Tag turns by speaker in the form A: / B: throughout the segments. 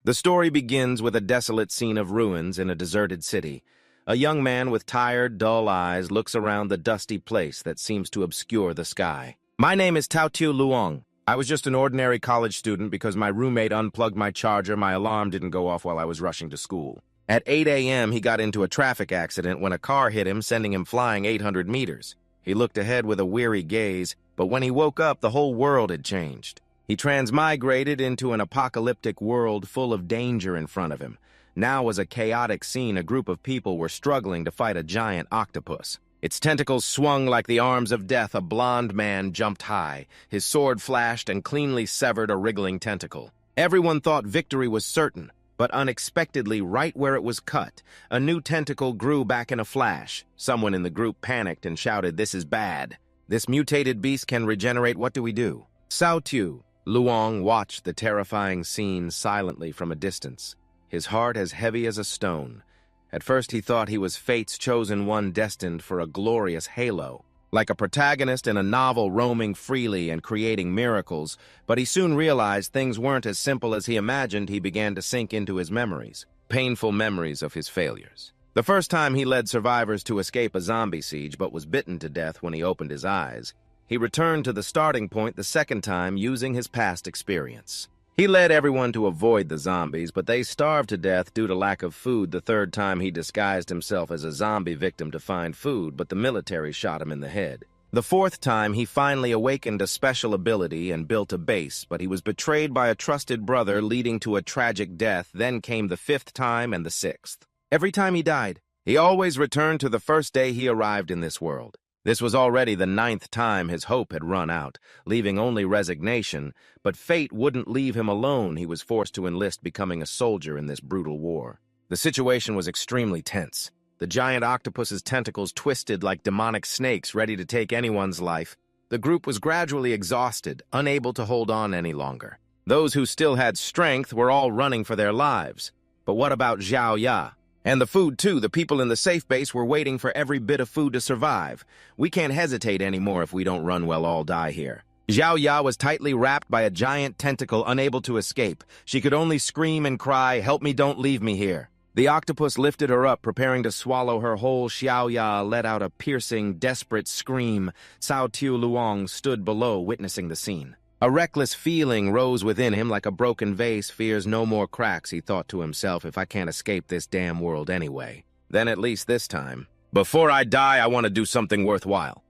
A: The story begins with a desolate scene of ruins in a deserted city. A young man with tired, dull eyes looks around the dusty place that seems to obscure the sky. My name is Taotiu Luong. I was just an ordinary college student because my roommate unplugged my charger. My alarm didn't go off while I was rushing to school. At 8 a.m., he got into a traffic accident when a car hit him, sending him flying 800 meters. He looked ahead with a weary gaze, but when he woke up, the whole world had changed. He transmigrated into an apocalyptic world full of danger in front of him. Now was a chaotic scene. A group of people were struggling to fight a giant octopus. Its tentacles swung like the arms of death. A blond man jumped high. His sword flashed and cleanly severed a wriggling tentacle. Everyone thought victory was certain, but unexpectedly, right where it was cut, a new tentacle grew back in a flash. Someone in the group panicked and shouted, "This is bad. This mutated beast can regenerate. What do we do?" Taotiu Luong watched the terrifying scene silently from a distance, his heart as heavy as a stone. At first he thought he was fate's chosen one, destined for a glorious halo, like a protagonist in a novel roaming freely and creating miracles, but he soon realized things weren't as simple as he imagined. He began to sink into his memories, painful memories of his failures. The first time he led survivors to escape a zombie siege but was bitten to death when he opened his eyes. He returned to the starting point the second time using his past experience. He led everyone to avoid the zombies, but they starved to death due to lack of food. The third time he disguised himself as a zombie victim to find food, but the military shot him in the head. The fourth time he finally awakened a special ability and built a base, but he was betrayed by a trusted brother, leading to a tragic death. Then came the fifth time and the sixth. Every time he died, he always returned to the first day he arrived in this world. This was already the ninth time his hope had run out, leaving only resignation, but fate wouldn't leave him alone. He was forced to enlist, becoming a soldier in this brutal war. The situation was extremely tense. The giant octopus's tentacles twisted like demonic snakes, ready to take anyone's life. The group was gradually exhausted, unable to hold on any longer. Those who still had strength were all running for their lives. But what about Zhao Ya? And the food, too. The people in the safe base were waiting for every bit of food to survive. We can't hesitate anymore. If we don't run, we'll all die here. Zhao Ya was tightly wrapped by a giant tentacle, unable to escape. She could only scream and cry, "Help me, don't leave me here." The octopus lifted her up, preparing to swallow her whole. Xiao Ya let out a piercing, desperate scream. Taotiu Luong stood below, witnessing the scene. A reckless feeling rose within him like a broken vase. Fears no more cracks, he thought to himself. If I can't escape this damn world anyway, then at least this time, before I die, I want to do something worthwhile.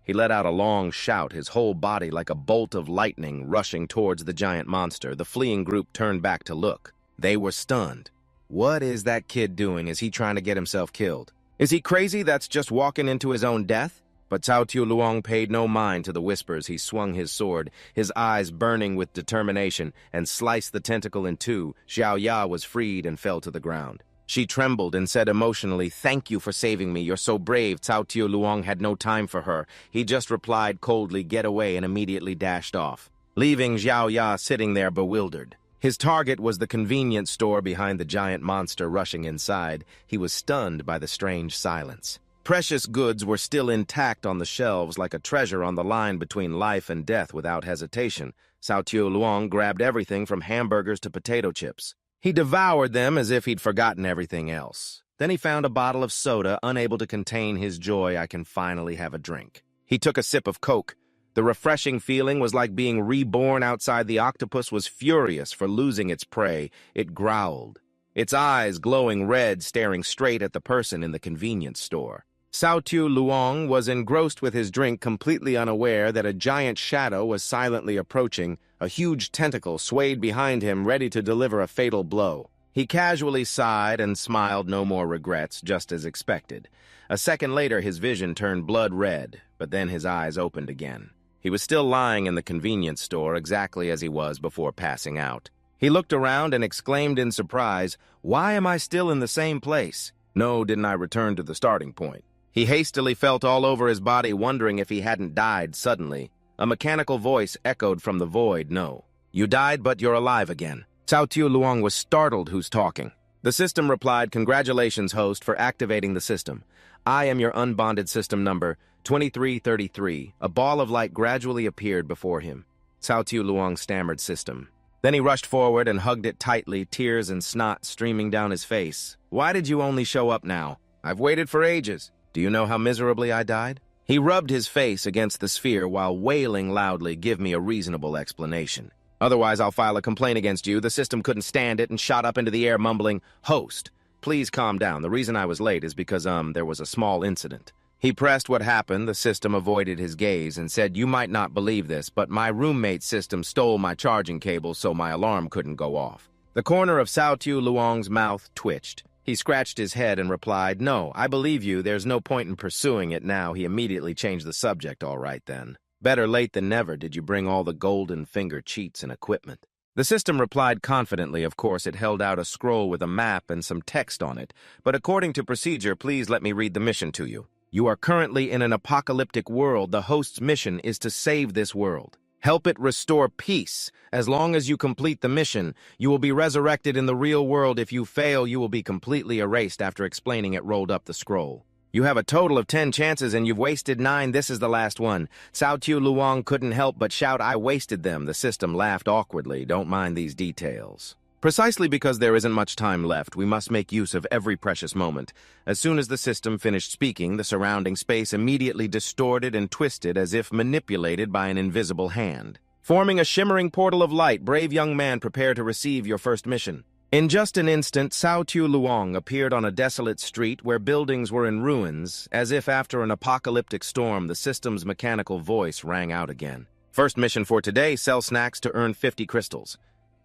A: He let out a long shout, his whole body like a bolt of lightning rushing towards the giant monster. The fleeing group turned back to look. They were stunned. What is that kid doing? Is he trying to get himself killed? Is he crazy? That's just walking into his own death? But Taotiu Luong paid no mind to the whispers. He swung his sword, his eyes burning with determination, and sliced the tentacle in two. Xiao Ya was freed and fell to the ground. She trembled and said emotionally, "Thank you for saving me. You're so brave." Taotiu Luong had no time for her. He just replied coldly, "Get away," and immediately dashed off, leaving Xiao Ya sitting there bewildered. His target was the convenience store behind the giant monster rushing inside. He was stunned by the strange silence. Precious goods were still intact on the shelves, like a treasure on the line between life and death. Without hesitation, Taotiu Luong grabbed everything from hamburgers to potato chips. He devoured them as if he'd forgotten everything else. Then he found a bottle of soda, unable to contain his joy. "I can finally have a drink." He took a sip of Coke. The refreshing feeling was like being reborn. Outside, the octopus was furious for losing its prey. It growled, its eyes glowing red, staring straight at the person in the convenience store. Taotiu Luong was engrossed with his drink, completely unaware that a giant shadow was silently approaching. A huge tentacle swayed behind him, ready to deliver a fatal blow. He casually sighed and smiled. No more regrets, just as expected. A second later, his vision turned blood red, but then his eyes opened again. He was still lying in the convenience store, exactly as he was before passing out. He looked around and exclaimed in surprise, "Why am I still in the same place? No, didn't I return to the starting point?" He hastily felt all over his body, wondering if he hadn't died. Suddenly, a mechanical voice echoed from the void, "No, you died, but you're alive again." Taotiu Luong was startled. "Who's talking?" The system replied, "Congratulations, host, for activating the system. I am your unbonded system number 2333. A ball of light gradually appeared before him. Taotiu Luong stammered, "System." Then he rushed forward and hugged it tightly, tears and snot streaming down his face. "Why did you only show up now? I've waited for ages. Do you know how miserably I died?" He rubbed his face against the sphere while wailing loudly, "Give me a reasonable explanation. Otherwise, I'll file a complaint against you." The system couldn't stand it and shot up into the air, mumbling, "Host, please calm down. The reason I was late is because, there was a small incident." He pressed what happened. The system avoided his gaze and said, "You might not believe this, but my roommate's system stole my charging cable so my alarm couldn't go off." The corner of Cao Tu Luong's mouth twitched. He scratched his head and replied, "No, I believe you. There's no point in pursuing it now." He immediately changed the subject. "All right, then. Better late than never. Did you bring all the golden finger cheats and equipment?" The system replied confidently. Of course, it held out a scroll with a map and some text on it. "But according to procedure, please let me read the mission to you. You are currently in an apocalyptic world. The host's mission is to save this world. Help it restore peace. As long as you complete the mission, you will be resurrected in the real world. If you fail, you will be completely erased." After explaining it, rolled up the scroll. "You have a total of 10 chances and you've wasted 9. This is the last one." Cao Tu Luong couldn't help but shout, "I wasted them." The system laughed awkwardly. "Don't mind these details. Precisely because there isn't much time left, we must make use of every precious moment." As soon as the system finished speaking, the surrounding space immediately distorted and twisted as if manipulated by an invisible hand. Forming a shimmering portal of light, "Brave young man, prepare to receive your first mission." In just an instant, Cao Tu Luong appeared on a desolate street where buildings were in ruins. As if after an apocalyptic storm, the system's mechanical voice rang out again. "First mission for today, sell snacks to earn 50 crystals.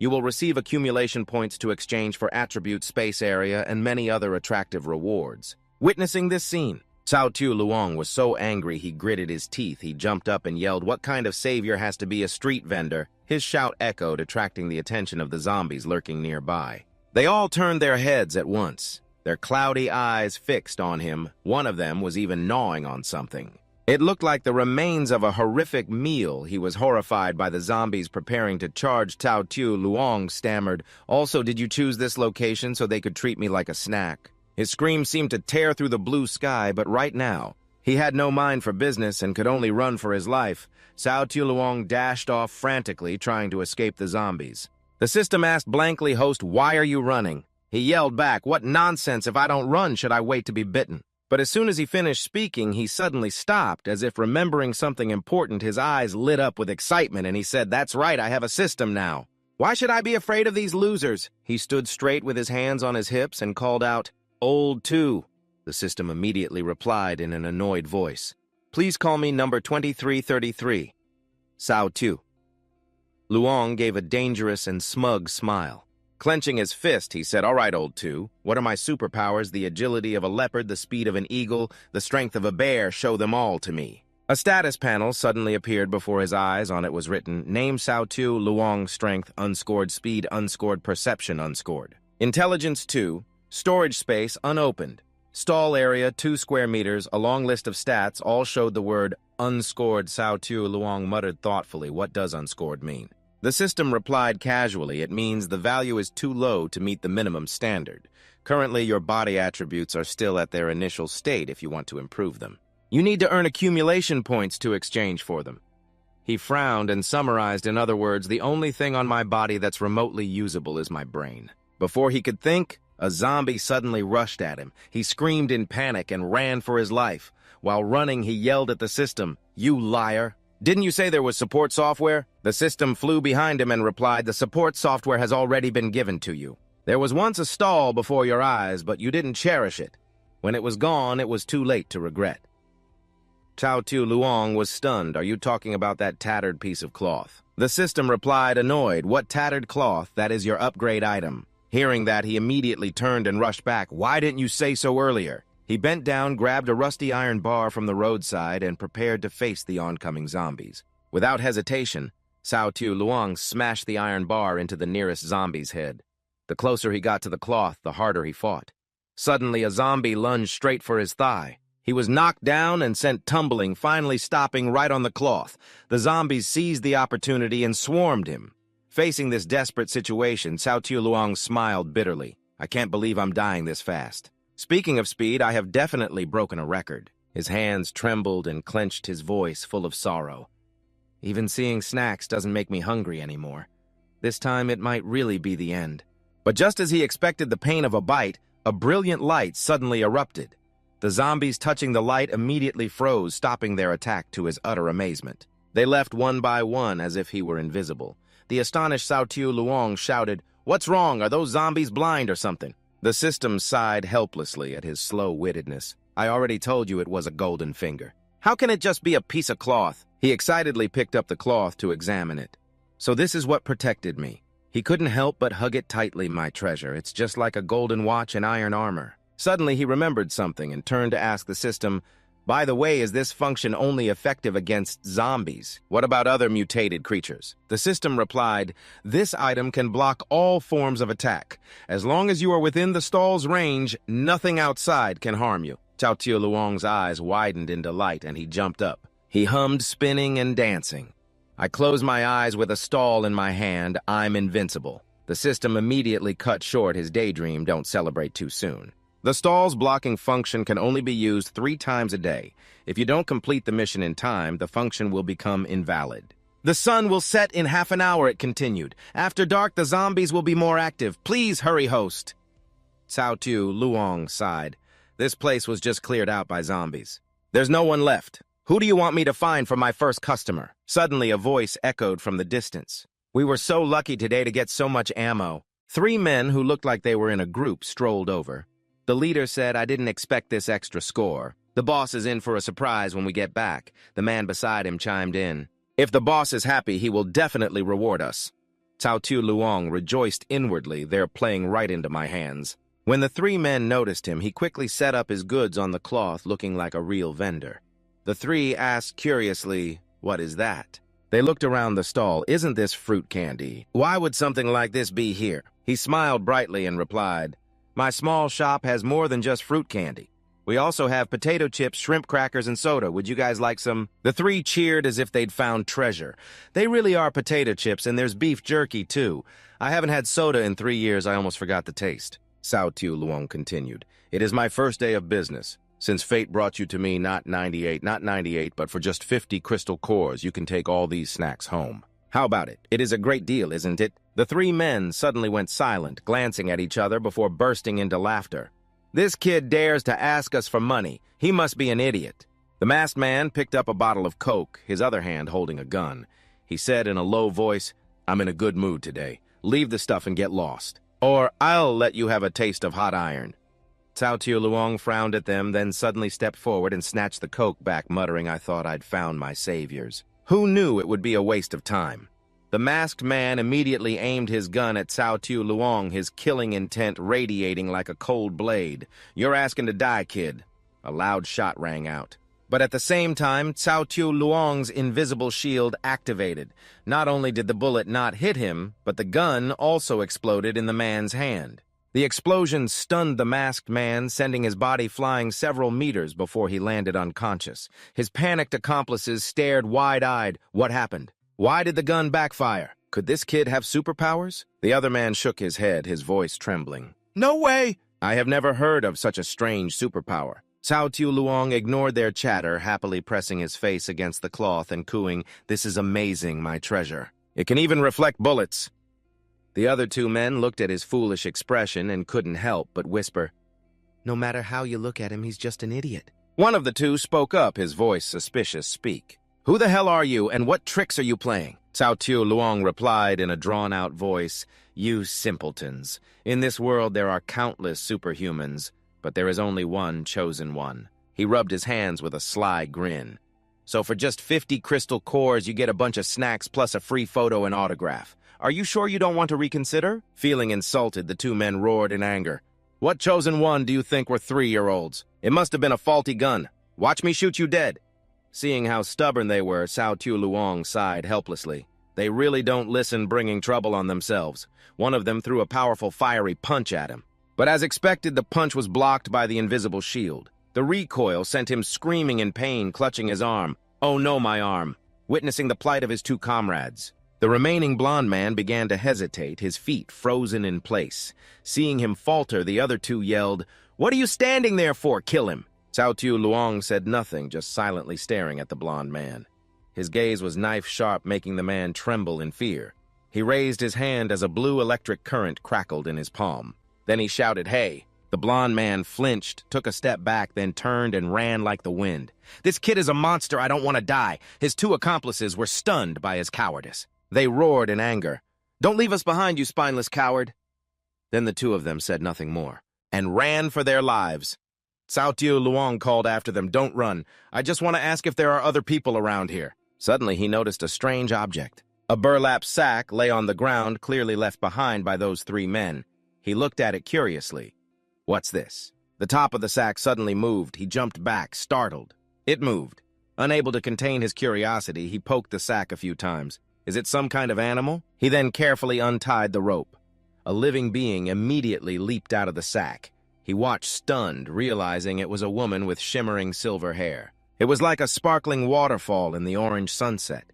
A: You will receive accumulation points to exchange for attribute, space area, and many other attractive rewards." Witnessing this scene, Cao Tu Luong was so angry he gritted his teeth. He jumped up and yelled, "What kind of savior has to be a street vendor?" His shout echoed, attracting the attention of the zombies lurking nearby. They all turned their heads at once, their cloudy eyes fixed on him. One of them was even gnawing on something. It looked like the remains of a horrific meal. He was horrified by the zombies preparing to charge. Cao Tu Luong stammered, "Also, did you choose this location so they could treat me like a snack?" His scream seemed to tear through the blue sky, but right now, he had no mind for business and could only run for his life. Cao Tu Luong dashed off frantically, trying to escape the zombies. The system asked blankly, "Host, why are you running?" He yelled back, "What nonsense! If I don't run, should I wait to be bitten?" But as soon as he finished speaking, he suddenly stopped, as if remembering something important. His eyes lit up with excitement, and he said, "That's right, I have a system now. Why should I be afraid of these losers?" He stood straight with his hands on his hips and called out, "Old 2. The system immediately replied in an annoyed voice, "Please call me number 2333. Cao Tu." Luong gave a dangerous and smug smile. Clenching his fist, he said, "All right, old 2. What are my superpowers? The agility of a leopard, the speed of an eagle, the strength of a bear. Show them all to me." A status panel suddenly appeared before his eyes. On it was written, "Name Cao Tu Luong, strength, unscored, speed, unscored, perception, unscored. Intelligence 2, storage space, unopened. Stall area, 2 square meters, a long list of stats, all showed the word unscored." Cao Tu Luong muttered thoughtfully, "What does unscored mean?" The system replied casually, "It means the value is too low to meet the minimum standard. Currently, your body attributes are still at their initial state if you want to improve them. You need to earn accumulation points to exchange for them." He frowned and summarized, "In other words, the only thing on my body that's remotely usable is my brain." Before he could think, a zombie suddenly rushed at him. He screamed in panic and ran for his life. While running, he yelled at the system, "You liar! Didn't you say there was support software?" The system flew behind him and replied, "The support software has already been given to you. There was once a stall before your eyes, but you didn't cherish it. When it was gone, it was too late to regret." Cao Tu Luong was stunned. "Are you talking about that tattered piece of cloth?" The system replied, annoyed, "What tattered cloth? That is your upgrade item." Hearing that, he immediately turned and rushed back. "Why didn't you say so earlier?" He bent down, grabbed a rusty iron bar from the roadside, and prepared to face the oncoming zombies. Without hesitation, Cao Tu Luong smashed the iron bar into the nearest zombie's head. The closer he got to the cloth, the harder he fought. Suddenly, a zombie lunged straight for his thigh. He was knocked down and sent tumbling, finally stopping right on the cloth. The zombies seized the opportunity and swarmed him. Facing this desperate situation, Cao Tu Luong smiled bitterly. "I can't believe I'm dying this fast. Speaking of speed, I have definitely broken a record." His hands trembled and clenched, his voice full of sorrow. "Even seeing snacks doesn't make me hungry anymore. This time it might really be the end. But just as he expected the pain of a bite, a brilliant light suddenly erupted. The zombies touching the light immediately froze, stopping their attack to his utter amazement. They left one by one as if he were invisible. The astonished Cao Tiu Luong shouted, "What's wrong? Are those zombies blind or something?" The system sighed helplessly at his slow-wittedness. "I already told you it was a golden finger. How can it just be a piece of cloth?" He excitedly picked up the cloth to examine it. "So this is what protected me." He couldn't help but hug it tightly, my treasure. It's just like a golden watch and iron armor. Suddenly he remembered something and turned to ask the system, "By the way, is this function only effective against zombies? What about other mutated creatures?" The system replied, "This item can block all forms of attack. As long as you are within the stall's range, nothing outside can harm you." Cao Tiu Luong's eyes widened in delight and he jumped up. He hummed, spinning and dancing. "I close my eyes with a stall in my hand. I'm invincible." The system immediately cut short his daydream. Don't celebrate too soon. The stall's blocking function can only be used 3 times a day. If you don't complete the mission in time, the function will become invalid. "The sun will set in half an hour," it continued. "After dark, the zombies will be more active. Please hurry, host." Cao Tiu Luong sighed. This place was just cleared out by zombies. "There's no one left. Who do you want me to find for my first customer?" Suddenly, a voice echoed from the distance. "We were so lucky today to get so much ammo." 3 men who looked like they were in a group strolled over. The leader said, "I didn't expect this extra score. The boss is in for a surprise when we get back." The man beside him chimed in. "If the boss is happy, he will definitely reward us." Cao Tiu Luong rejoiced inwardly. "They're playing right into my hands." When the 3 men noticed him, he quickly set up his goods on the cloth, looking like a real vendor. The 3 asked curiously, "What is that?" They looked around the stall. "Isn't this fruit candy? Why would something like this be here?" He smiled brightly and replied, "My small shop has more than just fruit candy. We also have potato chips, shrimp crackers, and soda. Would you guys like some?" The 3 cheered as if they'd found treasure. "They really are potato chips, and there's beef jerky, too. I haven't had soda in 3 years. I almost forgot the taste." Cao Tiu Luong continued, "It is my first day of business. Since fate brought you to me, not 98, but for just 50 crystal cores, you can take all these snacks home. How about it? It is a great deal, isn't it?" The 3 men suddenly went silent, glancing at each other before bursting into laughter. "This kid dares to ask us for money. He must be an idiot." The masked man picked up a bottle of Coke, his other hand holding a gun. He said in a low voice, "I'm in a good mood today. Leave the stuff and get lost. Or I'll let you have a taste of hot iron." Cao Tiu Luong frowned at them, then suddenly stepped forward and snatched the Coke back, muttering, "I thought I'd found my saviors." Who knew it would be a waste of time? The masked man immediately aimed his gun at Cao Tiu Luong, his killing intent radiating like a cold blade. "You're asking to die, kid." A loud shot rang out. But at the same time, Cao Tiu Luong's invisible shield activated. Not only did the bullet not hit him, but the gun also exploded in the man's hand. The explosion stunned the masked man, sending his body flying several meters before he landed unconscious. His panicked accomplices stared wide-eyed. What happened? Why did the gun backfire? Could this kid have superpowers? The other man shook his head, his voice trembling. "No way! I have never heard of such a strange superpower." Cao Tiu Luong ignored their chatter, happily pressing his face against the cloth and cooing, "This is amazing, my treasure. It can even reflect bullets." The other 2 men looked at his foolish expression and couldn't help but whisper, "No matter how you look at him, he's just an idiot." One of the 2 spoke up, his voice suspicious. "Speak. Who the hell are you, and what tricks are you playing?" Cao Tiu Luong replied in a drawn-out voice, "You simpletons. In this world there are countless superhumans, but there is only one chosen one." He rubbed his hands with a sly grin. "So for just 50 crystal cores, you get a bunch of snacks plus a free photo and autograph. Are you sure you don't want to reconsider?" Feeling insulted, the 2 men roared in anger. "What chosen one do you think were 3-year-olds? It must have been a faulty gun. Watch me shoot you dead." Seeing how stubborn they were, Cao Tiu Luong sighed helplessly. They really don't listen, bringing trouble on themselves. One of them threw a powerful fiery punch at him. But as expected, the punch was blocked by the invisible shield. The recoil sent him screaming in pain, clutching his arm. "Oh no, my arm!" Witnessing the plight of his 2 comrades. The remaining blond man began to hesitate, his feet frozen in place. Seeing him falter, the other 2 yelled, "What are you standing there for? Kill him!" Cao Tiu Luong said nothing, just silently staring at the blond man. His gaze was knife-sharp, making the man tremble in fear. He raised his hand as a blue electric current crackled in his palm. Then he shouted, "Hey!" The blond man flinched, took a step back, then turned and ran like the wind. "This kid is a monster, I don't want to die." His two accomplices were stunned by his cowardice. They roared in anger. "Don't leave us behind, you spineless coward!" Then the two of them said nothing more, and ran for their lives. Cao Tiu Luong called after them, "Don't run. I just want to ask if there are other people around here." Suddenly he noticed a strange object. A burlap sack lay on the ground, clearly left behind by those three men. He looked at it curiously. "What's this?" The top of the sack suddenly moved. He jumped back, startled. It moved. Unable to contain his curiosity, he poked the sack a few times. Is it some kind of animal? He then carefully untied the rope. A living being immediately leaped out of the sack. He watched stunned, realizing it was a woman with shimmering silver hair. It was like a sparkling waterfall in the orange sunset.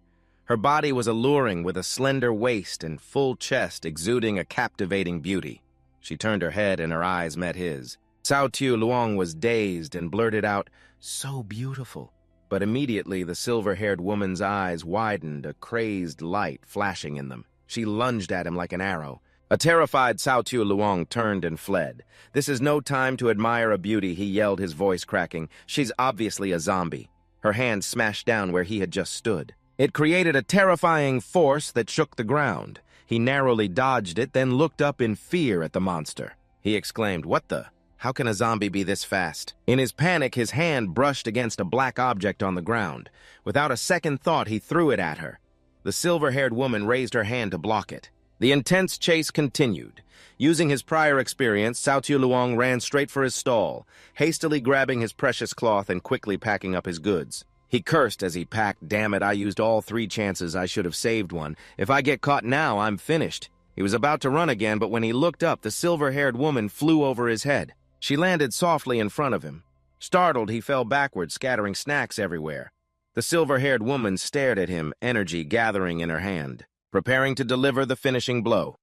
A: Her body was alluring with a slender waist and full chest exuding a captivating beauty. She turned her head and her eyes met his. Cao Tiu Luong was dazed and blurted out, "So beautiful." But immediately the silver-haired woman's eyes widened, a crazed light flashing in them. She lunged at him like an arrow. A terrified Cao Tiu Luong turned and fled. "This is no time to admire a beauty," he yelled, his voice cracking. "She's obviously a zombie." Her hand smashed down where he had just stood. It created a terrifying force that shook the ground. He narrowly dodged it, then looked up in fear at the monster. He exclaimed, "What the? How can a zombie be this fast?" In his panic, his hand brushed against a black object on the ground. Without a second thought, he threw it at her. The silver-haired woman raised her hand to block it. The intense chase continued. Using his prior experience, Cao Tiu Luong ran straight for his stall, hastily grabbing his precious cloth and quickly packing up his goods. He cursed as he packed, "Damn it, I used all 3 chances. I should have saved one. If I get caught now, I'm finished." He was about to run again, but when he looked up, the silver-haired woman flew over his head. She landed softly in front of him. Startled, he fell backward, scattering snacks everywhere. The silver-haired woman stared at him, energy gathering in her hand, preparing to deliver the finishing blow.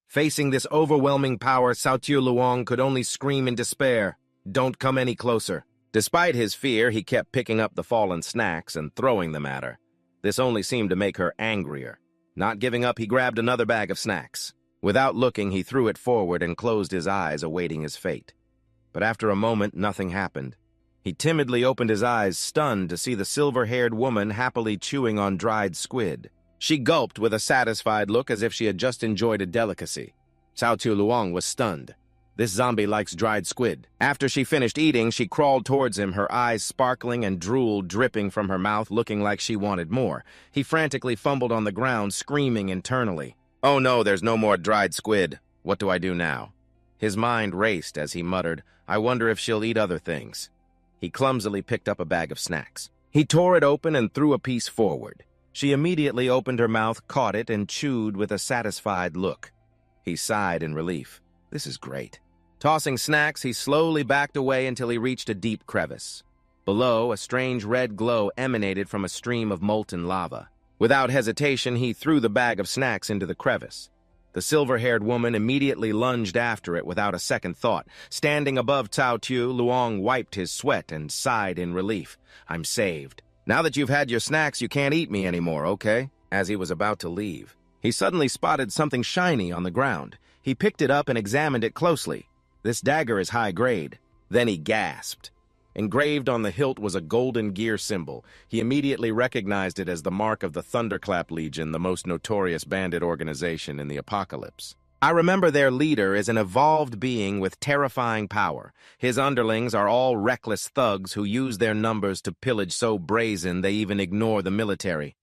A: Facing this overwhelming power, Cao Tiu Luong could only scream in despair, "Don't come any closer." Despite his fear, he kept picking up the fallen snacks and throwing them at her. This only seemed to make her angrier. Not giving up, he grabbed another bag of snacks. Without looking, he threw it forward and closed his eyes, awaiting his fate. But after a moment, nothing happened. He timidly opened his eyes, stunned to see the silver-haired woman happily chewing on dried squid. She gulped with a satisfied look as if she had just enjoyed a delicacy. Cao Tiu Luong was stunned. This zombie likes dried squid. After she finished eating, she crawled towards him, her eyes sparkling and drool dripping from her mouth, looking like she wanted more. He frantically fumbled on the ground, screaming internally. "Oh no, there's no more dried squid. What do I do now?" His mind raced as he muttered, "I wonder if she'll eat other things." He clumsily picked up a bag of snacks. He tore it open and threw a piece forward. She immediately opened her mouth, caught it, and chewed with a satisfied look. He sighed in relief. This is great. Tossing snacks, he slowly backed away until he reached a deep crevice. Below, a strange red glow emanated from a stream of molten lava. Without hesitation, he threw the bag of snacks into the crevice. The silver-haired woman immediately lunged after it without a second thought. Standing above Cao Tiu, Luong wiped his sweat and sighed in relief. "I'm saved. Now that you've had your snacks, you can't eat me anymore, okay?" As he was about to leave, he suddenly spotted something shiny on the ground. He picked it up and examined it closely. "This dagger is high grade." Then he gasped. Engraved on the hilt was a golden gear symbol. He immediately recognized it as the mark of the Thunderclap Legion, the most notorious bandit organization in the apocalypse. I remember their leader is an evolved being with terrifying power. His underlings are all reckless thugs who use their numbers to pillage so brazen they even ignore the military.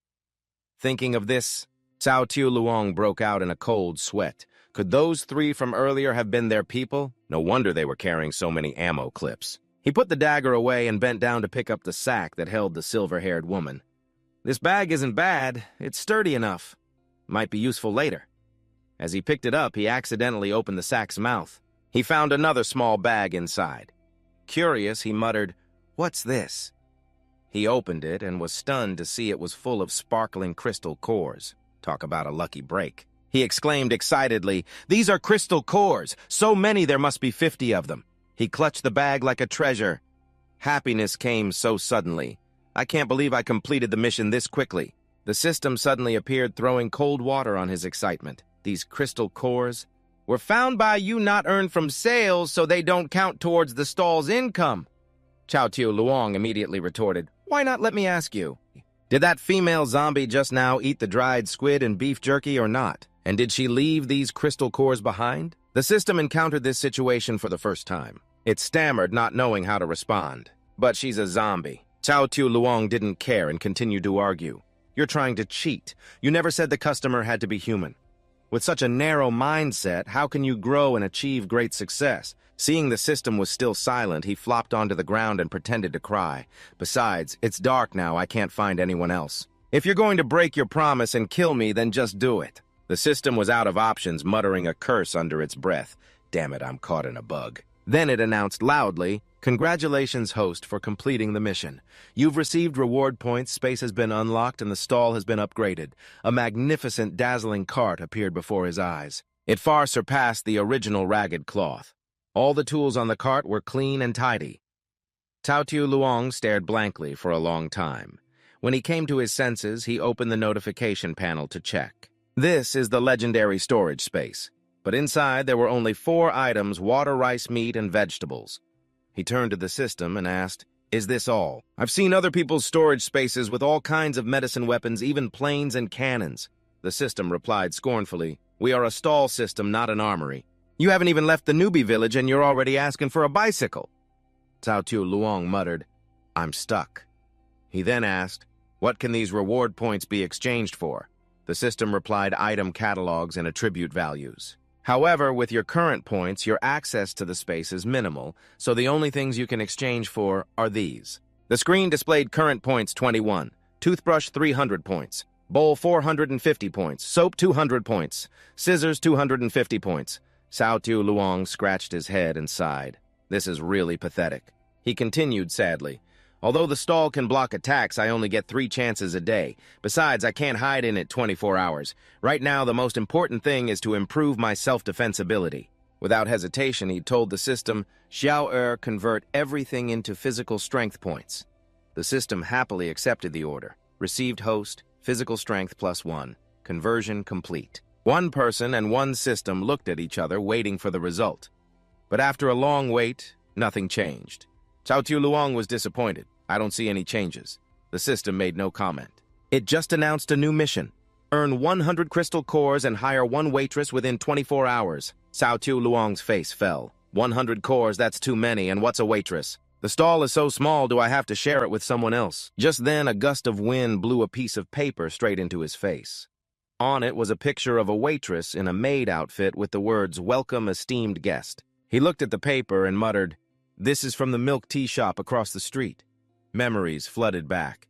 A: Thinking of this, Cao Tiu Luong broke out in a cold sweat. Could those 3 from earlier have been their people? No wonder they were carrying so many ammo clips. He put the dagger away and bent down to pick up the sack that held the silver-haired woman. "This bag isn't bad. It's sturdy enough. Might be useful later." As he picked it up, he accidentally opened the sack's mouth. He found another small bag inside. Curious, he muttered, "What's this?" He opened it and was stunned to see it was full of sparkling crystal cores. Talk about a lucky break. He exclaimed excitedly, "These are crystal cores! So many there must be 50 of them." He clutched the bag like a treasure. Happiness came so suddenly. "I can't believe I completed the mission this quickly." The system suddenly appeared, throwing cold water on his excitement. These crystal cores were found by you, not earned from sales, so they don't count towards the stall's income. Chao Tiu Luong immediately retorted, "Why not let me ask you? Did that female zombie just now eat the dried squid and beef jerky or not? And did she leave these crystal cores behind?" The system encountered this situation for the first time. It stammered, not knowing how to respond. "But she's a zombie." Chao Tiu Luong didn't care and continued to argue. "You're trying to cheat. You never said the customer had to be human. With such a narrow mindset, how can you grow and achieve great success?" Seeing the system was still silent, he flopped onto the ground and pretended to cry. "Besides, it's dark now. I can't find anyone else. If you're going to break your promise and kill me, then just do it." The system was out of options, muttering a curse under its breath. "Damn it, I'm caught in a bug." Then it announced loudly, "Congratulations, host, for completing the mission. You've received reward points, space has been unlocked, and the stall has been upgraded." A magnificent, dazzling cart appeared before his eyes. It far surpassed the original ragged cloth. All the tools on the cart were clean and tidy. Chao Tiu Luong stared blankly for a long time. When he came to his senses, he opened the notification panel to check. This is the legendary storage space. But inside there were only 4 items: water, rice, meat, and vegetables. He turned to the system and asked, "Is this all? I've seen other people's storage spaces with all kinds of medicine weapons, even planes and cannons." The system replied scornfully, "We are a stall system, not an armory. You haven't even left the newbie village and you're already asking for a bicycle." Chao Tiu Luong muttered, "I'm stuck." He then asked, "What can these reward points be exchanged for?" The system replied, "Item catalogs and attribute values. However, with your current points, your access to the space is minimal, so the only things you can exchange for are these." The screen displayed current points 21, toothbrush 300 points, bowl 450 points, soap 200 points, scissors 250 points. Chao Tiu Luong scratched his head and sighed. "This is really pathetic." He continued sadly, "Although the stall can block attacks, I only get 3 chances a day. Besides, I can't hide in it 24 hours. Right now, the most important thing is to improve my self-defense ability." Without hesitation, he told the system, "Xiao convert everything into physical strength points." The system happily accepted the order. Received host, physical strength +1. Conversion complete. One person and one system looked at each other, waiting for the result. But after a long wait, nothing changed. Chao Tiu Luong was disappointed. "I don't see any changes." The system made no comment. It just announced a new mission. Earn 100 crystal cores and hire 1 waitress within 24 hours. Chao Tiu Luong's face fell. 100 cores, that's too many, and what's a waitress? The stall is so small, do I have to share it with someone else? Just then, a gust of wind blew a piece of paper straight into his face. On it was a picture of a waitress in a maid outfit with the words, "Welcome, esteemed guest." He looked at the paper and muttered, "This is from the milk tea shop across the street." Memories flooded back.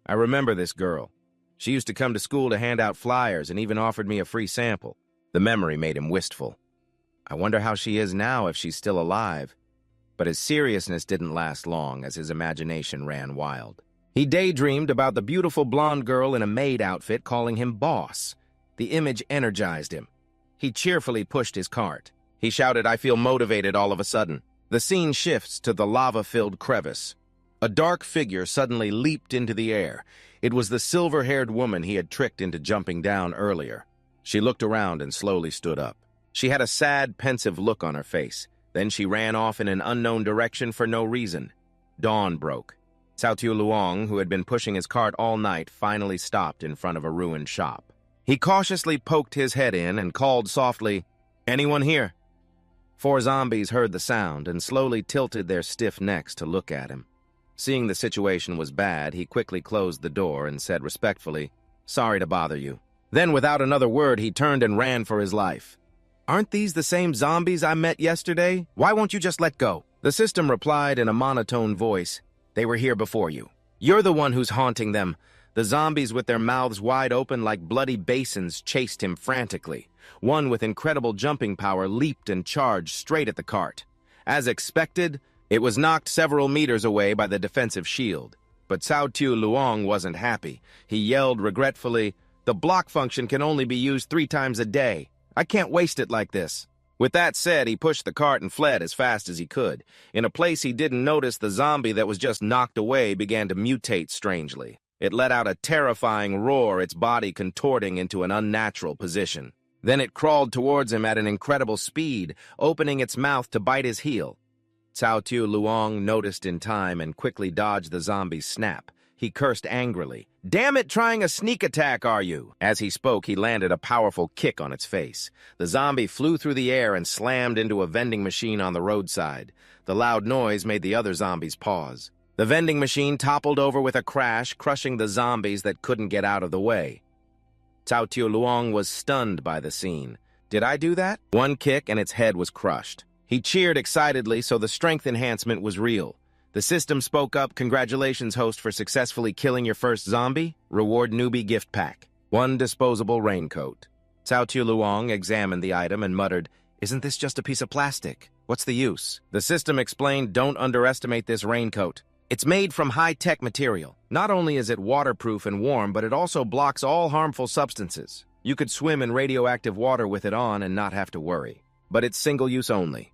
A: "I remember this girl. She used to come to school to hand out flyers and even offered me a free sample." The memory made him wistful. "I wonder how she is now, if she's still alive." But his seriousness didn't last long as his imagination ran wild. He daydreamed about the beautiful blonde girl in a maid outfit calling him boss. The image energized him. He cheerfully pushed his cart. He shouted, "I feel motivated all of a sudden." The scene shifts to the lava-filled crevice. A dark figure suddenly leaped into the air. It was the silver-haired woman he had tricked into jumping down earlier. She looked around and slowly stood up. She had a sad, pensive look on her face. Then she ran off in an unknown direction for no reason. Dawn broke. Chao Tiu Luong, who had been pushing his cart all night, finally stopped in front of a ruined shop. He cautiously poked his head in and called softly, "Anyone here?" 4 zombies heard the sound and slowly tilted their stiff necks to look at him. Seeing the situation was bad, he quickly closed the door and said respectfully, "Sorry to bother you." Then, without another word, he turned and ran for his life. "Aren't these the same zombies I met yesterday? Why won't you just let go?" The system replied in a monotone voice, "They were here before you. You're the one who's haunting them." The zombies with their mouths wide open like bloody basins chased him frantically. One with incredible jumping power leaped and charged straight at the cart. As expected, it was knocked several meters away by the defensive shield. But Chao Tiu Luong wasn't happy. He yelled regretfully, "The block function can only be used 3 times a day. I can't waste it like this." With that said, he pushed the cart and fled as fast as he could. In a place he didn't notice, the zombie that was just knocked away began to mutate strangely. It let out a terrifying roar, its body contorting into an unnatural position. Then it crawled towards him at an incredible speed, opening its mouth to bite his heel. Cao Tiu Luong noticed in time and quickly dodged the zombie's snap. He cursed angrily. "Damn it, trying a sneak attack, are you?" As he spoke, he landed a powerful kick on its face. The zombie flew through the air and slammed into a vending machine on the roadside. The loud noise made the other zombies pause. The vending machine toppled over with a crash, crushing the zombies that couldn't get out of the way. Cao Tiu Luong was stunned by the scene. "Did I do that?" One kick and its head was crushed. He cheered excitedly, so the strength enhancement was real. The system spoke up, "Congratulations, host, for successfully killing your first zombie. Reward newbie gift pack. 1 disposable raincoat." Cao Tiu Luong examined the item and muttered, "Isn't this just a piece of plastic? What's the use?" The system explained, "Don't underestimate this raincoat. It's made from high-tech material. Not only is it waterproof and warm, but it also blocks all harmful substances. You could swim in radioactive water with it on and not have to worry. But it's single-use only."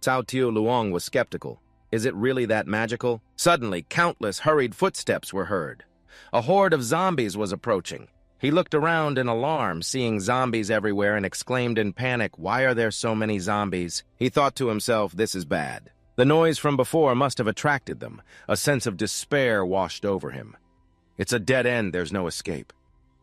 A: Cao Tiu Luong was skeptical. Is it really that magical? Suddenly, countless hurried footsteps were heard. A horde of zombies was approaching. He looked around in alarm, seeing zombies everywhere, and exclaimed in panic, "Why are there so many zombies?" He thought to himself, "This is bad." The noise from before must have attracted them. A sense of despair washed over him. "It's a dead end, there's no escape."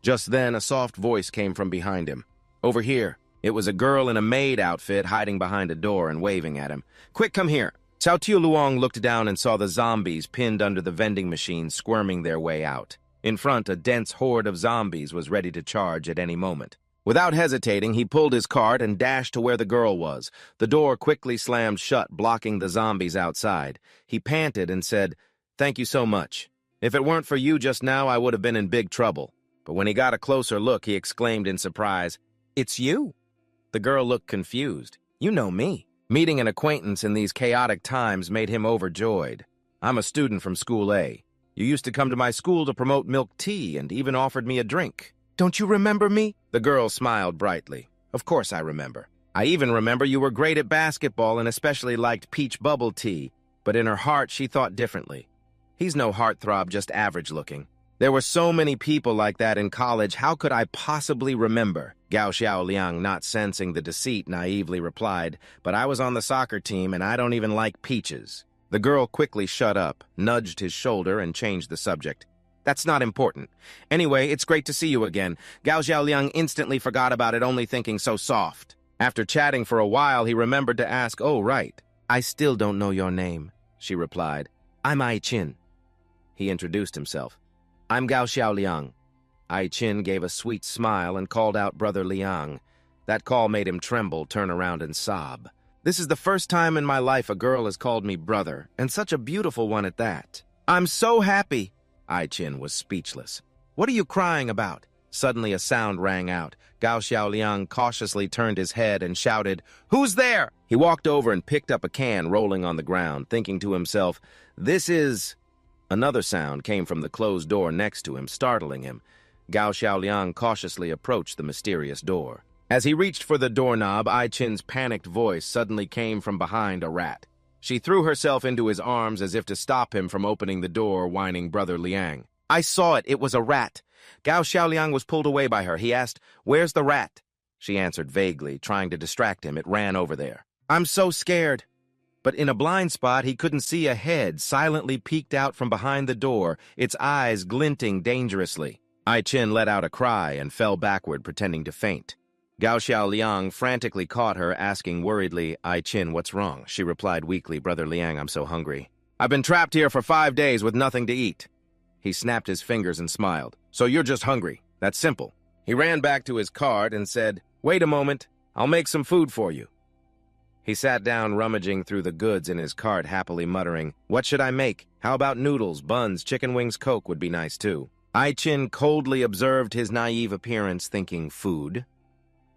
A: Just then, a soft voice came from behind him. "Over here." It was a girl in a maid outfit hiding behind a door and waving at him. "Quick, come here." Cao Tiu Luong looked down and saw the zombies pinned under the vending machine squirming their way out. In front, a dense horde of zombies was ready to charge at any moment. Without hesitating, he pulled his cart and dashed to where the girl was. The door quickly slammed shut, blocking the zombies outside. He panted and said, "Thank you so much. If it weren't for you just now, I would have been in big trouble." But when he got a closer look, he exclaimed in surprise, "It's you." The girl looked confused. "You know me." Meeting an acquaintance in these chaotic times made him overjoyed. "I'm a student from School A. You used to come to my school to promote milk tea and even offered me a drink. Don't you remember me?" The girl smiled brightly. "Of course I remember. I even remember you were great at basketball and especially liked peach bubble tea." But in her heart, she thought differently. "He's no heartthrob, just average looking." There were so many people like that in college, how could I possibly remember? Gao Xiaoliang, not sensing the deceit, naively replied, "But I was on the soccer team and I don't even like peaches." The girl quickly shut up, nudged his shoulder, and changed the subject. "That's not important. Anyway, it's great to see you again." Gao Xiaoliang instantly forgot about it, only thinking so soft. After chatting for a while, he remembered to ask, "Oh, right. I still don't know your name," she replied. "I'm Ai Qin." He introduced himself. "I'm Gao Xiaoliang." Ai Qin gave a sweet smile and called out Brother Liang. That call made him tremble, turn around, and sob. "This is the first time in my life a girl has called me brother, and such a beautiful one at that. I'm so happy." Ai Qin was speechless. "What are you crying about?" Suddenly a sound rang out. Gao Xiaoliang cautiously turned his head and shouted, "Who's there?" He walked over and picked up a can rolling on the ground, thinking to himself, "This is..." Another sound came from the closed door next to him, startling him. Gao Xiaoliang cautiously approached the mysterious door. As he reached for the doorknob, Ai Qin's panicked voice suddenly came from behind a rat. She threw herself into his arms as if to stop him from opening the door, whining Brother Liang. "I saw it. It was a rat." Gao Xiaoliang was pulled away by her. He asked, "Where's the rat?" She answered vaguely, trying to distract him. "It ran over there." "I'm so scared." But in a blind spot, he couldn't see a head silently peeked out from behind the door, its eyes glinting dangerously. Ai Qin let out a cry and fell backward, pretending to faint. Gao Xiaoliang frantically caught her, asking worriedly, "Ai Qin, what's wrong?" She replied weakly, "Brother Liang, I'm so hungry. I've been trapped here for 5 days with nothing to eat." He snapped his fingers and smiled. "So you're just hungry. That's simple." He ran back to his cart and said, "Wait a moment. I'll make some food for you." He sat down, rummaging through the goods in his cart, happily muttering, "What should I make? How about noodles, buns, chicken wings, Coke would be nice too." Ai Qin coldly observed his naive appearance, thinking, "Food?"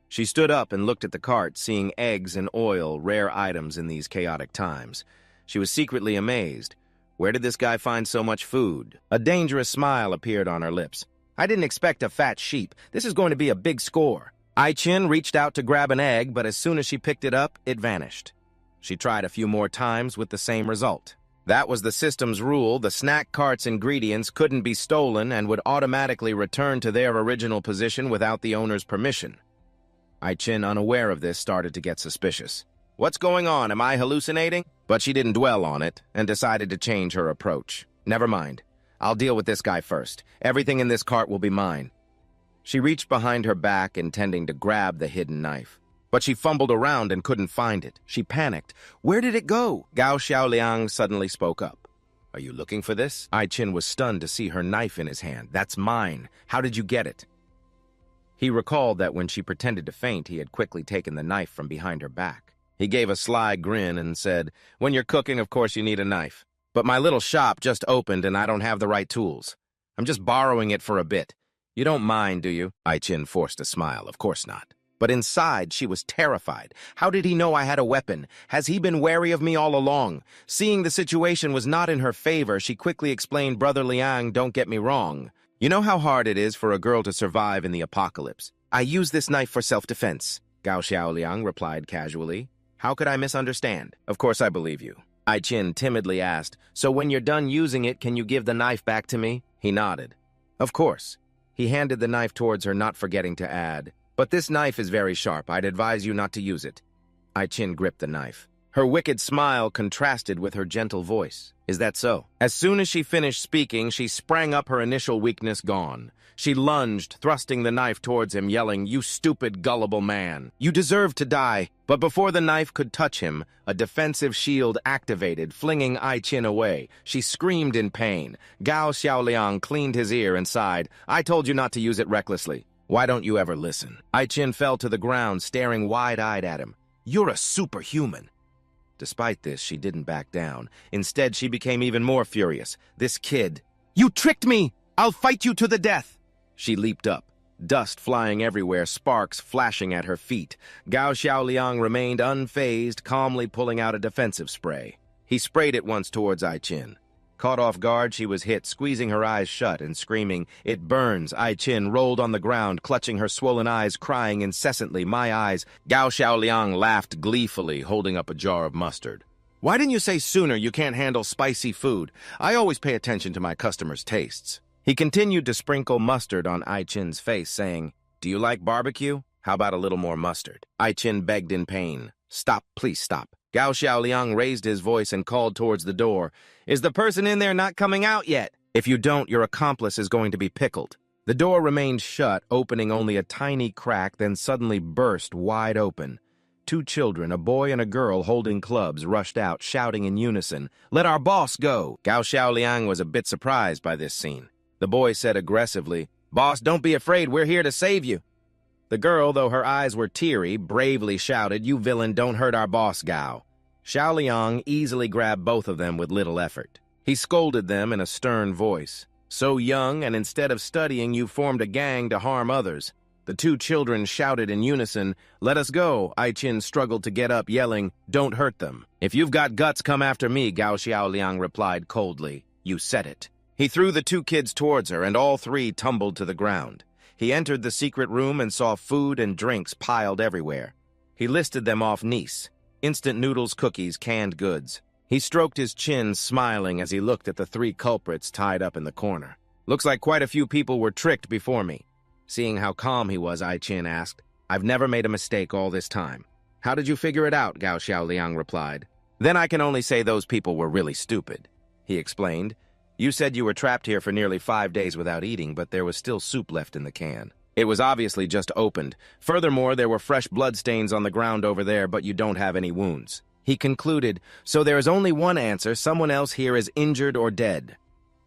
A: She stood up and looked at the cart, seeing eggs and oil, rare items in these chaotic times. She was secretly amazed. Where did this guy find so much food? A dangerous smile appeared on her lips. "I didn't expect a fat sheep. This is going to be a big score." Ai Qin reached out to grab an egg, but as soon as she picked it up, it vanished. She tried a few more times with the same result. That was the system's rule. The snack cart's ingredients couldn't be stolen and would automatically return to their original position without the owner's permission. Ai-Chin, unaware of this, started to get suspicious. What's going on? Am I hallucinating? But she didn't dwell on it and decided to change her approach. Never mind. I'll deal with this guy first. Everything in this cart will be mine. She reached behind her back, intending to grab the hidden knife. But she fumbled around and couldn't find it. She panicked. Where did it go? Gao Xiaoliang suddenly spoke up. Are you looking for this? Ai-Chin was stunned to see her knife in his hand. That's mine. How did you get it? He recalled that when she pretended to faint, he had quickly taken the knife from behind her back. He gave a sly grin and said, When you're cooking, of course you need a knife. But my little shop just opened and I don't have the right tools. I'm just borrowing it for a bit. You don't mind, do you? Ai-Chin forced a smile. Of course not. But inside, she was terrified. How did he know I had a weapon? Has he been wary of me all along? Seeing the situation was not in her favor, she quickly explained, Brother Liang, don't get me wrong. You know how hard it is for a girl to survive in the apocalypse. I use this knife for self-defense. Gao Xiaoliang replied casually. How could I misunderstand? Of course I believe you. Ai-Chin timidly asked, So when you're done using it, can you give the knife back to me? He nodded. Of course. He handed the knife towards her, not forgetting to add, But this knife is very sharp. I'd advise you not to use it. Ai-Chin gripped the knife. Her wicked smile contrasted with her gentle voice. Is that so? As soon as she finished speaking, she sprang up, her initial weakness gone. She lunged, thrusting the knife towards him, yelling, You stupid, gullible man. You deserve to die. But before the knife could touch him, a defensive shield activated, flinging Ai-Chin away. She screamed in pain. Gao Xiaoliang cleaned his ear and sighed. I told you not to use it recklessly. Why don't you ever listen? Ai-Chin fell to the ground, staring wide-eyed at him. You're a superhuman. Despite this, she didn't back down. Instead, she became even more furious. This kid. You tricked me! I'll fight you to the death! She leaped up, dust flying everywhere, sparks flashing at her feet. Gao Xiaoliang remained unfazed, calmly pulling out a defensive spray. He sprayed it once towards Ai-Chin. Caught off guard, she was hit, squeezing her eyes shut and screaming, It burns! Ai-Chin rolled on the ground, clutching her swollen eyes, crying incessantly, My eyes! Gao Xiaoliang laughed gleefully, holding up a jar of mustard. Why didn't you say sooner you can't handle spicy food? I always pay attention to my customers' tastes. He continued to sprinkle mustard on Ai-Chin's face, saying, Do you like barbecue? How about a little more mustard? Ai-Chin begged in pain. Stop, please stop. Gao Xiaoliang raised his voice and called towards the door. Is the person in there not coming out yet? If you don't, your accomplice is going to be pickled. The door remained shut, opening only a tiny crack, then suddenly burst wide open. Two children, a boy and a girl holding clubs, rushed out, shouting in unison, Let our boss go! Gao Xiaoliang was a bit surprised by this scene. The boy said aggressively, Boss, don't be afraid, we're here to save you. The girl, though her eyes were teary, bravely shouted, You villain, don't hurt our boss, Gao. Xiaoliang easily grabbed both of them with little effort. He scolded them in a stern voice. So young, and instead of studying, you formed a gang to harm others. The two children shouted in unison, Let us go. Ai-Chin struggled to get up, yelling, Don't hurt them. If you've got guts, come after me, Gao Xiaoliang replied coldly. You said it. He threw the two kids towards her, and all three tumbled to the ground. He entered the secret room and saw food and drinks piled everywhere. He listed them off Nice. Instant noodles, cookies, canned goods. He stroked his chin, smiling as he looked at the three culprits tied up in the corner. Looks like quite a few people were tricked before me. Seeing how calm he was, Ai-Chin asked, I've never made a mistake all this time. How did you figure it out? Gao Xiaoliang replied. Then I can only say those people were really stupid. He explained, You said you were trapped here for nearly 5 days without eating, but there was still soup left in the can. It was obviously just opened. Furthermore, there were fresh bloodstains on the ground over there, but you don't have any wounds. He concluded, So there is only one answer, someone else here is injured or dead.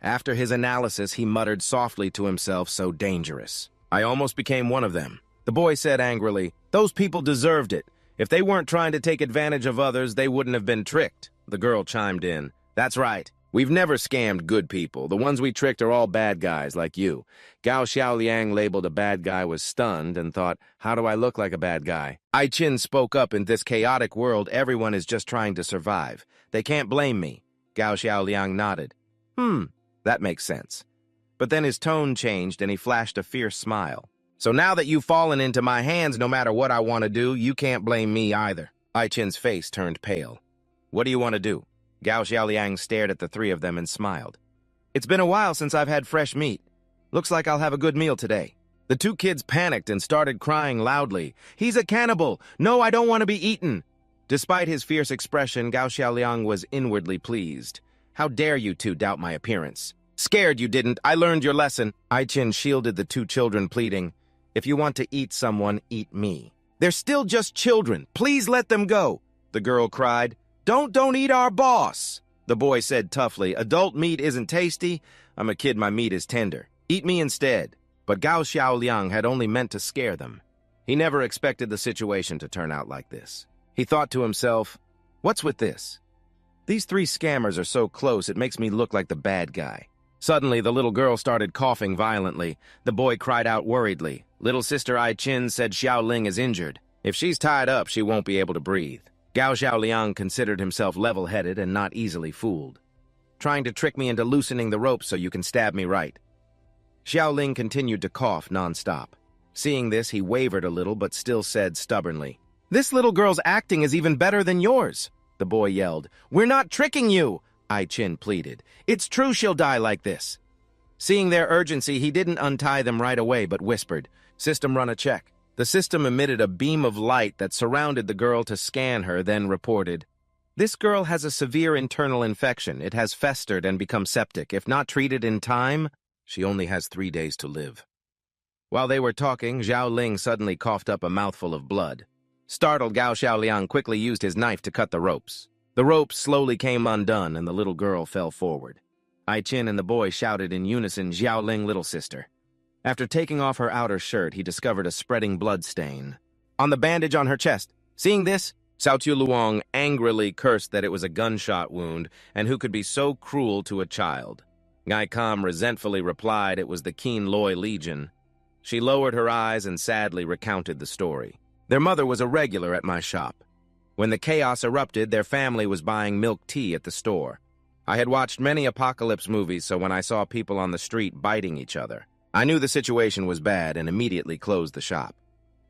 A: After his analysis, he muttered softly to himself, So dangerous. I almost became one of them. The boy said angrily, Those people deserved it. If they weren't trying to take advantage of others, they wouldn't have been tricked. The girl chimed in, That's right. We've never scammed good people. The ones we tricked are all bad guys like you. Gao Xiaoliang, labeled a bad guy, was stunned and thought, How do I look like a bad guy? Ai-Chin spoke up, In this chaotic world, everyone is just trying to survive. They can't blame me. Gao Xiaoliang nodded. That makes sense. But then his tone changed and he flashed a fierce smile. So now that you've fallen into my hands, no matter what I want to do, you can't blame me either. Ai-Chin's face turned pale. What do you want to do? Gao Xiaoliang stared at the three of them and smiled. It's been a while since I've had fresh meat. Looks like I'll have a good meal today. The two kids panicked and started crying loudly. He's a cannibal! No, I don't want to be eaten! Despite his fierce expression, Gao Xiaoliang was inwardly pleased. How dare you two doubt my appearance? Scared you didn't. I learned your lesson. Ai Qin shielded the two children, pleading, If you want to eat someone, eat me. They're still just children. Please let them go. The girl cried, Don't eat our boss. The boy said toughly, Adult meat isn't tasty. I'm a kid, my meat is tender. Eat me instead. But Gao Xiaoliang had only meant to scare them. He never expected the situation to turn out like this. He thought to himself, What's with this? These three scammers are so close it makes me look like the bad guy. Suddenly, the little girl started coughing violently. The boy cried out worriedly. Little sister Ai Qin said Xiaoling is injured. If she's tied up, she won't be able to breathe. Gao Xiaoliang considered himself level-headed and not easily fooled. Trying to trick me into loosening the rope so you can stab me right. Xiaoling continued to cough non-stop. Seeing this, he wavered a little but still said stubbornly, This little girl's acting is even better than yours. The boy yelled, We're not tricking you! Ai Qin pleaded. It's true she'll die like this. Seeing their urgency, he didn't untie them right away but whispered, System, run a check. The system emitted a beam of light that surrounded the girl to scan her, then reported, This girl has a severe internal infection. It has festered and become septic. If not treated in time, she only has 3 days to live. While they were talking, Zhao Ling suddenly coughed up a mouthful of blood. Startled, Gao Xiaoliang quickly used his knife to cut the ropes. The ropes slowly came undone, and the little girl fell forward. Ai Qin and the boy shouted in unison, Xiaoling, little sister. After taking off her outer shirt, he discovered a spreading blood stain on the bandage on her chest. Seeing this, Xiaotu Luong angrily cursed that it was a gunshot wound, and who could be so cruel to a child. Ngai Kam resentfully replied it was the Keen Loi Legion. She lowered her eyes and sadly recounted the story. Their mother was a regular at my shop. When the chaos erupted, their family was buying milk tea at the store. I had watched many apocalypse movies, so when I saw people on the street biting each other, I knew the situation was bad and immediately closed the shop.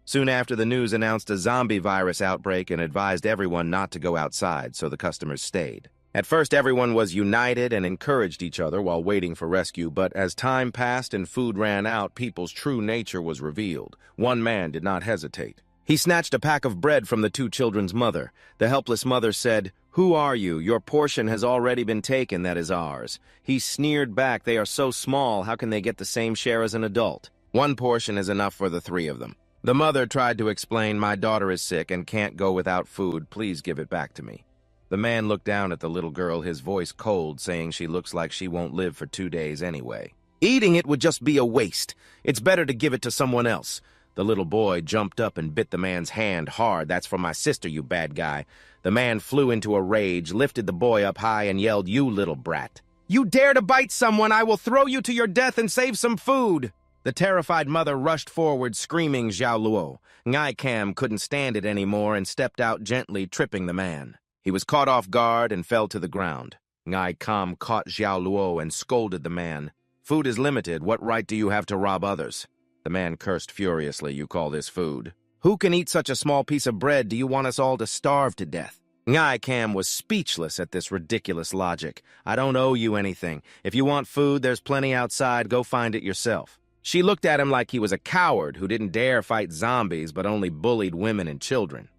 A: Soon after, the news announced a zombie virus outbreak and advised everyone not to go outside, so the customers stayed. At first, everyone was united and encouraged each other while waiting for rescue, but as time passed and food ran out, people's true nature was revealed. One man did not hesitate. He snatched a pack of bread from the two children's mother. The helpless mother said, Who are you? Your portion has already been taken, that is ours. He sneered back, They are so small, how can they get the same share as an adult? 1 portion is enough for the 3 of them. The mother tried to explain, My daughter is sick and can't go without food. Please give it back to me. The man looked down at the little girl, his voice cold, saying she looks like she won't live for 2 days anyway. Eating it would just be a waste. It's better to give it to someone else. The little boy jumped up and bit the man's hand hard. That's for my sister, you bad guy. The man flew into a rage, lifted the boy up high, and yelled, You little brat. You dare to bite someone, I will throw you to your death and save some food. The terrified mother rushed forward, screaming Zhao Luo. Ngai Kam couldn't stand it anymore and stepped out gently, tripping the man. He was caught off guard and fell to the ground. Ngai Kam caught Zhao Luo and scolded the man. Food is limited. What right do you have to rob others? The man cursed furiously. You call this food? Who can eat such a small piece of bread? Do you want us all to starve to death? Ngai Kam was speechless at this ridiculous logic. I don't owe you anything. If you want food, there's plenty outside. Go find it yourself. She looked at him like he was a coward who didn't dare fight zombies but only bullied women and children.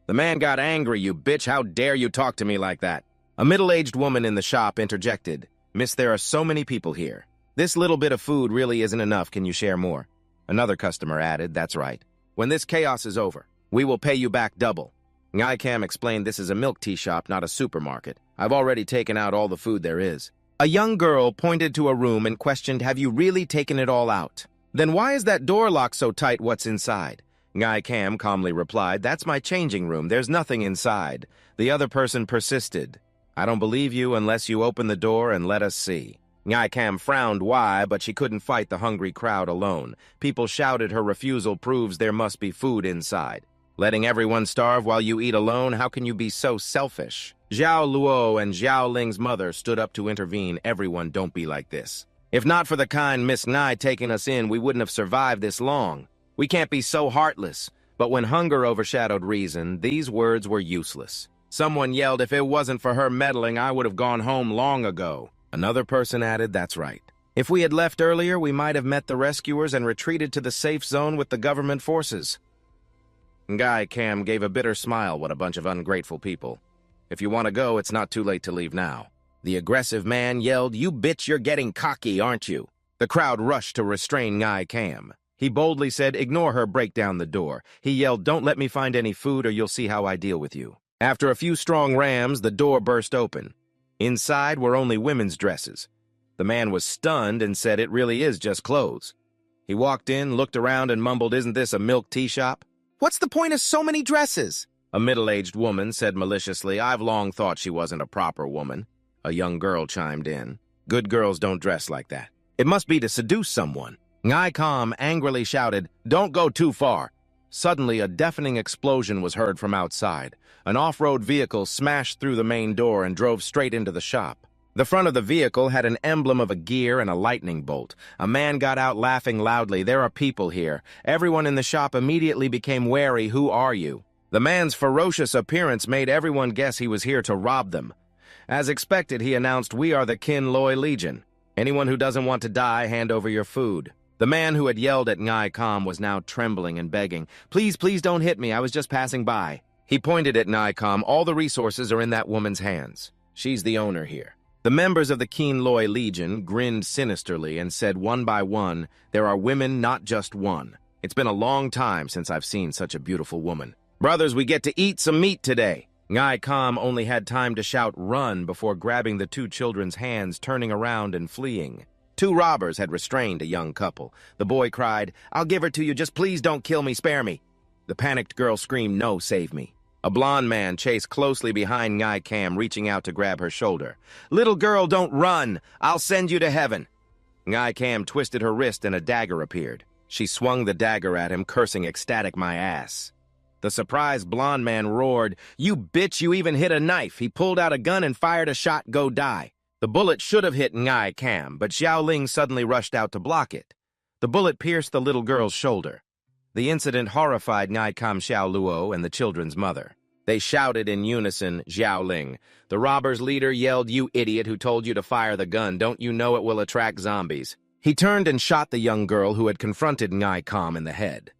A: The man got angry. You bitch, how dare you talk to me like that? A middle-aged woman in the shop interjected. Miss, there are so many people here. This little bit of food really isn't enough. Can you share more? Another customer added, That's right. When this chaos is over, we will pay you back double. Ngai Kam explained this is a milk tea shop, not a supermarket. I've already taken out all the food there is. A young girl pointed to a room and questioned, Have you really taken it all out? Then why is that door locked so tight? What's inside? Ngai Kam calmly replied, That's my changing room. There's nothing inside. The other person persisted. I don't believe you unless you open the door and let us see. Ngai Kam frowned why, but she couldn't fight the hungry crowd alone. People shouted her refusal proves there must be food inside. Letting everyone starve while you eat alone, how can you be so selfish? Zhao Luo and Zhao Ling's mother stood up to intervene. Everyone don't be like this. If not for the kind Miss Nai taking us in, we wouldn't have survived this long. We can't be so heartless. But when hunger overshadowed reason, these words were useless. Someone yelled, if it wasn't for her meddling, I would have gone home long ago. Another person added, that's right. If we had left earlier, we might have met the rescuers and retreated to the safe zone with the government forces. Guy Cam gave a bitter smile. What a bunch of ungrateful people. If you want to go, it's not too late to leave now. The aggressive man yelled, you bitch, you're getting cocky, aren't you? The crowd rushed to restrain Guy Cam. He boldly said, ignore her, break down the door. He yelled, don't let me find any food or you'll see how I deal with you. After a few strong rams, the door burst open. Inside were only women's dresses. The man was stunned and said, it really is just clothes. He walked in, looked around and mumbled, isn't this a milk tea shop? What's the point of so many dresses? A middle-aged woman said maliciously, I've long thought she wasn't a proper woman. A young girl chimed in. Good girls don't dress like that. It must be to seduce someone. Ngai Kam angrily shouted, don't go too far. Suddenly, a deafening explosion was heard from outside. An off-road vehicle smashed through the main door and drove straight into the shop. The front of the vehicle had an emblem of a gear and a lightning bolt. A man got out laughing loudly, there are people here. Everyone in the shop immediately became wary, who are you? The man's ferocious appearance made everyone guess he was here to rob them. As expected, he announced, we are the Kin Loi Legion. Anyone who doesn't want to die, hand over your food. The man who had yelled at Ngai Kam was now trembling and begging, please, please don't hit me, I was just passing by. He pointed at Ngai Kam, all the resources are in that woman's hands. She's the owner here. The members of the Kin Loi Legion grinned sinisterly and said one by one, there are women, not just one. It's been a long time since I've seen such a beautiful woman. Brothers, we get to eat some meat today. Ngai Kam only had time to shout run before grabbing the two children's hands, turning around and fleeing. Two robbers had restrained a young couple. The boy cried, I'll give her to you, just please don't kill me, spare me. The panicked girl screamed, no, save me. A blond man chased closely behind Ngai Kam, reaching out to grab her shoulder. Little girl, don't run. I'll send you to heaven. Ngai Kam twisted her wrist and a dagger appeared. She swung the dagger at him, cursing ecstatic, my ass. The surprised blond man roared, you bitch, you even hit a knife. He pulled out a gun and fired a shot, go die. The bullet should have hit Ngai Kam, but Xiaoling suddenly rushed out to block it. The bullet pierced the little girl's shoulder. The incident horrified Ngai Kam Xiao Luo and the children's mother. They shouted in unison, Xiaoling. The robber's leader yelled, you idiot who told you to fire the gun, don't you know it will attract zombies? He turned and shot the young girl who had confronted Ngai Kam in the head.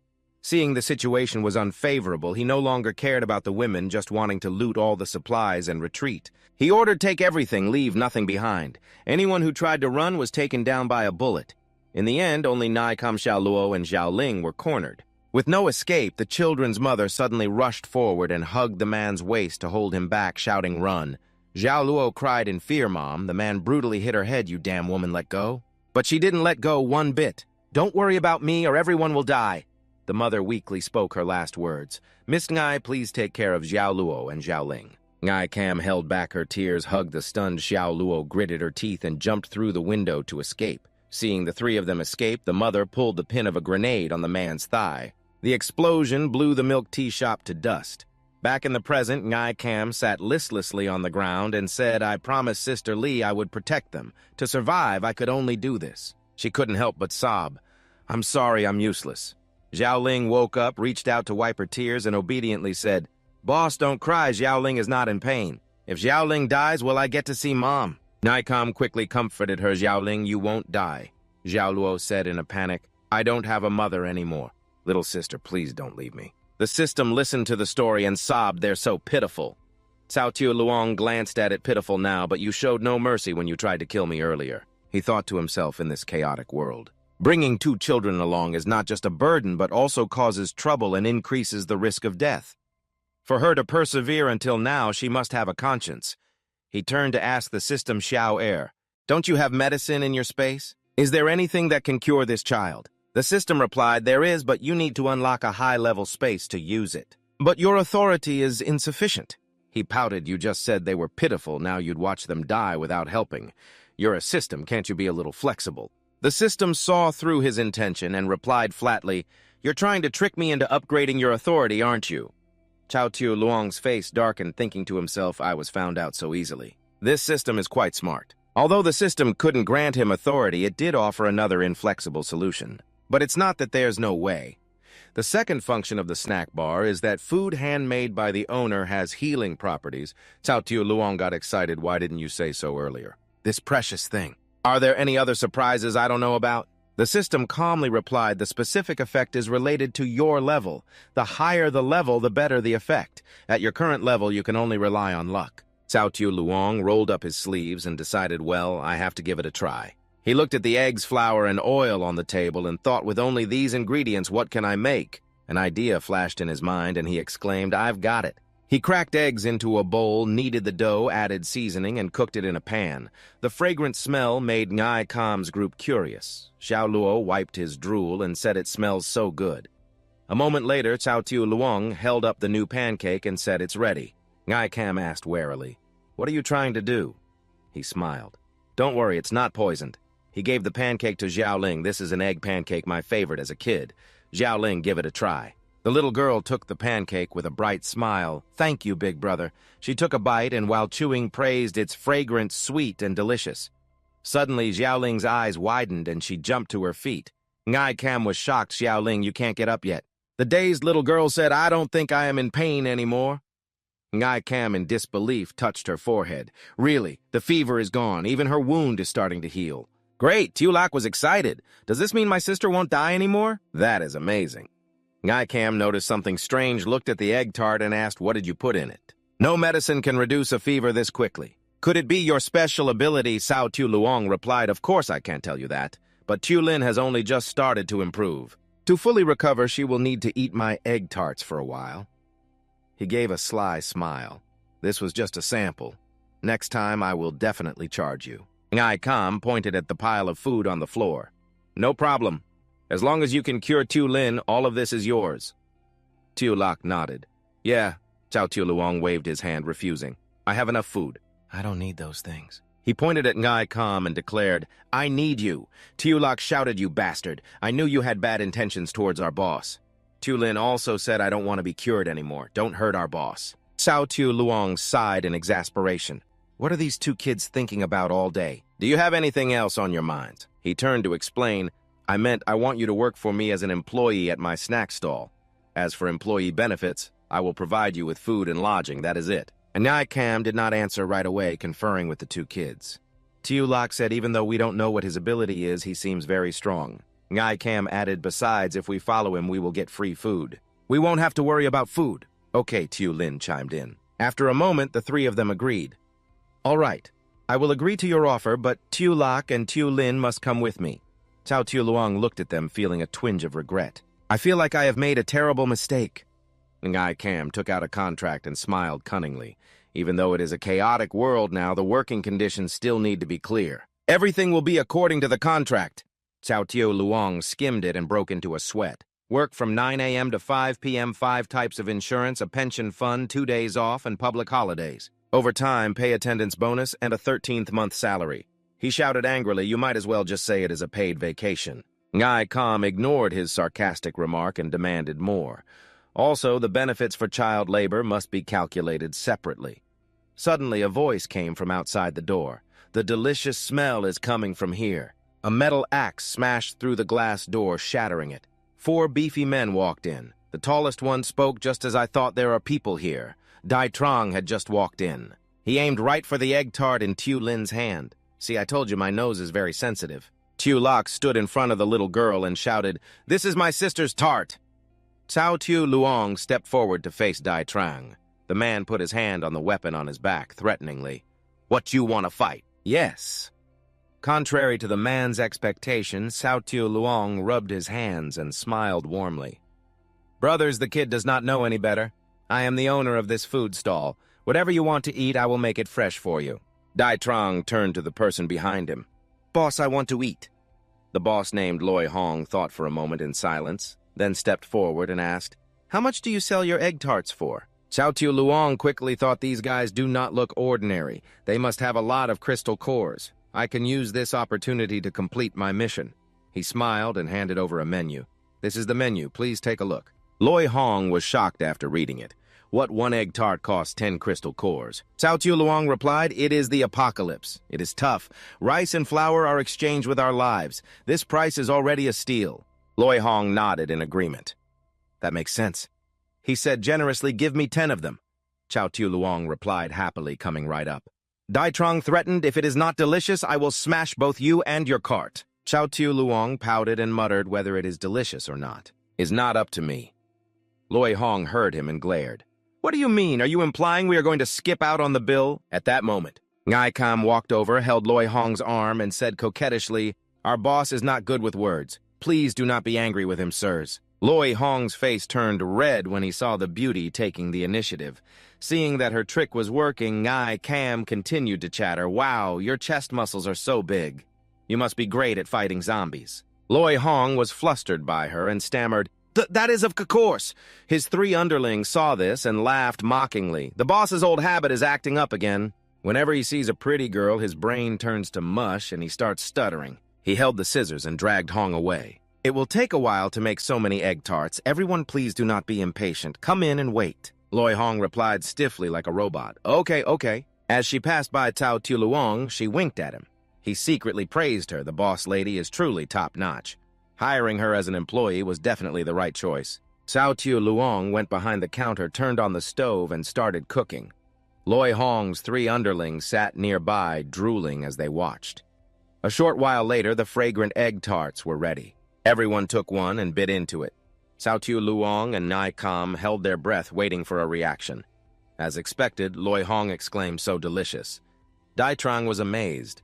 A: Seeing the situation was unfavorable, he no longer cared about the women, just wanting to loot all the supplies and retreat. He ordered, take everything, leave nothing behind. Anyone who tried to run was taken down by a bullet. In the end, only Ngai Kam Xiao Luo and Xiaoling were cornered. With no escape, the children's mother suddenly rushed forward and hugged the man's waist to hold him back, shouting, run. Xiao Luo cried in fear, Mom. The man brutally hit her head, you damn woman, let go. But she didn't let go one bit. Don't worry about me or everyone will die. The mother weakly spoke her last words. Miss Ngai, please take care of Xiao Luo and Xiaoling. Ngai Kam held back her tears, hugged the stunned Xiao Luo, gritted her teeth, and jumped through the window to escape. Seeing the three of them escape, the mother pulled the pin of a grenade on the man's thigh. The explosion blew the milk tea shop to dust. Back in the present, Ngai Kam sat listlessly on the ground and said, I promised Sister Lee I would protect them. To survive, I could only do this. She couldn't help but sob. I'm sorry, I'm useless. Xiaoling woke up, reached out to wipe her tears, and obediently said, Boss, don't cry, Xiaoling is not in pain. If Xiaoling dies, will I get to see Mom? Ngai Kam quickly comforted her, Xiaoling, you won't die. Xiao Luo said in a panic, I don't have a mother anymore. Little sister, please don't leave me. The system listened to the story and sobbed, they're so pitiful. Cao Tiu Luong glanced at it, pitiful now, but you showed no mercy when you tried to kill me earlier. He thought to himself in this chaotic world. Bringing two children along is not just a burden, but also causes trouble and increases the risk of death. For her to persevere until now, she must have a conscience. He turned to ask the system Xiao Air, don't you have medicine in your space? Is there anything that can cure this child? The system replied, there is, but you need to unlock a high-level space to use it. But your authority is insufficient. He pouted, you just said they were pitiful, now you'd watch them die without helping. You're a system, can't you be a little flexible? The system saw through his intention and replied flatly, you're trying to trick me into upgrading your authority, aren't you? Cao Tiu Luong's face darkened, thinking to himself, I was found out so easily. This system is quite smart. Although the system couldn't grant him authority, it did offer another inflexible solution. But it's not that there's no way. The second function of the snack bar is that food handmade by the owner has healing properties. Cao Tiu Luong got excited. Why didn't you say so earlier? This precious thing. Are there any other surprises I don't know about? The system calmly replied, the specific effect is related to your level. The higher the level, the better the effect. At your current level, you can only rely on luck. Cao Tiu Luong rolled up his sleeves and decided, well, I have to give it a try. He looked at the eggs, flour, and oil on the table and thought, with only these ingredients, what can I make? An idea flashed in his mind, and he exclaimed, I've got it. He cracked eggs into a bowl, kneaded the dough, added seasoning, and cooked it in a pan. The fragrant smell made Ngai Kam's group curious. Xiao Luo wiped his drool and said it smells so good. A moment later, Cao Tiu Luong held up the new pancake and said it's ready. Ngai Kam asked warily, What are you trying to do? He smiled. Don't worry, it's not poisoned. He gave the pancake to Xiaoling. This is an egg pancake, my favorite as a kid. Xiaoling, give it a try. The little girl took the pancake with a bright smile. Thank you, big brother. She took a bite and while chewing praised its fragrant, sweet, and delicious. Suddenly, Xiaoling's eyes widened and she jumped to her feet. Ngai Kam was shocked. Xiaoling, you can't get up yet. The dazed little girl said, I don't think I am in pain anymore. Ngai Kam, in disbelief, touched her forehead. Really, the fever is gone. Even her wound is starting to heal. Great, Tulak was excited. Does this mean my sister won't die anymore? That is amazing. Ngai Kam noticed something strange, looked at the egg tart, and asked, what did you put in it? No medicine can reduce a fever this quickly. Could it be your special ability? Cao Tiu Luong replied, of course I can't tell you that. But Tulin has only just started to improve. To fully recover, she will need to eat my egg tarts for a while. He gave a sly smile. This was just a sample. Next time I will definitely charge you. Ngai Kam pointed at the pile of food on the floor. No problem. As long as you can cure Tu Lin, all of this is yours. Tu Lak nodded. Yeah, Cao Tiu Luong waved his hand, refusing. I have enough food. I don't need those things. He pointed at Ngai Kam and declared, I need you. Tu Lak shouted, you bastard. I knew you had bad intentions towards our boss. Tu Lin also said, I don't want to be cured anymore. Don't hurt our boss. Cao Tiu Luong sighed in exasperation. What are these two kids thinking about all day? Do you have anything else on your minds? He turned to explain, I meant I want you to work for me as an employee at my snack stall. As for employee benefits, I will provide you with food and lodging, that is it. And Ngai Kam did not answer right away, conferring with the two kids. Tiu Lak said even though we don't know what his ability is, he seems very strong. Ngai Kam added, besides, if we follow him, we will get free food. We won't have to worry about food. Okay, Tu Lin chimed in. After a moment, the three of them agreed. All right, I will agree to your offer, but Tu Lak and Tu Lin must come with me. Cao Tiu Luong looked at them, feeling a twinge of regret. I feel like I have made a terrible mistake. Ngai Kam took out a contract and smiled cunningly. Even though it is a chaotic world now, the working conditions still need to be clear. Everything will be according to the contract. Cao Tiu Luong skimmed it and broke into a sweat. Work from 9 a.m. to 5 p.m., 5 types of insurance, a pension fund, 2 days off, and public holidays. Overtime, pay attendance bonus, and a 13th month salary. He shouted angrily, you might as well just say it is a paid vacation. Ngai Kam ignored his sarcastic remark and demanded more. Also, the benefits for child labor must be calculated separately. Suddenly, a voice came from outside the door. The delicious smell is coming from here. A metal axe smashed through the glass door, shattering it. 4 beefy men walked in. The tallest one spoke just as I thought there are people here. Dai Trong had just walked in. He aimed right for the egg tart in Tu Lin's hand. See, I told you my nose is very sensitive. Tu Lak stood in front of the little girl and shouted, This is my sister's tart. Cao Tiu Luong stepped forward to face Dai Trong. The man put his hand on the weapon on his back, threateningly. What, you want to fight? Yes. Contrary to the man's expectations, Cao Tiu Luong rubbed his hands and smiled warmly. Brothers, the kid does not know any better. I am the owner of this food stall. Whatever you want to eat, I will make it fresh for you. Dai Trong turned to the person behind him. Boss, I want to eat. The boss named Loi Hong thought for a moment in silence, then stepped forward and asked, How much do you sell your egg tarts for? Cao Tiu Luong quickly thought these guys do not look ordinary. They must have a lot of crystal cores. I can use this opportunity to complete my mission. He smiled and handed over a menu. This is the menu. Please take a look. Loi Hong was shocked after reading it. What one egg tart costs 10 crystal cores? Cao Tiu Luong replied, It is the apocalypse. It is tough. Rice and flour are exchanged with our lives. This price is already a steal. Loi Hong nodded in agreement. That makes sense. He said generously, give me 10 of them. Chao Tu Luong replied happily, coming right up. Dai Trong threatened, if it is not delicious, I will smash both you and your cart. Chao Tu Luong pouted and muttered whether it is delicious or not. Is not up to me. Loi Hong heard him and glared. What do you mean? Are you implying we are going to skip out on the bill? At that moment, Ngai Kam walked over, held Loi Hong's arm, and said coquettishly, our boss is not good with words. Please do not be angry with him, sirs. Loi Hong's face turned red when he saw the beauty taking the initiative. Seeing that her trick was working, Ngai Kam continued to chatter, wow, your chest muscles are so big. You must be great at fighting zombies. Loi Hong was flustered by her and stammered, that is of course. His 3 underlings saw this and laughed mockingly. The boss's old habit is acting up again. Whenever he sees a pretty girl, his brain turns to mush and he starts stuttering. He held the scissors and dragged Hong away. It will take a while to make so many egg tarts. Everyone please do not be impatient. Come in and wait. Loi Hong replied stiffly like a robot. Okay. As she passed by Chao Tu Luong, she winked at him. He secretly praised her. The boss lady is truly top-notch. Hiring her as an employee was definitely the right choice. Chao Tu Luong went behind the counter, turned on the stove, and started cooking. Loi Hong's 3 underlings sat nearby, drooling as they watched. A short while later, the fragrant egg tarts were ready. Everyone took one and bit into it. Chao Tu Luong and Ngai Kam held their breath, waiting for a reaction. As expected, Loi Hong exclaimed, so delicious. Dai Trong was amazed.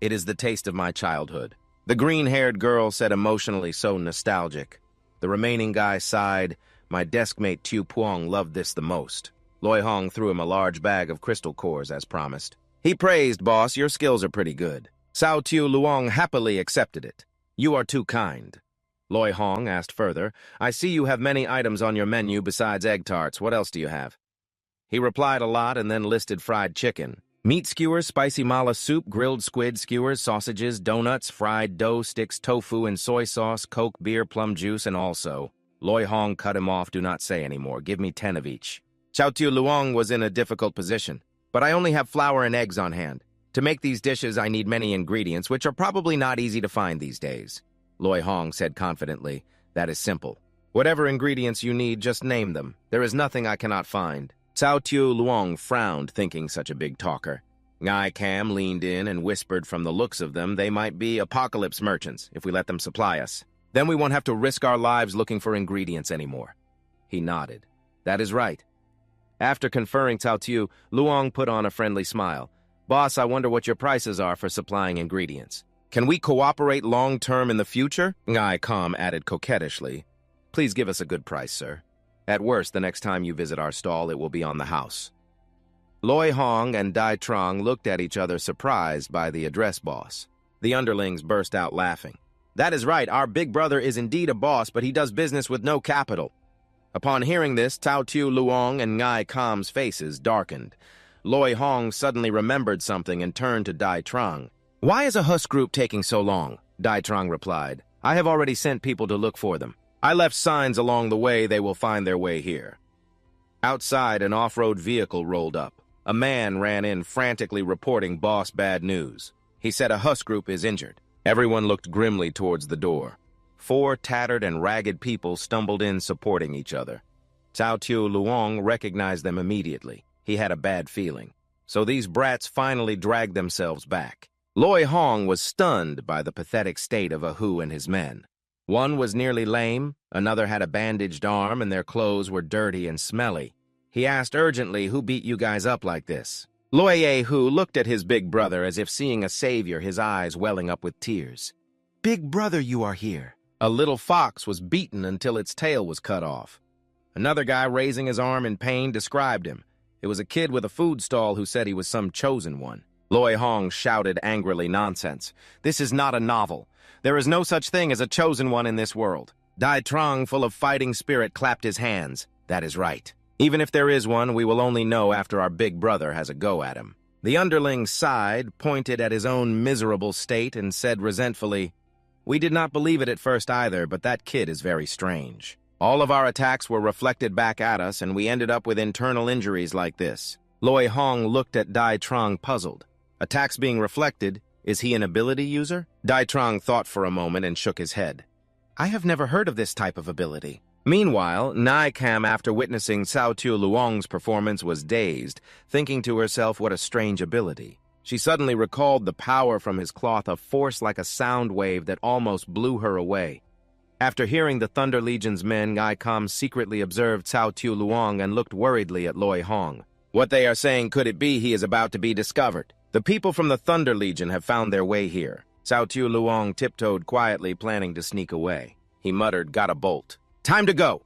A: It is the taste of my childhood. The green-haired girl said emotionally, so nostalgic. The remaining guy sighed. My deskmate Tu Puong loved this the most. Loi Hong threw him a large bag of crystal cores, as promised. He praised, boss, your skills are pretty good. Chao Tu Luong happily accepted it. You are too kind. Loi Hong asked further, I see you have many items on your menu besides egg tarts. What else do you have? He replied a lot and then listed fried chicken. Meat skewers, spicy mala soup, grilled squid skewers, sausages, donuts, fried dough sticks, tofu and soy sauce, Coke, beer, plum juice, and also. Loi Hong cut him off, do not say anymore. Give me 10 of each. Chao Tu Luong was in a difficult position, but I only have flour and eggs on hand. To make these dishes, I need many ingredients, which are probably not easy to find these days. Loi Hong said confidently, that is simple. Whatever ingredients you need, just name them. There is nothing I cannot find. Chao Tu Luong frowned, thinking such a big talker. Ngai Kam leaned in and whispered, from the looks of them, they might be apocalypse merchants if we let them supply us. Then we won't have to risk our lives looking for ingredients anymore. He nodded. That is right. After conferring Chao Tu, Luong put on a friendly smile. Boss, I wonder what your prices are for supplying ingredients. Can we cooperate long-term in the future? Ngai Kam added coquettishly. Please give us a good price, sir. At worst, the next time you visit our stall, it will be on the house. Loi Hong and Dai Trong looked at each other, surprised by the address boss. The underlings burst out laughing. That is right, our big brother is indeed a boss, but he does business with no capital. Upon hearing this, Chao Tu Luong and Ngai Kam's faces darkened. Loi Hong suddenly remembered something and turned to Dai Trong. Why is a Hus group taking so long? Dai Trong replied. I have already sent people to look for them. I left signs along the way, they will find their way here. Outside, an off-road vehicle rolled up. A man ran in, frantically reporting boss bad news. He said a Hus group is injured. Everyone looked grimly towards the door. 4 tattered and ragged people stumbled in, supporting each other. Chao Tu Luong recognized them immediately. He had a bad feeling. So these brats finally dragged themselves back. Loi Hong was stunned by the pathetic state of a Hu and his men. One was nearly lame, another had a bandaged arm, and their clothes were dirty and smelly. He asked urgently, who beat you guys up like this? Loi Hu looked at his big brother as if seeing a savior, his eyes welling up with tears. Big brother, you are here. A little fox was beaten until its tail was cut off. Another guy, raising his arm in pain, described him. It was a kid with a food stall who said he was some chosen one. Loi Hong shouted angrily, nonsense. This is not a novel. There is no such thing as a chosen one in this world. Dai Trong, full of fighting spirit, clapped his hands. That is right. Even if there is one, we will only know after our big brother has a go at him. The underling sighed, pointed at his own miserable state, and said resentfully, we did not believe it at first either, but that kid is very strange. All of our attacks were reflected back at us, and we ended up with internal injuries like this. Loi Hong looked at Dai Trong, puzzled. Attacks being reflected, is he an ability user? Dai Trong thought for a moment and shook his head. I have never heard of this type of ability. Meanwhile, Nai Kam, after witnessing Cao Tu Luong's performance, was dazed, thinking to herself what a strange ability. She suddenly recalled the power from his cloth, a force like a sound wave that almost blew her away. After hearing the Thunder Legion's men, Nai Kam secretly observed Cao Tu Luong and looked worriedly at Loi Hong. What they are saying, could it be he is about to be discovered? The people from the Thunder Legion have found their way here. Cao Tu Luong tiptoed quietly, planning to sneak away. He muttered, "Got a bolt. Time to go!"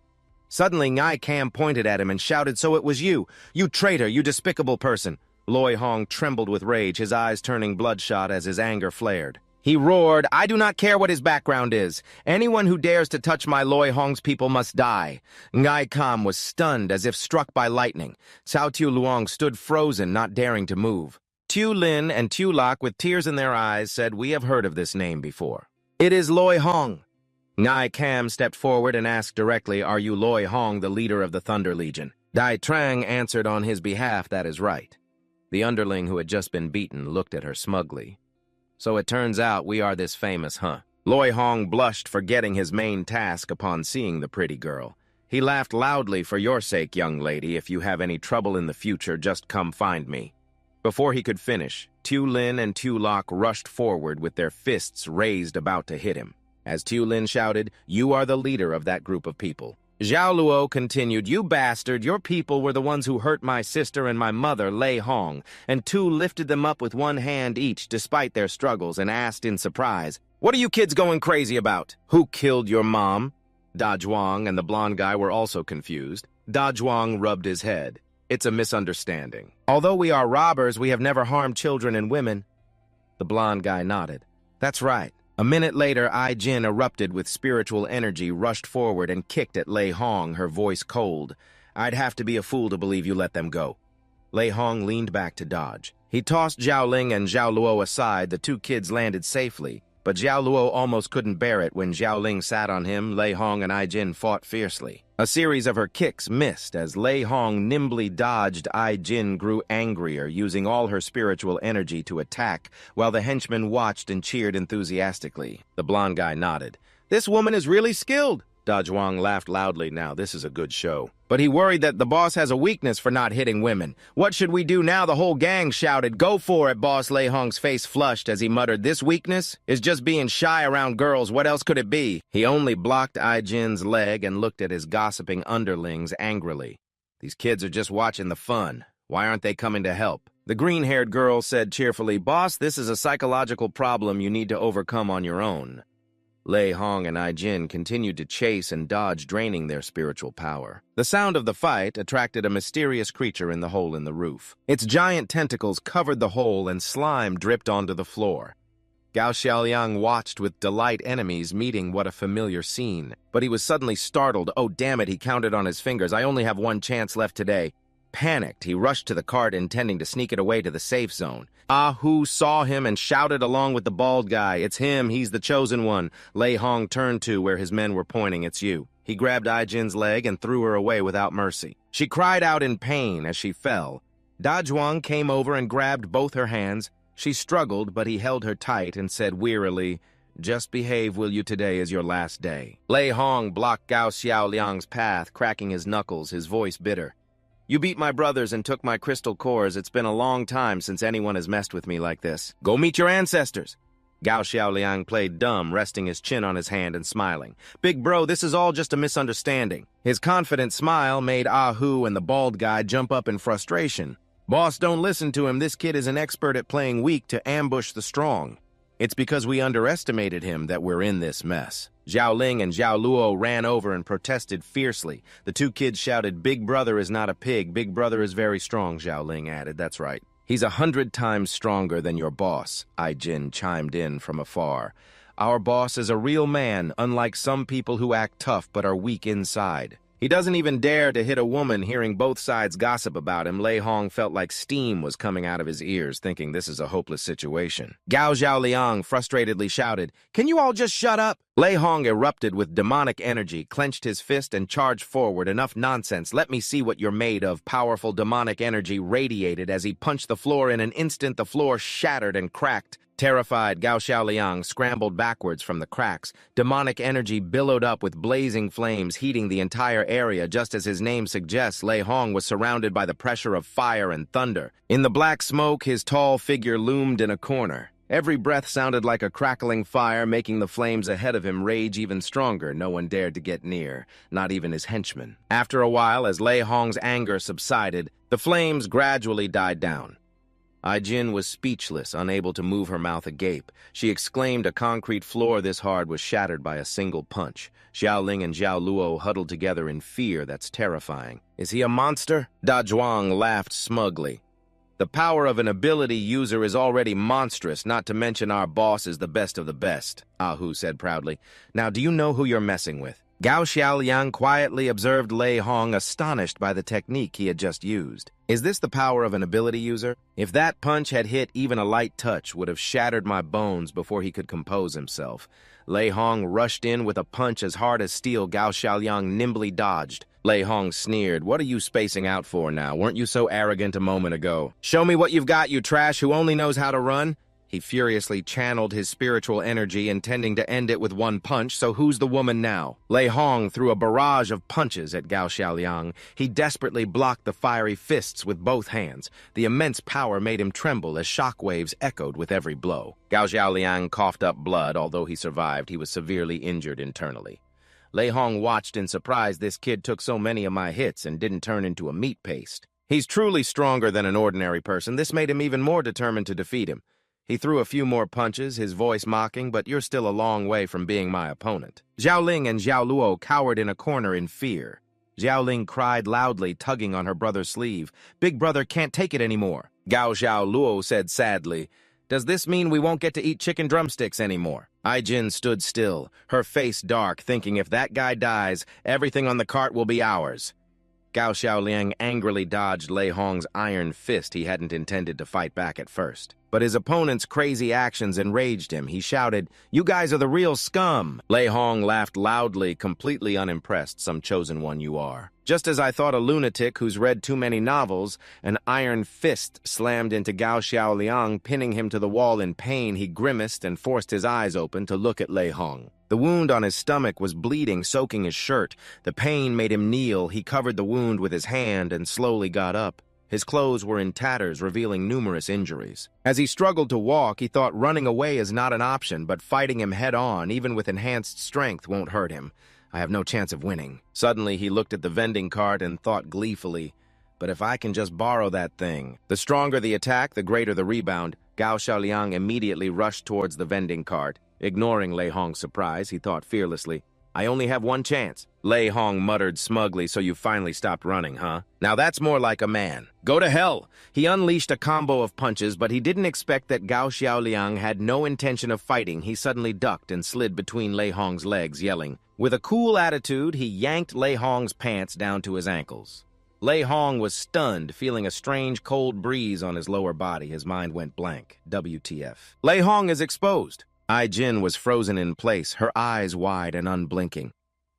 A: Suddenly, Nai Kam pointed at him and shouted, "So it was you! You traitor, you despicable person!" Loi Hong trembled with rage, his eyes turning bloodshot as his anger flared. He roared, "I do not care what his background is. Anyone who dares to touch my Loi Hong's people must die." Nai Kam was stunned, as if struck by lightning. Cao Tu Luong stood frozen, not daring to move. Tu Lin and Tu Lok, with tears in their eyes, said, "We have heard of this name before. It is Loi Hong." Nai Kam stepped forward and asked directly, "Are you Loi Hong, the leader of the Thunder Legion?" Dai Trang answered on his behalf, "That is right." The underling who had just been beaten looked at her smugly. "So it turns out we are this famous, huh?" Loi Hong blushed, forgetting his main task upon seeing the pretty girl. He laughed loudly, "For your sake, young lady, if you have any trouble in the future, just come find me." Before he could finish, Tu Lin and Tu Lok rushed forward with their fists raised, about to hit him. As Tu Lin shouted, "You are the leader of that group of people." Zhao Luo continued, "You bastard, your people were the ones who hurt my sister and my mother, Lei Hong," and Tu lifted them up with one hand each despite their struggles and asked in surprise, "What are you kids going crazy about? Who killed your mom?" Da Zhuang and the blonde guy were also confused. Da Zhuang rubbed his head. "It's a misunderstanding. Although we are robbers, we have never harmed children and women." The blonde guy nodded. "That's right." A minute later, Ai Jin erupted with spiritual energy, rushed forward, and kicked at Lei Hong, her voice cold. "I'd have to be a fool to believe you let them go." Lei Hong leaned back to dodge. He tossed Zhao Ling and Zhao Luo aside. The two kids landed safely, but Zhao Luo almost couldn't bear it when Zhao Ling sat on him. Lei Hong and Ai Jin fought fiercely. A series of her kicks missed. As Lei Hong nimbly dodged, Ai Jin grew angrier, using all her spiritual energy to attack, while the henchmen watched and cheered enthusiastically. The blonde guy nodded. "This woman is really skilled." Da Zhuang laughed loudly. "Now, this is a good show." But he worried that the boss has a weakness for not hitting women. "What should we do now?" The whole gang shouted. "Go for it, boss." Lei Hong's face flushed as he muttered, "This weakness is just being shy around girls. What else could it be?" He only blocked Ai Jin's leg and looked at his gossiping underlings angrily. "These kids are just watching the fun. Why aren't they coming to help?" The green-haired girl said cheerfully, "Boss, this is a psychological problem you need to overcome on your own." Lei Hong and Ai Jin continued to chase and dodge, draining their spiritual power. The sound of the fight attracted a mysterious creature in the hole in the roof. Its giant tentacles covered the hole and slime dripped onto the floor. Gao Xiaoliang watched with delight, enemies meeting. What a familiar scene. But he was suddenly startled. "Oh, damn it," he counted on his fingers. "I only have one chance left today." Panicked, he rushed to the cart, intending to sneak it away to the safe zone. Ah Hu saw him and shouted along with the bald guy, "It's him, he's the chosen one." Lei Hong turned to where his men were pointing. "It's you." He grabbed Ai Jin's leg and threw her away without mercy. She cried out in pain as she fell. Da Zhuang came over and grabbed both her hands. She struggled, but he held her tight and said wearily, "Just behave, will you? Today is your last day." Lei Hong blocked Gao Xiaoliang's path, cracking his knuckles, his voice bitter. "You beat my brothers and took my crystal cores. It's been a long time since anyone has messed with me like this. Go meet your ancestors." Gao Xiaoliang played dumb, resting his chin on his hand and smiling. "Big bro, this is all just a misunderstanding." His confident smile made Ah Hu and the bald guy jump up in frustration. "Boss, don't listen to him. This kid is an expert at playing weak to ambush the strong. It's because we underestimated him that we're in this mess." Zhao Ling and Zhao Luo ran over and protested fiercely. The two kids shouted, "Big brother is not a pig. Big brother is very strong," Zhao Ling added. "That's right. He's 100 times stronger than your boss," Ai Jin chimed in from afar. "Our boss is a real man, unlike some people who act tough but are weak inside. He doesn't even dare to hit a woman." Hearing both sides gossip about him, Lei Hong felt like steam was coming out of his ears, thinking this is a hopeless situation. Gao Xiaoliang frustratedly shouted, "Can you all just shut up?" Lei Hong erupted with demonic energy, clenched his fist, and charged forward. Enough nonsense. Let me see what you're made of. Powerful demonic energy radiated as he punched the floor. In an instant, the floor shattered and cracked. Terrified, Gao Xiaoliang scrambled backwards from the cracks. Demonic energy billowed up with blazing flames, heating the entire area. Just as his name suggests, Lei Hong was surrounded by the pressure of fire and thunder. In the black smoke, his tall figure loomed in a corner. Every breath sounded like a crackling fire, making the flames ahead of him rage even stronger. No one dared to get near, not even his henchmen. After a while, as Lei Hong's anger subsided, the flames gradually died down. Ai-jin was speechless, unable to move her mouth agape. She exclaimed a concrete floor this hard was shattered by a single punch. Xiaoling and Zhao Luo huddled together in fear that's terrifying. Is he a monster? Da Zhuang laughed smugly. The power of an ability user is already monstrous, not to mention our boss is the best of the best, Ah Hu said proudly. Now, do you know who you're messing with? Gao Xiaoliang quietly observed Lei Hong, astonished by the technique he had just used. Is this the power of an ability user? If that punch had hit, even a light touch would have shattered my bones before he could compose himself. Lei Hong rushed in with a punch as hard as steel. Gao Xiaoliang nimbly dodged. Lei Hong sneered. What are you spacing out for now? Weren't you so arrogant a moment ago? Show me what you've got, you trash who only knows how to run. He furiously channeled his spiritual energy, intending to end it with one punch, so who's the woman now? Lei Hong threw a barrage of punches at Gao Xiaoliang. He desperately blocked the fiery fists with both hands. The immense power made him tremble as shockwaves echoed with every blow. Gao Xiaoliang coughed up blood. Although he survived, he was severely injured internally. Lei Hong watched in surprise. This kid took so many of my hits and didn't turn into a meat paste. He's truly stronger than an ordinary person. This made him even more determined to defeat him. He threw a few more punches, his voice mocking, but you're still a long way from being my opponent. Xiaoling and Zhao Luo cowered in a corner in fear. Xiaoling cried loudly, tugging on her brother's sleeve. Big brother can't take it anymore. Gao Zhao Luo said sadly, does this mean we won't get to eat chicken drumsticks anymore? Ai-jin stood still, her face dark, thinking if that guy dies, everything on the cart will be ours. Gao Xiaoliang angrily dodged Lei Hong's iron fist. He hadn't intended to fight back at first. But his opponent's crazy actions enraged him. He shouted, you guys are the real scum. Lei Hong laughed loudly, completely unimpressed. Some chosen one you are. Just as I thought a lunatic who's read too many novels, an iron fist slammed into Gao Xiaoliang, pinning him to the wall in pain. He grimaced and forced his eyes open to look at Lei Hong. The wound on his stomach was bleeding, soaking his shirt. The pain made him kneel. He covered the wound with his hand and slowly got up. His clothes were in tatters, revealing numerous injuries. As he struggled to walk, he thought running away is not an option, but fighting him head-on, even with enhanced strength, won't hurt him. I have no chance of winning. Suddenly, he looked at the vending cart and thought gleefully, but if I can just borrow that thing. The stronger the attack, the greater the rebound. Gao Xiaoliang immediately rushed towards the vending cart. Ignoring Lei Hong's surprise, he thought fearlessly, I only have one chance. Lei Hong muttered smugly, so you finally stopped running, huh? Now that's more like a man. Go to hell! He unleashed a combo of punches, but he didn't expect that Gao Xiaoliang had no intention of fighting. He suddenly ducked and slid between Lei Hong's legs, yelling. With a cool attitude, he yanked Lei Hong's pants down to his ankles. Lei Hong was stunned, feeling a strange cold breeze on his lower body. His mind went blank. WTF. Lei Hong is exposed. Ai-jin was frozen in place, her eyes wide and unblinking.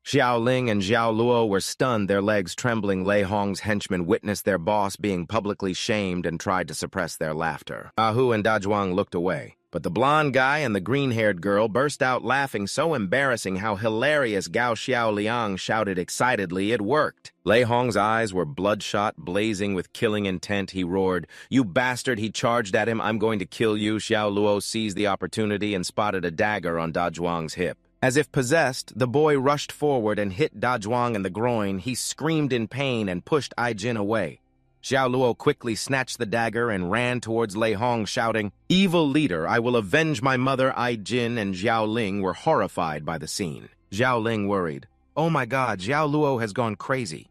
A: Xiaoling and Zhao Luo were stunned, their legs trembling. Lei Hong's henchmen witnessed their boss being publicly shamed and tried to suppress their laughter. Ah Hu and Da Zhuang looked away. But the blonde guy and the green-haired girl burst out laughing, so embarrassing how hilarious. Gao Xiaoliang shouted excitedly, it worked. Lei Hong's eyes were bloodshot, blazing with killing intent. He roared, you bastard! He charged at him, I'm going to kill you. Zhao Luo seized the opportunity and spotted a dagger on Da Zhuang's hip. As if possessed, the boy rushed forward and hit Da Zhuang in the groin. He screamed in pain and pushed Ai-jin away. Zhao Luo quickly snatched the dagger and ran towards Lei Hong, shouting, evil leader, I will avenge my mother. Ai-jin and Zhao Ling were horrified by the scene. Zhao Ling worried, oh my god, Zhao Luo has gone crazy.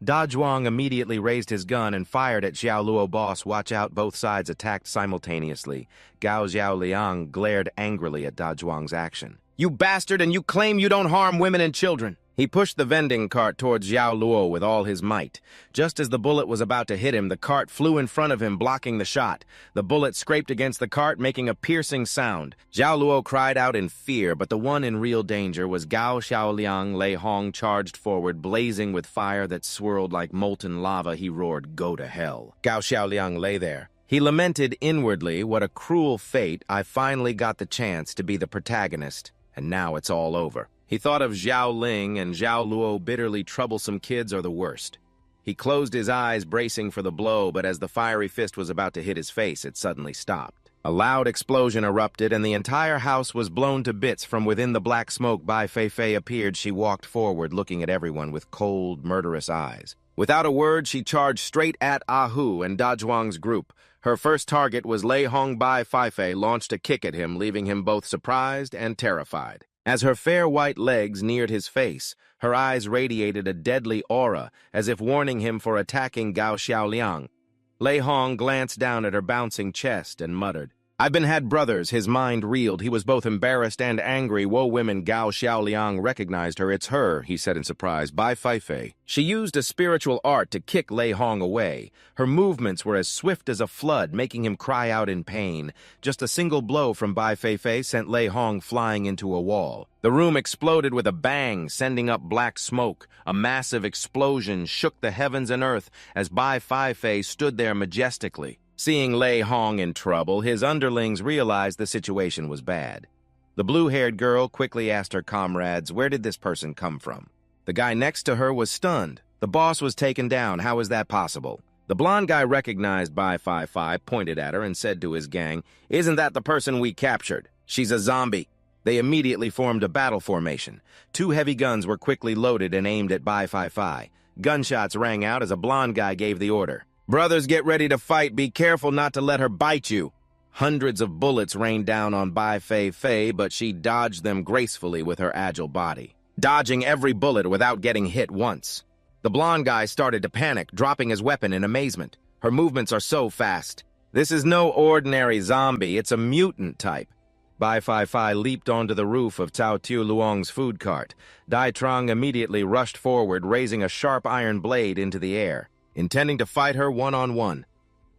A: Da Zhuang immediately raised his gun and fired at Zhao Luo. Boss, watch out, both sides attacked simultaneously. Gao Xiaoliang glared angrily at Da Zhuang's action. You bastard, and you claim you don't harm women and children. He pushed the vending cart towards Zhao Luo with all his might. Just as the bullet was about to hit him, the cart flew in front of him, blocking the shot. The bullet scraped against the cart, making a piercing sound. Zhao Luo cried out in fear, but the one in real danger was Gao Xiaoliang. Lei Hong charged forward, blazing with fire that swirled like molten lava. He roared, "Go to hell." Gao Xiaoliang lay there. He lamented inwardly, "What a cruel fate. I finally got the chance to be the protagonist, and now it's all over." He thought of Zhao Ling and Zhao Luo. Bitterly troublesome kids are the worst. He closed his eyes, bracing for the blow, but as the fiery fist was about to hit his face, it suddenly stopped. A loud explosion erupted, and the entire house was blown to bits. From within the black smoke, Bai Feifei appeared. She walked forward, looking at everyone with cold, murderous eyes. Without a word, she charged straight at Ahu and Dazhuang's group. Her first target was Lei Hong. Bai Feifei launched a kick at him, leaving him both surprised and terrified. As her fair white legs neared his face, her eyes radiated a deadly aura, as if warning him for attacking Gao Xiaoliang. Lei Hong glanced down at her bouncing chest and muttered, "I've been had brothers." His mind reeled. He was both embarrassed and angry. "Woe women." Gao Xiaoliang recognized her. "It's her," he said in surprise. "Bai Feifei." She used a spiritual art to kick Lei Hong away. Her movements were as swift as a flood, making him cry out in pain. Just a single blow from Bai Feifei sent Lei Hong flying into a wall. The room exploded with a bang, sending up black smoke. A massive explosion shook the heavens and earth as Bai Feifei stood there majestically. Seeing Lei Hong in trouble, his underlings realized the situation was bad. The blue-haired girl quickly asked her comrades, where did this person come from? The guy next to her was stunned. The boss was taken down. How is that possible? The blonde guy recognized Bai Feifei, pointed at her, and said to his gang, "Isn't that the person we captured? She's a zombie." They immediately formed a battle formation. 2 heavy guns were quickly loaded and aimed at Bai Feifei. Gunshots rang out as a blonde guy gave the order. "Brothers, get ready to fight. Be careful not to let her bite you." Hundreds of bullets rained down on Bai Feifei, but she dodged them gracefully with her agile body, dodging every bullet without getting hit once. The blonde guy started to panic, dropping his weapon in amazement. Her movements are so fast. This is no ordinary zombie, it's a mutant type. Bai Feifei leaped onto the roof of Cao Tiu Luong's food cart. Dai Trong immediately rushed forward, raising a sharp iron blade into the air, intending to fight her one-on-one.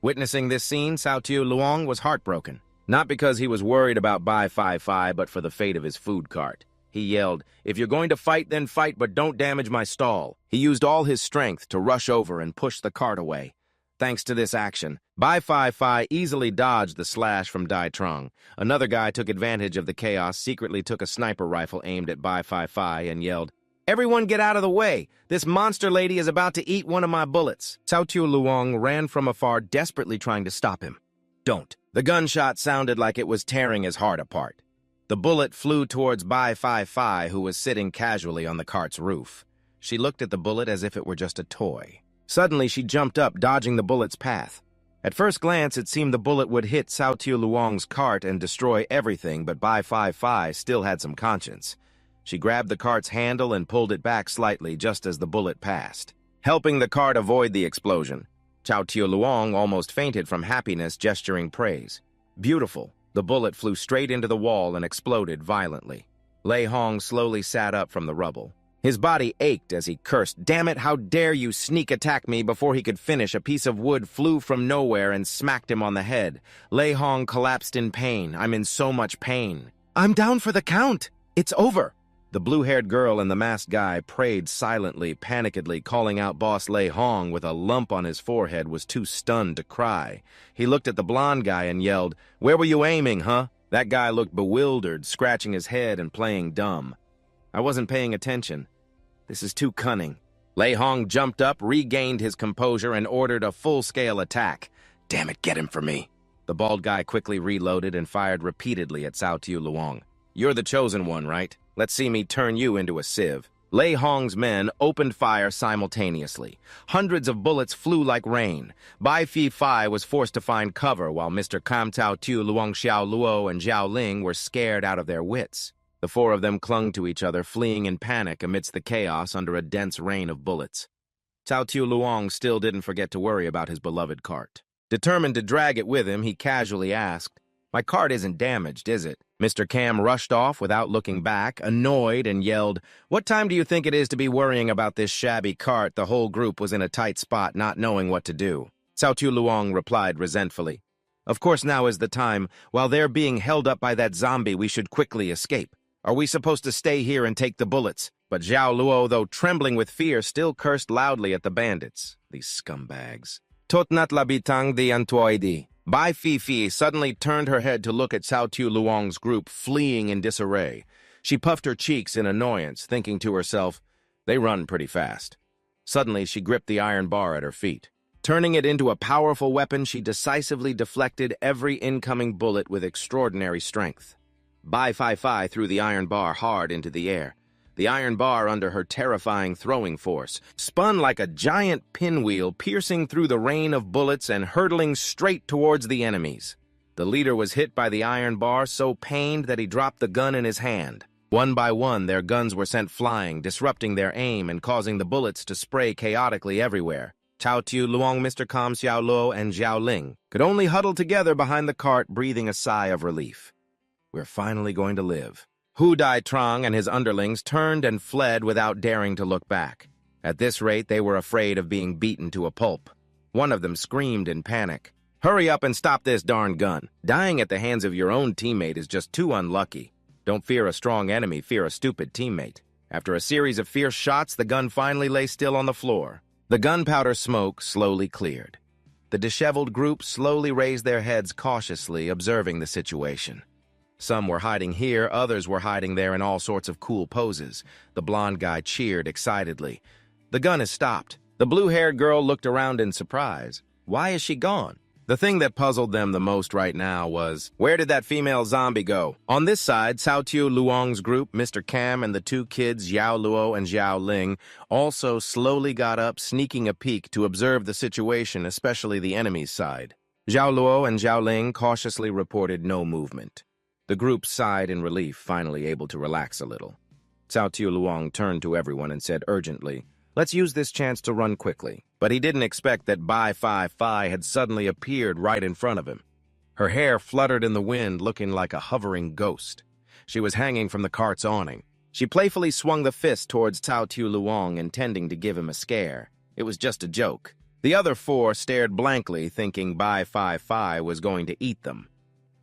A: Witnessing this scene, Cao Tiu Luong was heartbroken. Not because he was worried about Bai Feifei, but for the fate of his food cart. He yelled, "If you're going to fight, then fight, but don't damage my stall." He used all his strength to rush over and push the cart away. Thanks to this action, Bai Feifei easily dodged the slash from Dai Trong. Another guy took advantage of the chaos, secretly took a sniper rifle aimed at Bai Feifei and yelled, "Everyone get out of the way! This monster lady is about to eat one of my bullets." Cao Tiu Luong ran from afar, desperately trying to stop him. "Don't." The gunshot sounded like it was tearing his heart apart. The bullet flew towards Bai Feifei, who was sitting casually on the cart's roof. She looked at the bullet as if it were just a toy. Suddenly, she jumped up, dodging the bullet's path. At first glance, it seemed the bullet would hit Cao Tiu Luong's cart and destroy everything, but Bai Feifei still had some conscience. She grabbed the cart's handle and pulled it back slightly just as the bullet passed, helping the cart avoid the explosion. Cao Tiu Luong almost fainted from happiness, gesturing praise. Beautiful. The bullet flew straight into the wall and exploded violently. Lei Hong slowly sat up from the rubble. His body ached as he cursed, "Damn it, how dare you sneak attack me!" Before he could finish, a piece of wood flew from nowhere and smacked him on the head. Lei Hong collapsed in pain. "I'm in so much pain." "I'm down for the count. It's over." The blue-haired girl and the masked guy prayed silently, panikedly, calling out Boss Lei Hong with a lump on his forehead was too stunned to cry. He looked at the blonde guy and yelled, "Where were you aiming, huh?" That guy looked bewildered, scratching his head and playing dumb. "I wasn't paying attention. This is too cunning." Lei Hong jumped up, regained his composure, and ordered a full-scale attack. "Damn it, get him for me." The bald guy quickly reloaded and fired repeatedly at Cao Tiu Luong. "You're the chosen one, right? Let's see me turn you into a sieve." Lei Hong's men opened fire simultaneously. Hundreds of bullets flew like rain. Bai Feifei was forced to find cover while Mr. Kam Cao Tiu Luong Xiao Luo and Zhao Ling were scared out of their wits. The 4 of them clung to each other, fleeing in panic amidst the chaos under a dense rain of bullets. Cao Tiu Luong still didn't forget to worry about his beloved cart. Determined to drag it with him, he casually asked, "My cart isn't damaged, is it?" Mr. Cam rushed off without looking back, annoyed, and yelled, "What time do you think it is to be worrying about this shabby cart?" The whole group was in a tight spot, not knowing what to do. Cao Tu Luong replied resentfully, "Of course now is the time. While they're being held up by that zombie, we should quickly escape. Are we supposed to stay here and take the bullets?" But Zhao Luo, though trembling with fear, still cursed loudly at the bandits. These scumbags. Tot nat labitang di antuoidi. Bai Fifi suddenly turned her head to look at Cao Tu Luong's group fleeing in disarray. She puffed her cheeks in annoyance, thinking to herself, "They run pretty fast." Suddenly, she gripped the iron bar at her feet. Turning it into a powerful weapon, she decisively deflected every incoming bullet with extraordinary strength. Bai Fi threw the iron bar hard into the air. The iron bar, under her terrifying throwing force, spun like a giant pinwheel, piercing through the rain of bullets and hurtling straight towards the enemies. The leader was hit by the iron bar, so pained that he dropped the gun in his hand. One by one, their guns were sent flying, disrupting their aim and causing the bullets to spray chaotically everywhere. Cao Tu Luong, Mr. Kam, Xiao Luo, and Zhao Ling could only huddle together behind the cart, breathing a sigh of relief. "We're finally going to live." Hu Dai Trong and his underlings turned and fled without daring to look back. At this rate, they were afraid of being beaten to a pulp. One of them screamed in panic, "Hurry up and stop this darn gun. Dying at the hands of your own teammate is just too unlucky. Don't fear a strong enemy, fear a stupid teammate." After a series of fierce shots, the gun finally lay still on the floor. The gunpowder smoke slowly cleared. The disheveled group slowly raised their heads cautiously, observing the situation. Some were hiding here, others were hiding there in all sorts of cool poses. The blonde guy cheered excitedly. "The gun has stopped." The blue-haired girl looked around in surprise. Why is she gone? The thing that puzzled them the most right now was, where did that female zombie go? On this side, Cao Tu Luong's group, Mr. Cam and the two kids, Zhao Luo and Zhao Ling, also slowly got up, sneaking a peek to observe the situation, especially the enemy's side. Zhao Luo and Zhao Ling cautiously reported no movement. The group sighed in relief, finally able to relax a little. Cao Tu Luong turned to everyone and said urgently, "Let's use this chance to run quickly." But he didn't expect that Bai Fi had suddenly appeared right in front of him. Her hair fluttered in the wind, looking like a hovering ghost. She was hanging from the cart's awning. She playfully swung the fist towards Cao Tu Luong, intending to give him a scare. It was just a joke. The other four stared blankly, thinking Bai Fi was going to eat them.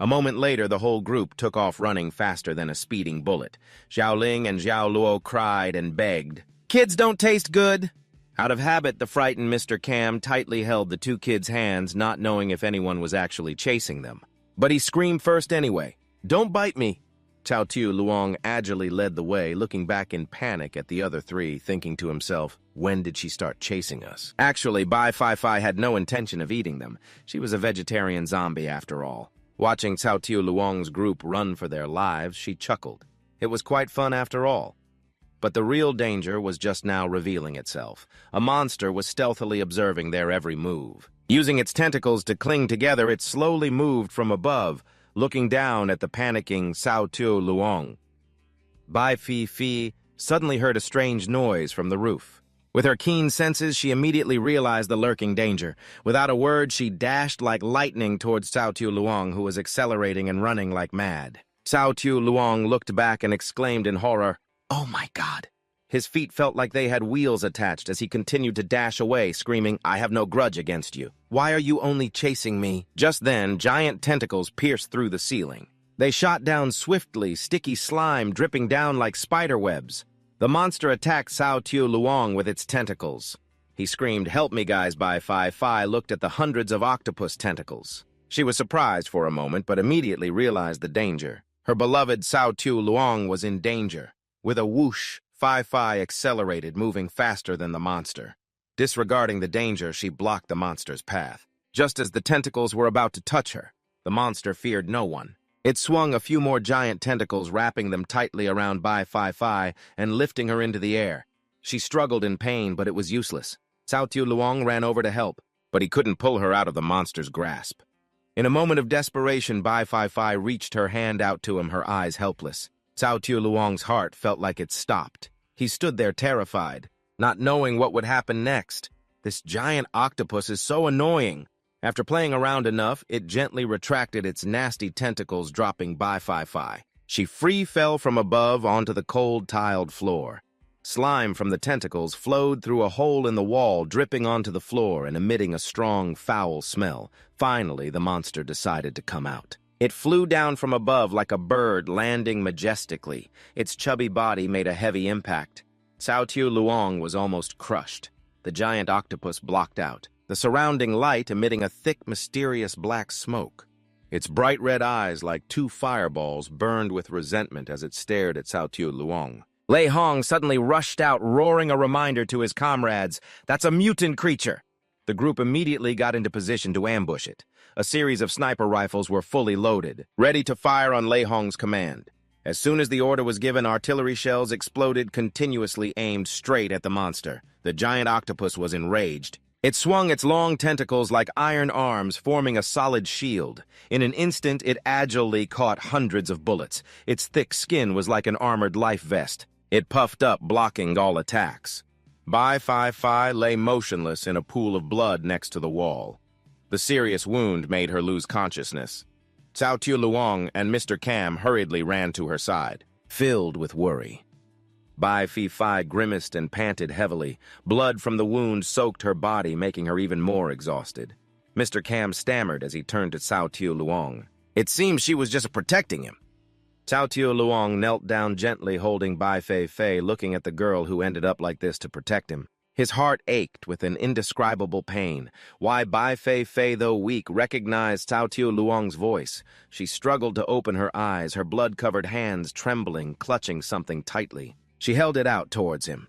A: A moment later, the whole group took off running faster than a speeding bullet. Zhao Ling and Zhao Luo cried and begged, "Kids don't taste good!" Out of habit, the frightened Mr. Cam tightly held the two kids' hands, not knowing if anyone was actually chasing them. But he screamed first anyway, "Don't bite me!" Cao Tu Luong agilely led the way, looking back in panic at the other three, thinking to himself, when did she start chasing us? Actually, Bai Fi had no intention of eating them. She was a vegetarian zombie after all. Watching Cao Tu Luong's group run for their lives, she chuckled. It was quite fun after all. But the real danger was just now revealing itself. A monster was stealthily observing their every move. Using its tentacles to cling together, it slowly moved from above, looking down at the panicking Cao Tu Luong. Bai Fi suddenly heard a strange noise from the roof. With her keen senses, she immediately realized the lurking danger. Without a word, she dashed like lightning towards Cao Tu Luong, who was accelerating and running like mad. Cao Tu Luong looked back and exclaimed in horror, "Oh my God!" His feet felt like they had wheels attached as he continued to dash away, screaming, "I have no grudge against you. Why are you only chasing me?" Just then, giant tentacles pierced through the ceiling. They shot down swiftly, sticky slime dripping down like spider webs. The monster attacked Cao Tu Luong with its tentacles. He screamed, "Help me, guys!" Bai Fi looked at the hundreds of octopus tentacles. She was surprised for a moment, but immediately realized the danger. Her beloved Cao Tu Luong was in danger. With a whoosh, Fi accelerated, moving faster than the monster. Disregarding the danger, she blocked the monster's path. Just as the tentacles were about to touch her, the monster feared no one. It swung a few more giant tentacles, wrapping them tightly around Bai Fi and lifting her into the air. She struggled in pain, but it was useless. Cao Tu Luong ran over to help, but he couldn't pull her out of the monster's grasp. In a moment of desperation, Bai Fi reached her hand out to him, her eyes helpless. Cao Tu Luong's heart felt like it stopped. He stood there terrified, not knowing what would happen next. This giant octopus is so annoying. After playing around enough, it gently retracted its nasty tentacles, dropping Bai Fi. She free fell from above onto the cold, tiled floor. Slime from the tentacles flowed through a hole in the wall, dripping onto the floor and emitting a strong, foul smell. Finally, the monster decided to come out. It flew down from above like a bird, landing majestically. Its chubby body made a heavy impact. Cao Tiu Luong was almost crushed. The giant octopus blocked out, the surrounding light emitting a thick, mysterious black smoke. Its bright red eyes, like two fireballs, burned with resentment as it stared at Cao Tiu Luong. Lei Hong suddenly rushed out, roaring a reminder to his comrades, "That's a mutant creature!" The group immediately got into position to ambush it. A series of sniper rifles were fully loaded, ready to fire on Lei Hong's command. As soon as the order was given, artillery shells exploded, continuously aimed straight at the monster. The giant octopus was enraged. It swung its long tentacles like iron arms, forming a solid shield. In an instant, it agilely caught hundreds of bullets. Its thick skin was like an armored life vest. It puffed up, blocking all attacks. Bai Fai Fai lay motionless in a pool of blood next to the wall. The serious wound made her lose consciousness. Cao Tiu Luong and Mr. Cam hurriedly ran to her side, filled with worry. Bai Fei Fai grimaced and panted heavily. Blood from the wound soaked her body, making her even more exhausted. Mr. Cam stammered as he turned to Cao Tiu Luong. It seems she was just protecting him. Cao Tiu Luong knelt down gently, holding Bai Fei Fei, looking at the girl who ended up like this to protect him. His heart ached with an indescribable pain. Why Bai Fei Fei, though weak, recognized Cao Tiu Luong's voice. She struggled to open her eyes, her blood-covered hands trembling, clutching something tightly. She held it out towards him.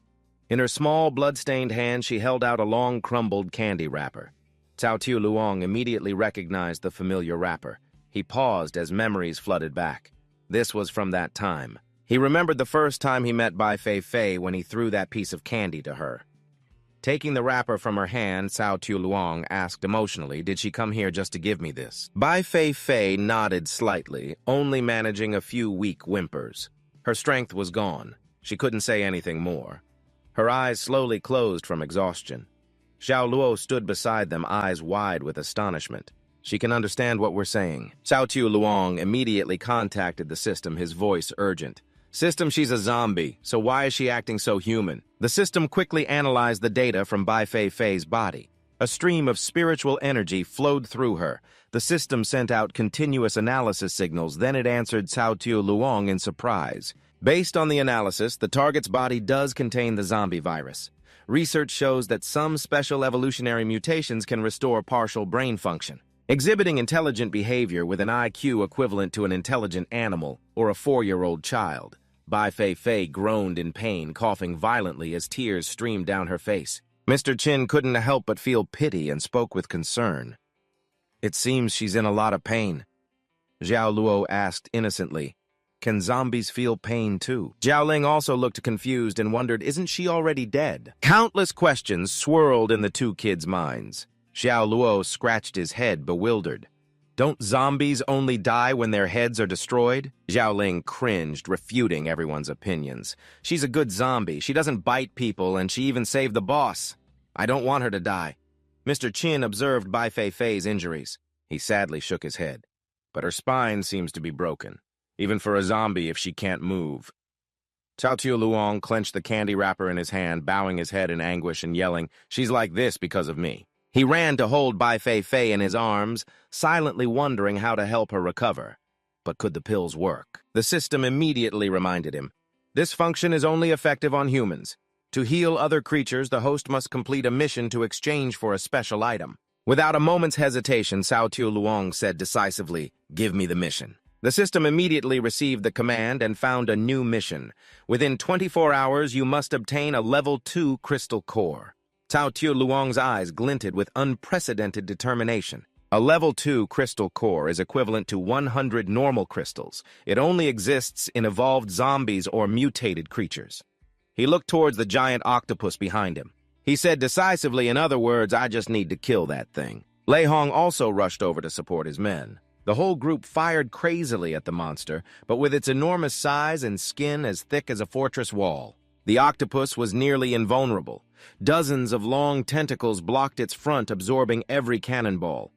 A: In her small, blood-stained hand, she held out a long, crumbled candy wrapper. Cao Tiu Luong immediately recognized the familiar wrapper. He paused as memories flooded back. This was from that time. He remembered the first time he met Bai Fei Fei when he threw that piece of candy to her. Taking the wrapper from her hand, Cao Tiu Luong asked emotionally, "Did she come here just to give me this?" Bai Fei Fei nodded slightly, only managing a few weak whimpers. Her strength was gone. She couldn't say anything more. Her eyes slowly closed from exhaustion. Xiao Luo stood beside them, eyes wide with astonishment. "She can understand what we're saying." Cao Tiu Luong immediately contacted the system, his voice urgent. "System, she's a zombie, so why is she acting so human?" The system quickly analyzed the data from Bai Fei Fei's body. A stream of spiritual energy flowed through her. The system sent out continuous analysis signals, then it answered Cao Tiu Luong in surprise. Based on the analysis, the target's body does contain the zombie virus. Research shows that some special evolutionary mutations can restore partial brain function. Exhibiting intelligent behavior with an IQ equivalent to an intelligent animal or a 4-year-old child. Bai Fei Fei groaned in pain, coughing violently as tears streamed down her face. Mr. Chin couldn't help but feel pity and spoke with concern. "It seems she's in a lot of pain." Xiao Luo asked innocently, "Can zombies feel pain too?" Zhao Ling also looked confused and wondered, isn't she already dead? Countless questions swirled in the two kids' minds. Xiao Luo scratched his head, bewildered. "Don't zombies only die when their heads are destroyed?" Zhao Ling cringed, refuting everyone's opinions. "She's a good zombie. She doesn't bite people, and she even saved the boss. I don't want her to die." Mr. Chin observed Bai Fei Fei's injuries. He sadly shook his head. "But her spine seems to be broken, even for a zombie if she can't move." Cao Tiu Luong clenched the candy wrapper in his hand, bowing his head in anguish and yelling, "She's like this because of me." He ran to hold Bai Fei Fei in his arms, silently wondering how to help her recover. But could the pills work? The system immediately reminded him. This function is only effective on humans. To heal other creatures, the host must complete a mission to exchange for a special item. Without a moment's hesitation, Cao Tiu Luong said decisively, "Give me the mission." The system immediately received the command and found a new mission. Within 24 hours, you must obtain a level 2 crystal core. Cao Tiu Luong's eyes glinted with unprecedented determination. A level 2 crystal core is equivalent to 100 normal crystals. It only exists in evolved zombies or mutated creatures. He looked towards the giant octopus behind him. He said decisively, in other words, "I just need to kill that thing." Lei Hong also rushed over to support his men. The whole group fired crazily at the monster, but with its enormous size and skin as thick as a fortress wall. The octopus was nearly invulnerable. Dozens of long tentacles blocked its front, absorbing every cannonball.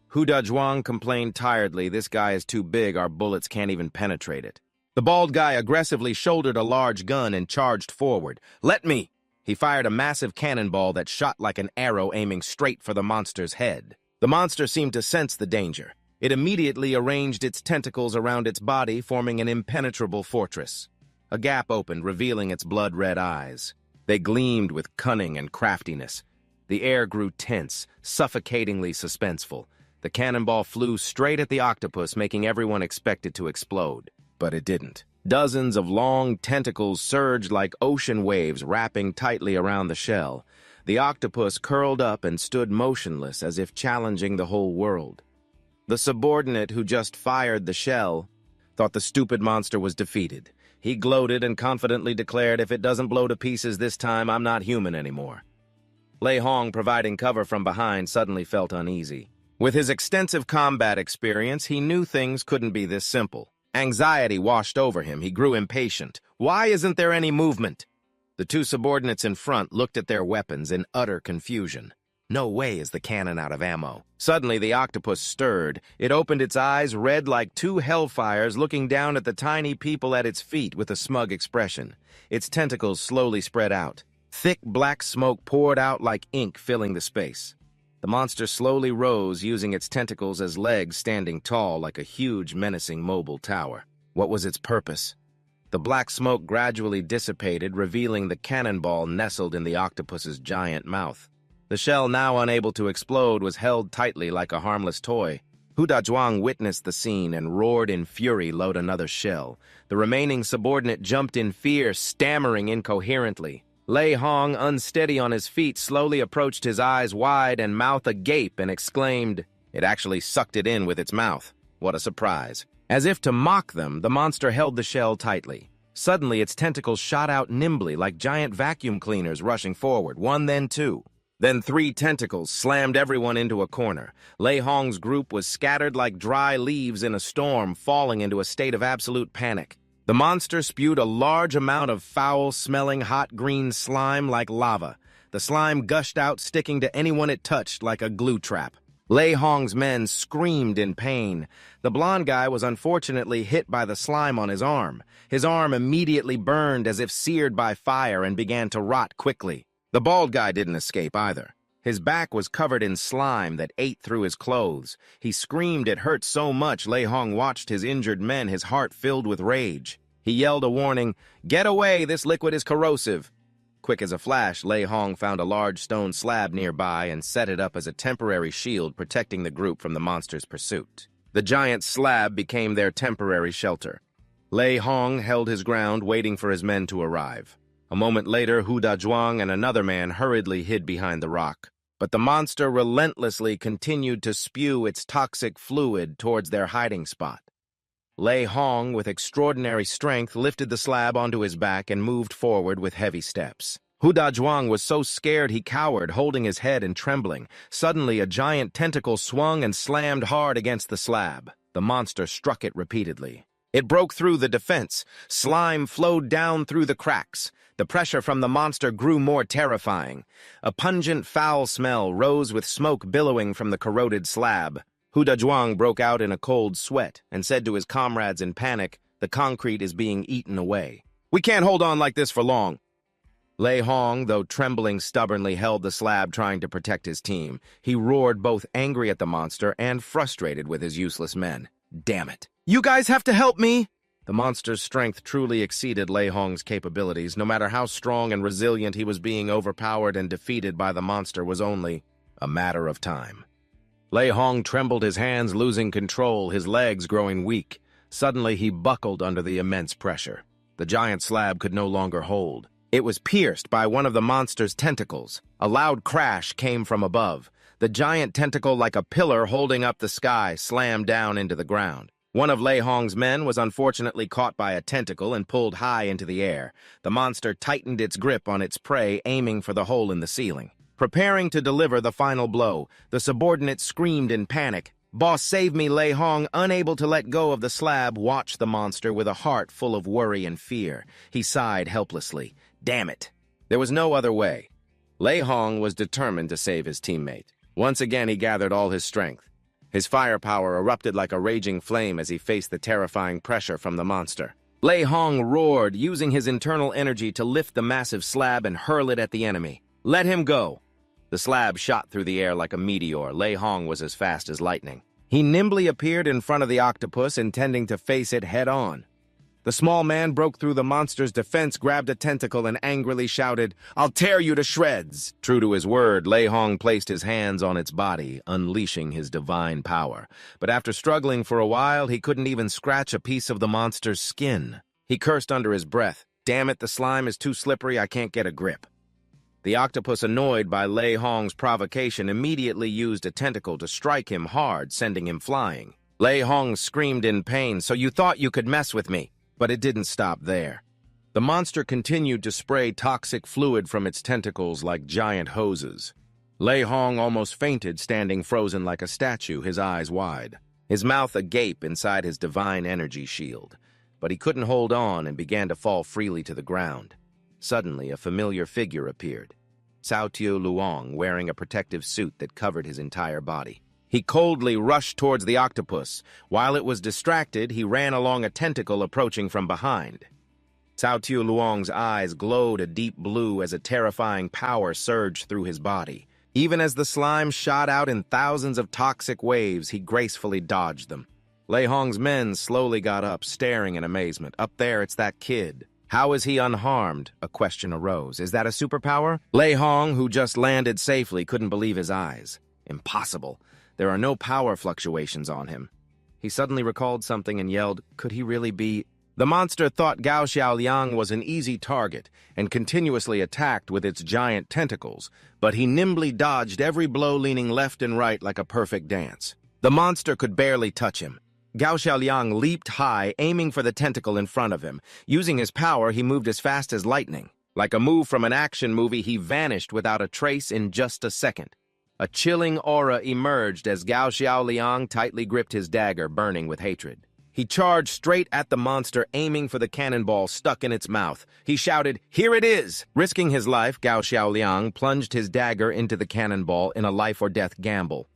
A: Hu Dazhuang complained tiredly, "This guy is too big, our bullets can't even penetrate it." The bald guy aggressively shouldered a large gun and charged forward. "Let me!" He fired a massive cannonball that shot like an arrow aiming straight for the monster's head. The monster seemed to sense the danger. It immediately arranged its tentacles around its body, forming an impenetrable fortress. A gap opened, revealing its blood-red eyes. They gleamed with cunning and craftiness. The air grew tense, suffocatingly suspenseful. The cannonball flew straight at the octopus, making everyone expect it to explode. But it didn't. Dozens of long tentacles surged like ocean waves, wrapping tightly around the shell. The octopus curled up and stood motionless, as if challenging the whole world. The subordinate who just fired the shell thought the stupid monster was defeated. He gloated and confidently declared, "If it doesn't blow to pieces this time, I'm not human anymore." Lei Hong, providing cover from behind, suddenly felt uneasy. With his extensive combat experience, he knew things couldn't be this simple. Anxiety washed over him. He grew impatient. Why isn't there any movement? The two subordinates in front looked at their weapons in utter confusion. No way is the cannon out of ammo. Suddenly, the octopus stirred. It opened its eyes, red like two hellfires, looking down at the tiny people at its feet with a smug expression. Its tentacles slowly spread out. Thick black smoke poured out like ink, filling the space. The monster slowly rose, using its tentacles as legs, standing tall like a huge, menacing mobile tower. What was its purpose? The black smoke gradually dissipated, revealing the cannonball nestled in the octopus's giant mouth. The shell, now unable to explode, was held tightly like a harmless toy. Hu Dazhuang witnessed the scene and roared in fury, "Load another shell." The remaining subordinate jumped in fear, stammering incoherently. Lei Hong, unsteady on his feet, slowly approached, his eyes wide and mouth agape, and exclaimed, "It actually sucked it in with its mouth. What a surprise." As if to mock them, the monster held the shell tightly. Suddenly, its tentacles shot out nimbly like giant vacuum cleaners rushing forward, one, then two. Then three tentacles slammed everyone into a corner. Lei Hong's group was scattered like dry leaves in a storm, falling into a state of absolute panic. The monster spewed a large amount of foul-smelling hot green slime like lava. The slime gushed out, sticking to anyone it touched like a glue trap. Lei Hong's men screamed in pain. The blond guy was unfortunately hit by the slime on his arm. His arm immediately burned as if seared by fire and began to rot quickly. The bald guy didn't escape either. His back was covered in slime that ate through his clothes. He screamed it hurt so much Lei Hong watched his injured men, his heart filled with rage. He yelled a warning, "Get away, this liquid is corrosive." Quick as a flash, Lei Hong found a large stone slab nearby and set it up as a temporary shield protecting the group from the monster's pursuit. The giant slab became their temporary shelter. Lei Hong held his ground, waiting for his men to arrive. A moment later, Hu Dazhuang and another man hurriedly hid behind the rock. But the monster relentlessly continued to spew its toxic fluid towards their hiding spot. Lei Hong, with extraordinary strength, lifted the slab onto his back and moved forward with heavy steps. Hu Dazhuang was so scared he cowered, holding his head and trembling. Suddenly, a giant tentacle swung and slammed hard against the slab. The monster struck it repeatedly. It broke through the defense. Slime flowed down through the cracks. The pressure from the monster grew more terrifying. A pungent, foul smell rose with smoke billowing from the corroded slab. Hu Dazhuang broke out in a cold sweat and said to his comrades in panic, "The concrete is being eaten away. We can't hold on like this for long." Lei Hong, though trembling stubbornly, held the slab, trying to protect his team. He roared, both angry at the monster and frustrated with his useless men. "Damn it! You guys have to help me!" The monster's strength truly exceeded Lei Hong's capabilities. No matter how strong and resilient he was, being overpowered and defeated by the monster was only a matter of time. Lei Hong trembled, his hands losing control, his legs growing weak. Suddenly he buckled under the immense pressure. The giant slab could no longer hold. It was pierced by one of the monster's tentacles. A loud crash came from above. The giant tentacle, like a pillar holding up the sky, slammed down into the ground. One of Lei Hong's men was unfortunately caught by a tentacle and pulled high into the air. The monster tightened its grip on its prey, aiming for the hole in the ceiling. Preparing to deliver the final blow, the subordinate screamed in panic. "Boss, save me!" Lei Hong, unable to let go of the slab, watched the monster with a heart full of worry and fear. He sighed helplessly. Damn it! There was no other way. Lei Hong was determined to save his teammate. Once again, he gathered all his strength. His firepower erupted like a raging flame as he faced the terrifying pressure from the monster. Lei Hong roared, using his internal energy to lift the massive slab and hurl it at the enemy. "Let him go!" The slab shot through the air like a meteor. Lei Hong was as fast as lightning. He nimbly appeared in front of the octopus, intending to face it head-on. The small man broke through the monster's defense, grabbed a tentacle, and angrily shouted, "I'll tear you to shreds!" True to his word, Lei Hong placed his hands on its body, unleashing his divine power. But after struggling for a while, he couldn't even scratch a piece of the monster's skin. He cursed under his breath, "Damn it, the slime is too slippery, I can't get a grip." The octopus, annoyed by Lei Hong's provocation, immediately used a tentacle to strike him hard, sending him flying. Lei Hong screamed in pain, "So you thought you could mess with me?" But it didn't stop there. The monster continued to spray toxic fluid from its tentacles like giant hoses. Lei Hong almost fainted, standing frozen like a statue, his eyes wide, his mouth agape inside his divine energy shield. But he couldn't hold on and began to fall freely to the ground. Suddenly, a familiar figure appeared. Cao Luong, wearing a protective suit that covered his entire body. He coldly rushed towards the octopus. While it was distracted, he ran along a tentacle approaching from behind. Cao Luong's eyes glowed a deep blue as a terrifying power surged through his body. Even as the slime shot out in thousands of toxic waves, he gracefully dodged them. Lei Hong's men slowly got up, staring in amazement. "Up there, it's that kid. How is he unharmed?" A question arose. "Is that a superpower?" Lei Hong, who just landed safely, couldn't believe his eyes. Impossible. There are no power fluctuations on him. He suddenly recalled something and yelled, "Could he really be—" The monster thought Gao Xiaoliang was an easy target and continuously attacked with its giant tentacles, but he nimbly dodged every blow, leaning left and right like a perfect dance. The monster could barely touch him. Gao Xiaoliang leaped high, aiming for the tentacle in front of him. Using his power, he moved as fast as lightning. Like a move from an action movie, he vanished without a trace in just a second. A chilling aura emerged as Gao Xiaoliang tightly gripped his dagger, burning with hatred. He charged straight at the monster, aiming for the cannonball stuck in its mouth. He shouted, "Here it is!" Risking his life, Gao Xiaoliang plunged his dagger into the cannonball in a life-or-death gamble.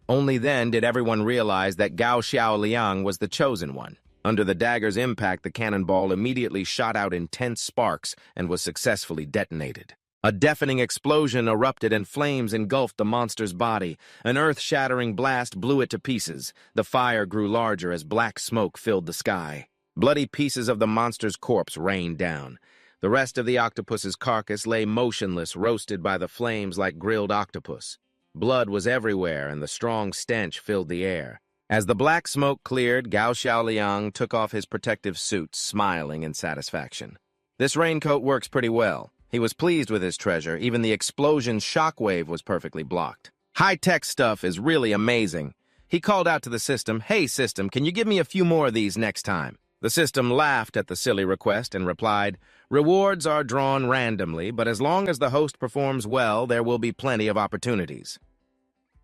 A: Only then did everyone realize that Gao Xiaoliang was the chosen one. Under the dagger's impact, the cannonball immediately shot out intense sparks and was successfully detonated. A deafening explosion erupted and flames engulfed the monster's body. An earth-shattering blast blew it to pieces. The fire grew larger as black smoke filled the sky. Bloody pieces of the monster's corpse rained down. The rest of the octopus's carcass lay motionless, roasted by the flames like grilled octopus. Blood was everywhere, and the strong stench filled the air. As the black smoke cleared, Gao Xiaoliang took off his protective suit, smiling in satisfaction. "This raincoat works pretty well." He was pleased with his treasure. Even the explosion's shockwave was perfectly blocked. "High-tech stuff is really amazing." He called out to the system, "Hey, system, can you give me a few more of these next time?" The system laughed at the silly request and replied, "Rewards are drawn randomly, but as long as the host performs well, there will be plenty of opportunities."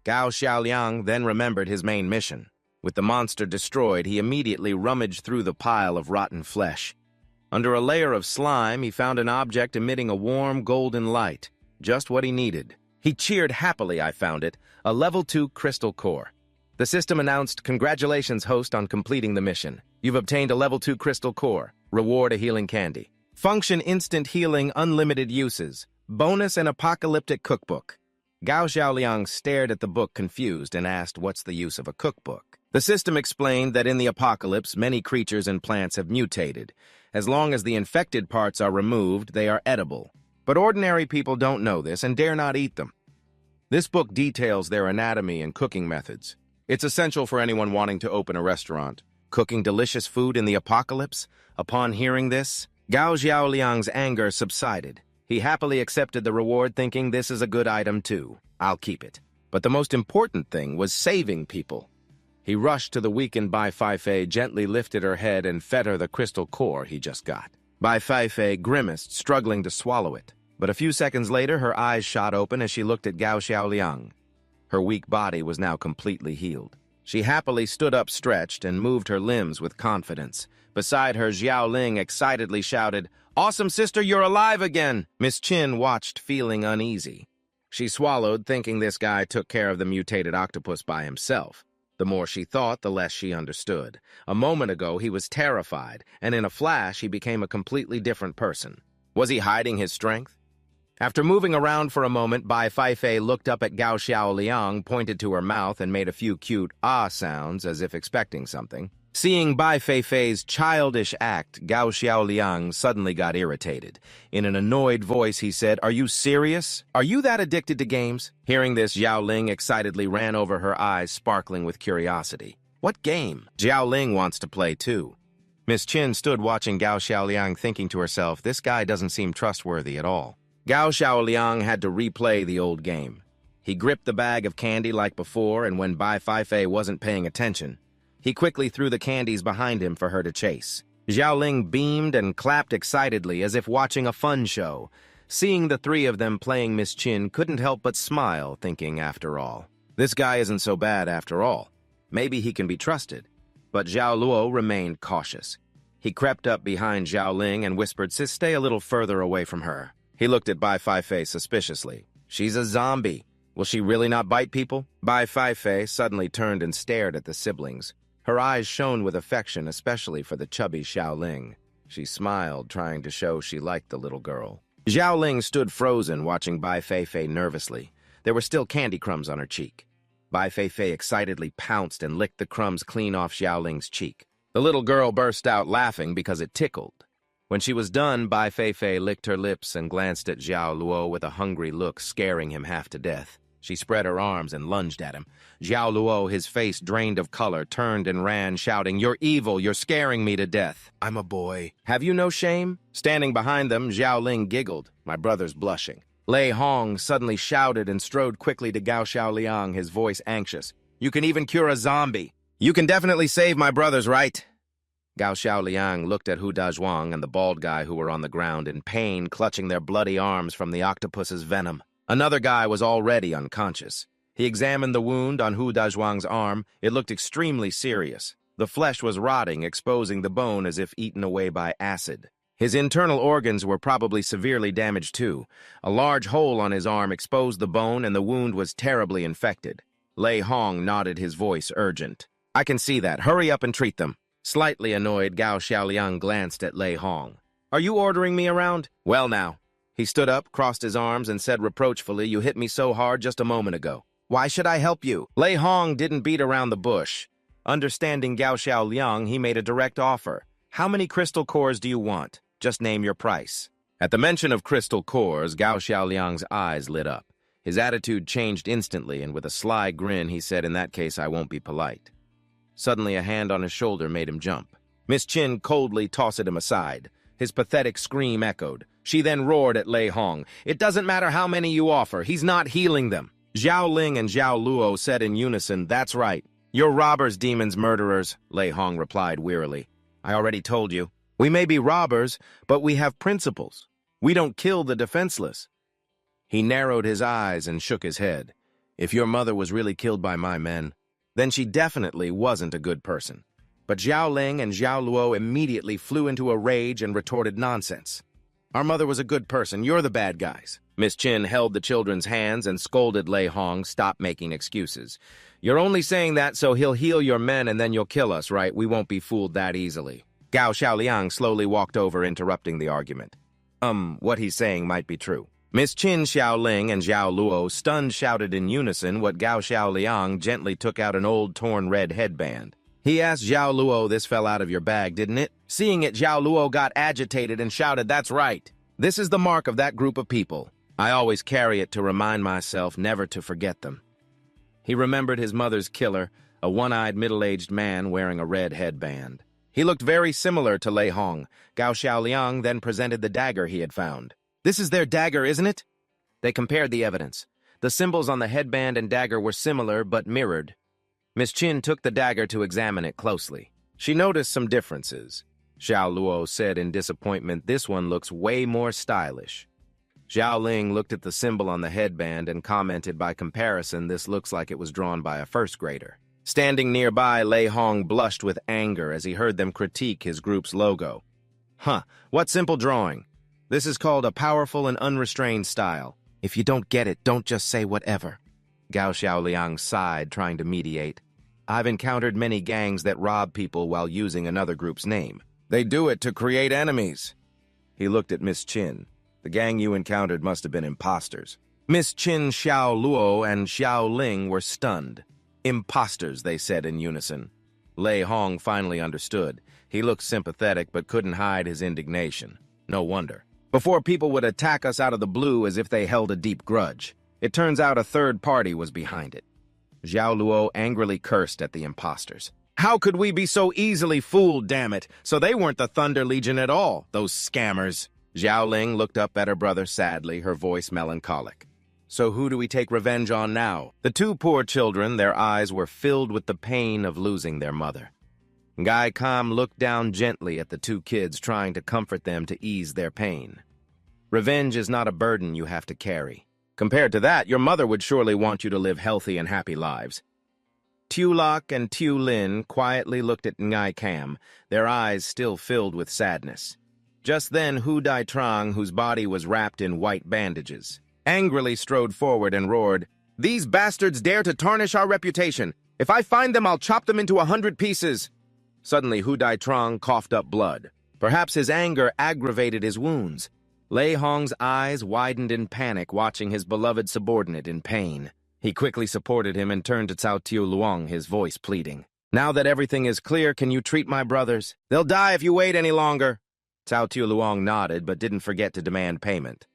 A: Gao Xiaoliang then remembered his main mission. With the monster destroyed, he immediately rummaged through the pile of rotten flesh. Under a layer of slime, he found an object emitting a warm golden light, just what he needed. He cheered happily. "I found it, a level 2 crystal core." The system announced, "Congratulations, host, on completing the mission. You've obtained a level 2 crystal core. Reward, a healing candy. Function, instant healing, unlimited uses. Bonus, an apocalyptic cookbook." Gao Xiaoliang stared at the book confused and asked, "What's the use of a cookbook?" The system explained that in the apocalypse, many creatures and plants have mutated. As long as the infected parts are removed, they are edible. But ordinary people don't know this and dare not eat them. This book details their anatomy and cooking methods. It's essential for anyone wanting to open a restaurant. Cooking delicious food in the apocalypse? Upon hearing this, Gao Xiaoliang's anger subsided. He happily accepted the reward, thinking, "This is a good item too. I'll keep it." But the most important thing was saving people. He rushed to the weakened Bai Feifei, gently lifted her head, and fed her the crystal core he just got. Bai Feifei grimaced, struggling to swallow it. But a few seconds later, her eyes shot open as she looked at Gao Xiaoliang. Her weak body was now completely healed. She happily stood up stretched and moved her limbs with confidence. Beside her, Xiaoling excitedly shouted, "Awesome, sister, you're alive again!" Miss Qin watched, feeling uneasy. She swallowed, thinking this guy took care of the mutated octopus by himself. The more she thought, the less she understood. A moment ago, he was terrified, and in a flash, he became a completely different person. Was he hiding his strength? After moving around for a moment, Bai Feifei looked up at Gao Xiaoliang, pointed to her mouth, and made a few cute ah sounds as if expecting something. Seeing Bai Feifei's childish act, Gao Xiaoliang suddenly got irritated. In an annoyed voice, he said, "Are you serious? Are you that addicted to games?" Hearing this, Zhao Ling excitedly ran over her eyes, sparkling with curiosity. "What game?" Zhao Ling wants to play too. Miss Qin stood watching Gao Xiaoliang, thinking to herself, this guy doesn't seem trustworthy at all. Gao Xiaoliang had to replay the old game. He gripped the bag of candy like before, and when Bai Feifei wasn't paying attention, he quickly threw the candies behind him for her to chase. Zhao Ling beamed and clapped excitedly as if watching a fun show. Seeing the three of them playing Miss Qin couldn't help but smile, thinking, after all, this guy isn't so bad after all. Maybe he can be trusted. But Zhao Luo remained cautious. He crept up behind Zhao Ling and whispered, "Sis, stay a little further away from her." He looked at Bai Feifei suspiciously. "She's a zombie. Will she really not bite people?" Bai Feifei suddenly turned and stared at the siblings. Her eyes shone with affection, especially for the chubby Zhao Ling. She smiled, trying to show she liked the little girl. Zhao Ling stood frozen, watching Bai Feifei nervously. There were still candy crumbs on her cheek. Bai Feifei excitedly pounced and licked the crumbs clean off Zhao Ling's cheek. The little girl burst out laughing because it tickled. When she was done, Bai Feifei licked her lips and glanced at Zhao Luo with a hungry look, scaring him half to death. She spread her arms and lunged at him. Zhao Luo, his face drained of color, turned and ran, shouting, "You're evil! You're scaring me to death! I'm a boy. Have you no shame?" Standing behind them, Zhao Ling giggled. "My brother's blushing." Lei Hong suddenly shouted and strode quickly to Gao Xiaoliang, his voice anxious. "You can even cure a zombie. You can definitely save my brothers, right?" Gao Xiaoliang looked at Hu Dazhuang and the bald guy who were on the ground in pain, clutching their bloody arms from the octopus's venom. Another guy was already unconscious. He examined the wound on Hu Dazhuang's arm. It looked extremely serious. The flesh was rotting, exposing the bone as if eaten away by acid. His internal organs were probably severely damaged too. A large hole on his arm exposed the bone and the wound was terribly infected. Lei Hong nodded, his voice urgent. "I can see that. Hurry up and treat them." Slightly annoyed, Gao Xiaoliang glanced at Lei Hong. "Are you ordering me around?" "Well now." He stood up, crossed his arms, and said reproachfully, "You hit me so hard just a moment ago. Why should I help you?" Lei Hong didn't beat around the bush. Understanding Gao Xiaoliang, he made a direct offer. "How many crystal cores do you want? Just name your price." At the mention of crystal cores, Gao Xiaoliang's eyes lit up. His attitude changed instantly, and with a sly grin, he said, "In that case, I won't be polite." Suddenly, a hand on his shoulder made him jump. Miss Qin coldly tossed him aside. His pathetic scream echoed. She then roared at Lei Hong, "It doesn't matter how many you offer. He's not healing them." Zhao Ling and Zhao Luo said in unison, "That's right. You're robbers, demons, murderers," Lei Hong replied wearily. "I already told you. We may be robbers, but we have principles. We don't kill the defenseless." He narrowed his eyes and shook his head. "If your mother was really killed by my men, then she definitely wasn't a good person." But Zhao Ling and Zhao Luo immediately flew into a rage and retorted, "Nonsense. Our mother was a good person. You're the bad guys." Miss Qin held the children's hands and scolded Lei Hong, "Stop making excuses. You're only saying that so he'll heal your men and then you'll kill us, right? We won't be fooled that easily." Gao Xiaoliang slowly walked over, interrupting the argument. What he's saying might be true." Miss Qin, Zhao Ling, and Zhao Luo, stunned, shouted in unison what Gao Xiaoliang gently took out an old torn red headband. He asked Zhao Luo, "This fell out of your bag, didn't it?" Seeing it, Zhao Luo got agitated and shouted, "That's right. This is the mark of that group of people. I always carry it to remind myself never to forget them." He remembered his mother's killer, a one-eyed middle-aged man wearing a red headband. He looked very similar to Lei Hong. Gao Xiaoliang then presented the dagger he had found. "This is their dagger, isn't it?" They compared the evidence. The symbols on the headband and dagger were similar but mirrored. Miss Qin took the dagger to examine it closely. She noticed some differences. Zhao Luo said in disappointment, "This one looks way more stylish." Zhao Ling looked at the symbol on the headband and commented, "By comparison, this looks like it was drawn by a first grader." Standing nearby, Lei Hong blushed with anger as he heard them critique his group's logo. "Huh, what simple drawing? This is called a powerful and unrestrained style. If you don't get it, don't just say whatever." Gao Xiaoliang sighed, trying to mediate. I've encountered many gangs that rob people while using another group's name. They do it to create enemies. He looked at Miss Chin. The gang you encountered must have been imposters. Miss Chin, Xiao Luo, and Xiao Ling were stunned. Imposters, they said in unison. Lei Hong finally understood. He looked sympathetic but couldn't hide his indignation. No wonder. Before, people would attack us out of the blue as if they held a deep grudge. It turns out a third party was behind it. Xiao Luo angrily cursed at the imposters. How could we be so easily fooled, damn it? So they weren't the Thunder Legion at all, those scammers. Xiao Ling looked up at her brother sadly, her voice melancholic. So who do we take revenge on now? The two poor children, their eyes were filled with the pain of losing their mother. Gai Kam looked down gently at the two kids, trying to comfort them to ease their pain. Revenge is not a burden you have to carry. Compared to that, your mother would surely want you to live healthy and happy lives. Tu Lok and Tu Lin quietly looked at Ngai Kam, their eyes still filled with sadness. Just then, Hu Dai Trong, whose body was wrapped in white bandages, angrily strode forward and roared, "These bastards dare to tarnish our reputation. If I find them, I'll chop them into 100 pieces." Suddenly, Hu Dai Trong coughed up blood. Perhaps his anger aggravated his wounds. Lei Hong's eyes widened in panic, watching his beloved subordinate in pain. He quickly supported him and turned to Cao Tiu Luong, his voice pleading. "Now that everything is clear, can you treat my brothers? They'll die if you wait any longer." Cao Tiu Luong nodded, but didn't forget to demand payment.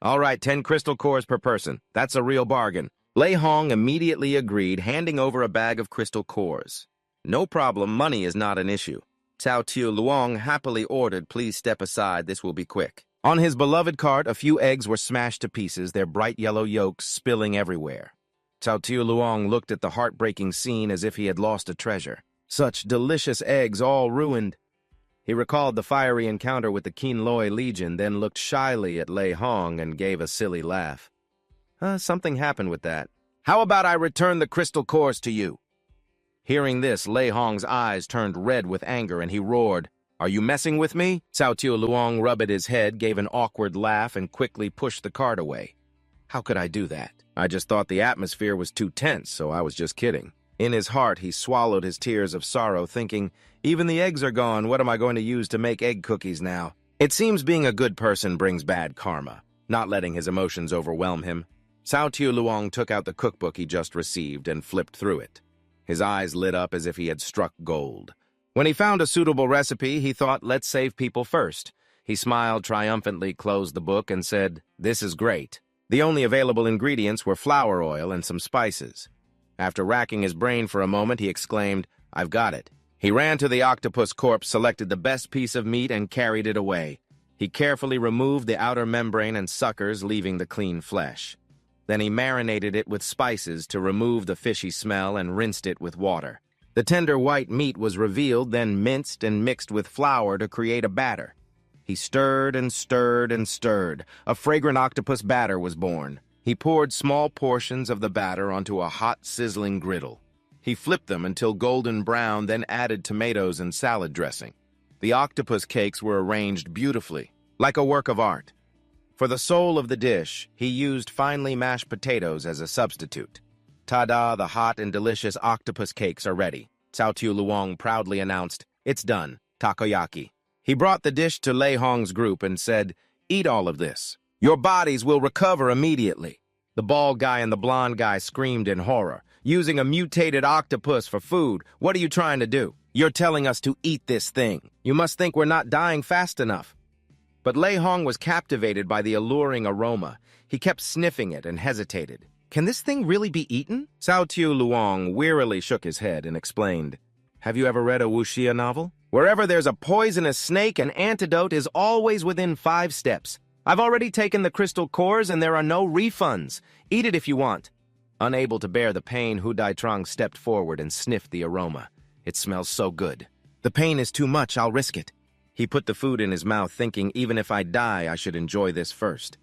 A: "All right, 10 crystal cores per person. That's a real bargain." Lei Hong immediately agreed, handing over a bag of crystal cores. "No problem, money is not an issue." Cao Tiu Luong happily ordered, "Please step aside, this will be quick." On his beloved cart, a few eggs were smashed to pieces, their bright yellow yolks spilling everywhere. Cao Tiu Luong looked at the heartbreaking scene as if he had lost a treasure. Such delicious eggs, all ruined. He recalled the fiery encounter with the Qin Loi Legion, then looked shyly at Lei Hong and gave a silly laugh. Something happened with that. "How about I return the crystal cores to you?" Hearing this, Lei Hong's eyes turned red with anger and he roared, "Are you messing with me?" Cao Tiu Luong rubbed his head, gave an awkward laugh, and quickly pushed the cart away. "How could I do that? I just thought the atmosphere was too tense, so I was just kidding." In his heart, he swallowed his tears of sorrow, thinking, "Even the eggs are gone. What am I going to use to make egg cookies now?" It seems being a good person brings bad karma, not letting his emotions overwhelm him. Cao Tiu Luong took out the cookbook he just received and flipped through it. His eyes lit up as if he had struck gold. When he found a suitable recipe, he thought, let's save people first. He smiled triumphantly, closed the book, and said, "This is great." The only available ingredients were flour oil and some spices. After racking his brain for a moment, he exclaimed, "I've got it." He ran to the octopus corpse, selected the best piece of meat, and carried it away. He carefully removed the outer membrane and suckers, leaving the clean flesh. Then he marinated it with spices to remove the fishy smell and rinsed it with water. The tender white meat was revealed, then minced and mixed with flour to create a batter. He stirred and stirred and stirred. A fragrant octopus batter was born. He poured small portions of the batter onto a hot, sizzling griddle. He flipped them until golden brown, then added tomatoes and salad dressing. The octopus cakes were arranged beautifully, like a work of art. For the soul of the dish, he used finely mashed potatoes as a substitute. "Ta-da, the hot and delicious octopus cakes are ready." Cao Tiu Luong proudly announced, "It's done, takoyaki." He brought the dish to Lei Hong's group and said, "Eat all of this. Your bodies will recover immediately." The bald guy and the blonde guy screamed in horror. "Using a mutated octopus for food? What are you trying to do? You're telling us to eat this thing. You must think we're not dying fast enough." But Lei Hong was captivated by the alluring aroma. He kept sniffing it and hesitated. "Can this thing really be eaten?" Cao Tiu Luong wearily shook his head and explained, "Have you ever read a wuxia novel? Wherever there's a poisonous snake, an antidote is always within 5 steps. I've already taken the crystal cores and there are no refunds. Eat it if you want." Unable to bear the pain, Hu Dai Trong stepped forward and sniffed the aroma. "It smells so good. The pain is too much, I'll risk it." He put the food in his mouth, thinking, even if I die, I should enjoy this first.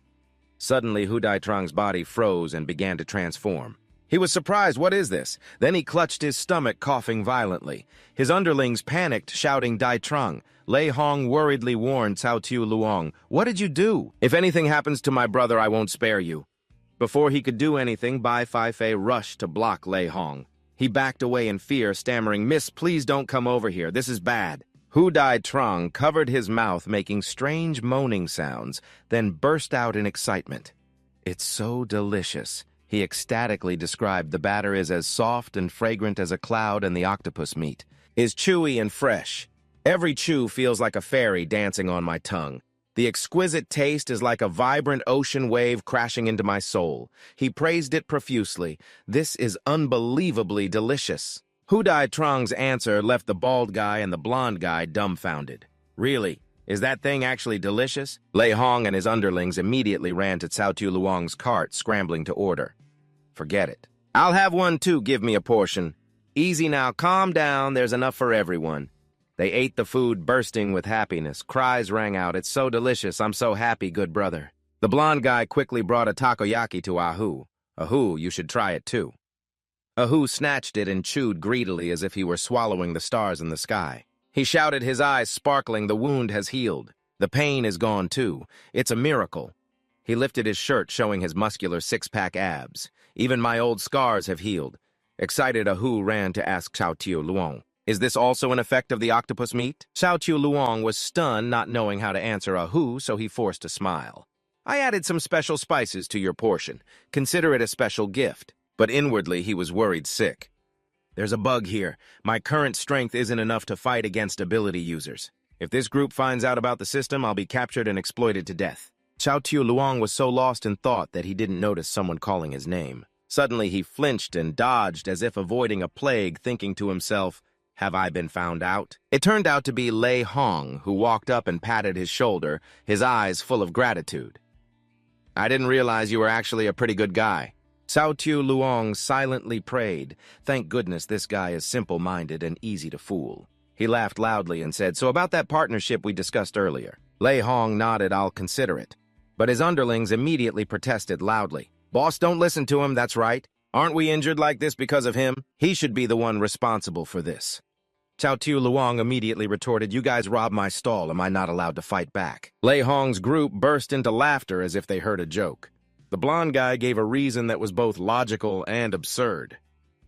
A: Suddenly, Hu Dai Trong's body froze and began to transform. He was surprised, "What is this?" Then he clutched his stomach, coughing violently. His underlings panicked, shouting, "Dai Trong." Lei Hong worriedly warned Cao Tiu Luong, "What did you do? If anything happens to my brother, I won't spare you." Before he could do anything, Bai Fei rushed to block Lei Hong. He backed away in fear, stammering, "Miss, please don't come over here. This is bad." Hu Dai Trong covered his mouth, making strange moaning sounds, then burst out in excitement. "It's so delicious." He ecstatically described the batter is as soft and fragrant as a cloud, and the octopus meat is chewy and fresh. Every chew feels like a fairy dancing on my tongue. The exquisite taste is like a vibrant ocean wave crashing into my soul. He praised it profusely. "This is unbelievably delicious." Hu Dai Trong's answer left the bald guy and the blonde guy dumbfounded. "Really? Is that thing actually delicious?" Lei Hong and his underlings immediately ran to Cao Tu Luong's cart, scrambling to order. "Forget it. I'll have one too, give me a portion." "Easy now, calm down, there's enough for everyone." They ate the food, bursting with happiness. Cries rang out, "It's so delicious, I'm so happy, good brother." The blonde guy quickly brought a takoyaki to Ahu. "Ahu, you should try it too." Ahu snatched it and chewed greedily as if he were swallowing the stars in the sky. He shouted, his eyes sparkling, "The wound has healed. The pain is gone too. It's a miracle." He lifted his shirt, showing his muscular six-pack abs. "Even my old scars have healed." Excited, Ahu ran to ask Cao Tu Luong, "Is this also an effect of the octopus meat?" Cao Tu Luong was stunned, not knowing how to answer Ahu, so he forced a smile. "I added some special spices to your portion. Consider it a special gift." But inwardly, he was worried sick. "There's a bug here. My current strength isn't enough to fight against ability users. If this group finds out about the system, I'll be captured and exploited to death." Cao Tu Luong was so lost in thought that he didn't notice someone calling his name. Suddenly, he flinched and dodged as if avoiding a plague, thinking to himself, "Have I been found out?" It turned out to be Lei Hong, who walked up and patted his shoulder, his eyes full of gratitude. "I didn't realize you were actually a pretty good guy." Cao Tu Luong silently prayed, "Thank goodness this guy is simple-minded and easy to fool." He laughed loudly and said, "So about that partnership we discussed earlier." Lei Hong nodded, "I'll consider it." But his underlings immediately protested loudly. "Boss, don't listen to him, that's right. Aren't we injured like this because of him? He should be the one responsible for this." Cao Tu Luong immediately retorted, "You guys robbed my stall. Am I not allowed to fight back?" Lei Hong's group burst into laughter as if they heard a joke. The blonde guy gave a reason that was both logical and absurd.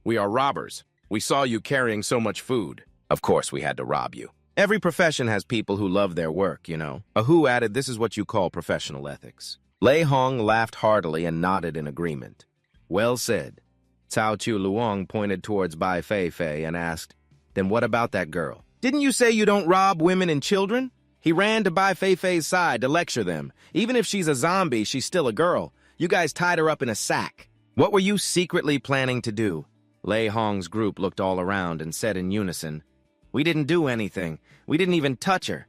A: "We are robbers. We saw you carrying so much food. Of course we had to rob you. Every profession has people who love their work, you know." Ahu added, "This is what you call professional ethics." Lei Hong laughed heartily and nodded in agreement. "Well said." Cao Tu Luong pointed towards Bai Fei Fei and asked, "Then what about that girl? Didn't you say you don't rob women and children?" He ran to Bai Fei Fei's side to lecture them. "Even if she's a zombie, she's still a girl. You guys tied her up in a sack. What were you secretly planning to do?" Lei Hong's group looked all around and said in unison, "We didn't do anything. We didn't even touch her."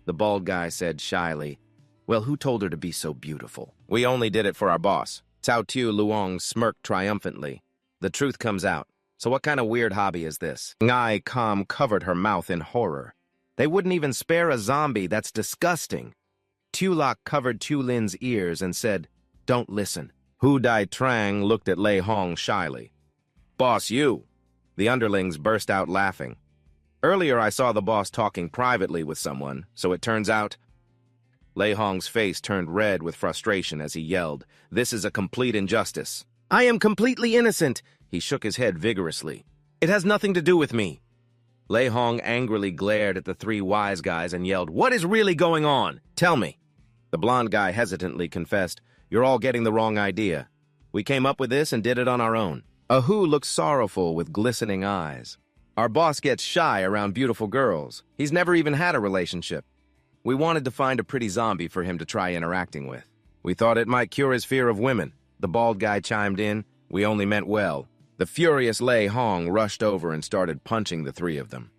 A: The bald guy said shyly, "Well, who told her to be so beautiful?" "We only did it for our boss." Cao Tu Luong smirked triumphantly. "The truth comes out. So what kind of weird hobby is this?" Ngai Kam covered her mouth in horror. "They wouldn't even spare a zombie. That's disgusting." Tulok covered Tu Lin's ears and said, "Don't listen." Hu Dai Trang looked at Lei Hong shyly. "Boss, you!" The underlings burst out laughing. "Earlier I saw the boss talking privately with someone, so it turns out..." Lei Hong's face turned red with frustration as he yelled, "This is a complete injustice." "I am completely innocent!" He shook his head vigorously. "It has nothing to do with me." Lei Hong angrily glared at the three wise guys and yelled, "What is really going on? Tell me." The blonde guy hesitantly confessed, "You're all getting the wrong idea. We came up with this and did it on our own." Ahu looked sorrowful with glistening eyes. "Our boss gets shy around beautiful girls. He's never even had a relationship. We wanted to find a pretty zombie for him to try interacting with. We thought it might cure his fear of women." The bald guy chimed in, "We only meant well." The furious Lei Hong rushed over and started punching the three of them.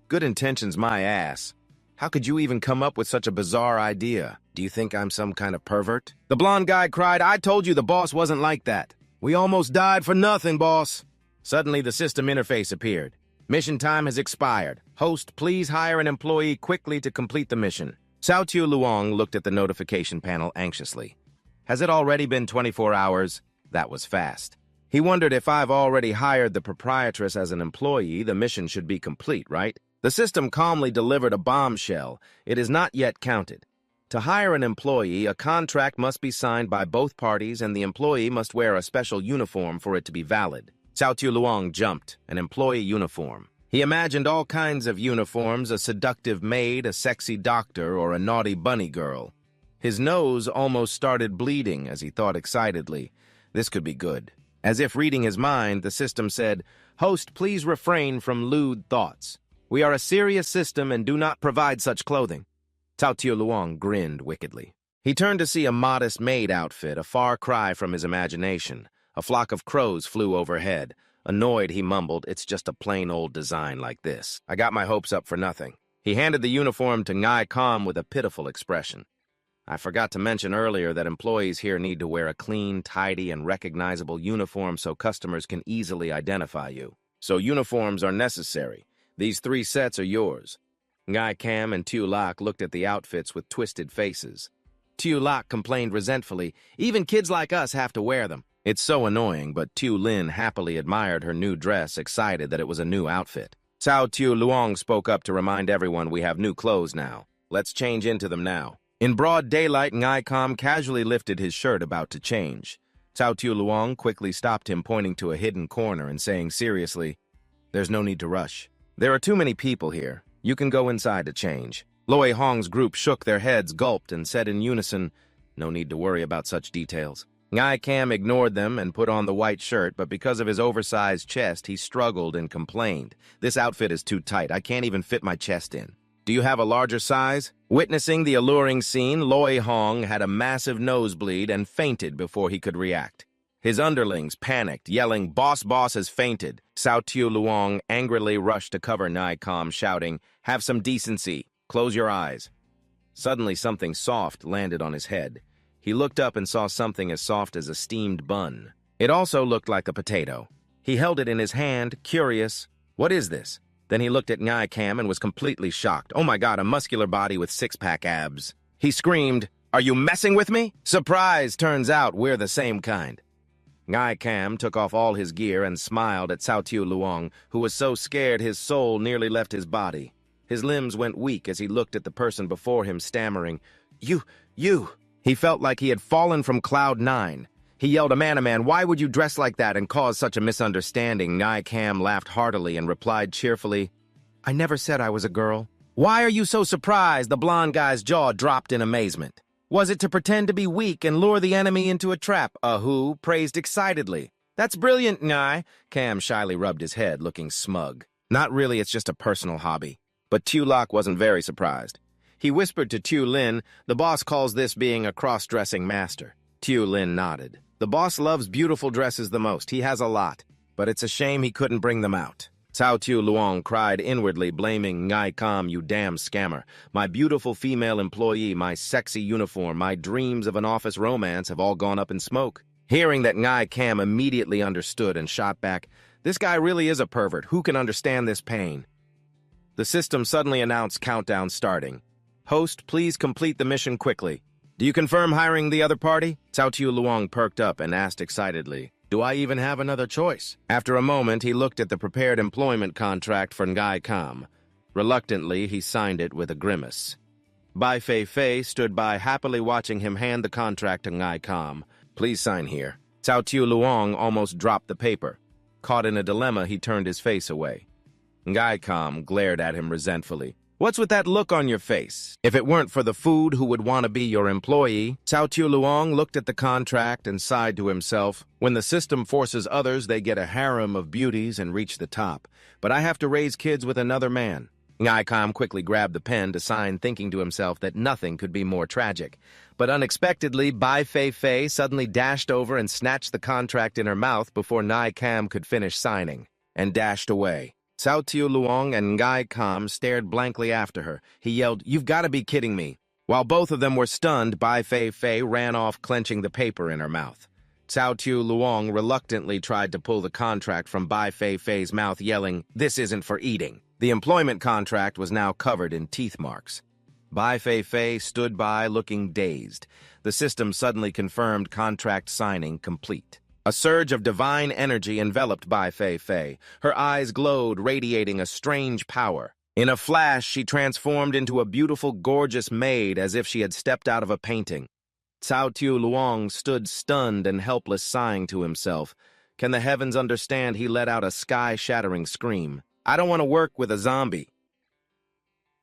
A: "Good intentions, my ass. How could you even come up with such a bizarre idea? Do you think I'm some kind of pervert?" The blonde guy cried, "I told you the boss wasn't like that. We almost died for nothing, boss." Suddenly, the system interface appeared. "Mission time has expired. Host, please hire an employee quickly to complete the mission." Cao Tu Luong looked at the notification panel anxiously. "Has it already been 24 hours? That was fast." He wondered, if I've already hired the proprietress as an employee, the mission should be complete, right? The system calmly delivered a bombshell. "It is not yet counted. To hire an employee, a contract must be signed by both parties and the employee must wear a special uniform for it to be valid. Cao Tiu Luong jumped, an employee uniform. He imagined all kinds of uniforms, a seductive maid, a sexy doctor, or a naughty bunny girl. His nose almost started bleeding as he thought excitedly, "This could be good." As if reading his mind, the system said, "Host, please refrain from lewd thoughts. We are a serious system and do not provide such clothing." Cao Tiu Luong grinned wickedly. He turned to see a modest maid outfit, a far cry from his imagination. A flock of crows flew overhead. Annoyed, he mumbled, "It's just a plain old design like this. I got my hopes up for nothing." He handed the uniform to Ngai Kam with a pitiful expression. "I forgot to mention earlier that employees here need to wear a clean, tidy, and recognizable uniform so customers can easily identify you. So uniforms are necessary. These 3 sets are yours." Ngai Kam and Tu Lak looked at the outfits with twisted faces. Tu Lak complained resentfully, "Even kids like us have to wear them." It's so annoying, but Tu Lin happily admired her new dress, excited that it was a new outfit. Cao Tiu Luong spoke up to remind everyone, "We have new clothes now. Let's change into them now." In broad daylight, Ngai Kam casually lifted his shirt about to change. Cao Tiu Luong quickly stopped him, pointing to a hidden corner and saying seriously, "There's no need to rush. There are too many people here. You can go inside to change." Loi Hong's group shook their heads, gulped, and said in unison, "No need to worry about such details." Ngai Kam ignored them and put on the white shirt, but because of his oversized chest, he struggled and complained, "This outfit is too tight. I can't even fit my chest in. Do you have a larger size?" Witnessing the alluring scene, Loi Hong had a massive nosebleed and fainted before he could react. His underlings panicked, yelling, "Boss, boss has fainted." Cao Tiu Luong angrily rushed to cover Ngai Kam, shouting, "Have some decency. Close your eyes." Suddenly, something soft landed on his head. He looked up and saw something as soft as a steamed bun. It also looked like a potato. He held it in his hand, curious. "What is this?" Then he looked at Ngai Kam and was completely shocked. "Oh my God, a muscular body with 6-pack abs." He screamed, "Are you messing with me?" Surprise, turns out we're the same kind. Ngai Kam took off all his gear and smiled at Cao Tiu Luong, who was so scared his soul nearly left his body. His limbs went weak as he looked at the person before him, stammering, You. He felt like he had fallen from Cloud 9. He yelled, "A man, why would you dress like that and cause such a misunderstanding?" Ngai Kam laughed heartily and replied cheerfully, "I never said I was a girl." "Why are you so surprised?" The blonde guy's jaw dropped in amazement. "Was it to pretend to be weak and lure the enemy into a trap?" Ahu praised excitedly. "That's brilliant, Ngai." Kam shyly rubbed his head, looking smug. "Not really, it's just a personal hobby." But Tu Lak wasn't very surprised. He whispered to Tu Lin, "The boss calls this being a cross-dressing master." Tu Lin nodded. "The boss loves beautiful dresses the most. He has a lot. But it's a shame he couldn't bring them out." Cao Tiu Luong cried inwardly, blaming Ngai Kam, "You damn scammer. My beautiful female employee, my sexy uniform, my dreams of an office romance have all gone up in smoke." Hearing that, Ngai Kam immediately understood and shot back, "This guy really is a pervert. Who can understand this pain?" The system suddenly announced countdown starting. "Host, please complete the mission quickly." "Do you confirm hiring the other party?" Cao Tiu Luong perked up and asked excitedly, "Do I even have another choice?" After a moment, he looked at the prepared employment contract for Ngai Kam. Reluctantly, he signed it with a grimace. Bai Fei stood by, happily watching him hand the contract to Ngai Kam. "Please sign here." Cao Tiu Luong almost dropped the paper. Caught in a dilemma, he turned his face away. Ngai Kam glared at him resentfully. "What's with that look on your face? If it weren't for the food, who would want to be your employee?" Cao Tiu Luong looked at the contract and sighed to himself. "When the system forces others, they get a harem of beauties and reach the top. But I have to raise kids with another man." Ngai Kam quickly grabbed the pen to sign, thinking to himself that nothing could be more tragic. But unexpectedly, Bai Fei suddenly dashed over and snatched the contract in her mouth before Ngai Kam could finish signing, and dashed away. Cao Tiu Luong and Ngai Kam stared blankly after her. He yelled, "You've got to be kidding me." While both of them were stunned, Bai Fei ran off, clenching the paper in her mouth. Cao Tiu Luong reluctantly tried to pull the contract from Bai Fei's mouth, yelling, "This isn't for eating." The employment contract was now covered in teeth marks. Bai Fei stood by, looking dazed. The system suddenly confirmed contract signing complete. A surge of divine energy enveloped Bai Fei. Her eyes glowed, radiating a strange power. In a flash, she transformed into a beautiful, gorgeous maid as if she had stepped out of a painting. Cao Tiu Luong stood stunned and helpless, sighing to himself. Can the heavens understand he let out a sky-shattering scream? I don't want to work with a zombie.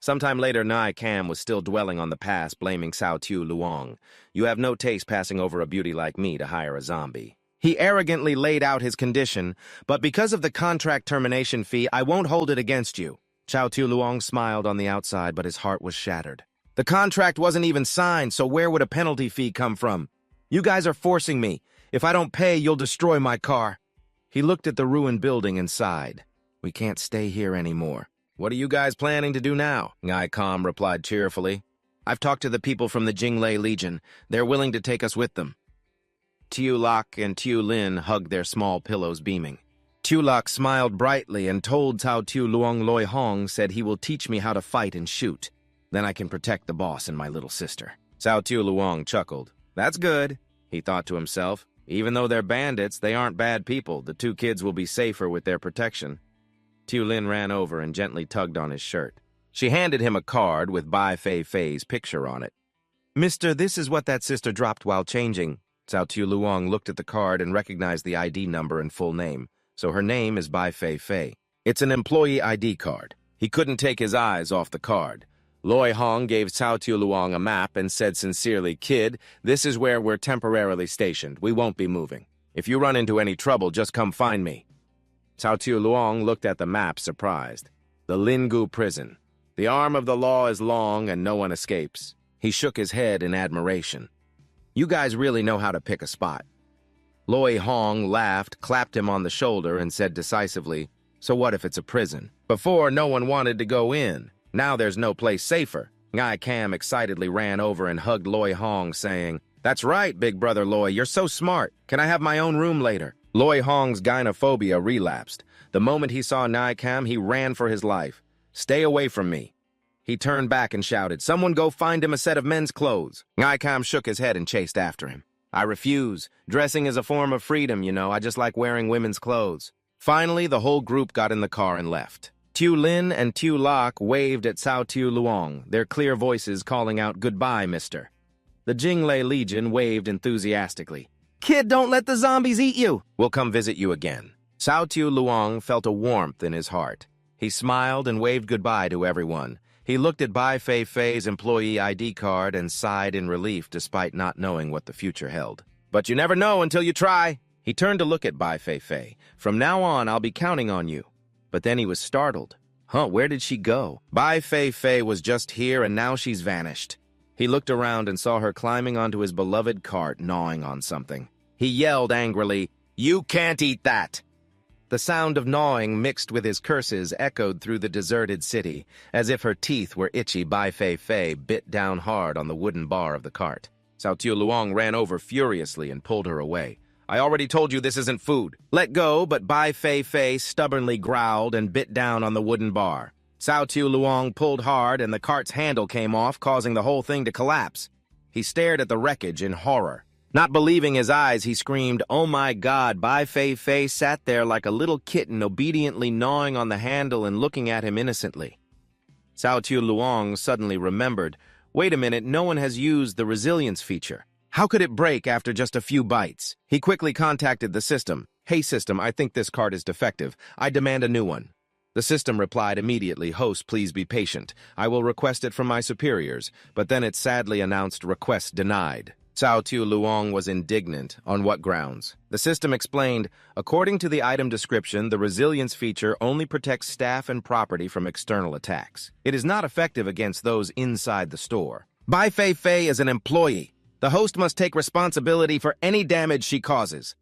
A: Sometime later, Nai Cam was still dwelling on the past, blaming Cao Tu Luong. You have no taste passing over a beauty like me to hire a zombie. He arrogantly laid out his condition, but because of the contract termination fee, I won't hold it against you. Cao Tu Luong smiled on the outside, but his heart was shattered. The contract wasn't even signed, so where would a penalty fee come from? You guys are forcing me. If I don't pay, you'll destroy my car. He looked at the ruined building and sighed. We can't stay here anymore. What are you guys planning to do now? Ngai Kam replied cheerfully. I've talked to the people from the Jinglei Legion. They're willing to take us with them. Tiu Lak and Tiu Lin hugged their small pillows, beaming. Tiu Lak smiled brightly and told Cao Tu Luong Loi Hong said he will teach me how to fight and shoot. Then I can protect the boss and my little sister. Cao Tu Luong chuckled. That's good, he thought to himself. Even though they're bandits, they aren't bad people. The two kids will be safer with their protection. Tiu Lin ran over and gently tugged on his shirt. She handed him a card with Bai Fei Fei's picture on it. Mister, this is what that sister dropped while changing. Cao Tu Luong looked at the card and recognized the ID number and full name. So her name is Bai Fei Fei. It's an employee ID card. He couldn't take his eyes off the card. Loi Hong gave Cao Tu Luong a map and said sincerely, Kid, this is where we're temporarily stationed. We won't be moving. If you run into any trouble, just come find me. Cao Tu Luong looked at the map, surprised. The Lingu prison. The arm of the law is long and no one escapes. He shook his head in admiration. You guys really know how to pick a spot. Loi Hong laughed, clapped him on the shoulder, and said decisively, So what if it's a prison? Before, no one wanted to go in. Now there's no place safer. Ngai Cam excitedly ran over and hugged Loi Hong, saying, That's right, big brother Loi, you're so smart. Can I have my own room later? Loi Hong's gynophobia relapsed. The moment he saw Ngai Cam, he ran for his life. Stay away from me. He turned back and shouted, Someone go find him a set of men's clothes. Ngai Cam shook his head and chased after him. I refuse. Dressing is a form of freedom, you know. I just like wearing women's clothes. Finally, the whole group got in the car and left. Tiu Lin and Tiu Lak waved at Cao Tu Luong, their clear voices calling out, Goodbye, mister. The Jinglei Legion waved enthusiastically. Kid, don't let the zombies eat you. We'll come visit you again. Cao Tu Luong felt a warmth in his heart. He smiled and waved goodbye to everyone. He looked at Bai Fei Fei's employee ID card and sighed in relief despite not knowing what the future held. But you never know until you try. He turned to look at Bai Fei Fei. From now on, I'll be counting on you. But then he was startled. Where did she go? Bai Fei Fei was just here and now she's vanished. He looked around and saw her climbing onto his beloved cart, gnawing on something. He yelled angrily, You can't eat that! The sound of gnawing mixed with his curses echoed through the deserted city. As if her teeth were itchy, Bai Fei Fei bit down hard on the wooden bar of the cart. Cao Tu Luong ran over furiously and pulled her away. I already told you this isn't food. Let go, but Bai Fei Fei stubbornly growled and bit down on the wooden bar. Cao Tu Luong pulled hard and the cart's handle came off, causing the whole thing to collapse. He stared at the wreckage in horror. Not believing his eyes, he screamed, Oh my God! Bai Fei Fei sat there like a little kitten, obediently gnawing on the handle and looking at him innocently. Cao Tu Luong suddenly remembered, wait a minute, no one has used the resilience feature. How could it break after just a few bites? He quickly contacted the system. Hey system, I think this card is defective. I demand a new one. The system replied immediately, Host, please be patient. I will request it from my superiors, but then it sadly announced request denied. Cao Tu Luong was indignant. On what grounds? The system explained, according to the item description, the resilience feature only protects staff and property from external attacks. It is not effective against those inside the store. Bai Fei Fei is an employee. The host must take responsibility for any damage she causes.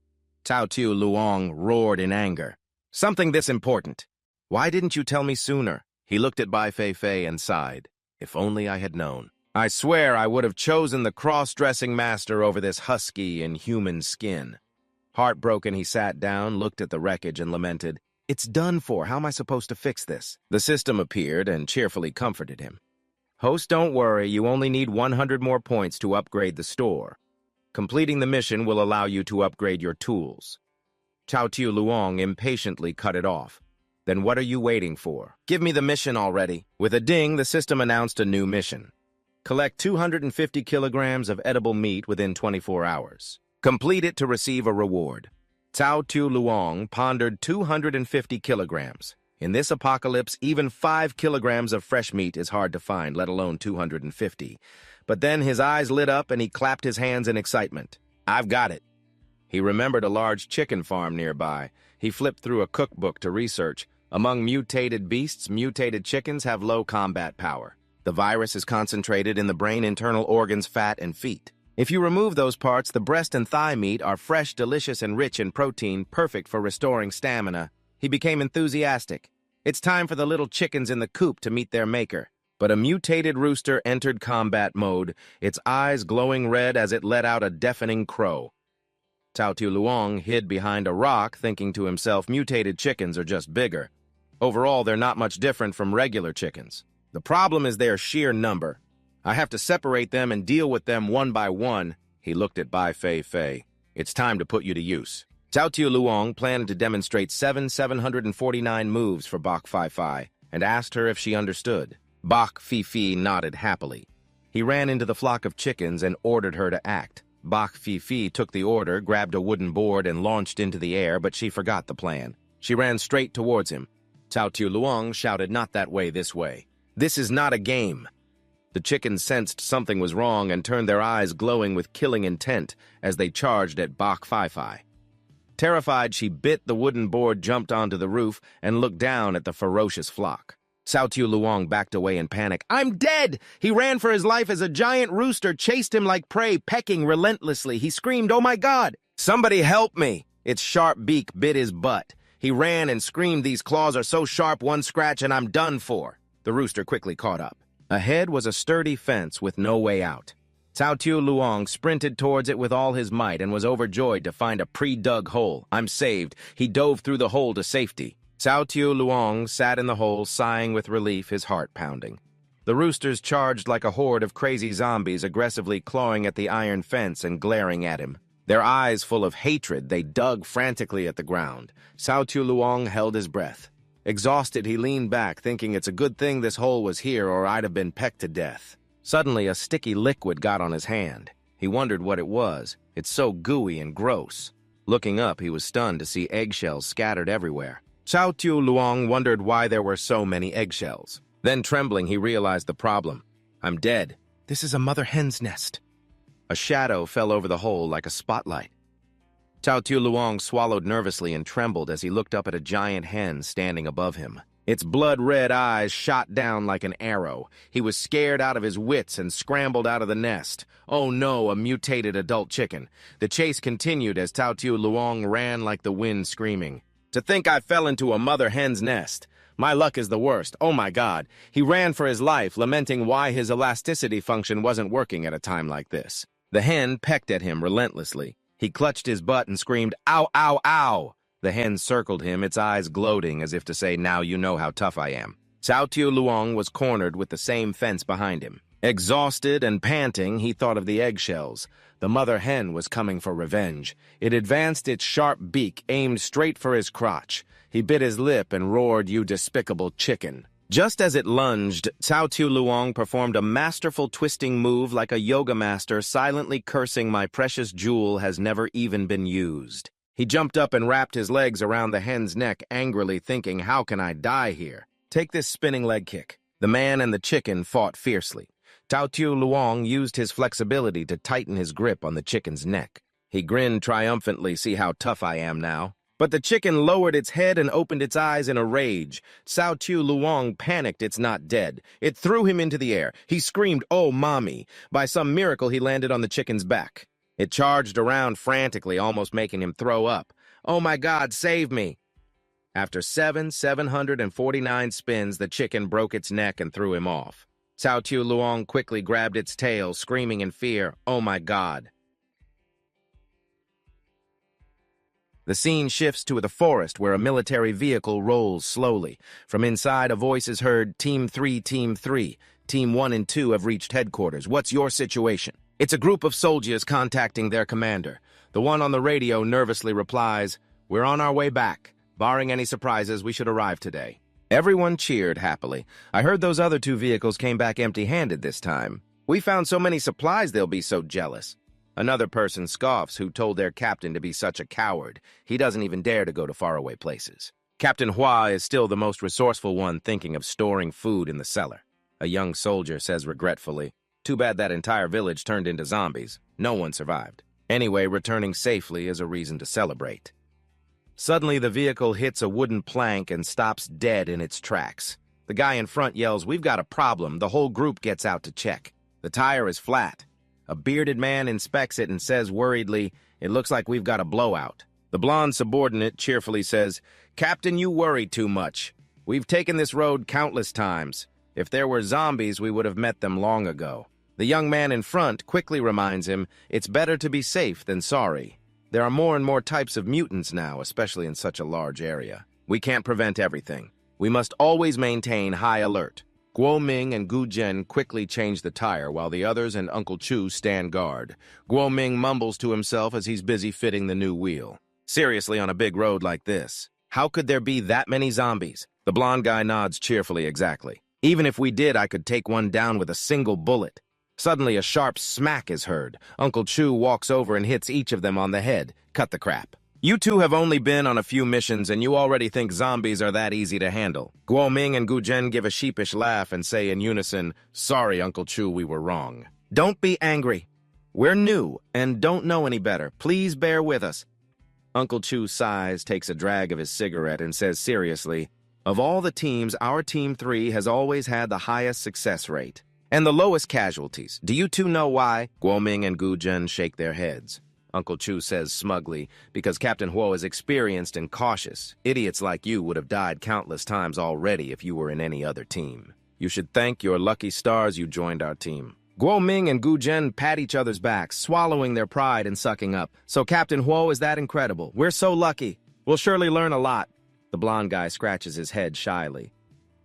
A: Cao Tu Luong roared in anger. Something this important. Why didn't you tell me sooner? He looked at Bai Fei Fei and sighed. If only I had known. I swear I would have chosen the cross-dressing master over this husky in human skin. Heartbroken, he sat down, looked at the wreckage, and lamented, It's done for. How am I supposed to fix this? The system appeared and cheerfully comforted him. Host, don't worry. You only need 100 more points to upgrade the store. Completing the mission will allow you to upgrade your tools. Cao Tu Luong impatiently cut it off. Then what are you waiting for? Give me the mission already. With a ding, the system announced a new mission. Collect 250 kilograms of edible meat within 24 hours. Complete it to receive a reward. Cao Tu Luong pondered 250 kilograms. In this apocalypse, even 5 kilograms of fresh meat is hard to find, let alone 250. But then his eyes lit up and he clapped his hands in excitement. I've got it. He remembered a large chicken farm nearby. He flipped through a cookbook to research. Among mutated beasts, mutated chickens have low combat power. The virus is concentrated in the brain, internal organs, fat, and feet. If you remove those parts, the breast and thigh meat are fresh, delicious, and rich in protein, perfect for restoring stamina. He became enthusiastic. It's time for the little chickens in the coop to meet their maker. But a mutated rooster entered combat mode, its eyes glowing red as it let out a deafening crow. Cao Tu Luong hid behind a rock, thinking to himself, mutated chickens are just bigger. Overall, they're not much different from regular chickens. The problem is their sheer number. I have to separate them and deal with them one by one. He looked at Bai Fei Fei. It's time to put you to use. Cao Tu Luong planned to demonstrate 749 moves for Bok Fai Fai and asked her if she understood. Bok Fi Fi nodded happily. He ran into the flock of chickens and ordered her to act. Bok Fi Fi took the order, grabbed a wooden board, and launched into the air, but she forgot the plan. She ran straight towards him. Cao Tu Luong shouted, "Not that way, this way. This is not a game." The chickens sensed something was wrong and turned their eyes glowing with killing intent as they charged at Bok Fai Fai. Terrified, she bit the wooden board, jumped onto the roof, and looked down at the ferocious flock. Cao Tu Luong backed away in panic. "I'm dead!" He ran for his life as a giant rooster chased him like prey, pecking relentlessly. He screamed, "Oh my God! Somebody help me!" Its sharp beak bit his butt. He ran and screamed, "These claws are so sharp, one scratch and I'm done for." The rooster quickly caught up. Ahead was a sturdy fence with no way out. Cao Tu Luong sprinted towards it with all his might and was overjoyed to find a pre-dug hole. "I'm saved." He dove through the hole to safety. Cao Tu Luong sat in the hole, sighing with relief, his heart pounding. The roosters charged like a horde of crazy zombies, aggressively clawing at the iron fence and glaring at him. Their eyes full of hatred, they dug frantically at the ground. Cao Tu Luong held his breath. Exhausted, he leaned back, thinking it's a good thing this hole was here or I'd have been pecked to death. Suddenly, a sticky liquid got on his hand. He wondered what it was. It's so gooey and gross. Looking up, he was stunned to see eggshells scattered everywhere. Cao Tu Luong wondered why there were so many eggshells. Then, trembling, he realized the problem. "I'm dead. This is a mother hen's nest." A shadow fell over the hole like a spotlight. Cao Tu Luong swallowed nervously and trembled as he looked up at a giant hen standing above him. Its blood-red eyes shot down like an arrow. He was scared out of his wits and scrambled out of the nest. Oh no, a mutated adult chicken. The chase continued as Cao Tu Luong ran like the wind, screaming, "To think I fell into a mother hen's nest. My luck is the worst. Oh my God." He ran for his life, lamenting why his elasticity function wasn't working at a time like this. The hen pecked at him relentlessly. He clutched his butt and screamed, "Ow, ow, ow!" The hen circled him, its eyes gloating as if to say, "Now you know how tough I am." Cao Tu Luong was cornered with the same fence behind him. Exhausted and panting, he thought of the eggshells. The mother hen was coming for revenge. It advanced its sharp beak, aimed straight for his crotch. He bit his lip and roared, "You despicable chicken." Just as it lunged, Cao Tu Luong performed a masterful twisting move like a yoga master, silently cursing, "My precious jewel has never even been used." He jumped up and wrapped his legs around the hen's neck, angrily thinking, "How can I die here?" Take this spinning leg kick. The man and the chicken fought fiercely. Cao Tu Luong used his flexibility to tighten his grip on the chicken's neck. He grinned triumphantly, "See how tough I am now." But the chicken lowered its head and opened its eyes in a rage. Cao Tu Luong panicked, "It's not dead." It threw him into the air. He screamed, "Oh, mommy." By some miracle, he landed on the chicken's back. It charged around frantically, almost making him throw up. "Oh my God, save me." After 749 spins, the chicken broke its neck and threw him off. Cao Tu Luong quickly grabbed its tail, screaming in fear, "Oh my God." The scene shifts to the forest where a military vehicle rolls slowly. From inside, a voice is heard, Team 3, Team 3. Team 1 and 2 have reached headquarters. What's your situation?" It's a group of soldiers contacting their commander. The one on the radio nervously replies, "We're on our way back. Barring any surprises, we should arrive today." Everyone cheered happily. "I heard those other 2 vehicles came back empty-handed this time. We found so many supplies they'll be so jealous." Another person scoffs who told their captain to be such a coward. He doesn't even dare to go to faraway places. Captain Hua is still the most resourceful one, thinking of storing food in the cellar. A young soldier says regretfully, "Too bad that entire village turned into zombies. No one survived. Anyway, returning safely is a reason to celebrate." Suddenly, the vehicle hits a wooden plank and stops dead in its tracks. The guy in front yells, "We've got a problem." The whole group gets out to check. The tire is flat. A bearded man inspects it and says worriedly, "It looks like we've got a blowout." The blonde subordinate cheerfully says, "Captain, you worry too much. We've taken this road countless times. If there were zombies, we would have met them long ago." The young man in front quickly reminds him, "It's better to be safe than sorry. There are more and more types of mutants now, especially in such a large area. We can't prevent everything. We must always maintain high alert." Guo Ming and Gu Zhen quickly change the tire while the others and Uncle Chu stand guard. Guo Ming mumbles to himself as he's busy fitting the new wheel. Seriously, on a big road like this, how could there be that many zombies? The blonde guy nods cheerfully, exactly. "Even if we did, I could take one down with a single bullet." Suddenly, a sharp smack is heard. Uncle Chu walks over and hits each of them on the head. "Cut the crap. You two have only been on a few missions and you already think zombies are that easy to handle." Guo Ming and Gu Zhen give a sheepish laugh and say in unison, "Sorry, Uncle Chu, we were wrong." "Don't be angry. We're new and don't know any better. Please bear with us." Uncle Chu sighs, takes a drag of his cigarette, and says seriously, "Of all the teams, our Team 3 has always had the highest success rate and the lowest casualties. Do you two know why?" Guo Ming and Gu Zhen shake their heads. Uncle Chu says smugly, "Because Captain Huo is experienced and cautious. Idiots like you would have died countless times already if you were in any other team. You should thank your lucky stars you joined our team." Guo Ming and Gu Zhen pat each other's backs, swallowing their pride and sucking up. "So Captain Huo is that incredible. We're so lucky. We'll surely learn a lot." The blonde guy scratches his head shyly.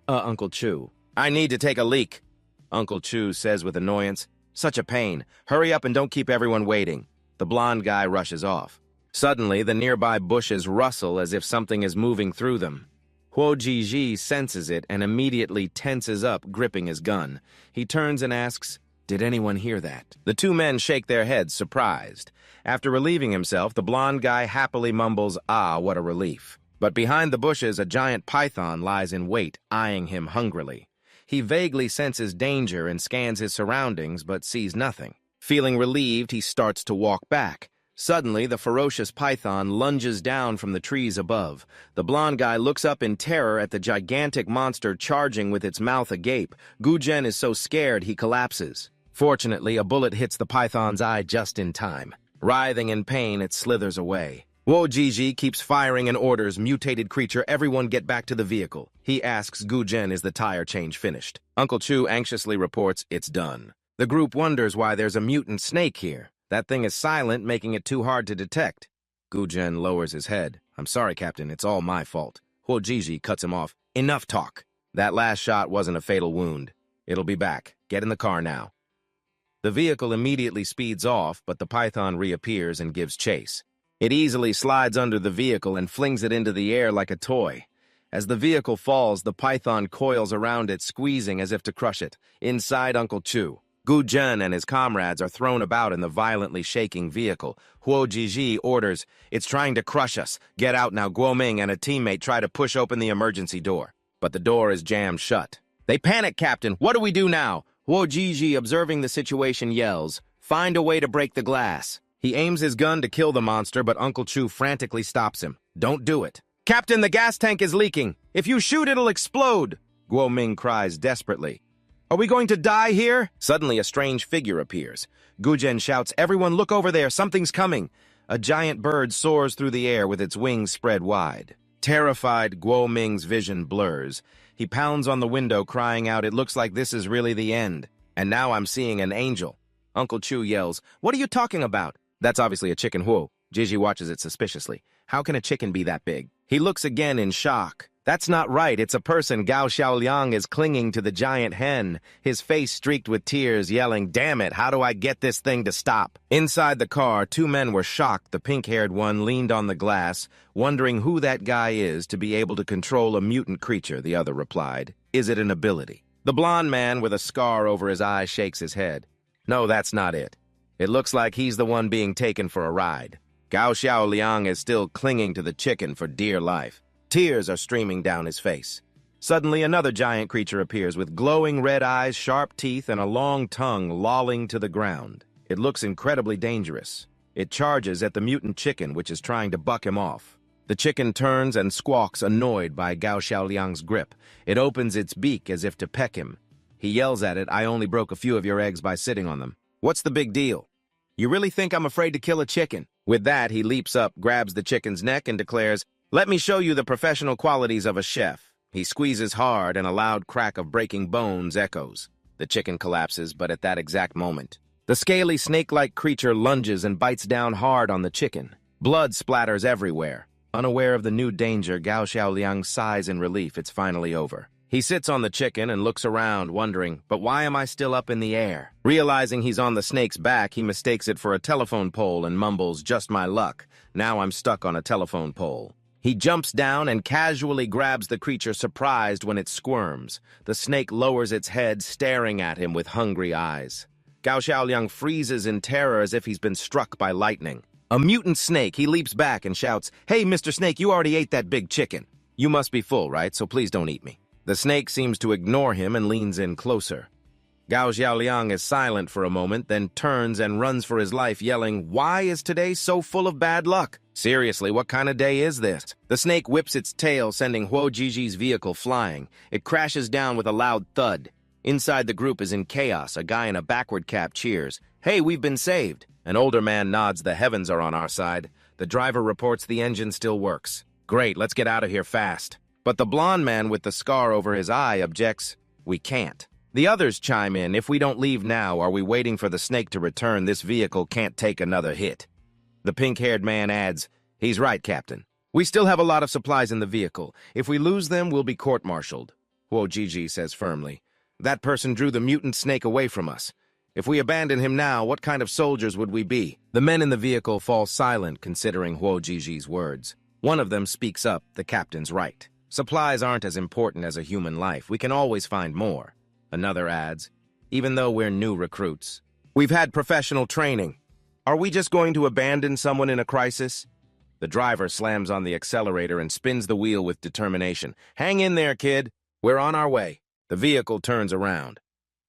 A: Uncle Chu, I need to take a leak." Uncle Chu says with annoyance, "Such a pain. Hurry up and don't keep everyone waiting." The blonde guy rushes off. Suddenly, the nearby bushes rustle as if something is moving through them. Huo Jiji senses it and immediately tenses up, gripping his gun. He turns and asks, "Did anyone hear that?" The two men shake their heads, surprised. After relieving himself, the blonde guy happily mumbles, "Ah, what a relief." But behind the bushes, a giant python lies in wait, eyeing him hungrily. He vaguely senses danger and scans his surroundings, but sees nothing. Feeling relieved, he starts to walk back. Suddenly, the ferocious python lunges down from the trees above. The blonde guy looks up in terror at the gigantic monster charging with its mouth agape. Gu Zhen is so scared he collapses. Fortunately, a bullet hits the python's eye just in time. Writhing in pain, it slithers away. Huo Jiji keeps firing and orders, "Mutated creature, everyone get back to the vehicle." He asks Gu Zhen, "Is the tire change finished?" Uncle Chu anxiously reports, "It's done." The group wonders why there's a mutant snake here. That thing is silent, making it too hard to detect. Gu Zhen lowers his head. "I'm sorry, Captain, it's all my fault." Huo Jiji cuts him off. "Enough talk. That last shot wasn't a fatal wound. It'll be back. Get in the car now." The vehicle immediately speeds off, but the python reappears and gives chase. It easily slides under the vehicle and flings it into the air like a toy. As the vehicle falls, the python coils around it, squeezing as if to crush it. Inside Uncle Chu, Gu Zhen and his comrades are thrown about in the violently shaking vehicle. Huo Jiji orders, "It's trying to crush us. Get out now." Guo Ming and a teammate try to push open the emergency door, but the door is jammed shut. They panic, "Captain, what do we do now?" Huo Jiji, observing the situation, yells, "Find a way to break the glass." He aims his gun to kill the monster, but Uncle Chu frantically stops him. "Don't do it." "Captain, the gas tank is leaking. If you shoot, it'll explode." Guo Ming cries desperately. "Are we going to die here?" Suddenly, a strange figure appears. Gu Zhen shouts, "Everyone look over there, something's coming." A giant bird soars through the air with its wings spread wide. Terrified, Guo Ming's vision blurs. He pounds on the window, crying out, "It looks like this is really the end. And now I'm seeing an angel." Uncle Chu yells, "What are you talking about?" "That's obviously a chicken." Huo Jiji watches it suspiciously. "How can a chicken be that big?" He looks again in shock. "That's not right. It's a person." Gao Xiaoliang is clinging to the giant hen, his face streaked with tears, yelling, "Damn it, how do I get this thing to stop?" Inside the car, two men were shocked. The pink-haired one leaned on the glass, wondering who that guy is to be able to control a mutant creature. The other replied, "Is it an ability?" The blonde man with a scar over his eye shakes his head. "No, that's not it. It looks like he's the one being taken for a ride. Gao Xiaoliang is still clinging to the chicken for dear life. Tears are streaming down his face. Suddenly, another giant creature appears with glowing red eyes, sharp teeth, and a long tongue lolling to the ground. It looks incredibly dangerous. It charges at the mutant chicken, which is trying to buck him off. The chicken turns and squawks, annoyed by Gao Xiaoliang's grip. It opens its beak as if to peck him. He yells at it, "I only broke a few of your eggs by sitting on them. What's the big deal? You really think I'm afraid to kill a chicken?" With that, he leaps up, grabs the chicken's neck, and declares, "Let me show you the professional qualities of a chef." He squeezes hard, and a loud crack of breaking bones echoes. The chicken collapses, but at that exact moment, the scaly, snake-like creature lunges and bites down hard on the chicken. Blood splatters everywhere. Unaware of the new danger, Gao Xiaoliang sighs in relief. It's finally over. He sits on the chicken and looks around, wondering, but why am I still up in the air? Realizing he's on the snake's back, he mistakes it for a telephone pole and mumbles, "Just my luck. Now I'm stuck on a telephone pole." He jumps down and casually grabs the creature, surprised when it squirms. The snake lowers its head, staring at him with hungry eyes. Gao Xiaoliang freezes in terror as if he's been struck by lightning. A mutant snake, he leaps back and shouts, "Hey, Mr. Snake, you already ate that big chicken. You must be full, right? So please don't eat me." The snake seems to ignore him and leans in closer. Gao Xiaoliang is silent for a moment, then turns and runs for his life, yelling, "Why is today so full of bad luck? Seriously, what kind of day is this?" The snake whips its tail, sending Huo Jiji's vehicle flying. It crashes down with a loud thud. Inside, the group is in chaos. A guy in a backward cap cheers, "Hey, we've been saved." An older man nods, "The heavens are on our side." The driver reports the engine still works. "Great, let's get out of here fast." But the blonde man with the scar over his eye objects, "We can't." The others chime in, "If we don't leave now, are we waiting for the snake to return? This vehicle can't take another hit." The pink-haired man adds, "He's right, Captain. We still have a lot of supplies in the vehicle. If we lose them, we'll be court-martialed." Huo Jiji says firmly, "That person drew the mutant snake away from us. If we abandon him now, what kind of soldiers would we be?" The men in the vehicle fall silent, considering Huo Jiji's words. One of them speaks up, "The captain's right. Supplies aren't as important as a human life. We can always find more." Another adds, "Even though we're new recruits, we've had professional training. Are we just going to abandon someone in a crisis?" The driver slams on the accelerator and spins the wheel with determination. "Hang in there, kid. We're on our way." The vehicle turns around.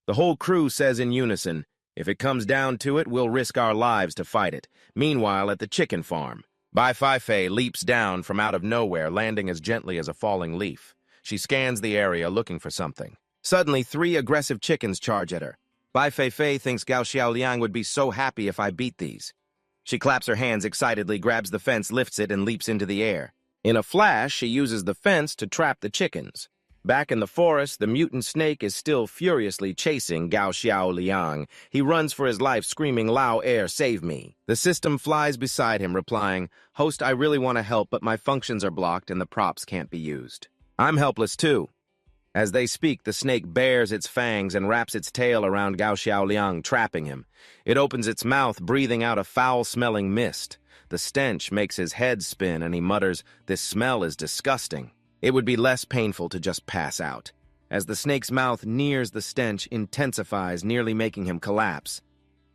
A: The whole crew says in unison, "If it comes down to it, we'll risk our lives to fight it." Meanwhile, at the chicken farm, Bai Fei leaps down from out of nowhere, landing as gently as a falling leaf. She scans the area looking for something. Suddenly, 3 aggressive chickens charge at her. Bai Fei thinks Gao Xiaoliang would be so happy if I beat these. She claps her hands excitedly, grabs the fence, lifts it, and leaps into the air. In a flash, she uses the fence to trap the chickens. Back in the forest, the mutant snake is still furiously chasing Gao Xiaoliang. He runs for his life, screaming, "Lao Air, save me." The system flies beside him, replying, "Host, I really want to help, but my functions are blocked and the props can't be used." "I'm helpless too." As they speak, the snake bares its fangs and wraps its tail around Gao Xiaoliang, trapping him. It opens its mouth, breathing out a foul-smelling mist. The stench makes his head spin, and he mutters, "This smell is disgusting." It would be less painful to just pass out. As the snake's mouth nears, the stench intensifies, nearly making him collapse.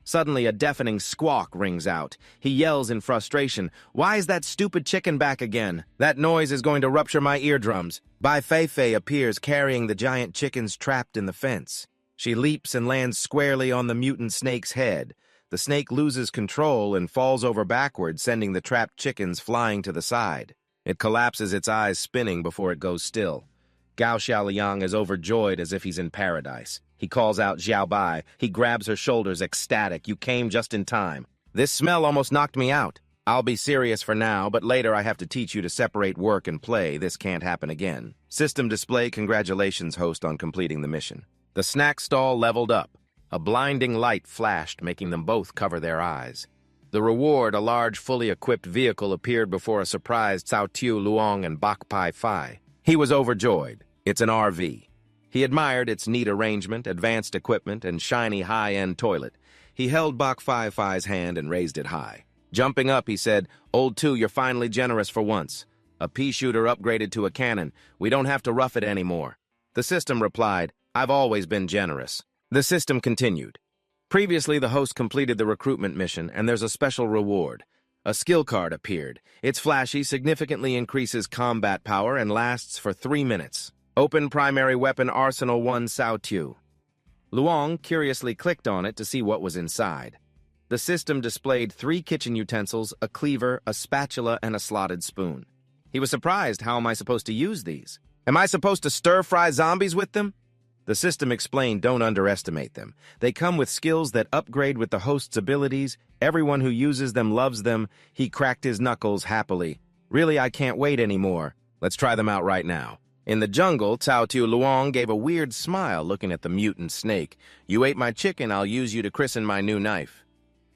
A: Suddenly, a deafening squawk rings out. He yells in frustration, "Why is that stupid chicken back again? That noise is going to rupture my eardrums." Bai Fei appears carrying the giant chickens trapped in the fence. She leaps and lands squarely on the mutant snake's head. The snake loses control and falls over backward, sending the trapped chickens flying to the side. It collapses, its eyes spinning before it goes still. Gao Xiaoliang is overjoyed as if he's in paradise. He calls out Xiao Bai. He grabs her shoulders, ecstatic. "You came just in time. This smell almost knocked me out. I'll be serious for now, but later I have to teach you to separate work and play. This can't happen again." System display, "Congratulations, host, on completing the mission." The snack stall leveled up. A blinding light flashed, making them both cover their eyes. The reward, a large, fully equipped vehicle, appeared before a surprised Cao Tiu Luong and Bak Pai Fai. He was overjoyed. It's an RV. He admired its neat arrangement, advanced equipment, and shiny high-end toilet. He held Bak Pai Fai's hand and raised it high. Jumping up, he said, "Old Two, you're finally generous for once. A pea shooter upgraded to a cannon. We don't have to rough it anymore." The system replied, "I've always been generous." The system continued. Previously, the host completed the recruitment mission, and there's a special reward. A skill card appeared. It's flashy, significantly increases combat power, and lasts for 3 minutes. Open primary weapon Arsenal 1 Sao Tu. Luong curiously clicked on it to see what was inside. The system displayed 3 kitchen utensils, a cleaver, a spatula, and a slotted spoon. He was surprised. How am I supposed to use these? Am I supposed to stir-fry zombies with them? The system explained, don't underestimate them. They come with skills that upgrade with the host's abilities. Everyone who uses them loves them. He cracked his knuckles happily. Really, I can't wait anymore. Let's try them out right now. In the jungle, Cao Tu Luong gave a weird smile looking at the mutant snake. You ate my chicken, I'll use you to christen my new knife.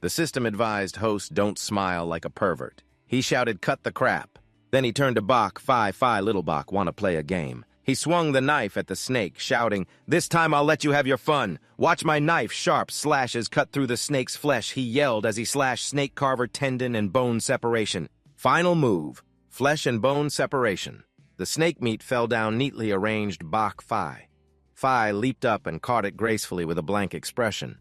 A: The system advised host, don't smile like a pervert. He shouted, cut the crap. Then he turned to Bok, Fi, little Bok, want to play a game. He swung the knife at the snake, shouting, this time I'll let you have your fun. Watch my knife, sharp slashes cut through the snake's flesh, he yelled as he slashed snake carver tendon and bone separation. Final move, flesh and bone separation. The snake meat fell down neatly arranged Bok Fi. Fi leaped up and caught it gracefully with a blank expression.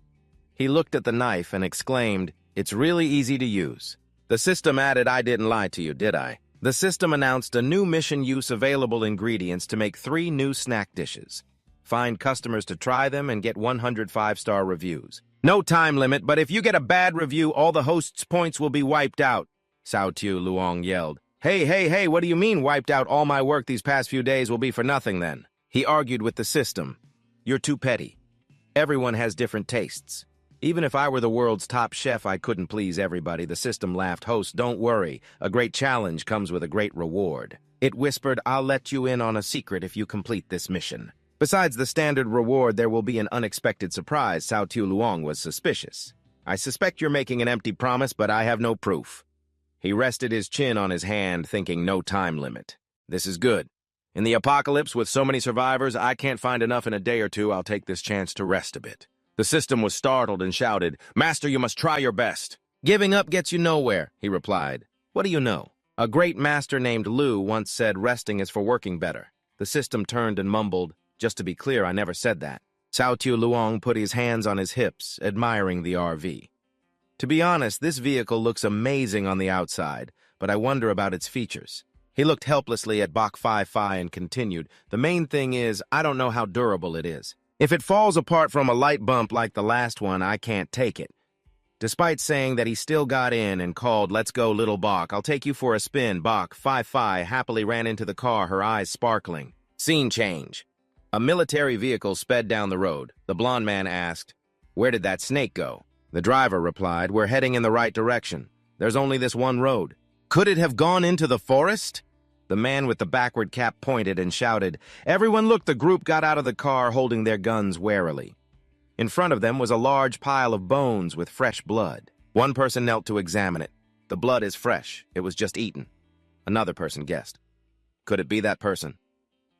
A: He looked at the knife and exclaimed, it's really easy to use. The system added, I didn't lie to you, did I? The system announced a new mission use available ingredients to make 3 new snack dishes. Find customers to try them and get 100 5-star reviews. No time limit, but if you get a bad review, all the host's points will be wiped out, Cao Tu Luong yelled. Hey, what do you mean wiped out? All my work these past few days will be for nothing then. He argued with the system. You're too petty. Everyone has different tastes. Even if I were the world's top chef, I couldn't please everybody. The system laughed. Host, don't worry. A great challenge comes with a great reward. It whispered, I'll let you in on a secret if you complete this mission. Besides the standard reward, there will be an unexpected surprise. Cao Tu Luong was suspicious. I suspect you're making an empty promise, but I have no proof. He rested his chin on his hand, thinking no time limit. This is good. In the apocalypse, with so many survivors, I can't find enough in a day or two. I'll take this chance to rest a bit. The system was startled and shouted, Master, you must try your best. Giving up gets you nowhere, he replied. What do you know? A great master named Lu once said resting is for working better. The system turned and mumbled, just to be clear, I never said that. Cao Tu Luong put his hands on his hips, admiring the RV. To be honest, this vehicle looks amazing on the outside, but I wonder about its features. He looked helplessly at Bok Fi and continued, the main thing is, I don't know how durable it is. If it falls apart from a light bump like the last one, I can't take it. Despite saying that he still got in and called, let's go, little Bok, I'll take you for a spin, Bok Fi happily ran into the car, her eyes sparkling. Scene change. A military vehicle sped down the road. The blond man asked, where did that snake go? The driver replied, we're heading in the right direction. There's only this one road. Could it have gone into the forest? The man with the backward cap pointed and shouted, everyone look, the group got out of the car holding their guns warily. In front of them was a large pile of bones with fresh blood. One person knelt to examine it. The blood is fresh. It was just eaten. Another person guessed. Could it be that person?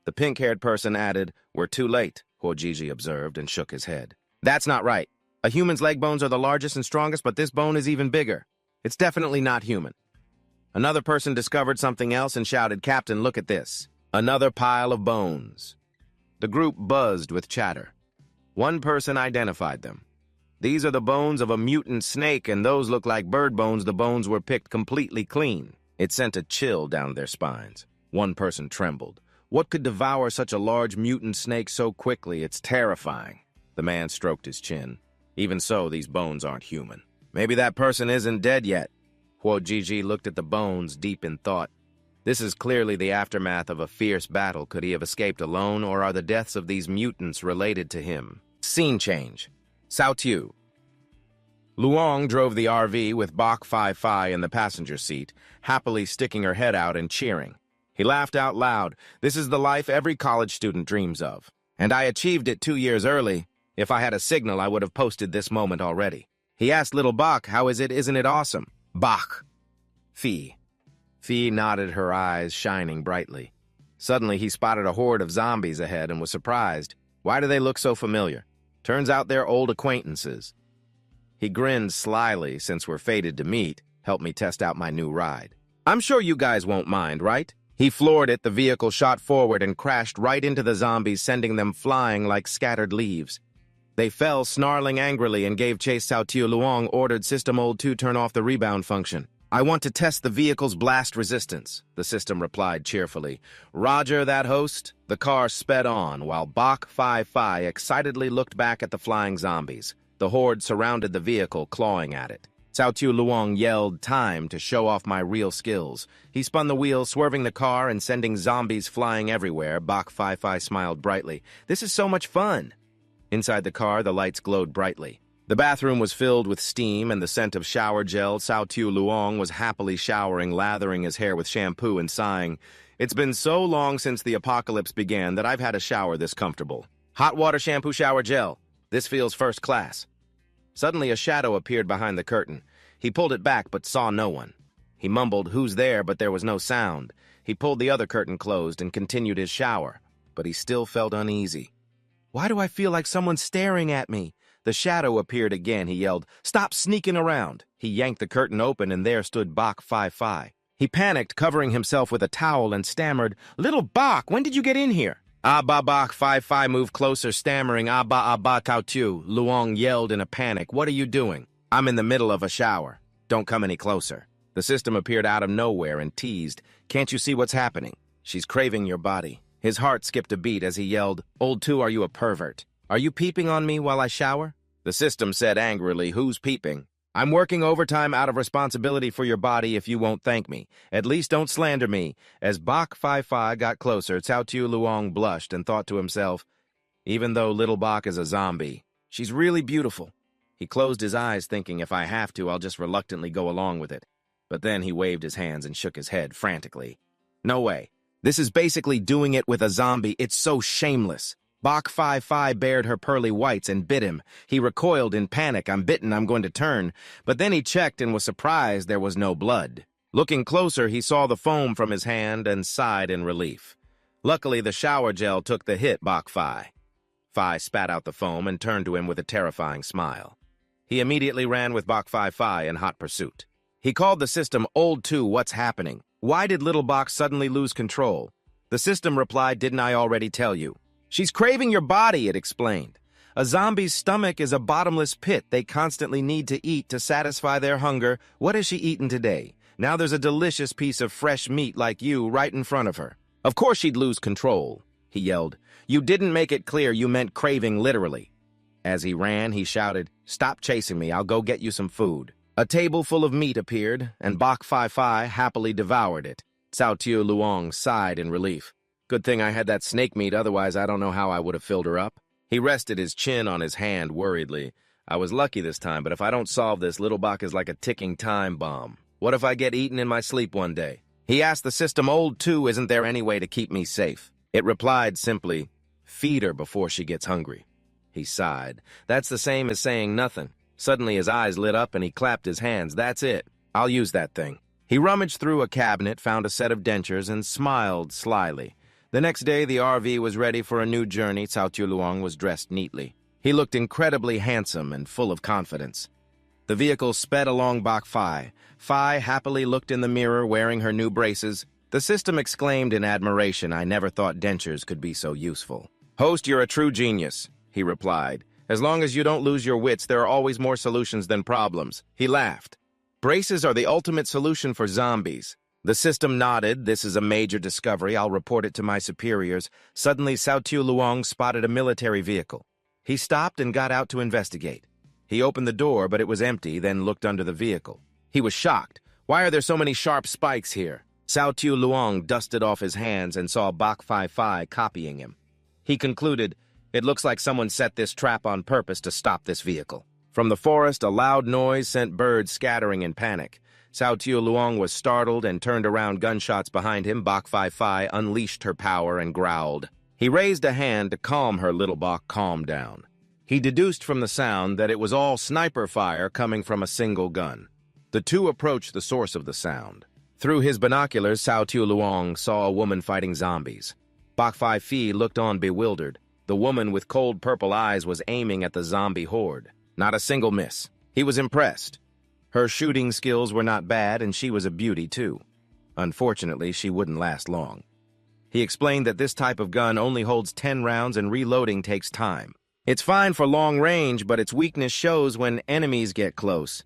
A: The pink-haired person added, we're too late, Huojiji observed and shook his head. That's not right. A human's leg bones are the largest and strongest, but this bone is even bigger. It's definitely not human. Another person discovered something else and shouted, Captain, look at this. Another pile of bones. The group buzzed with chatter. One person identified them. These are the bones of a mutant snake, and those look like bird bones. The bones were picked completely clean. It sent a chill down their spines. One person trembled. What could devour such a large mutant snake so quickly? It's terrifying. The man stroked his chin. Even so, these bones aren't human. Maybe that person isn't dead yet. Huojiji looked at the bones, deep in thought. This is clearly the aftermath of a fierce battle. Could he have escaped alone, or are the deaths of these mutants related to him? Scene change. Cao Tu. Luong drove the RV with Bok Fi in the passenger seat, happily sticking her head out and cheering. He laughed out loud. This is the life every college student dreams of. And I achieved it 2 years early. If I had a signal, I would have posted this moment already. He asked little Bok, how is it? Isn't it awesome? Bok. Fi nodded, her eyes shining brightly. Suddenly, he spotted a horde of zombies ahead and was surprised. Why do they look so familiar? Turns out they're old acquaintances. He grinned slyly, since we're fated to meet. Help me test out my new ride. I'm sure you guys won't mind, right? He floored it. The vehicle shot forward and crashed right into the zombies, sending them flying like scattered leaves. They fell, snarling angrily, and gave chase. Cao Tiu Luong ordered System Old 2 turn off the rebound function. I want to test the vehicle's blast resistance, the system replied cheerfully. Roger that, host. The car sped on, while Bach 5-5 excitedly looked back at the flying zombies. The horde surrounded the vehicle, clawing at it. Cao Tiu Luong yelled, "Time to show off my real skills." He spun the wheel, swerving the car and sending zombies flying everywhere. Bach 5-5 smiled brightly. "This is so much fun." Inside the car, the lights glowed brightly. The bathroom was filled with steam and the scent of shower gel. Cao Tiu Luong was happily showering, lathering his hair with shampoo and sighing. "It's been so long since the apocalypse began that I've had a shower this comfortable. Hot water shampoo shower gel. This feels first class." Suddenly, a shadow appeared behind the curtain. He pulled it back, but saw no one. He mumbled, "Who's there?" but there was no sound. He pulled the other curtain closed and continued his shower, but he still felt uneasy. "Why do I feel like someone's staring at me?" The shadow appeared again. He yelled, "Stop sneaking around." He yanked the curtain open, and there stood Bach 5-5. He panicked, covering himself with a towel, and stammered, "Little Bach, when did you get in here?" "Abba." Bach 5-5 moved closer, stammering, Abba, Cao Tiu." Luong yelled in a panic, "What are you doing?" "I'm in the middle of a shower. Don't come any closer." The system appeared out of nowhere and teased, "Can't you see what's happening? She's craving your body." His heart skipped a beat as he yelled, "Old 2, are you a pervert? Are you peeping on me while I shower?" The system said angrily, "Who's peeping? I'm working overtime out of responsibility for your body if you won't thank me. At least don't slander me." As Bach 5-5 got closer, Cao Tiu Luong blushed and thought to himself, "Even though little Bach is a zombie, she's really beautiful." He closed his eyes, thinking, "If I have to, I'll just reluctantly go along with it." But then he waved his hands and shook his head frantically. "No way. This is basically doing it with a zombie. It's so shameless." Bach 5-5 bared her pearly whites and bit him. He recoiled in panic. "I'm bitten, I'm going to turn." But then he checked and was surprised there was no blood. Looking closer, he saw the foam from his hand and sighed in relief. Luckily, the shower gel took the hit. Bach 5-5 spat out the foam and turned to him with a terrifying smile. He immediately ran with Bach 5-5 in hot pursuit. He called the system, "Old 2, what's happening? Why did little Bach suddenly lose control?" The system replied, "Didn't I already tell you? She's craving your body," it explained. "A zombie's stomach is a bottomless pit. They constantly need to eat to satisfy their hunger. What has she eaten today? Now there's a delicious piece of fresh meat like you right in front of her. Of course she'd lose control," he yelled. "You didn't make it clear you meant craving literally." As he ran, he shouted, "Stop chasing me. I'll go get you some food." A table full of meat appeared, and Bach 5-5 happily devoured it. Cao Tiu Luong sighed in relief. "Good thing I had that snake meat, otherwise I don't know how I would have filled her up." He rested his chin on his hand worriedly. "I was lucky this time, but if I don't solve this, little Bach is like a ticking time bomb. What if I get eaten in my sleep one day?" He asked the system, "Old 2, isn't there any way to keep me safe?" It replied simply, "Feed her before she gets hungry." He sighed. "That's the same as saying nothing." Suddenly his eyes lit up and he clapped his hands. "That's it. I'll use that thing." He rummaged through a cabinet, found a set of dentures, and smiled slyly. The next day, the RV was ready for a new journey. Cao Tiu Luong was dressed neatly. He looked incredibly handsome and full of confidence. The vehicle sped along Bach 5. Phi happily looked in the mirror, wearing her new braces. The system exclaimed in admiration, "I never thought dentures could be so useful." "Host, you're a true genius," he replied. "As long as you don't lose your wits, there are always more solutions than problems." He laughed. "Braces are the ultimate solution for zombies." The system nodded. "This is a major discovery. I'll report it to my superiors." Suddenly, Cao Tiu Luong spotted a military vehicle. He stopped and got out to investigate. He opened the door, but it was empty, then looked under the vehicle. He was shocked. "Why are there so many sharp spikes here?" Cao Tiu Luong dusted off his hands and saw Bach 5-5 copying him. He concluded, "It looks like someone set this trap on purpose to stop this vehicle." From the forest, a loud noise sent birds scattering in panic. Cao Tiu Luong was startled and turned around, gunshots behind him. Bach 5-5 unleashed her power and growled. He raised a hand to calm her. Little Bach calmed down. He deduced from the sound that it was all sniper fire coming from a single gun. The two approached the source of the sound. Through his binoculars, Cao Tiu Luong saw a woman fighting zombies. Bach 5-5 looked on bewildered. The woman with cold purple eyes was aiming at the zombie horde. Not a single miss. He was impressed. Her shooting skills were not bad, and she was a beauty, too. Unfortunately, she wouldn't last long. He explained that this type of gun only holds 10 rounds and reloading takes time. It's fine for long range, but its weakness shows when enemies get close.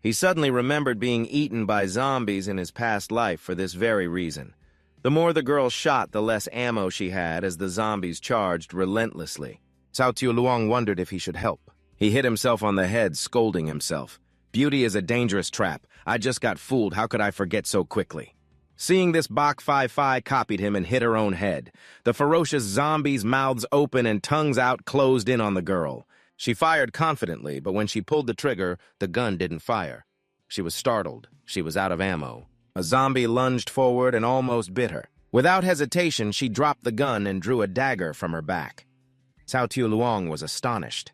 A: He suddenly remembered being eaten by zombies in his past life for this very reason. The more the girl shot, the less ammo she had as the zombies charged relentlessly. Cao Tiu Luong wondered if he should help. He hit himself on the head, scolding himself. Beauty is a dangerous trap. I just got fooled. How could I forget so quickly? Seeing this, Bak Fi Fi copied him and hit her own head. The ferocious zombies' mouths open and tongues out closed in on the girl. She fired confidently, but when she pulled the trigger, the gun didn't fire. She was startled. She was out of ammo. A zombie lunged forward and almost bit her. Without hesitation, she dropped the gun and drew a dagger from her back. Cao Tiu Luong was astonished.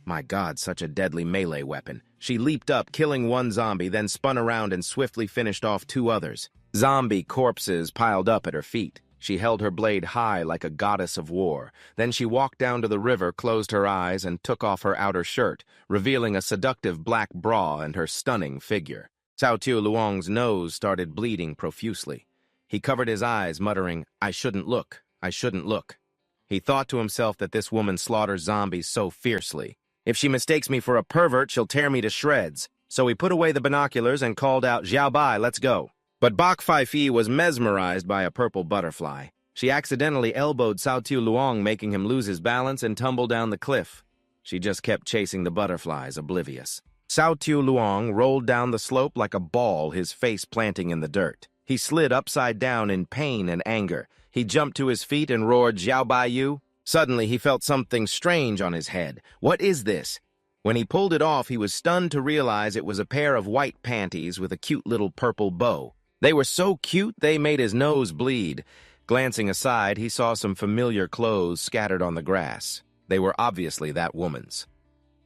A: My God, such a deadly melee weapon. She leaped up, killing one zombie, then spun around and swiftly finished off two others. Zombie corpses piled up at her feet. She held her blade high like a goddess of war. Then she walked down to the river, closed her eyes, and took off her outer shirt, revealing a seductive black bra and her stunning figure. Cao Tiu Luong's nose started bleeding profusely. He covered his eyes, muttering, I shouldn't look, I shouldn't look. He thought to himself that this woman slaughters zombies so fiercely. If she mistakes me for a pervert, she'll tear me to shreds. So he put away the binoculars and called out, Xiao Bai, let's go. But Bak Fai Fi was mesmerized by a purple butterfly. She accidentally elbowed Cao Tiu Luong, making him lose his balance and tumble down the cliff. She just kept chasing the butterflies, oblivious. Cao Tiu Luong rolled down the slope like a ball, his face planting in the dirt. He slid upside down in pain and anger. He jumped to his feet and roared, Xiao Bai Yu. Suddenly, he felt something strange on his head. What is this? When he pulled it off, he was stunned to realize it was a pair of white panties with a cute little purple bow. They were so cute, they made his nose bleed. Glancing aside, he saw some familiar clothes scattered on the grass. They were obviously that woman's.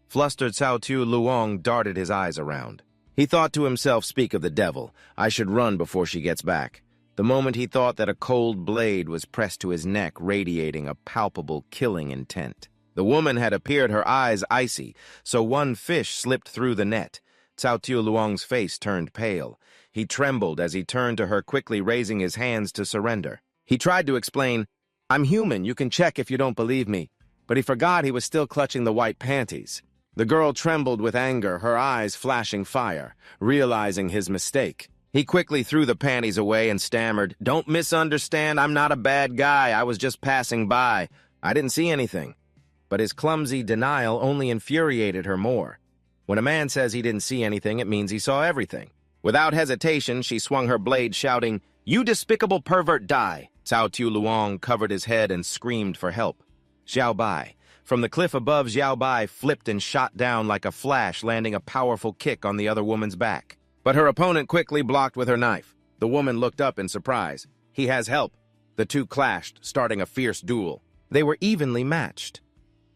A: Flustered, Cao Tiu Luong darted his eyes around. He thought to himself, speak of the devil, I should run before she gets back. The moment he thought that a cold blade was pressed to his neck, radiating a palpable killing intent. The woman had appeared, her eyes icy, so one fish slipped through the net. Cao Tiu Luong's face turned pale. He trembled as he turned to her, quickly raising his hands to surrender. He tried to explain, I'm human, you can check if you don't believe me. But he forgot he was still clutching the white panties. The girl trembled with anger, her eyes flashing fire, realizing his mistake. He quickly threw the panties away and stammered, Don't misunderstand, I'm not a bad guy, I was just passing by. I didn't see anything. But his clumsy denial only infuriated her more. When a man says he didn't see anything, it means he saw everything. Without hesitation, she swung her blade, shouting, You despicable pervert, die! Cao Tiu Luong covered his head and screamed for help. Xiao Bai. From the cliff above, Xiao Bai flipped and shot down like a flash, landing a powerful kick on the other woman's back. But her opponent quickly blocked with her knife. The woman looked up in surprise. He has help. The two clashed, starting a fierce duel. They were evenly matched.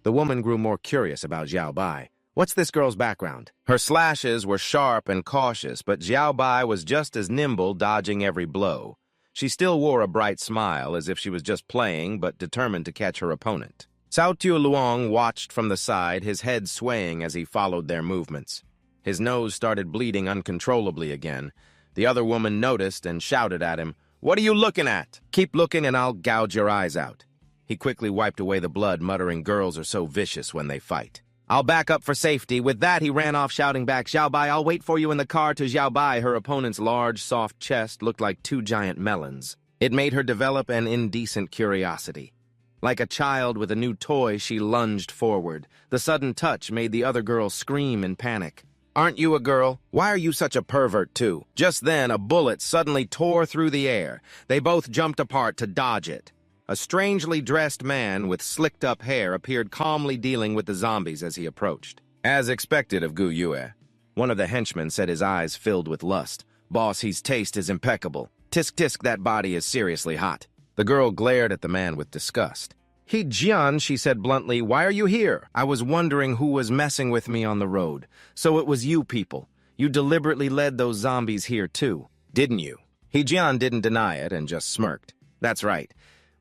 A: The woman grew more curious about Xiao Bai. What's this girl's background? Her slashes were sharp and cautious, but Xiao Bai was just as nimble, dodging every blow. She still wore a bright smile, as if she was just playing, but determined to catch her opponent. Cao Tiu Luong watched from the side, his head swaying as he followed their movements. His nose started bleeding uncontrollably again. The other woman noticed and shouted at him, What are you looking at? Keep looking and I'll gouge your eyes out. He quickly wiped away the blood, muttering, Girls are so vicious when they fight. I'll back up for safety. With that, he ran off, shouting back, Xiao Bai, I'll wait for you in the car. To Xiao Bai, her opponent's large, soft chest looked like two giant melons. It made her develop an indecent curiosity. Like a child with a new toy, she lunged forward. The sudden touch made the other girl scream in panic. Aren't you a girl? Why are you such a pervert, too? Just then, a bullet suddenly tore through the air. They both jumped apart to dodge it. A strangely dressed man with slicked-up hair appeared calmly dealing with the zombies as he approached. As expected of Gu Yue, one of the henchmen said, his eyes filled with lust. Boss, his taste is impeccable. Tisk tisk, that body is seriously hot. The girl glared at the man with disgust. He Jian, she said bluntly, why are you here? I was wondering who was messing with me on the road. So it was you people. You deliberately led those zombies here too, didn't you? He Jian didn't deny it and just smirked. That's right.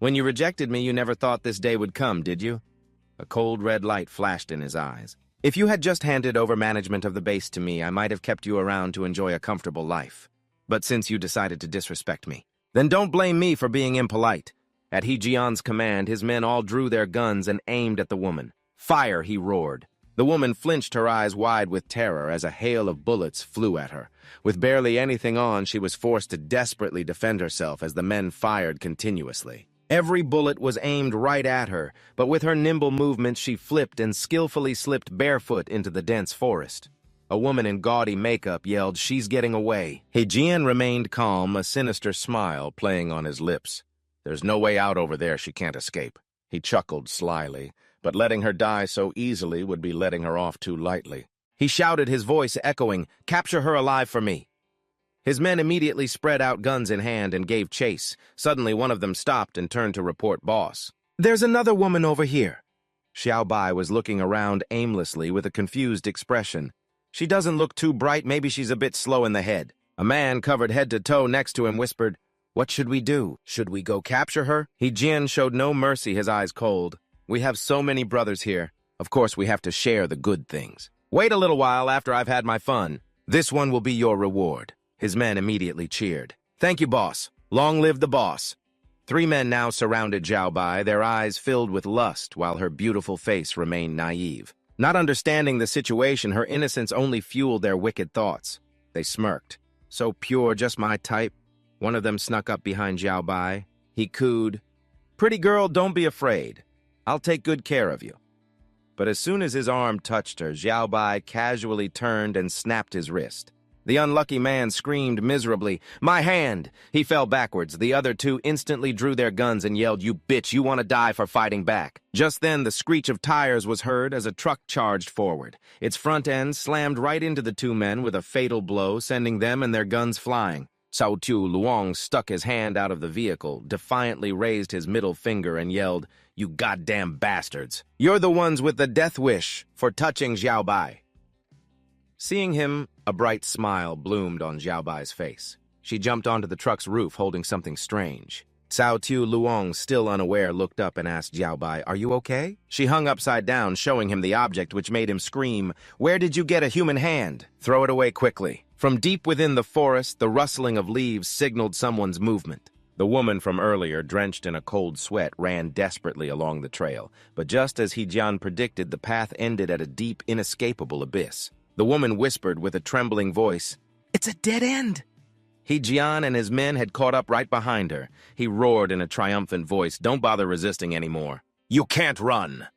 A: When you rejected me, you never thought this day would come, did you? A cold red light flashed in his eyes. If you had just handed over management of the base to me, I might have kept you around to enjoy a comfortable life. But since you decided to disrespect me, then don't blame me for being impolite. At He Jian's command, his men all drew their guns and aimed at the woman. "Fire!" he roared. The woman flinched, her eyes wide with terror as a hail of bullets flew at her. With barely anything on, she was forced to desperately defend herself as the men fired continuously. Every bullet was aimed right at her, but with her nimble movements she flipped and skillfully slipped barefoot into the dense forest. A woman in gaudy makeup yelled, "She's getting away." He-jian remained calm, a sinister smile playing on his lips. "There's no way out over there, she can't escape." He chuckled slyly, but letting her die so easily would be letting her off too lightly. He shouted, his voice echoing, "Capture her alive for me." His men immediately spread out guns in hand and gave chase. Suddenly one of them stopped and turned to report boss. "There's another woman over here." Xiao Bai was looking around aimlessly with a confused expression. "She doesn't look too bright, maybe she's a bit slow in the head." A man covered head to toe next to him whispered, "What should we do? Should we go capture her?" He-jian showed no mercy, his eyes cold. "We have so many brothers here. Of course we have to share the good things. Wait a little while after I've had my fun. This one will be your reward." His men immediately cheered. "Thank you, boss. Long live the boss." 3 men now surrounded Xiao Bai, their eyes filled with lust while her beautiful face remained naive. Not understanding the situation, her innocence only fueled their wicked thoughts. They smirked. "So pure, just my type." One of them snuck up behind Xiao Bai. He cooed, "Pretty girl, don't be afraid. I'll take good care of you." But as soon as his arm touched her, Xiao Bai casually turned and snapped his wrist. The unlucky man screamed miserably, "My hand!" He fell backwards. The other 2 instantly drew their guns and yelled, "You bitch, you want to die for fighting back." Just then, the screech of tires was heard as a truck charged forward. Its front end slammed right into the 2 men with a fatal blow, sending them and their guns flying. Cao Tu Luong stuck his hand out of the vehicle, defiantly raised his middle finger and yelled, "You goddamn bastards! You're the ones with the death wish for touching Xiao Bai." Seeing him, a bright smile bloomed on Xiao Bai's face. She jumped onto the truck's roof holding something strange. Cao Tu Luong, still unaware, looked up and asked Xiao Bai, "Are you okay?" She hung upside down, showing him the object, which made him scream, "Where did you get a human hand? Throw it away quickly." From deep within the forest, the rustling of leaves signaled someone's movement. The woman from earlier, drenched in a cold sweat, ran desperately along the trail, but just as He-jian predicted, the path ended at a deep, inescapable abyss. The woman whispered with a trembling voice, "It's a dead end." He-jian and his men had caught up right behind her. He roared in a triumphant voice, "Don't bother resisting anymore. You can't run."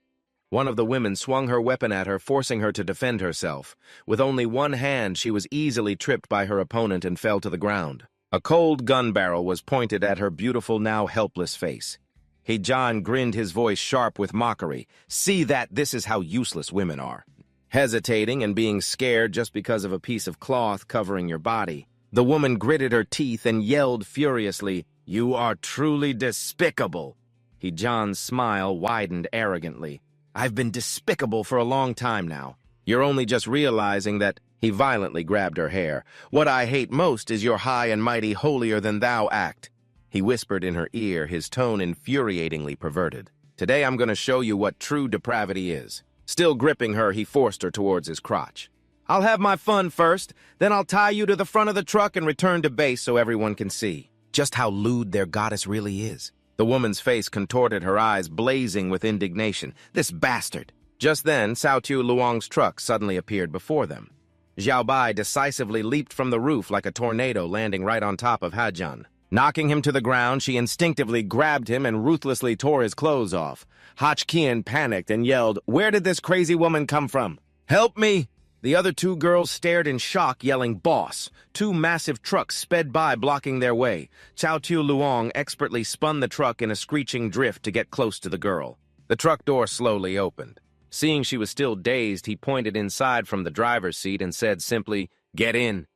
A: One of the women swung her weapon at her, forcing her to defend herself. With only one hand, she was easily tripped by her opponent and fell to the ground. A cold gun barrel was pointed at her beautiful, now helpless face. He-jian grinned, his voice sharp with mockery. "See that? This is how useless women are. Hesitating and being scared just because of a piece of cloth covering your body." The woman gritted her teeth and yelled furiously, "You are truly despicable." He-jian's smile widened arrogantly. "I've been despicable for a long time now. You're only just realizing that." He violently grabbed her hair. "What I hate most is your high and mighty holier-than-thou act." He whispered in her ear, his tone infuriatingly perverted. "Today I'm going to show you what true depravity is." Still gripping her, he forced her towards his crotch. "I'll have my fun first, then I'll tie you to the front of the truck and return to base so everyone can see just how lewd their goddess really is." The woman's face contorted, her eyes blazing with indignation. "This bastard!" Just then, Cao Tu Luong's truck suddenly appeared before them. Xiao Bai decisively leaped from the roof like a tornado, landing right on top of He-jian. Knocking him to the ground, she instinctively grabbed him and ruthlessly tore his clothes off. He-jian panicked and yelled, "Where did this crazy woman come from? Help me!" The other 2 girls stared in shock, yelling, "Boss!" 2 massive trucks sped by, blocking their way. Cao Tu Luong expertly spun the truck in a screeching drift to get close to the girl. The truck door slowly opened. Seeing she was still dazed, he pointed inside from the driver's seat and said simply, "Get in."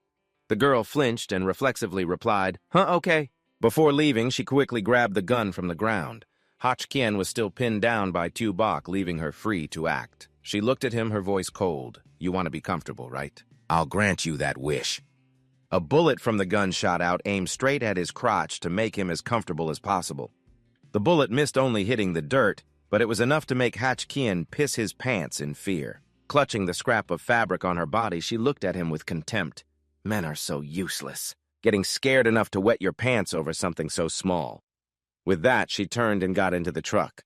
A: The girl flinched and reflexively replied, "Huh, okay." Before leaving, she quickly grabbed the gun from the ground. He-jian was still pinned down by Tu Bok, leaving her free to act. She looked at him, her voice cold. "You want to be comfortable, right? I'll grant you that wish." A bullet from the gun shot out, aimed straight at his crotch to make him as comfortable as possible. The bullet missed, only hitting the dirt, but it was enough to make He-jian piss his pants in fear. Clutching the scrap of fabric on her body, she looked at him with contempt. "Men are so useless. Getting scared enough to wet your pants over something so small." With that, she turned and got into the truck.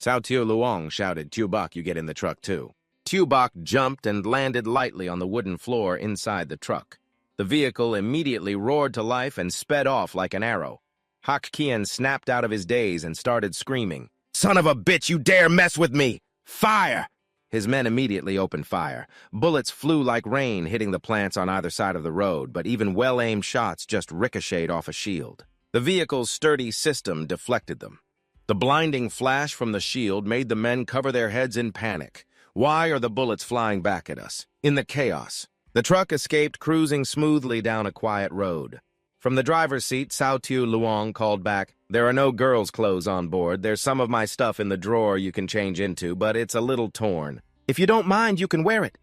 A: Cao Tiu Luong shouted, "Tubok, you get in the truck too." Tubok jumped and landed lightly on the wooden floor inside the truck. The vehicle immediately roared to life and sped off like an arrow. Hak Kian snapped out of his daze and started screaming, "Son of a bitch, you dare mess with me! Fire!" His men immediately opened fire. Bullets flew like rain, hitting the plants on either side of the road, but even well-aimed shots just ricocheted off a shield. The vehicle's sturdy system deflected them. The blinding flash from the shield made the men cover their heads in panic. Why are the bullets flying back at us? In the chaos, the truck escaped, cruising smoothly down a quiet road. From the driver's seat, Cao Tiu Luong called back, "There are no girls' clothes on board. There's some of my stuff in the drawer you can change into, but it's a little torn. If you don't mind, you can wear it."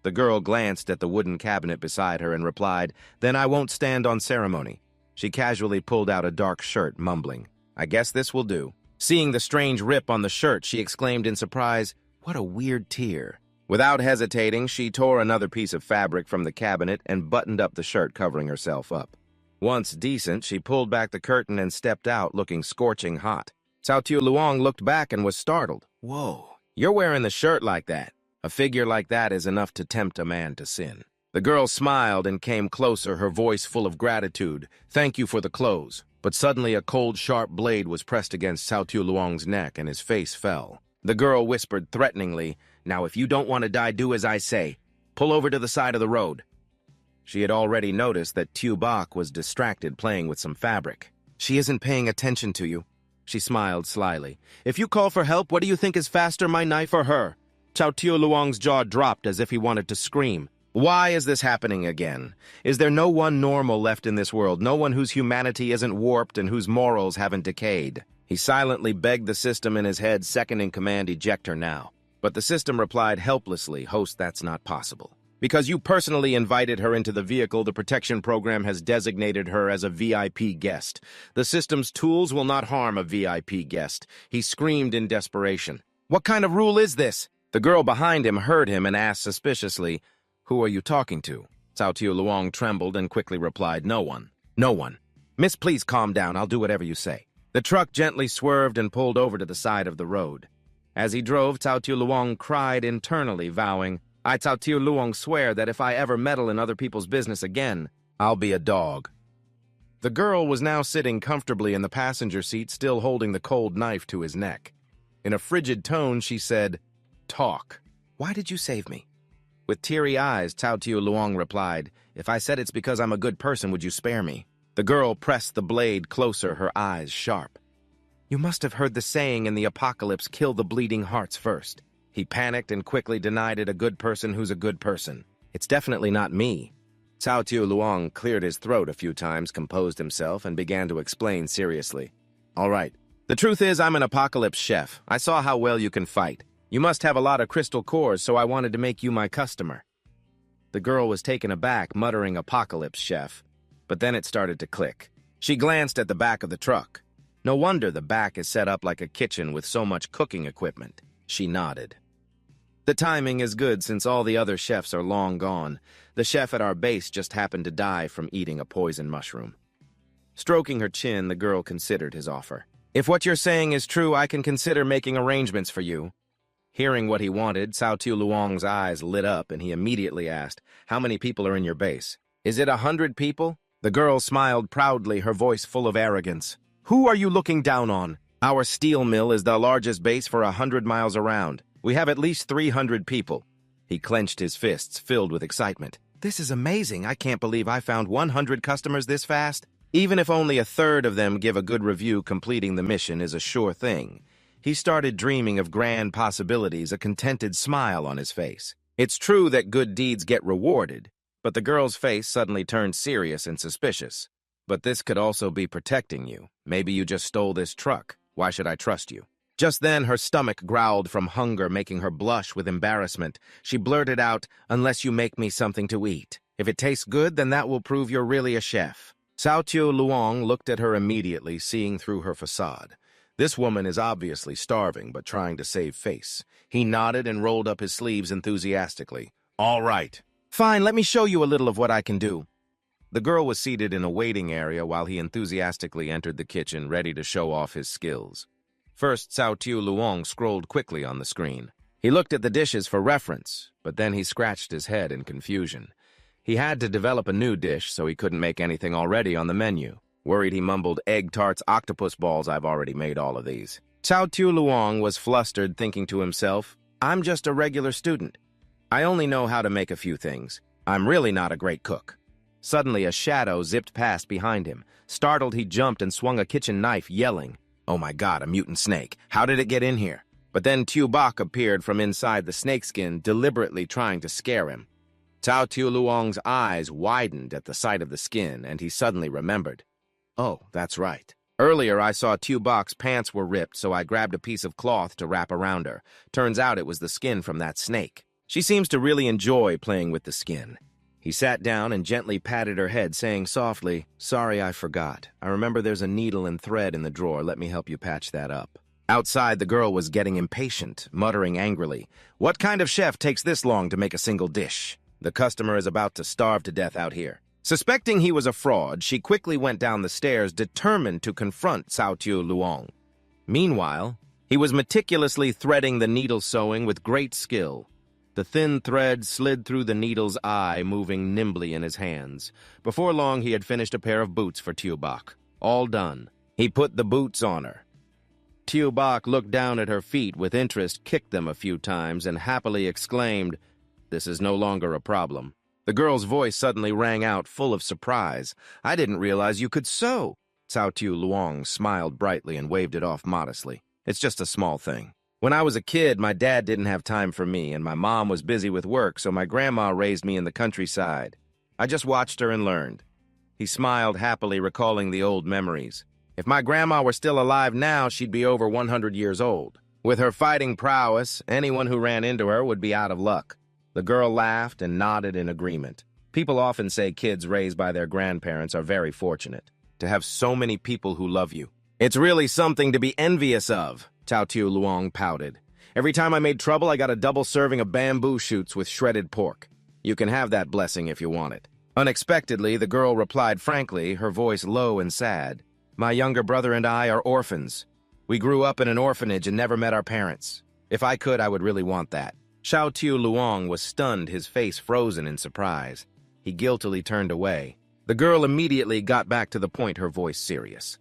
A: The girl glanced at the wooden cabinet beside her and replied, "Then I won't stand on ceremony." She casually pulled out a dark shirt, mumbling, "I guess this will do." Seeing the strange rip on the shirt, she exclaimed in surprise, "What a weird tear." Without hesitating, she tore another piece of fabric from the cabinet and buttoned up the shirt, covering herself up. Once decent, she pulled back the curtain and stepped out, looking scorching hot. Cao Tiu Luong looked back and was startled. "Whoa, you're wearing the shirt like that. A figure like that is enough to tempt a man to sin." The girl smiled and came closer, her voice full of gratitude. "Thank you for the clothes." But suddenly a cold, sharp blade was pressed against Cao Tiu Luong's neck and his face fell. The girl whispered threateningly, "Now if you don't want to die, do as I say. Pull over to the side of the road." She had already noticed that Tubok was distracted playing with some fabric. "She isn't paying attention to you." She smiled slyly. "If you call for help, what do you think is faster, my knife or her?" Cao Tiu Luong's jaw dropped as if he wanted to scream. Why is this happening again? Is there no one normal left in this world, no one whose humanity isn't warped and whose morals haven't decayed? He silently begged the system in his head, second in command, eject her now. But the system replied helplessly, "Host, that's not possible. Because you personally invited her into the vehicle, the protection program has designated her as a VIP guest. The system's tools will not harm a VIP guest." He screamed in desperation. "What kind of rule is this?" The girl behind him heard him and asked suspiciously, "Who are you talking to?" Cao Tiu Luong trembled and quickly replied, "No one. No one. Miss, please calm down. I'll do whatever you say." The truck gently swerved and pulled over to the side of the road. As he drove, Cao Tiu Luong cried internally, vowing, "I, Cao Tiu Luong, swear that if I ever meddle in other people's business again, I'll be a dog." The girl was now sitting comfortably in the passenger seat, still holding the cold knife to his neck. In a frigid tone, she said, "Talk. Why did you save me?" With teary eyes, Cao Tiu Luong replied, "If I said it's because I'm a good person, would you spare me?" The girl pressed the blade closer, her eyes sharp. "You must have heard the saying in the apocalypse, 'Kill the bleeding hearts first.'" He panicked and quickly denied it, "A good person who's a good person. It's definitely not me." Cao Tiu Luong cleared his throat a few times, composed himself, and began to explain seriously. "All right. The truth is, I'm an apocalypse chef. I saw how well you can fight. You must have a lot of crystal cores, so I wanted to make you my customer." The girl was taken aback, muttering "apocalypse chef," but then it started to click. She glanced at the back of the truck. No wonder the back is set up like a kitchen with so much cooking equipment. She nodded. "The timing is good since all the other chefs are long gone. The chef at our base just happened to die from eating a poison mushroom." Stroking her chin, the girl considered his offer. "If what you're saying is true, I can consider making arrangements for you." Hearing what he wanted, Cao Tiu Luong's eyes lit up, and he immediately asked, "How many people are in your base?" "Is it 100 people?" The girl smiled proudly, her voice full of arrogance. "Who are you looking down on? Our steel mill is the largest base for 100 miles around. We have at least 300 people." He clenched his fists, filled with excitement. "This is amazing. I can't believe I found 100 customers this fast. Even if only a third of them give a good review, completing the mission is a sure thing." He started dreaming of grand possibilities, a contented smile on his face. It's true that good deeds get rewarded, but the girl's face suddenly turned serious and suspicious. "But this could also be protecting you. Maybe you just stole this truck. Why should I trust you?" Just then, her stomach growled from hunger, making her blush with embarrassment. She blurted out, "Unless you make me something to eat. If it tastes good, then that will prove you're really a chef." Cao Tiu Luong looked at her immediately, seeing through her facade. This woman is obviously starving, but trying to save face. He nodded and rolled up his sleeves enthusiastically. "All right. Fine, let me show you a little of what I can do." The girl was seated in a waiting area while he enthusiastically entered the kitchen, ready to show off his skills. First, Cao Tiu Luong scrolled quickly on the screen. He looked at the dishes for reference, but then he scratched his head in confusion. He had to develop a new dish, so he couldn't make anything already on the menu. Worried, he mumbled, "Egg tarts, octopus balls, I've already made all of these." Cao Tiu Luong was flustered, thinking to himself, "I'm just a regular student. I only know how to make a few things. I'm really not a great cook." Suddenly, a shadow zipped past behind him. Startled, he jumped and swung a kitchen knife, yelling, "Oh my God, a mutant snake. How did it get in here?" But then Tu Bok appeared from inside the snakeskin, deliberately trying to scare him. Cao Tiu Luong's eyes widened at the sight of the skin, and he suddenly remembered. "Oh, that's right. Earlier I saw Tu Bok's pants were ripped, so I grabbed a piece of cloth to wrap around her. Turns out it was the skin from that snake. She seems to really enjoy playing with the skin." He sat down and gently patted her head, saying softly, "Sorry, I forgot. I remember there's a needle and thread in the drawer. Let me help you patch that up." Outside, the girl was getting impatient, muttering angrily, "What kind of chef takes this long to make a single dish? The customer is about to starve to death out here." Suspecting he was a fraud, she quickly went down the stairs, determined to confront Cao Tiu Luong. Meanwhile, he was meticulously threading the needle sewing with great skill. The thin thread slid through the needle's eye, moving nimbly in his hands. Before long, he had finished a pair of boots for Tu Bok. All done. He put the boots on her. Tu Bok looked down at her feet with interest, kicked them a few times, and happily exclaimed, "This is no longer a problem." The girl's voice suddenly rang out, full of surprise. "I didn't realize you could sew." Cao Tiu Luong smiled brightly and waved it off modestly. "It's just a small thing. When I was a kid, my dad didn't have time for me, and my mom was busy with work, so my grandma raised me in the countryside. I just watched her and learned." He smiled happily, recalling the old memories. If my grandma were still alive now, she'd be over 100 years old. With her fighting prowess, anyone who ran into her would be out of luck. The girl laughed and nodded in agreement. People often say kids raised by their grandparents are very fortunate to have so many people who love you. "It's really something to be envious of," Cao Tiu Luong pouted. "Every time I made trouble, I got a double serving of bamboo shoots with shredded pork. You can have that blessing if you want it." Unexpectedly, the girl replied frankly, her voice low and sad. "My younger brother and I are orphans. We grew up in an orphanage and never met our parents. If I could, I would really want that." Cao Tiu Luong was stunned, his face frozen in surprise. He guiltily turned away. The girl immediately got back to the point, her voice serious.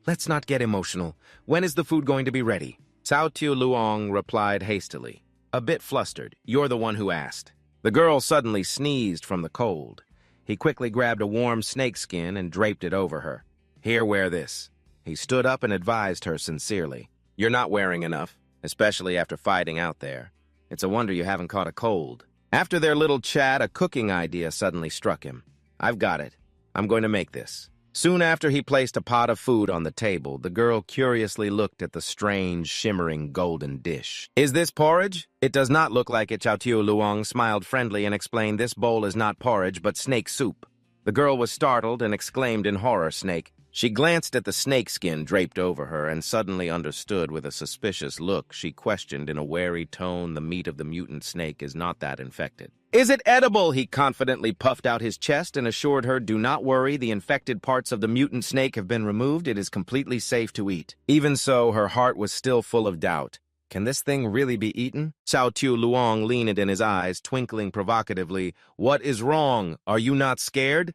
A: "Let's not get emotional. When is the food going to be ready?" Cao Tiu Luong replied hastily, a bit flustered. "You're the one who asked." The girl suddenly sneezed from the cold. He quickly grabbed a warm snakeskin and draped it over her. "Here, wear this." He stood up and advised her sincerely. "You're not wearing enough, especially after fighting out there. It's a wonder you haven't caught a cold." After their little chat, a cooking idea suddenly struck him. "I've got it. I'm going to make this." Soon after he placed a pot of food on the table, the girl curiously looked at the strange, shimmering golden dish. "Is this porridge?" "It does not look like it." Cao Tiu Luong smiled friendly and explained, "This bowl is not porridge, but snake soup." The girl was startled and exclaimed in horror, "Snake." She glanced at the snakeskin draped over her and suddenly understood. With a suspicious look, she questioned in a wary tone, "The meat of the mutant snake is not that infected." "Is it edible?" He confidently puffed out his chest and assured her, "Do not worry, the infected parts of the mutant snake have been removed. It is completely safe to eat." Even so, her heart was still full of doubt. Can this thing really be eaten? Cao Tiu Luong leaned in his eyes, twinkling provocatively. "What is wrong? Are you not scared?"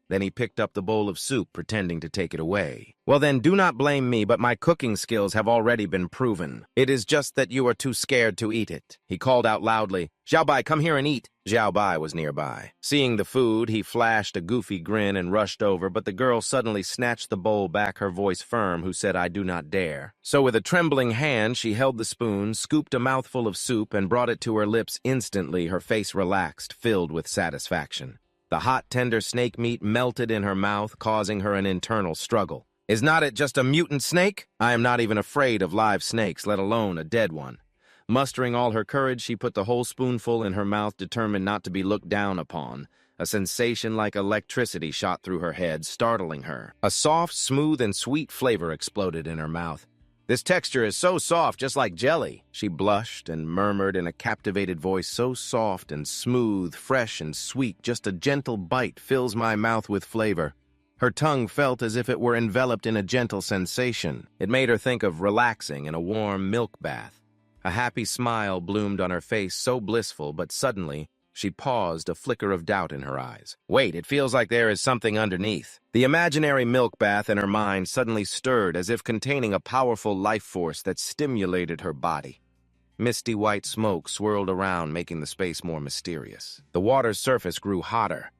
A: Then he picked up the bowl of soup, pretending to take it away. "Well then, do not blame me, but my cooking skills have already been proven. It is just that you are too scared to eat it." He called out loudly, "Xiaobai, come here and eat." Xiaobai was nearby. Seeing the food, he flashed a goofy grin and rushed over, but the girl suddenly snatched the bowl back, her voice firm, who said, "I do not dare." So with a trembling hand, she held the spoon, scooped a mouthful of soup, and brought it to her lips. Instantly, her face relaxed, filled with satisfaction. The hot, tender snake meat melted in her mouth, causing her an internal struggle. "Is not it just a mutant snake? I am not even afraid of live snakes, let alone a dead one." Mustering all her courage, she put the whole spoonful in her mouth, determined not to be looked down upon. A sensation like electricity shot through her head, startling her. A soft, smooth, and sweet flavor exploded in her mouth. "This texture is so soft, just like jelly." She blushed and murmured in a captivated voice, "So soft and smooth, fresh and sweet, just a gentle bite fills my mouth with flavor." Her tongue felt as if it were enveloped in a gentle sensation. It made her think of relaxing in a warm milk bath. A happy smile bloomed on her face, so blissful, but suddenly, she paused, a flicker of doubt in her eyes. Wait, it feels like there is something underneath. The imaginary milk bath in her mind suddenly stirred as if containing a powerful life force that stimulated her body. Misty white smoke swirled around, making the space more mysterious. The water's surface grew hotter.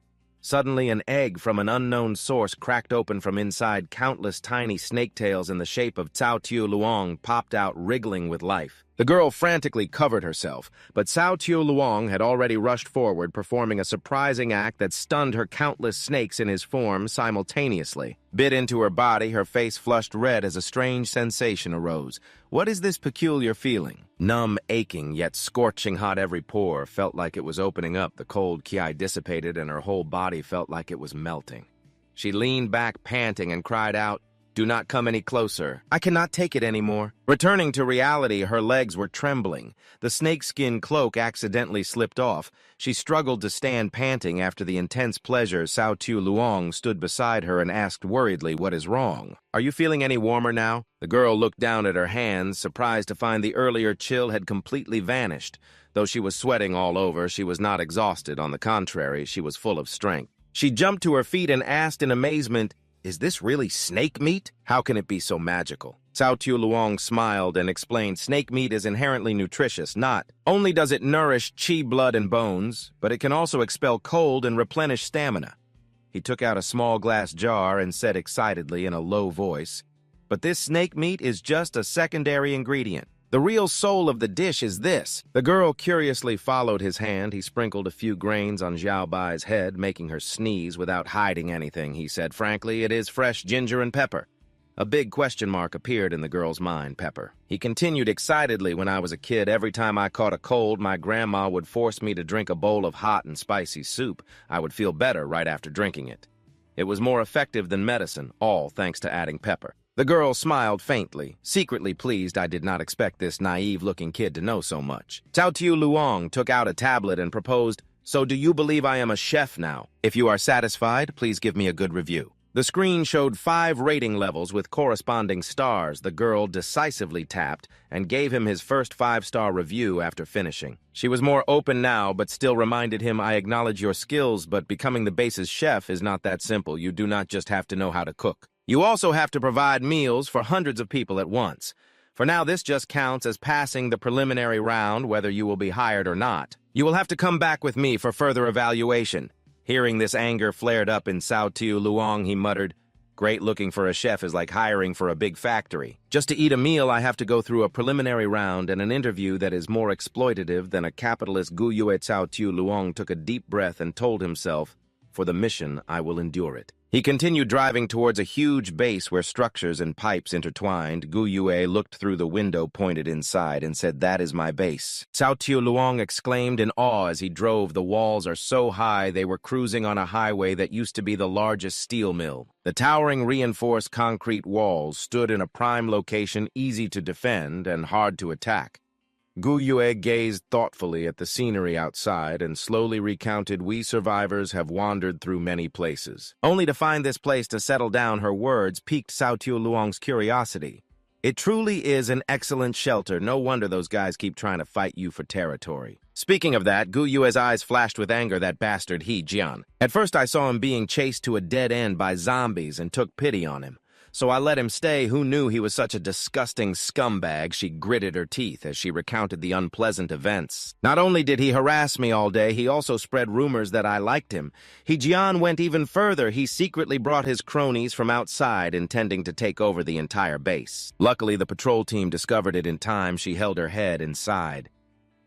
A: Suddenly, an egg from an unknown source cracked open from inside. Countless tiny snake tails in the shape of Cao Tiu Luong popped out, wriggling with life. The girl frantically covered herself, but Cao Tiu Luong had already rushed forward, performing a surprising act that stunned her countless snakes in his form simultaneously. Bit into her body, her face flushed red as a strange sensation arose. What is this peculiar feeling? Numb, aching, yet scorching hot. Every pore felt like it was opening up. The cold ki dissipated, and her whole body felt like it was melting. She leaned back, panting, and cried out, "Do not come any closer. I cannot take it anymore." Returning to reality, her legs were trembling. The snakeskin cloak accidentally slipped off. She struggled to stand, panting. After the intense pleasure, Cao Tiu Luong stood beside her and asked worriedly, "What is wrong? Are you feeling any warmer now?" The girl looked down at her hands, surprised to find the earlier chill had completely vanished. Though she was sweating all over, she was not exhausted. On the contrary, she was full of strength. She jumped to her feet and asked in amazement, "Is this really snake meat? How can it be so magical?" Cao Tiu Luong smiled and explained, "Snake meat is inherently nutritious. Not only does it nourish qi, blood, and bones, but it can also expel cold and replenish stamina." He took out a small glass jar and said excitedly in a low voice, "But this snake meat is just a secondary ingredient. The real soul of the dish is this." The girl curiously followed his hand. He sprinkled a few grains on Xiao Bai's head, making her sneeze without hiding anything. He said, "Frankly, it is fresh ginger and pepper." A big question mark appeared in the girl's mind. Pepper. He continued excitedly, "When I was a kid, every time I caught a cold, my grandma would force me to drink a bowl of hot and spicy soup. I would feel better right after drinking it. It was more effective than medicine, all thanks to adding pepper." The girl smiled faintly, secretly pleased. I did not expect this naive-looking kid to know so much. Cao Tiu Luong took out a tablet and proposed, "So do you believe I am a chef now? If you are satisfied, please give me a good review." The screen showed 5 rating levels with corresponding stars. The girl decisively tapped and gave him his first 5-star review after finishing. She was more open now, but still reminded him, "I acknowledge your skills, but becoming the base's chef is not that simple. You do not just have to know how to cook. You also have to provide meals for hundreds of people at once. For now, this just counts as passing the preliminary round, whether you will be hired or not. You will have to come back with me for further evaluation." Hearing this, anger flared up in Cao Tiu Luong. He muttered, "Great, looking for a chef is like hiring for a big factory. Just to eat a meal, I have to go through a preliminary round and an interview that is more exploitative than a capitalist." Gu Yue. Cao Tiu Luong took a deep breath and told himself, "For the mission, I will endure it." He continued driving towards a huge base where structures and pipes intertwined. Gu Yue looked through the window, pointed inside, and said, "That is my base." Cao Tiu Luong exclaimed in awe as he drove. The walls are so high they were cruising on a highway that used to be the largest steel mill. The towering reinforced concrete walls stood in a prime location, easy to defend and hard to attack. Gu Yue gazed thoughtfully at the scenery outside and slowly recounted, "We survivors have wandered through many places." Only to find this place to settle down, her words piqued Cao Tiu Luong's curiosity. "It truly is an excellent shelter. No wonder those guys keep trying to fight you for territory." Speaking of that, Gu Yue's eyes flashed with anger. That bastard He Jian. At first I saw him being chased to a dead end by zombies and took pity on him. So I let him stay. Who knew he was such a disgusting scumbag? She gritted her teeth as she recounted the unpleasant events. Not only did he harass me all day, he also spread rumors that I liked him. He Jian went even further. He secretly brought his cronies from outside, intending to take over the entire base. Luckily, the patrol team discovered it in time. She held her head and sighed.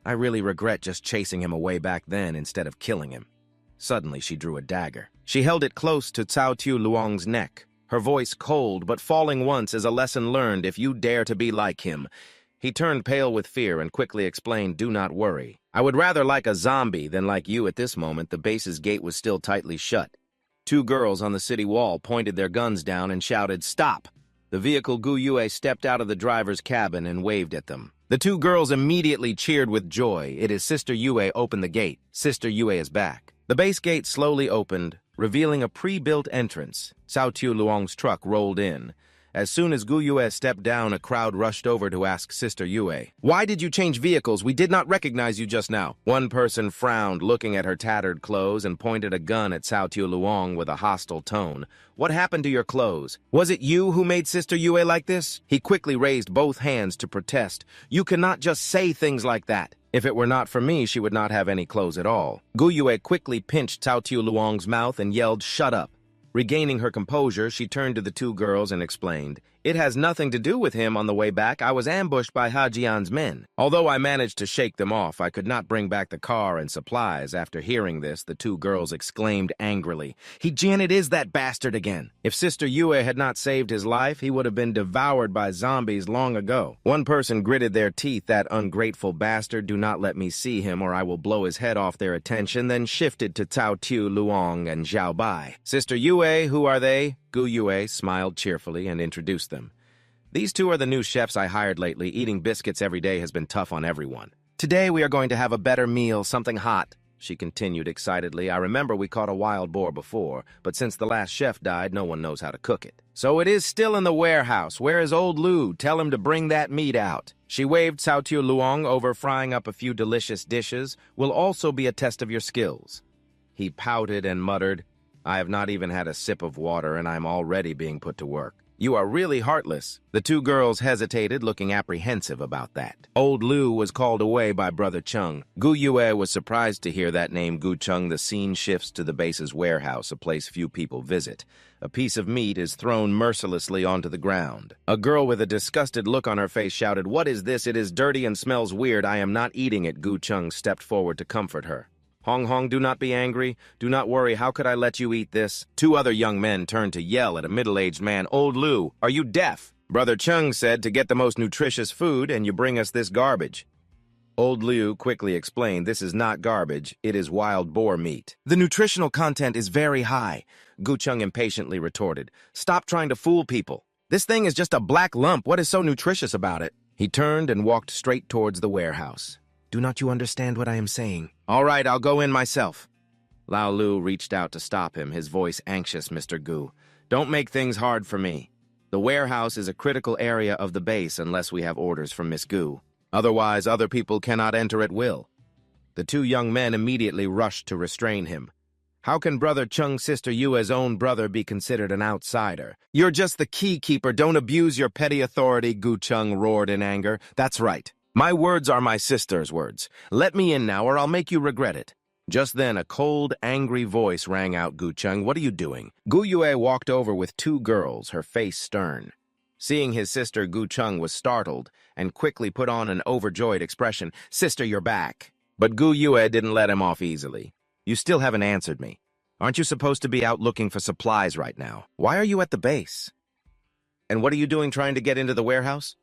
A: "I really regret just chasing him away back then instead of killing him." Suddenly, she drew a dagger. She held it close to Cao Tiu Luong's neck. Her voice cold, but falling once is a lesson learned if you dare to be like him. He turned pale with fear and quickly explained, "Do not worry. I would rather like a zombie than like you at this moment." The base's gate was still tightly shut. 2 girls on the city wall pointed their guns down and shouted, "Stop!" The vehicle Gu Yue stepped out of the driver's cabin and waved at them. The 2 girls immediately cheered with joy. "It is Sister Yue. Open the gate. Sister Yue is back." The base gate slowly opened. revealing a pre-built entrance. Cao Tiu Luong's truck rolled in. As soon as Gu Yue stepped down, a crowd rushed over to ask Sister Yue, "Why did you change vehicles? We did not recognize you just now." One person frowned, looking at her tattered clothes, and pointed a gun at Cao Tiu Luong with a hostile tone. "What happened to your clothes? Was it you who made Sister Yue like this?" He quickly raised both hands to protest. "You cannot just say things like that. If it were not for me, she would not have any clothes at all." Gu Yue quickly pinched Cao Tiu Luong's mouth and yelled, "Shut up." Regaining her composure, she turned to the two girls and explained, "It has nothing to do with him. On the way back, I was ambushed by Hajian's men. Although I managed to shake them off, I could not bring back the car and supplies." After hearing this, the two girls exclaimed angrily, "It is that bastard again. If Sister Yue had not saved his life, he would have been devoured by zombies long ago." One person gritted their teeth, "That ungrateful bastard, do not let me see him or I will blow his head off." Their attention then shifted to Cao Tiu Luong and Zhao Bai. "Sister Yue, who are they?" Gu Yue smiled cheerfully and introduced them. "These two are the new chefs I hired lately. Eating biscuits every day has been tough on everyone. Today we are going to have a better meal, something hot," she continued excitedly. "I remember we caught a wild boar before, but since the last chef died, no one knows how to cook it. So it is still in the warehouse. Where is old Lu? Tell him to bring that meat out." She waved Cao Tiu Luong over, frying up a few delicious dishes. "Will also be a test of your skills." He pouted and muttered, "I have not even had a sip of water, and I am already being put to work. You are really heartless." The two girls hesitated, looking apprehensive about that. Old Lu was called away by Brother Chung. Gu Yue was surprised to hear that name. Gu Chung. The scene shifts to the base's warehouse, a place few people visit. A piece of meat is thrown mercilessly onto the ground. A girl with a disgusted look on her face shouted, "What is this? It is dirty and smells weird. I am not eating it." Gu Chung stepped forward to comfort her. "Hong Hong, do not be angry. Do not worry. How could I let you eat this?" Two other young men turned to yell at a middle-aged man. "Old Lu, are you deaf? Brother Chung said to get the most nutritious food, and you bring us this garbage." Old Liu quickly explained, "This is not garbage. It is wild boar meat." "The nutritional content is very high," Gu Chung impatiently retorted. "Stop trying to fool people. This thing is just a black lump. What is so nutritious about it?" He turned and walked straight towards the warehouse. "Do not you understand what I am saying?" "All right, I'll go in myself." Lao Lu reached out to stop him, his voice anxious. "Mr. Gu, don't make things hard for me. The warehouse is a critical area of the base unless we have orders from Miss Gu. Otherwise, other people cannot enter at will." The two young men immediately rushed to restrain him. "How can Brother Chung's sister Yue's own brother be considered an outsider? You're just the key keeper. Don't abuse your petty authority," Gu Chung roared in anger. "That's right. My words are my sister's words. Let me in now or I'll make you regret it." Just then, a cold, angry voice rang out. "Gu Chung, what are you doing?" Gu Yue walked over with two girls, her face stern. Seeing his sister, Gu Chung was startled and quickly put on an overjoyed expression. "Sister, you're back." But Gu Yue didn't let him off easily. "You still haven't answered me. Aren't you supposed to be out looking for supplies right now? Why are you at the base? And what are you doing trying to get into the warehouse?"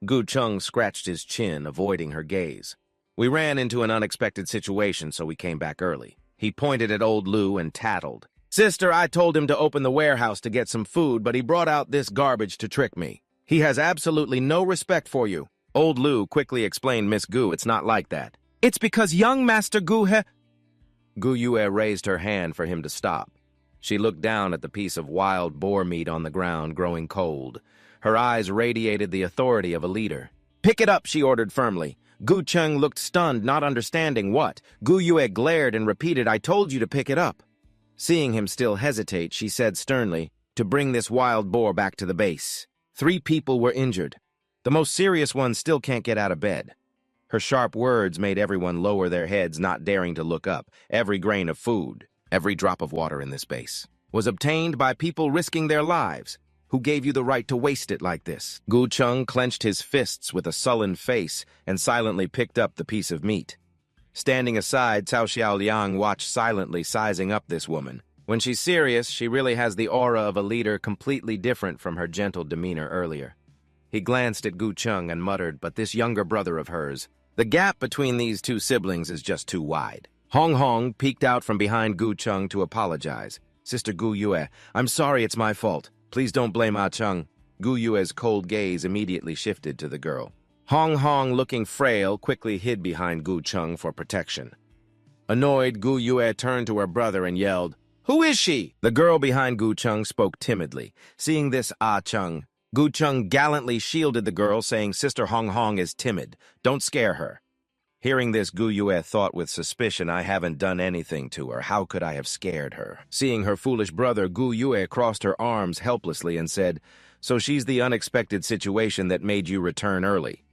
A: Gu Chung scratched his chin, avoiding her gaze. "We ran into an unexpected situation, so we came back early." He pointed at old Lu and tattled. "Sister, I told him to open the warehouse to get some food, but he brought out this garbage to trick me. He has absolutely no respect for you." Old Lu quickly explained, "Miss Gu, it's not like that. It's because young Master Gu Gu Yue raised her hand for him to stop. She looked down at the piece of wild boar meat on the ground, growing cold. Her eyes radiated the authority of a leader. "Pick it up," she ordered firmly. Gu Chung looked stunned, not understanding what. Gu Yue glared and repeated, "I told you to pick it up." Seeing him still hesitate, she said sternly, "To bring this wild boar back to the base." 3 people were injured. The most serious one still can't get out of bed. Her sharp words made everyone lower their heads, not daring to look up. Every grain of food, every drop of water in this base, was obtained by people risking their lives. Who gave you the right to waste it like this? Gu Chung clenched his fists with a sullen face and silently picked up the piece of meat. Standing aside, Cao Xiaoliang watched silently, sizing up this woman. When she's serious, she really has the aura of a leader, completely different from her gentle demeanor earlier. He glanced at Gu Chung and muttered, "But this younger brother of hers, the gap between these two siblings is just too wide." Hong Hong peeked out from behind Gu Chung to apologize. "Sister Gu Yue, I'm sorry, it's my fault. Please don't blame Ah Chung." Gu Yue's cold gaze immediately shifted to the girl. Hong Hong, looking frail, quickly hid behind Gu Chung for protection. Annoyed, Gu Yue turned to her brother and yelled, Who is she? The girl behind Gu Chung spoke timidly. Seeing this Chung, Gu Chung gallantly shielded the girl, saying Sister Hong Hong is timid. Don't scare her. Hearing this, Gu Yue thought with suspicion, I haven't done anything to her. How could I have scared her? Seeing her foolish brother, Gu Yue crossed her arms helplessly and said, so she's the unexpected situation that made you return early.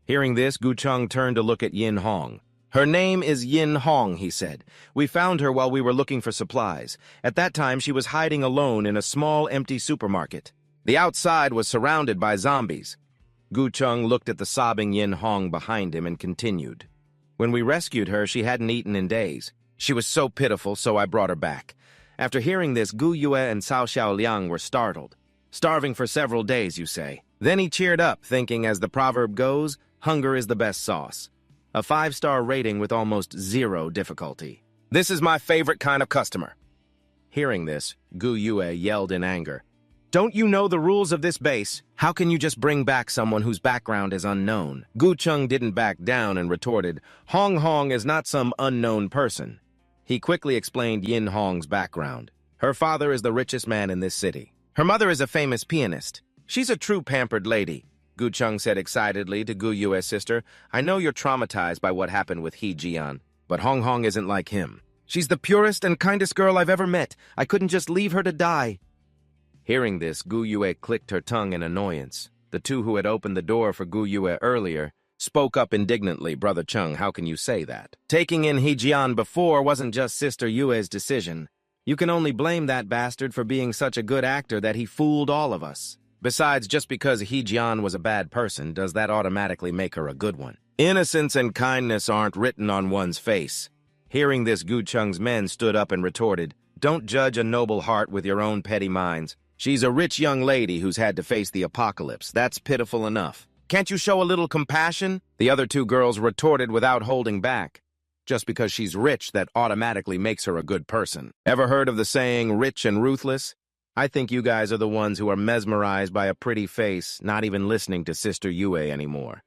A: Hearing this, Gu Chung turned to look at Yin Hong. Her name is Yin Hong, he said. We found her while we were looking for supplies. At that time, she was hiding alone in a small, empty supermarket. The outside was surrounded by zombies. Gu Chung looked at the sobbing Yin Hong behind him and continued. When we rescued her, she hadn't eaten in days. She was so pitiful, so I brought her back. After hearing this, Gu Yue and Cao Xiaoliang were startled. Starving for several days, you say. Then he cheered up, thinking, as the proverb goes, hunger is the best sauce. A 5-star rating with almost zero difficulty. This is my favorite kind of customer. Hearing this, Gu Yue yelled in anger. Don't you know the rules of this base? How can you just bring back someone whose background is unknown? Gu Chung didn't back down and retorted, Hong Hong is not some unknown person. He quickly explained Yin Hong's background. Her father is the richest man in this city. Her mother is a famous pianist. She's a true pampered lady. Gu Chung said excitedly to Gu Yue's sister, I know you're traumatized by what happened with He Jian, but Hong Hong isn't like him. She's the purest and kindest girl I've ever met. I couldn't just leave her to die. Hearing this, Gu Yue clicked her tongue in annoyance. The two who had opened the door for Gu Yue earlier spoke up indignantly. Brother Chung, how can you say that? Taking in He Jian before wasn't just Sister Yue's decision. You can only blame that bastard for being such a good actor that he fooled all of us. Besides, just because He Jian was a bad person, does that automatically make her a good one? Innocence and kindness aren't written on one's face. Hearing this, Gu Chung's men stood up and retorted, don't judge a noble heart with your own petty minds. She's a rich young lady who's had to face the apocalypse. That's pitiful enough. Can't you show a little compassion? The other two girls retorted without holding back. Just because she's rich, that automatically makes her a good person. Ever heard of the saying, rich and ruthless? I think you guys are the ones who are mesmerized by a pretty face, not even listening to Sister Yue anymore.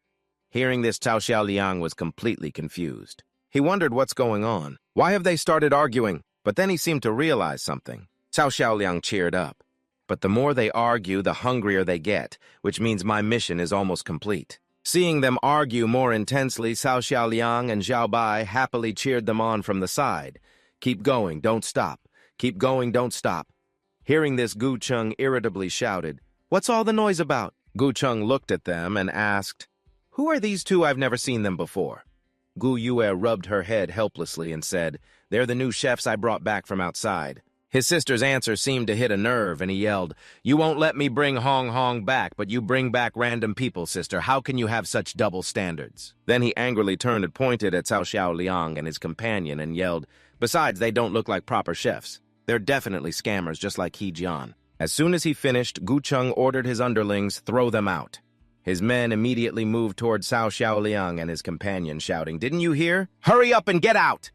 A: Hearing this, Cao Xiaoliang was completely confused. He wondered what's going on. Why have they started arguing? But then he seemed to realize something. Cao Xiaoliang cheered up. But the more they argue, the hungrier they get, which means my mission is almost complete. Seeing them argue more intensely, Cao Xiaoliang and Xiao Bai happily cheered them on from the side. Keep going, don't stop. Keep going, don't stop. Hearing this, Gu Chung irritably shouted, what's all the noise about? Gu Chung looked at them and asked, who are these two? I've never seen them before. Gu Yue rubbed her head helplessly and said, they're the new chefs I brought back from outside. His sister's answer seemed to hit a nerve, and he yelled, you won't let me bring Hong Hong back, but you bring back random people, sister. How can you have such double standards? Then he angrily turned and pointed at Cao Xiaoliang and his companion and yelled, besides, they don't look like proper chefs. They're definitely scammers, just like He Jian. As soon as he finished, Gu Chung ordered his underlings, throw them out. His men immediately moved toward Cao Xiaoliang and his companion, shouting, didn't you hear? Hurry up and get out!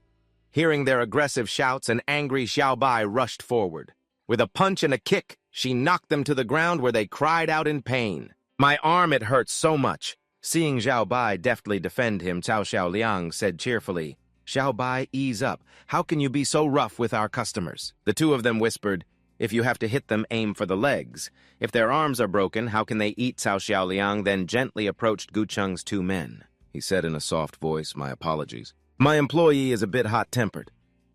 A: Hearing their aggressive shouts, an angry Xiao Bai rushed forward. With a punch and a kick, she knocked them to the ground where they cried out in pain. My arm, it hurts so much. Seeing Xiao Bai deftly defend him, Cao Xiaoliang said cheerfully, Xiao Bai, ease up. How can you be so rough with our customers? The two of them whispered, if you have to hit them, aim for the legs. If their arms are broken, how can they eat? Cao Xiaoliang then gently approached Gu Chung's two men. He said in a soft voice, my apologies. My employee is a bit hot-tempered.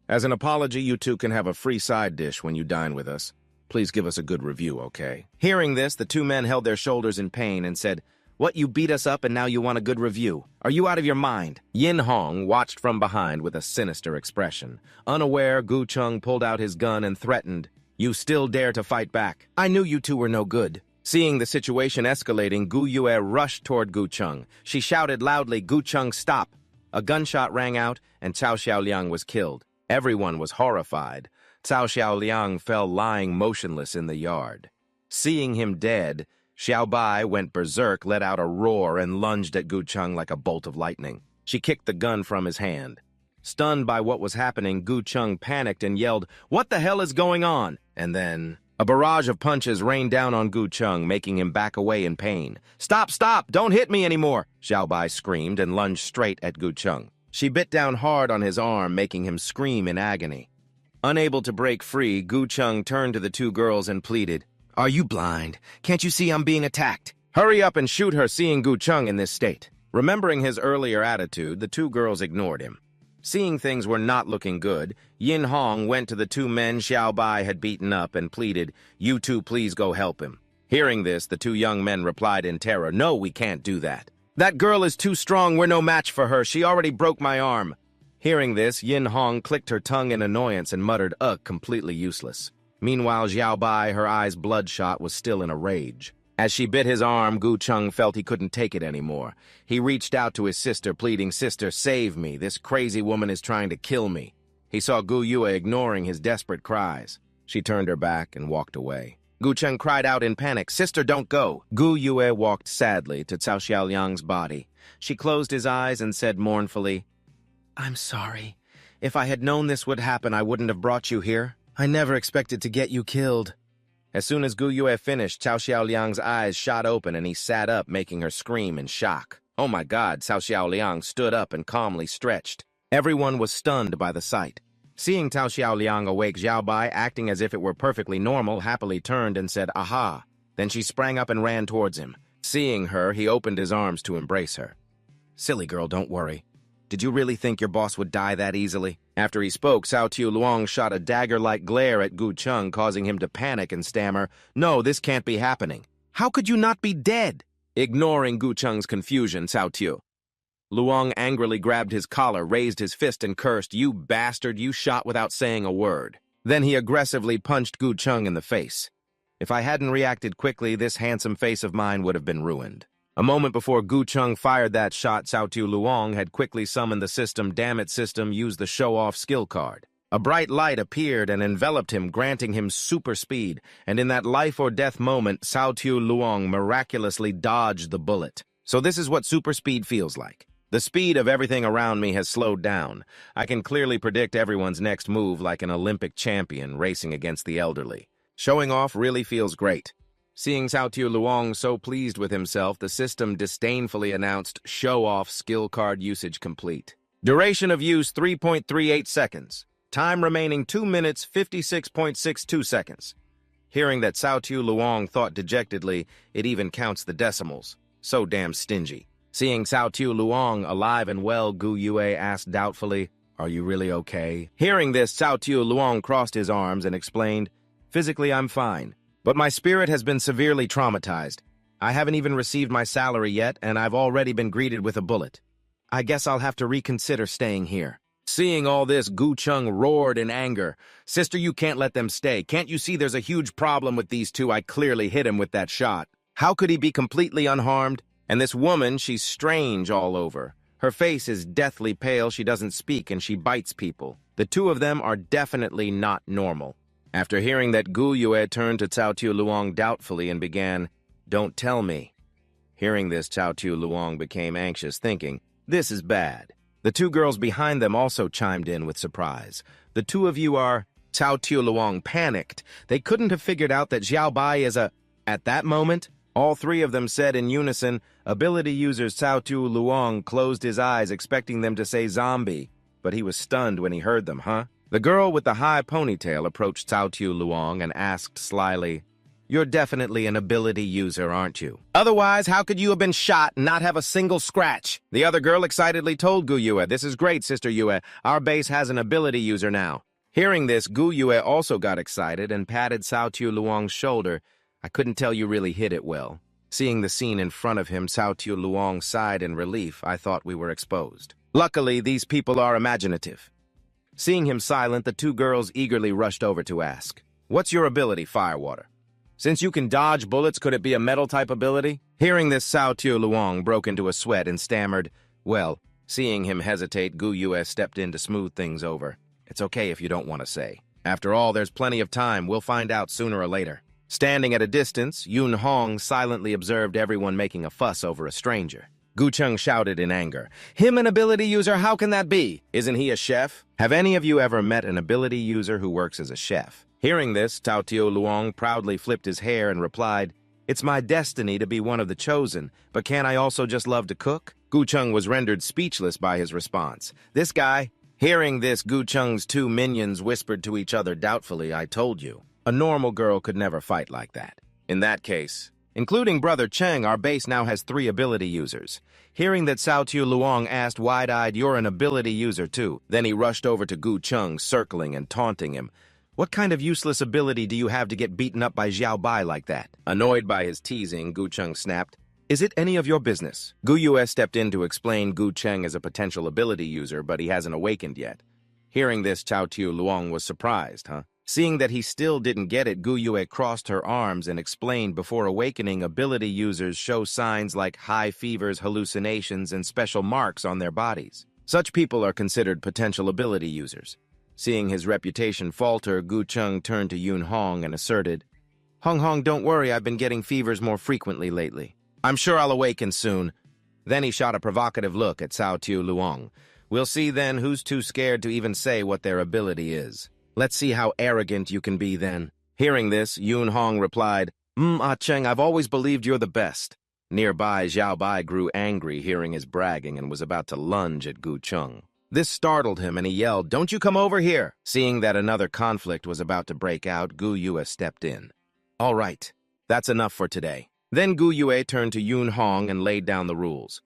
A: As an apology, you two can have a free side dish when you dine with us. Please give us a good review, okay? Hearing this, the two men held their shoulders in pain and said, what, you beat us up and now you want a good review? Are you out of your mind? Yin Hong watched from behind with a sinister expression. Unaware, Gu Chung pulled out his gun and threatened, you still dare to fight back? I knew you two were no good. Seeing the situation escalating, Gu Yue rushed toward Gu Chung. She shouted loudly, Gu Chung, stop! A gunshot rang out, and Cao Xiaoliang was killed. Everyone was horrified. Cao Xiaoliang fell lying motionless in the yard. Seeing him dead, Xiao Bai went berserk, let out a roar, and lunged at Gu Chung like a bolt of lightning. She kicked the gun from his hand. Stunned by what was happening, Gu Chung panicked and yelled, what the hell is going on? And then a barrage of punches rained down on Gu Chung, making him back away in pain. Stop, stop! Don't hit me anymore! Xiao Bai screamed and lunged straight at Gu Chung. She bit down hard on his arm, making him scream in agony. Unable to break free, Gu Chung turned to the two girls and pleaded, "Are you blind? Can't you see I'm being attacked? Hurry up and shoot her," seeing Gu Chung in this state. Remembering his earlier attitude, the two girls ignored him. Seeing things were not looking good, Yin Hong went to the two men Xiao Bai had beaten up and pleaded, "You two please go help him." Hearing this, the two young men replied in terror, "No, we can't do that. That girl is too strong, we're no match for her, she already broke my arm." Hearing this, Yin Hong clicked her tongue in annoyance and muttered, "Ugh, completely useless." Meanwhile, Xiao Bai, her eyes bloodshot, was still in a rage. As she bit his arm, Gu Chung felt he couldn't take it anymore. He reached out to his sister, pleading, "Sister, save me. This crazy woman is trying to kill me." He saw Gu Yue ignoring his desperate cries. She turned her back and walked away. Gu Chung cried out in panic, "Sister, don't go." Gu Yue walked sadly to Cao Xiaoliang's body. She closed his eyes and said mournfully, "I'm sorry. If I had known this would happen, I wouldn't have brought you here. I never expected to get you killed." As soon as Gu Yue finished, Cao Xiaoliang's eyes shot open and he sat up, making her scream in shock. Oh my God, Cao Xiaoliang stood up and calmly stretched. Everyone was stunned by the sight. Seeing Cao Xiaoliang awake, Xiao Bai, acting as if it were perfectly normal, happily turned and said, "Aha." Then she sprang up and ran towards him. Seeing her, he opened his arms to embrace her. "Silly girl, don't worry. Did you really think your boss would die that easily?" After he spoke, Cao Tiu Luong shot a dagger-like glare at Gu Chung, causing him to panic and stammer, "No, this can't be happening. How could you not be dead?" Ignoring Gu Chung's confusion, Cao Tiu Luong angrily grabbed his collar, raised his fist, and cursed, "You bastard, you shot without saying a word." Then he aggressively punched Gu Chung in the face. If I hadn't reacted quickly, this handsome face of mine would have been ruined. A moment before Gu Chung fired that shot, Cao Tiu Luong had quickly summoned the system. Damn it, system, use the show-off skill card. A bright light appeared and enveloped him, granting him super speed, and in that life-or-death moment, Cao Tiu Luong miraculously dodged the bullet. So this is what super speed feels like. The speed of everything around me has slowed down. I can clearly predict everyone's next move like an Olympic champion racing against the elderly. Showing off really feels great. Seeing Cao Tiu Luong so pleased with himself, the system disdainfully announced, "Show-off skill card usage complete." Duration of use 3.38 seconds. Time remaining 2 minutes 56.62 seconds. Hearing that Cao Tiu Luong thought dejectedly, it even counts the decimals. So damn stingy. Seeing Cao Tiu Luong alive and well, Gu Yue asked doubtfully, "Are you really okay?" Hearing this, Cao Tiu Luong crossed his arms and explained, "Physically, I'm fine, but my spirit has been severely traumatized. I haven't even received my salary yet, and I've already been greeted with a bullet. I guess I'll have to reconsider staying here." Seeing all this, Gu Chung roared in anger, "Sister, you can't let them stay. Can't you see there's a huge problem with these two? I clearly hit him with that shot. How could he be completely unharmed? And this woman, she's strange all over. Her face is deathly pale, she doesn't speak, and she bites people. The two of them are definitely not normal." After hearing that, Gu Yue turned to Cao Tiu Luong doubtfully and began, "Don't tell me." Hearing this, Cao Tiu Luong became anxious, thinking, "This is bad." The two girls behind them also chimed in with surprise. "The two of you are—" Cao Tiu Luong panicked. They couldn't have figured out that Xiao Bai is a— At that moment, all three of them said in unison, ability users. Cao Tiu Luong closed his eyes, expecting them to say zombie, but he was stunned when he heard them, huh? The girl with the high ponytail approached Cao Tiu Luong and asked slyly, "You're definitely an ability user, aren't you? Otherwise, how could you have been shot and not have a single scratch?" The other girl excitedly told Gu Yue, "This is great, Sister Yue. Our base has an ability user now." Hearing this, Gu Yue also got excited and patted Cao Tiu Luong's shoulder. "I couldn't tell you really hit it well." Seeing the scene in front of him, Cao Tiu Luong sighed in relief. "I thought we were exposed." Luckily, these people are imaginative. Seeing him silent, the two girls eagerly rushed over to ask, "What's your ability, Firewater? Since you can dodge bullets, could it be a metal-type ability?" Hearing this, Cao Tiu Luong broke into a sweat and stammered, "Well." Seeing him hesitate, Gu Yue stepped in to smooth things over. "It's okay if you don't want to say. After all, there's plenty of time. We'll find out sooner or later." Standing at a distance, Yun Hong silently observed everyone making a fuss over a stranger. Gu Chung shouted in anger, "Him an ability user? How can that be? Isn't he a chef? Have any of you ever met an ability user who works as a chef?" Hearing this, Cao Tiu Luong proudly flipped his hair and replied, "It's my destiny to be one of the chosen, but can't I also just love to cook?" Gu Chung was rendered speechless by his response. This guy, Hearing this, Gu Cheng's two minions whispered to each other doubtfully, I told you. A normal girl could never fight like that. In that case, including Brother Cheng, our base now has 3 ability users. Hearing that, Cao Tiu Luong asked wide-eyed, you're an ability user too. Then he rushed over to Gu Cheng, circling and taunting him. What kind of useless ability do you have to get beaten up by Xiao Bai like that? Annoyed by his teasing, Gu Cheng snapped, is it any of your business? Gu Yue stepped in to explain Gu Cheng as a potential ability user, but he hasn't awakened yet. Hearing this, Cao Tiu Luong was surprised, Seeing that he still didn't get it, Gu Yue crossed her arms and explained before awakening, ability users show signs like high fevers, hallucinations, and special marks on their bodies. Such people are considered potential ability users. Seeing his reputation falter, Gu Cheng turned to Yun Hong and asserted, Hong Hong, don't worry, I've been getting fevers more frequently lately. I'm sure I'll awaken soon. Then he shot a provocative look at Cao Tiu Luong. We'll see then who's too scared to even say what their ability is. Let's see how arrogant you can be then. Hearing this, Yun Hong replied, Cheng, I've always believed you're the best. Nearby, Xiao Bai grew angry hearing his bragging and was about to lunge at Gu Cheng. This startled him and he yelled, don't you come over here! Seeing that another conflict was about to break out, Gu Yue stepped in. All right, that's enough for today. Then Gu Yue turned to Yun Hong and laid down the rules.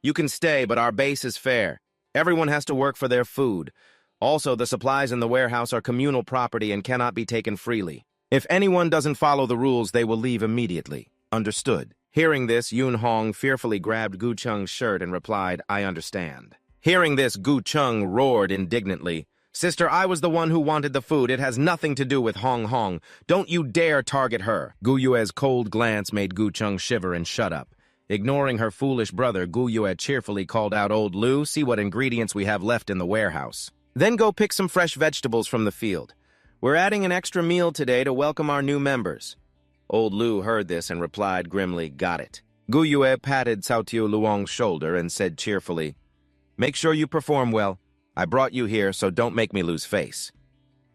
A: You can stay, but our base is fair. Everyone has to work for their food. Also, the supplies in the warehouse are communal property and cannot be taken freely. If anyone doesn't follow the rules, they will leave immediately. Understood. Hearing this, Yun Hong fearfully grabbed Gu Cheng's shirt and replied, I understand. Hearing this, Gu Cheng roared indignantly, Sister, I was the one who wanted the food. It has nothing to do with Hong Hong. Don't you dare target her. Gu Yue's cold glance made Gu Cheng shiver and shut up. Ignoring her foolish brother, Gu Yue cheerfully called out, Old Lu, see what ingredients we have left in the warehouse. Then go pick some fresh vegetables from the field. We're adding an extra meal today to welcome our new members. Old Lu heard this and replied grimly, Got it. Gu Yue patted Cao Tiu Luong's shoulder and said cheerfully, Make sure you perform well. I brought you here, so don't make me lose face.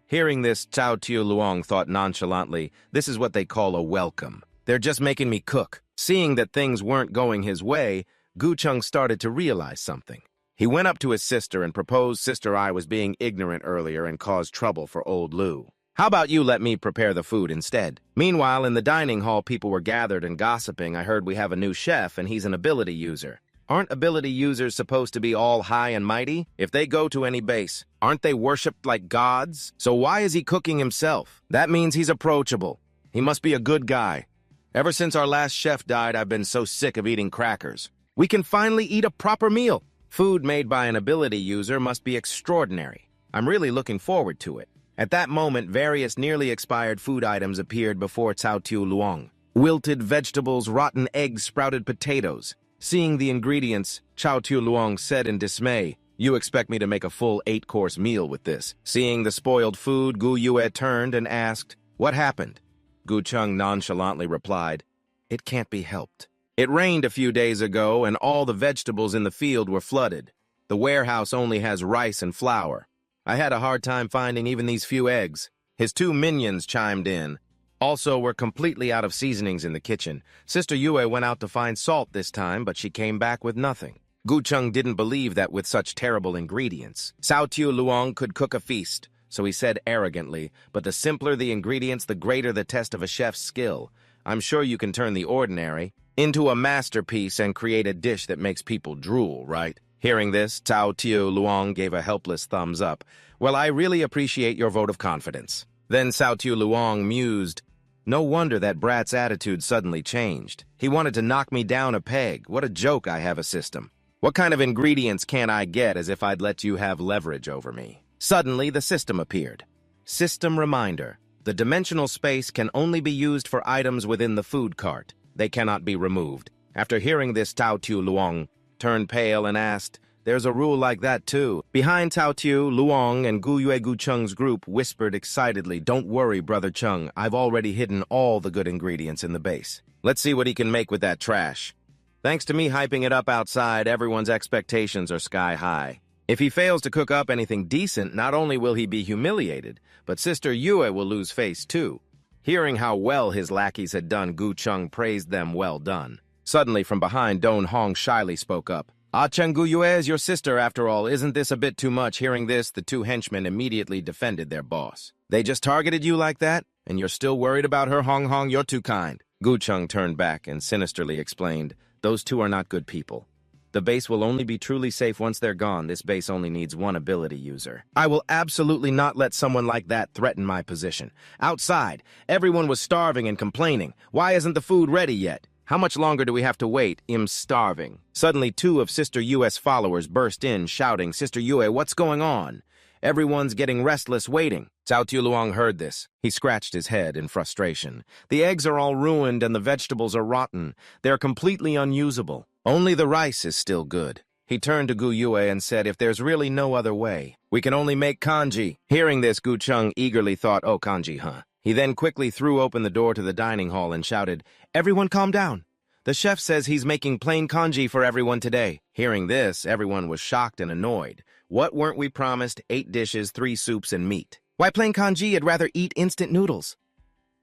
A: Hearing this, Cao Tiu Luong thought nonchalantly, this is what they call a welcome. They're just making me cook. Seeing that things weren't going his way, Gu Cheng started to realize something. He went up to his sister and proposed Sister I was being ignorant earlier and caused trouble for Old Lu. How about you let me prepare the food instead? Meanwhile, in the dining hall, people were gathered and gossiping. I heard we have a new chef and he's an ability user. Aren't ability users supposed to be all high and mighty? If they go to any base, aren't they worshipped like gods? So why is he cooking himself? That means he's approachable. He must be a good guy. Ever since our last chef died, I've been so sick of eating crackers. We can finally eat a proper meal. Food made by an ability user must be extraordinary. I'm really looking forward to it. At that moment, various nearly expired food items appeared before Cao Tiu Luong. Wilted vegetables, rotten eggs, sprouted potatoes. Seeing the ingredients, Cao Tiu Luong said in dismay, You expect me to make a full 8-course meal with this? Seeing the spoiled food, Gu Yue turned and asked, What happened? Gu Cheng nonchalantly replied, It can't be helped. It rained a few days ago and all the vegetables in the field were flooded. The warehouse only has rice and flour. I had a hard time finding even these few eggs. His two minions chimed in. Also, we're completely out of seasonings in the kitchen. Sister Yue went out to find salt this time, but she came back with nothing. Gu Cheng didn't believe that with such terrible ingredients, Cao Tiu Luong could cook a feast, so he said arrogantly, but the simpler the ingredients, the greater the test of a chef's skill. I'm sure you can turn the ordinary into a masterpiece and create a dish that makes people drool, right? Hearing this, Cao Tiu Luong gave a helpless thumbs up. Well, I really appreciate your vote of confidence. Then Cao Tiu Luong mused, No wonder that brat's attitude suddenly changed. He wanted to knock me down a peg. What a joke I have a system. What kind of ingredients can I get as if I'd let you have leverage over me? Suddenly, the system appeared. System reminder. The dimensional space can only be used for items within the food cart. They cannot be removed. After hearing this, Cao Tiu Luong turned pale and asked, There's a rule like that too. Behind Cao Tiu, Luong, and Gu Yue Gu Cheng's group whispered excitedly, Don't worry, Brother Cheng. I've already hidden all the good ingredients in the base. Let's see what he can make with that trash. Thanks to me hyping it up outside, everyone's expectations are sky high. If he fails to cook up anything decent, not only will he be humiliated, but Sister Yue will lose face too. Hearing how well his lackeys had done, Gu Cheng praised them well done. Suddenly, from behind, Don Hong shyly spoke up. Ah Cheng-gu is your sister, after all. Isn't this a bit too much? Hearing this, the two henchmen immediately defended their boss. They just targeted you like that? And you're still worried about her? Hong Hong, you're too kind. Gu Cheng turned back and sinisterly explained, those two are not good people. The base will only be truly safe once they're gone. This base only needs one ability user. I will absolutely not let someone like that threaten my position. Outside, everyone was starving and complaining. Why isn't the food ready yet? How much longer do we have to wait? I'm starving. Suddenly, two of Sister Yue's followers burst in, shouting, Sister Yue, what's going on? Everyone's getting restless waiting. Cao Tiu Luong heard this. He scratched his head in frustration. The eggs are all ruined and the vegetables are rotten. They're completely unusable. Only the rice is still good. He turned to Gu Yue and said, if there's really no other way, we can only make kanji. Hearing this, Gu Cheng eagerly thought, oh, kanji, huh? He then quickly threw open the door to the dining hall and shouted, everyone calm down. The chef says he's making plain kanji for everyone today. Hearing this, everyone was shocked and annoyed. What weren't we promised? 8 dishes, 3 soups, and meat. Why plain kanji? I'd rather eat instant noodles.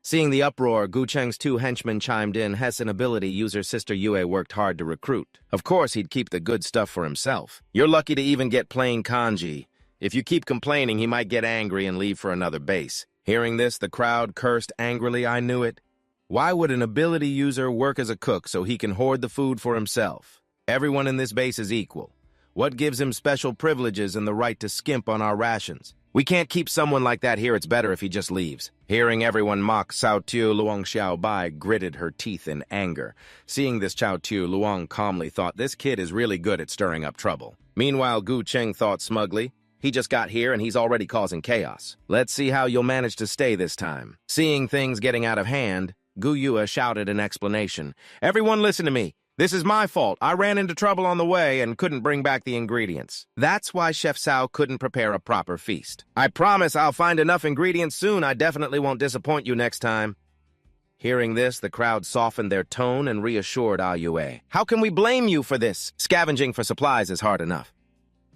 A: Seeing the uproar, Gu Cheng's 2 henchmen chimed in. Hess an ability user Sister Yue worked hard to recruit. Of course, he'd keep the good stuff for himself. You're lucky to even get plain kanji. If you keep complaining, he might get angry and leave for another base. Hearing this, the crowd cursed angrily. I knew it. Why would an ability user work as a cook so he can hoard the food for himself? Everyone in this base is equal. What gives him special privileges and the right to skimp on our rations? We can't keep someone like that here. It's better if he just leaves. Hearing everyone mock, Cao Tiu Luong Xiaobai gritted her teeth in anger. Seeing this, Cao Tiu Luong calmly thought, this kid is really good at stirring up trouble. Meanwhile, Gu Cheng thought smugly, he just got here and he's already causing chaos. Let's see how you'll manage to stay this time. Seeing things getting out of hand, Gu Yue shouted an explanation. Everyone listen to me. This is my fault. I ran into trouble on the way and couldn't bring back the ingredients. That's why Chef Cao couldn't prepare a proper feast. I promise I'll find enough ingredients soon. I definitely won't disappoint you next time. Hearing this, the crowd softened their tone and reassured Ah Yue. How can we blame you for this? Scavenging for supplies is hard enough.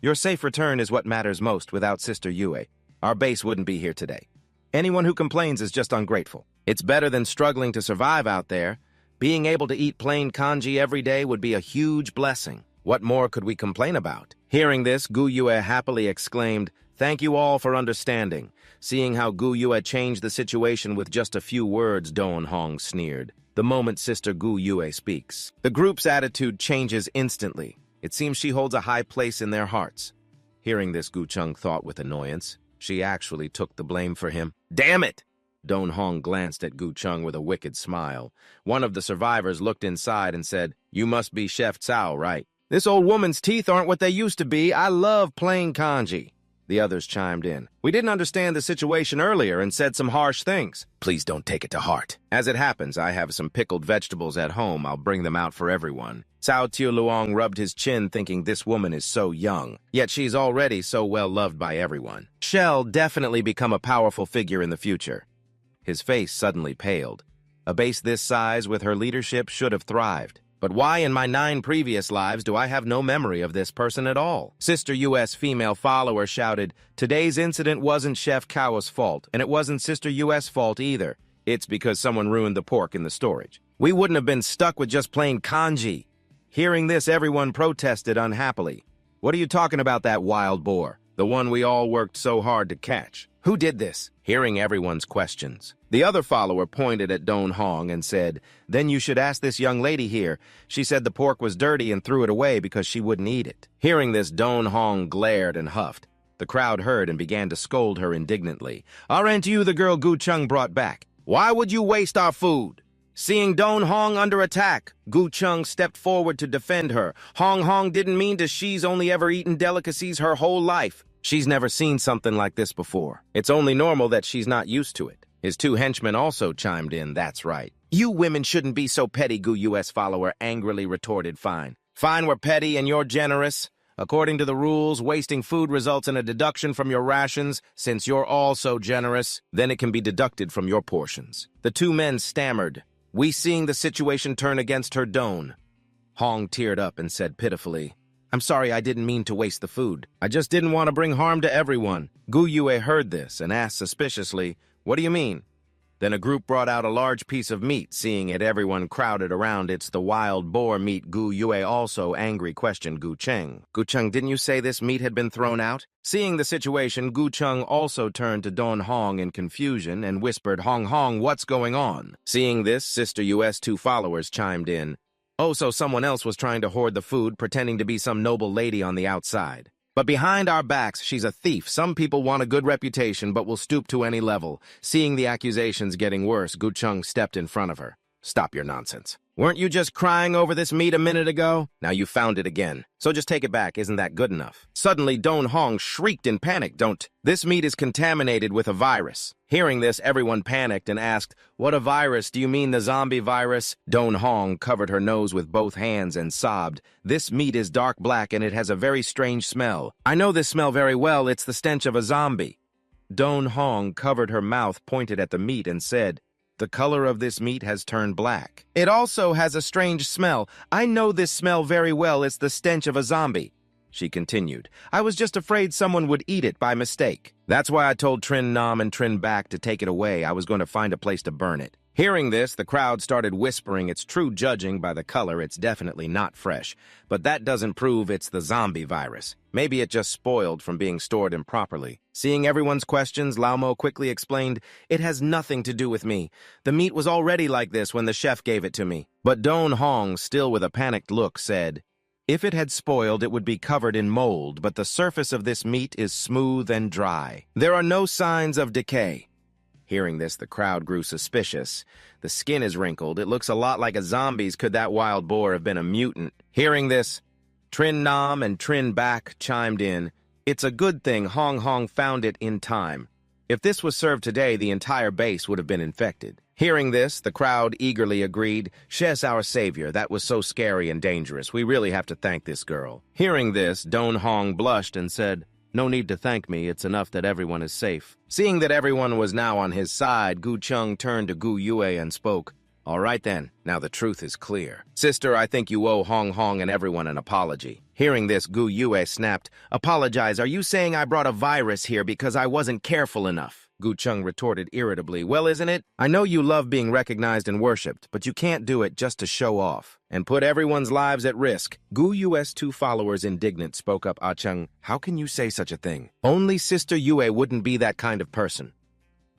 A: Your safe return is what matters most. Without Sister Yue, our base wouldn't be here today. Anyone who complains is just ungrateful. It's better than struggling to survive out there. Being able to eat plain kanji every day would be a huge blessing. What more could we complain about? Hearing this, Gu Yue happily exclaimed, thank you all for understanding. Seeing how Gu Yue changed the situation with just a few words, Don Hong sneered. The moment Sister Gu Yue speaks, the group's attitude changes instantly. It seems she holds a high place in their hearts. Hearing this, Gu Cheng thought with annoyance. She actually took the blame for him. Damn it! Don Hong glanced at Gu Cheng with a wicked smile. One of the survivors looked inside and said, you must be Chef Cao, right? This old woman's teeth aren't what they used to be. I love plain kanji. The others chimed in. We didn't understand the situation earlier and said some harsh things. Please don't take it to heart. As it happens, I have some pickled vegetables at home. I'll bring them out for everyone. Cao Tiu Luong rubbed his chin, thinking this woman is so young, yet she's already so well loved by everyone. She'll definitely become a powerful figure in the future. His face suddenly paled. A base this size with her leadership should have thrived. But why in my 9 previous lives do I have no memory of this person at all? Sister U.S. female follower shouted, today's incident wasn't Chef Cao's fault, and it wasn't Sister U.S. fault either. It's because someone ruined the pork in the storage. We wouldn't have been stuck with just plain kanji. Hearing this, everyone protested unhappily. What are you talking about, that wild boar? The one we all worked so hard to catch. Who did this? Hearing everyone's questions, the other follower pointed at Don Hong and said, then you should ask this young lady here. She said the pork was dirty and threw it away because she wouldn't eat it. Hearing this, Don Hong glared and huffed. The crowd heard and began to scold her indignantly. Aren't you the girl Gu Cheng brought back? Why would you waste our food? Seeing Don Hong under attack, Gu Cheng stepped forward to defend her. Hong didn't mean to. She's only ever eaten delicacies her whole life. She's never seen something like this before. It's only normal that she's not used to it. His 2 henchmen also chimed in, that's right. You women shouldn't be so petty, Gu U.S. follower angrily retorted. Fine, we're petty and you're generous. According to the rules, wasting food results in a deduction from your rations. Since you're all so generous, then it can be deducted from your portions. The 2 men stammered. We seeing the situation turn against her Don. Hong teared up and said pitifully, I'm sorry, I didn't mean to waste the food. I just didn't want to bring harm to everyone. Gu Yue heard this and asked suspiciously, what do you mean? Then a group brought out a large piece of meat. Seeing it, everyone crowded around. It's the wild boar meat. Gu Yue also angry questioned Gu Cheng. Gu Cheng, didn't you say this meat had been thrown out? Seeing the situation, Gu Cheng also turned to Don Hong in confusion and whispered, Hong Hong, what's going on? Seeing this, Sister Yu's two followers chimed in. Oh, so someone else was trying to hoard the food, pretending to be some noble lady on the outside. But behind our backs, she's a thief. Some people want a good reputation, but will stoop to any level. Seeing the accusations getting worse, Gu Cheng stepped in front of her. Stop your nonsense. Weren't you just crying over this meat a minute ago? Now you found it again. So just take it back. Isn't that good enough? Suddenly, Don Hong shrieked in panic. This meat is contaminated with a virus. Hearing this, everyone panicked and asked, what a virus? Do you mean the zombie virus? Don Hong covered her nose with both hands and sobbed. This meat is dark black and it has a very strange smell. I know this smell very well. It's the stench of a zombie. Don Hong covered her mouth, pointed at the meat, and said, the color of this meat has turned black. It also has a strange smell. I know this smell very well. It's the stench of a zombie. She continued, I was just afraid someone would eat it by mistake. That's why I told Trin Nam and Trin Bak to take it away. I was going to find a place to burn it. Hearing this, the crowd started whispering it's true. Judging by the color, it's definitely not fresh. But that doesn't prove it's the zombie virus. Maybe it just spoiled from being stored improperly. Seeing everyone's questions, Lao Mo quickly explained, it has nothing to do with me. The meat was already like this when the chef gave it to me. But Don Hong, still with a panicked look, said, if it had spoiled, it would be covered in mold, but the surface of this meat is smooth and dry. There are no signs of decay. Hearing this, the crowd grew suspicious. The skin is wrinkled. It looks a lot like a zombie's. Could that wild boar have been a mutant? Hearing this, Trin Nam and Trin Bak chimed in. It's a good thing Hong Hong found it in time. If this was served today, the entire base would have been infected. Hearing this, the crowd eagerly agreed. She's our savior. That was so scary and dangerous. We really have to thank this girl. Hearing this, Don Hong blushed and said, no need to thank me. It's enough that everyone is safe. Seeing that everyone was now on his side, Gu Cheng turned to Gu Yue and spoke. All right then, now the truth is clear. Sister, I think you owe Hong Hong and everyone an apology. Hearing this, Gu Yue snapped. Apologize, are you saying I brought a virus here because I wasn't careful enough? Gu Cheng retorted irritably. Well, isn't it? I know you love being recognized and worshipped, but you can't do it just to show off and put everyone's lives at risk. Gu Yue's two followers, indignant, spoke up. Ah Cheng, how can you say such a thing? Only Sister Yue wouldn't be that kind of person.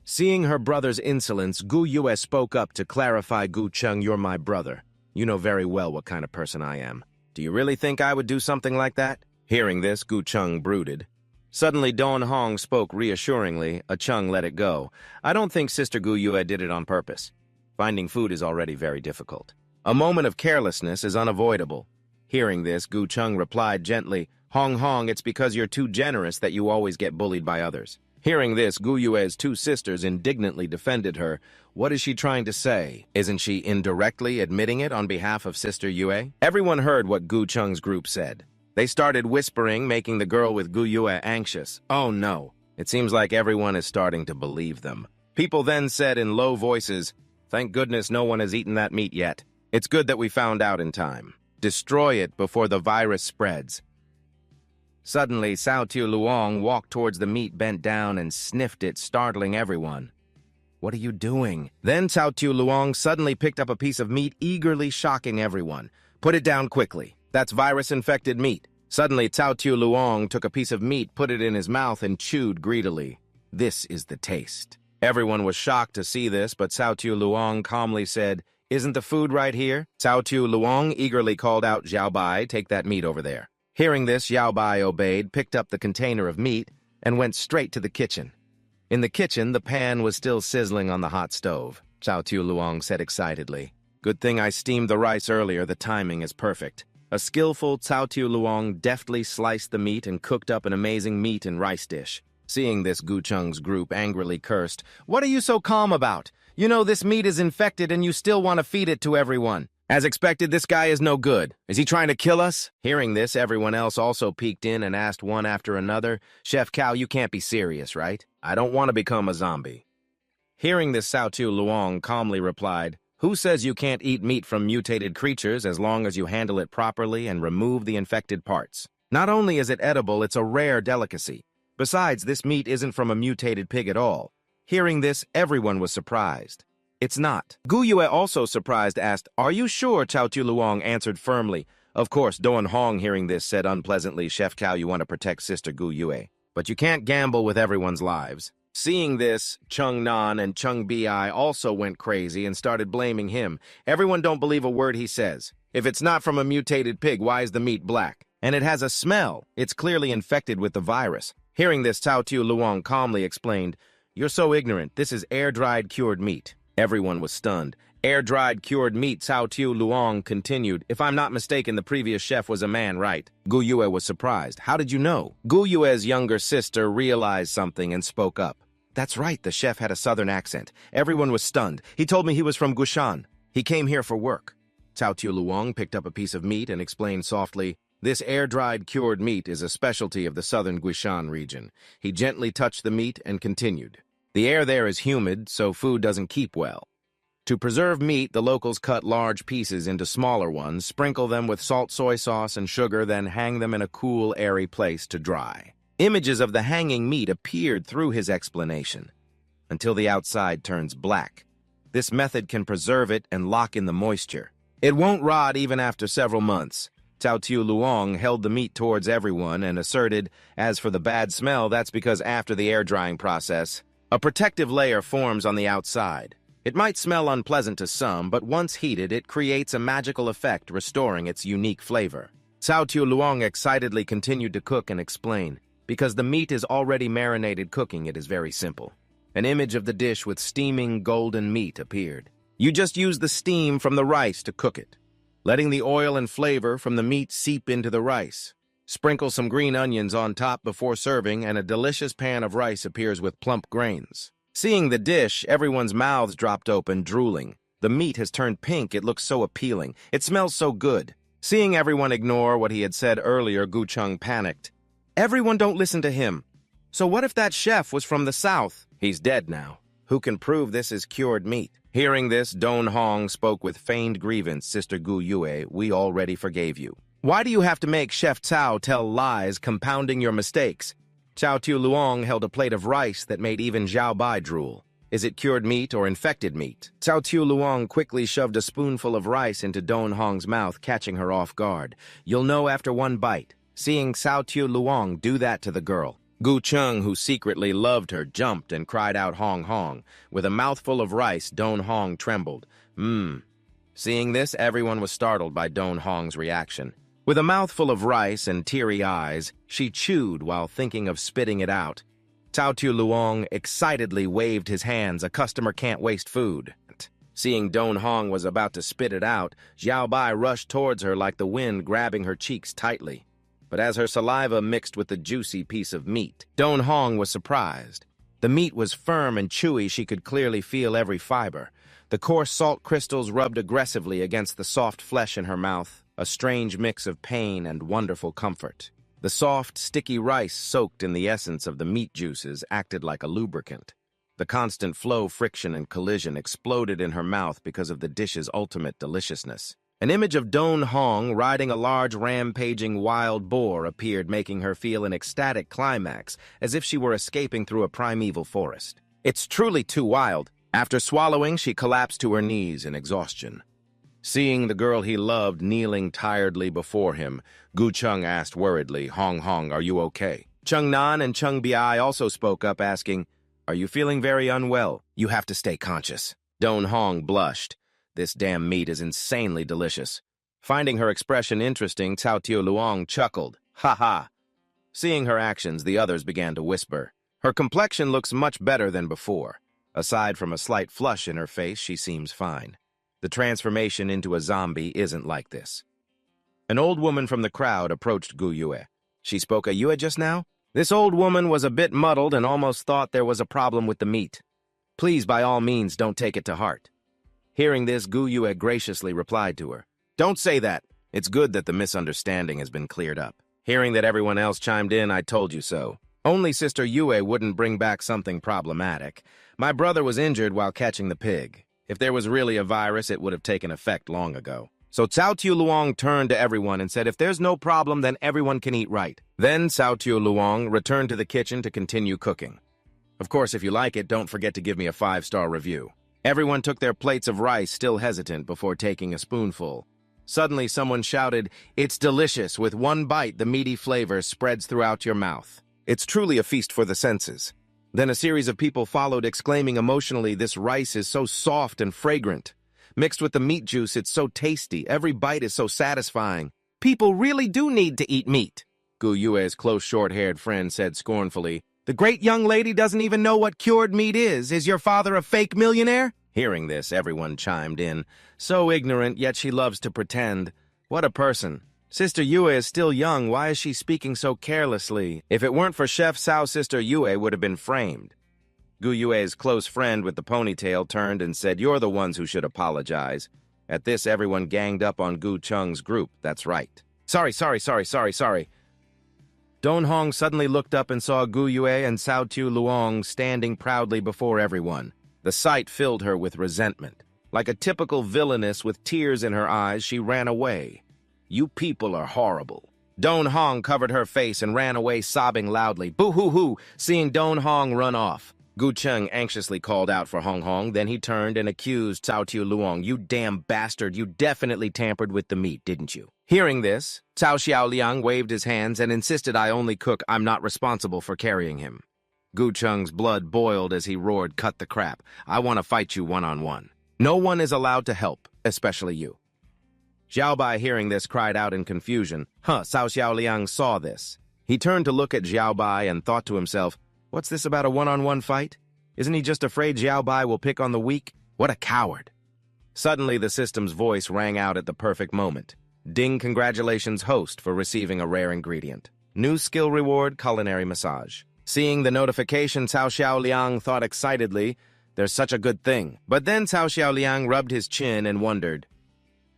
A: Seeing her brother's insolence, Gu Yue spoke up to clarify. Gu Cheng, you're my brother. You know very well what kind of person I am. Do you really think I would do something like that? Hearing this, Gu Cheng brooded. Suddenly, Don Hong spoke reassuringly. Ah Cheng let it go. I don't think Sister Gu Yue did it on purpose. Finding food is already very difficult. A moment of carelessness is unavoidable. Hearing this, Gu Cheng replied gently, Hong Hong, it's because you're too generous that you always get bullied by others. Hearing this, Gu Yue's two sisters indignantly defended her. What is she trying to say? Isn't she indirectly admitting it on behalf of Sister Yue? Everyone heard what Gu Cheng's group said. They started whispering, making the girl with Gu Yue anxious. Oh no, it seems like everyone is starting to believe them. People then said in low voices, thank goodness no one has eaten that meat yet. It's good that we found out in time. Destroy it before the virus spreads. Suddenly, Cao Tiu Luong walked towards the meat, bent down, and sniffed it, startling everyone. What are you doing? Then Cao Tiu Luong suddenly picked up a piece of meat, eagerly shocking everyone. Put it down quickly. That's virus-infected meat. Suddenly, Cao Tiu Luong took a piece of meat, put it in his mouth, and chewed greedily. This is the taste. Everyone was shocked to see this, but Cao Tiu Luong calmly said, isn't the food right here? Cao Tiu Luong eagerly called out, Xiao Bai, take that meat over there. Hearing this, Xiao Bai obeyed, picked up the container of meat, and went straight to the kitchen. In the kitchen, the pan was still sizzling on the hot stove. Cao Tiu Luong said excitedly, good thing I steamed the rice earlier, the timing is perfect. A skillful Cao Tiu Luong deftly sliced the meat and cooked up an amazing meat and rice dish. Seeing this, Gu Cheng's group angrily cursed, what are you so calm about? You know this meat is infected and you still want to feed it to everyone. As expected, this guy is no good. Is he trying to kill us? Hearing this, everyone else also peeked in and asked one after another, Chef Cao, you can't be serious, right? I don't want to become a zombie. Hearing this, Cao Tiu Luong calmly replied, who says you can't eat meat from mutated creatures as long as you handle it properly and remove the infected parts? Not only is it edible, it's a rare delicacy. Besides, this meat isn't from a mutated pig at all. Hearing this, everyone was surprised. It's not. Gu Yue, also surprised, asked, "Are you sure?" Chao Tu Luong answered firmly. Of course, Don Hong, hearing this, said unpleasantly, "Chef Cao, you want to protect Sister Gu Yue, but you can't gamble with everyone's lives." Seeing this, Chung Nan and Chung Bi also went crazy and started blaming him. Everyone don't believe a word he says. If it's not from a mutated pig, why is the meat black? And it has a smell. It's clearly infected with the virus. Hearing this, Cao Tu Luong calmly explained, "You're so ignorant. This is air-dried cured meat." Everyone was stunned. Air-dried cured meat, Cao Tu Luong continued. "If I'm not mistaken, the previous chef was a man, right?" Gu Yue was surprised. "How did you know?" Gu Yue's younger sister realized something and spoke up. "That's right, the chef had a southern accent. Everyone was stunned. He told me he was from Gushan. He came here for work." Cao Tu Luong picked up a piece of meat and explained softly, "This air-dried cured meat is a specialty of the southern Gushan region." He gently touched the meat and continued. "The air there is humid, so food doesn't keep well. To preserve meat, the locals cut large pieces into smaller ones, sprinkle them with salt soy sauce and sugar, then hang them in a cool, airy place to dry." Images of the hanging meat appeared through his explanation, until the outside turns black. This method can preserve it and lock in the moisture. It won't rot even after several months. Cao Tu Luong held the meat towards everyone and asserted, "As for the bad smell, that's because after the air-drying process, a protective layer forms on the outside. It might smell unpleasant to some, but once heated, it creates a magical effect, restoring its unique flavor." Cao Tu Luong excitedly continued to cook and explain, "Because the meat is already marinated, cooking it is very simple." An image of the dish with steaming golden meat appeared. You just use the steam from the rice to cook it, letting the oil and flavor from the meat seep into the rice. Sprinkle some green onions on top before serving, and a delicious pan of rice appears with plump grains. Seeing the dish, everyone's mouths dropped open, drooling. The meat has turned pink. It looks so appealing. It smells so good. Seeing everyone ignore what he had said earlier, Gu Chung panicked. "Everyone don't listen to him. So what if that chef was from the south? He's dead now. Who can prove this is cured meat?" Hearing this, Don Hong spoke with feigned grievance. "Sister Gu Yue, we already forgave you. Why do you have to make Chef Cao tell lies, compounding your mistakes?" Cao Tu Luong held a plate of rice that made even Zhao Bai drool. "Is it cured meat or infected meat?" Cao Tu Luong quickly shoved a spoonful of rice into Don Hong's mouth, catching her off guard. "You'll know after one bite." Seeing Cao Tu Luong do that to the girl, Gu Chung, who secretly loved her, jumped and cried out, "Hong Hong." With a mouthful of rice, Don Hong trembled. Seeing this, everyone was startled by Don Hong's reaction. With a mouthful of rice and teary eyes, she chewed while thinking of spitting it out. Cao Tu Luong excitedly waved his hands. A customer can't waste food. Seeing Don Hong was about to spit it out, Zhao Bai rushed towards her like the wind, grabbing her cheeks tightly. But as her saliva mixed with the juicy piece of meat, Don Hong was surprised. The meat was firm and chewy. She could clearly feel every fiber. The coarse salt crystals rubbed aggressively against the soft flesh in her mouth, a strange mix of pain and wonderful comfort. The soft, sticky rice soaked in the essence of the meat juices acted like a lubricant. The constant flow, friction, and collision exploded in her mouth because of the dish's ultimate deliciousness. An image of Don Hong riding a large rampaging wild boar appeared, making her feel an ecstatic climax, as if she were escaping through a primeval forest. "It's truly too wild." After swallowing, she collapsed to her knees in exhaustion. Seeing the girl he loved kneeling tiredly before him, Gu Chung asked worriedly, "Hong Hong, are you okay?" Chung Nan and Chung Bi also spoke up, asking, "Are you feeling very unwell? You have to stay conscious." Don Hong blushed. "This damn meat is insanely delicious." Finding her expression interesting, Cao Tu Luong chuckled. "Ha ha." Seeing her actions, the others began to whisper. Her complexion looks much better than before. Aside from a slight flush in her face, she seems fine. The transformation into a zombie isn't like this. An old woman from the crowd approached Gu Yue. "She spoke a Yue just now?" This old woman was a bit muddled and almost thought there was a problem with the meat. "Please, by all means, don't take it to heart." Hearing this, Gu Yue graciously replied to her, "Don't say that. It's good that the misunderstanding has been cleared up." Hearing that everyone else chimed in, "I told you so. Only Sister Yue wouldn't bring back something problematic. My brother was injured while catching the pig. If there was really a virus, it would have taken effect long ago." So Cao Tu Luong turned to everyone and said, "If there's no problem, then everyone can eat right." Then Cao Tu Luong returned to the kitchen to continue cooking. Of course, if you like it, don't forget to give me a 5-star review. Everyone took their plates of rice, still hesitant, before taking a spoonful. Suddenly, someone shouted, "It's delicious! With one bite, the meaty flavor spreads throughout your mouth. It's truly a feast for the senses." Then a series of people followed, exclaiming emotionally, "This rice is so soft and fragrant. Mixed with the meat juice, it's so tasty. Every bite is so satisfying. People really do need to eat meat." Gu Yue's close, short-haired friend said scornfully, "The great young lady doesn't even know what cured meat is. Is your father a fake millionaire?" Hearing this, everyone chimed in. So ignorant, yet she loves to pretend. What a person. Sister Yue is still young. Why is she speaking so carelessly? If it weren't for Chef Sao, Sister Yue would have been framed. Gu Yue's close friend with the ponytail turned and said, "You're the ones who should apologize." At this, everyone ganged up on Gu Cheng's group. That's right. Sorry. Don Hong suddenly looked up and saw Gu Yue and Cao Tu Luong standing proudly before everyone. The sight filled her with resentment. Like a typical villainess with tears in her eyes, she ran away. "You people are horrible." Don Hong covered her face and ran away sobbing loudly. "Boo-hoo-hoo!" Seeing Don Hong run off, Gu Cheng anxiously called out for Hong Hong. Then he turned and accused Cao Tu Luong. "You damn bastard, you definitely tampered with the meat, didn't you?" Hearing this, Cao Xiaoliang waved his hands and insisted, "I only cook. I'm not responsible for carrying him." Gu Cheng's blood boiled as he roared, "Cut the crap. I want to fight you one-on-one. No one is allowed to help, especially you." Xiaobai, hearing this, cried out in confusion. Cao Xiaoliang saw this. He turned to look at Xiaobai and thought to himself, "What's this about a one-on-one fight? Isn't he just afraid Xiaobai will pick on the weak? What a coward." Suddenly, the system's voice rang out at the perfect moment. "Ding, congratulations, host, for receiving a rare ingredient. New skill reward, culinary massage." Seeing the notification, Cao Xiaoliang thought excitedly, "There's such a good thing." But then Cao Xiaoliang rubbed his chin and wondered,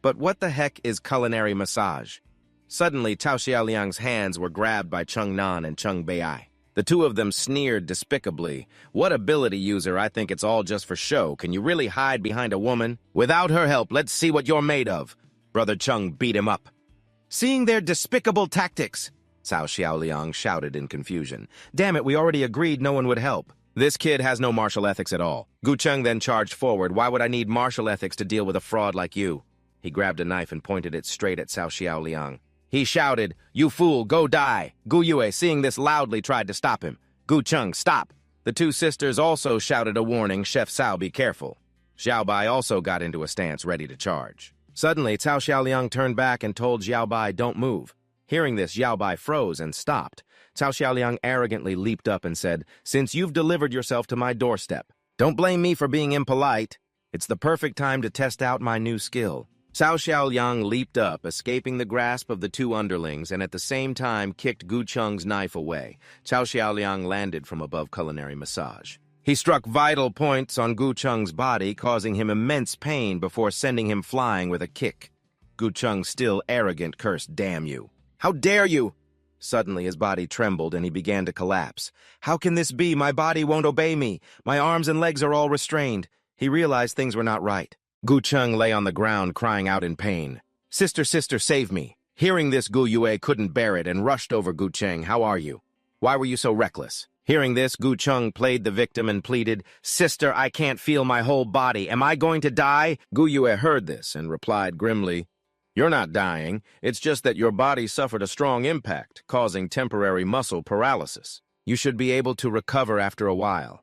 A: "But what the heck is culinary massage?" Suddenly, Cao Xiaoliang's hands were grabbed by Cheng Nan and Cheng Bei. The two of them sneered despicably. "What ability user? I think it's all just for show. Can you really hide behind a woman? Without her help, let's see what you're made of." Brother Cheng beat him up. Seeing their despicable tactics, Cao Xiaoliang shouted in confusion. "Damn it, we already agreed no one would help. This kid has no martial ethics at all." Gu Cheng then charged forward. "Why would I need martial ethics to deal with a fraud like you?" He grabbed a knife and pointed it straight at Cao Xiaoliang. He shouted, "You fool, go die!" Gu Yue, seeing this, loudly tried to stop him. "Gu Cheng, stop!" The two sisters also shouted a warning, "Chef Cao, be careful." Xiaobai also got into a stance, ready to charge. Suddenly, Cao Xiaoliang turned back and told Xiaobai, "Don't move." Hearing this, Xiaobai froze and stopped. Cao Xiaoliang arrogantly leaped up and said, "Since you've delivered yourself to my doorstep, don't blame me for being impolite. It's the perfect time to test out my new skill." Cao Xiaoliang leaped up, escaping the grasp of the two underlings, and at the same time kicked Gu Cheng's knife away. Cao Xiaoliang landed from above culinary massage. He struck vital points on Gu Cheng's body, causing him immense pain before sending him flying with a kick. Gu Cheng, still arrogant, cursed, "Damn you! How dare you!" Suddenly, his body trembled and he began to collapse. "How can this be? My body won't obey me. My arms and legs are all restrained." He realized things were not right. Gu Cheng lay on the ground, crying out in pain. Sister, save me." Hearing this, Gu Yue couldn't bear it and rushed over Gu Cheng. "How are you? Why were you so reckless?" Hearing this, Gu Cheng played the victim and pleaded, "Sister, I can't feel my whole body. Am I going to die?" Gu Yue heard this and replied grimly, "You're not dying. It's just that your body suffered a strong impact, causing temporary muscle paralysis. You should be able to recover after a while."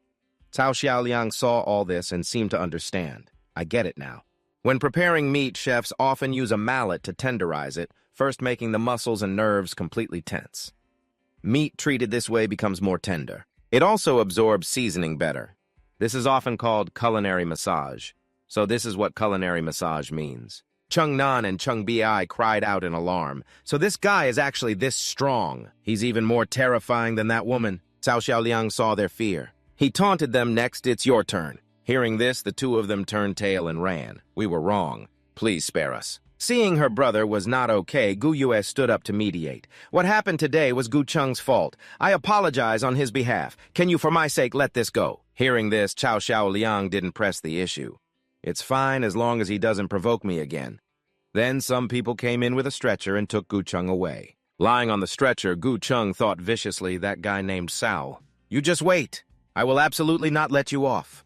A: Cao Xiaoliang saw all this and seemed to understand. "I get it now. When preparing meat, chefs often use a mallet to tenderize it, first making the muscles and nerves completely tense. Meat treated this way becomes more tender. It also absorbs seasoning better. This is often called culinary massage. So this is what culinary massage means." Cheng Nan and Cheng Bei cried out in alarm. "So this guy is actually this strong. He's even more terrifying than that woman." Cao Xiaoliang saw their fear. He taunted them. "Next, it's your turn." Hearing this, the two of them turned tail and ran. "We were wrong. Please spare us." Seeing her brother was not okay, Gu Yue stood up to mediate. "What happened today was Gu Cheng's fault. I apologize on his behalf. Can you, for my sake, let this go?" Hearing this, Cao Xiaoliang didn't press the issue. "It's fine as long as he doesn't provoke me again." Then some people came in with a stretcher and took Gu Cheng away. Lying on the stretcher, Gu Cheng thought viciously, "That guy named Sao. You just wait. I will absolutely not let you off."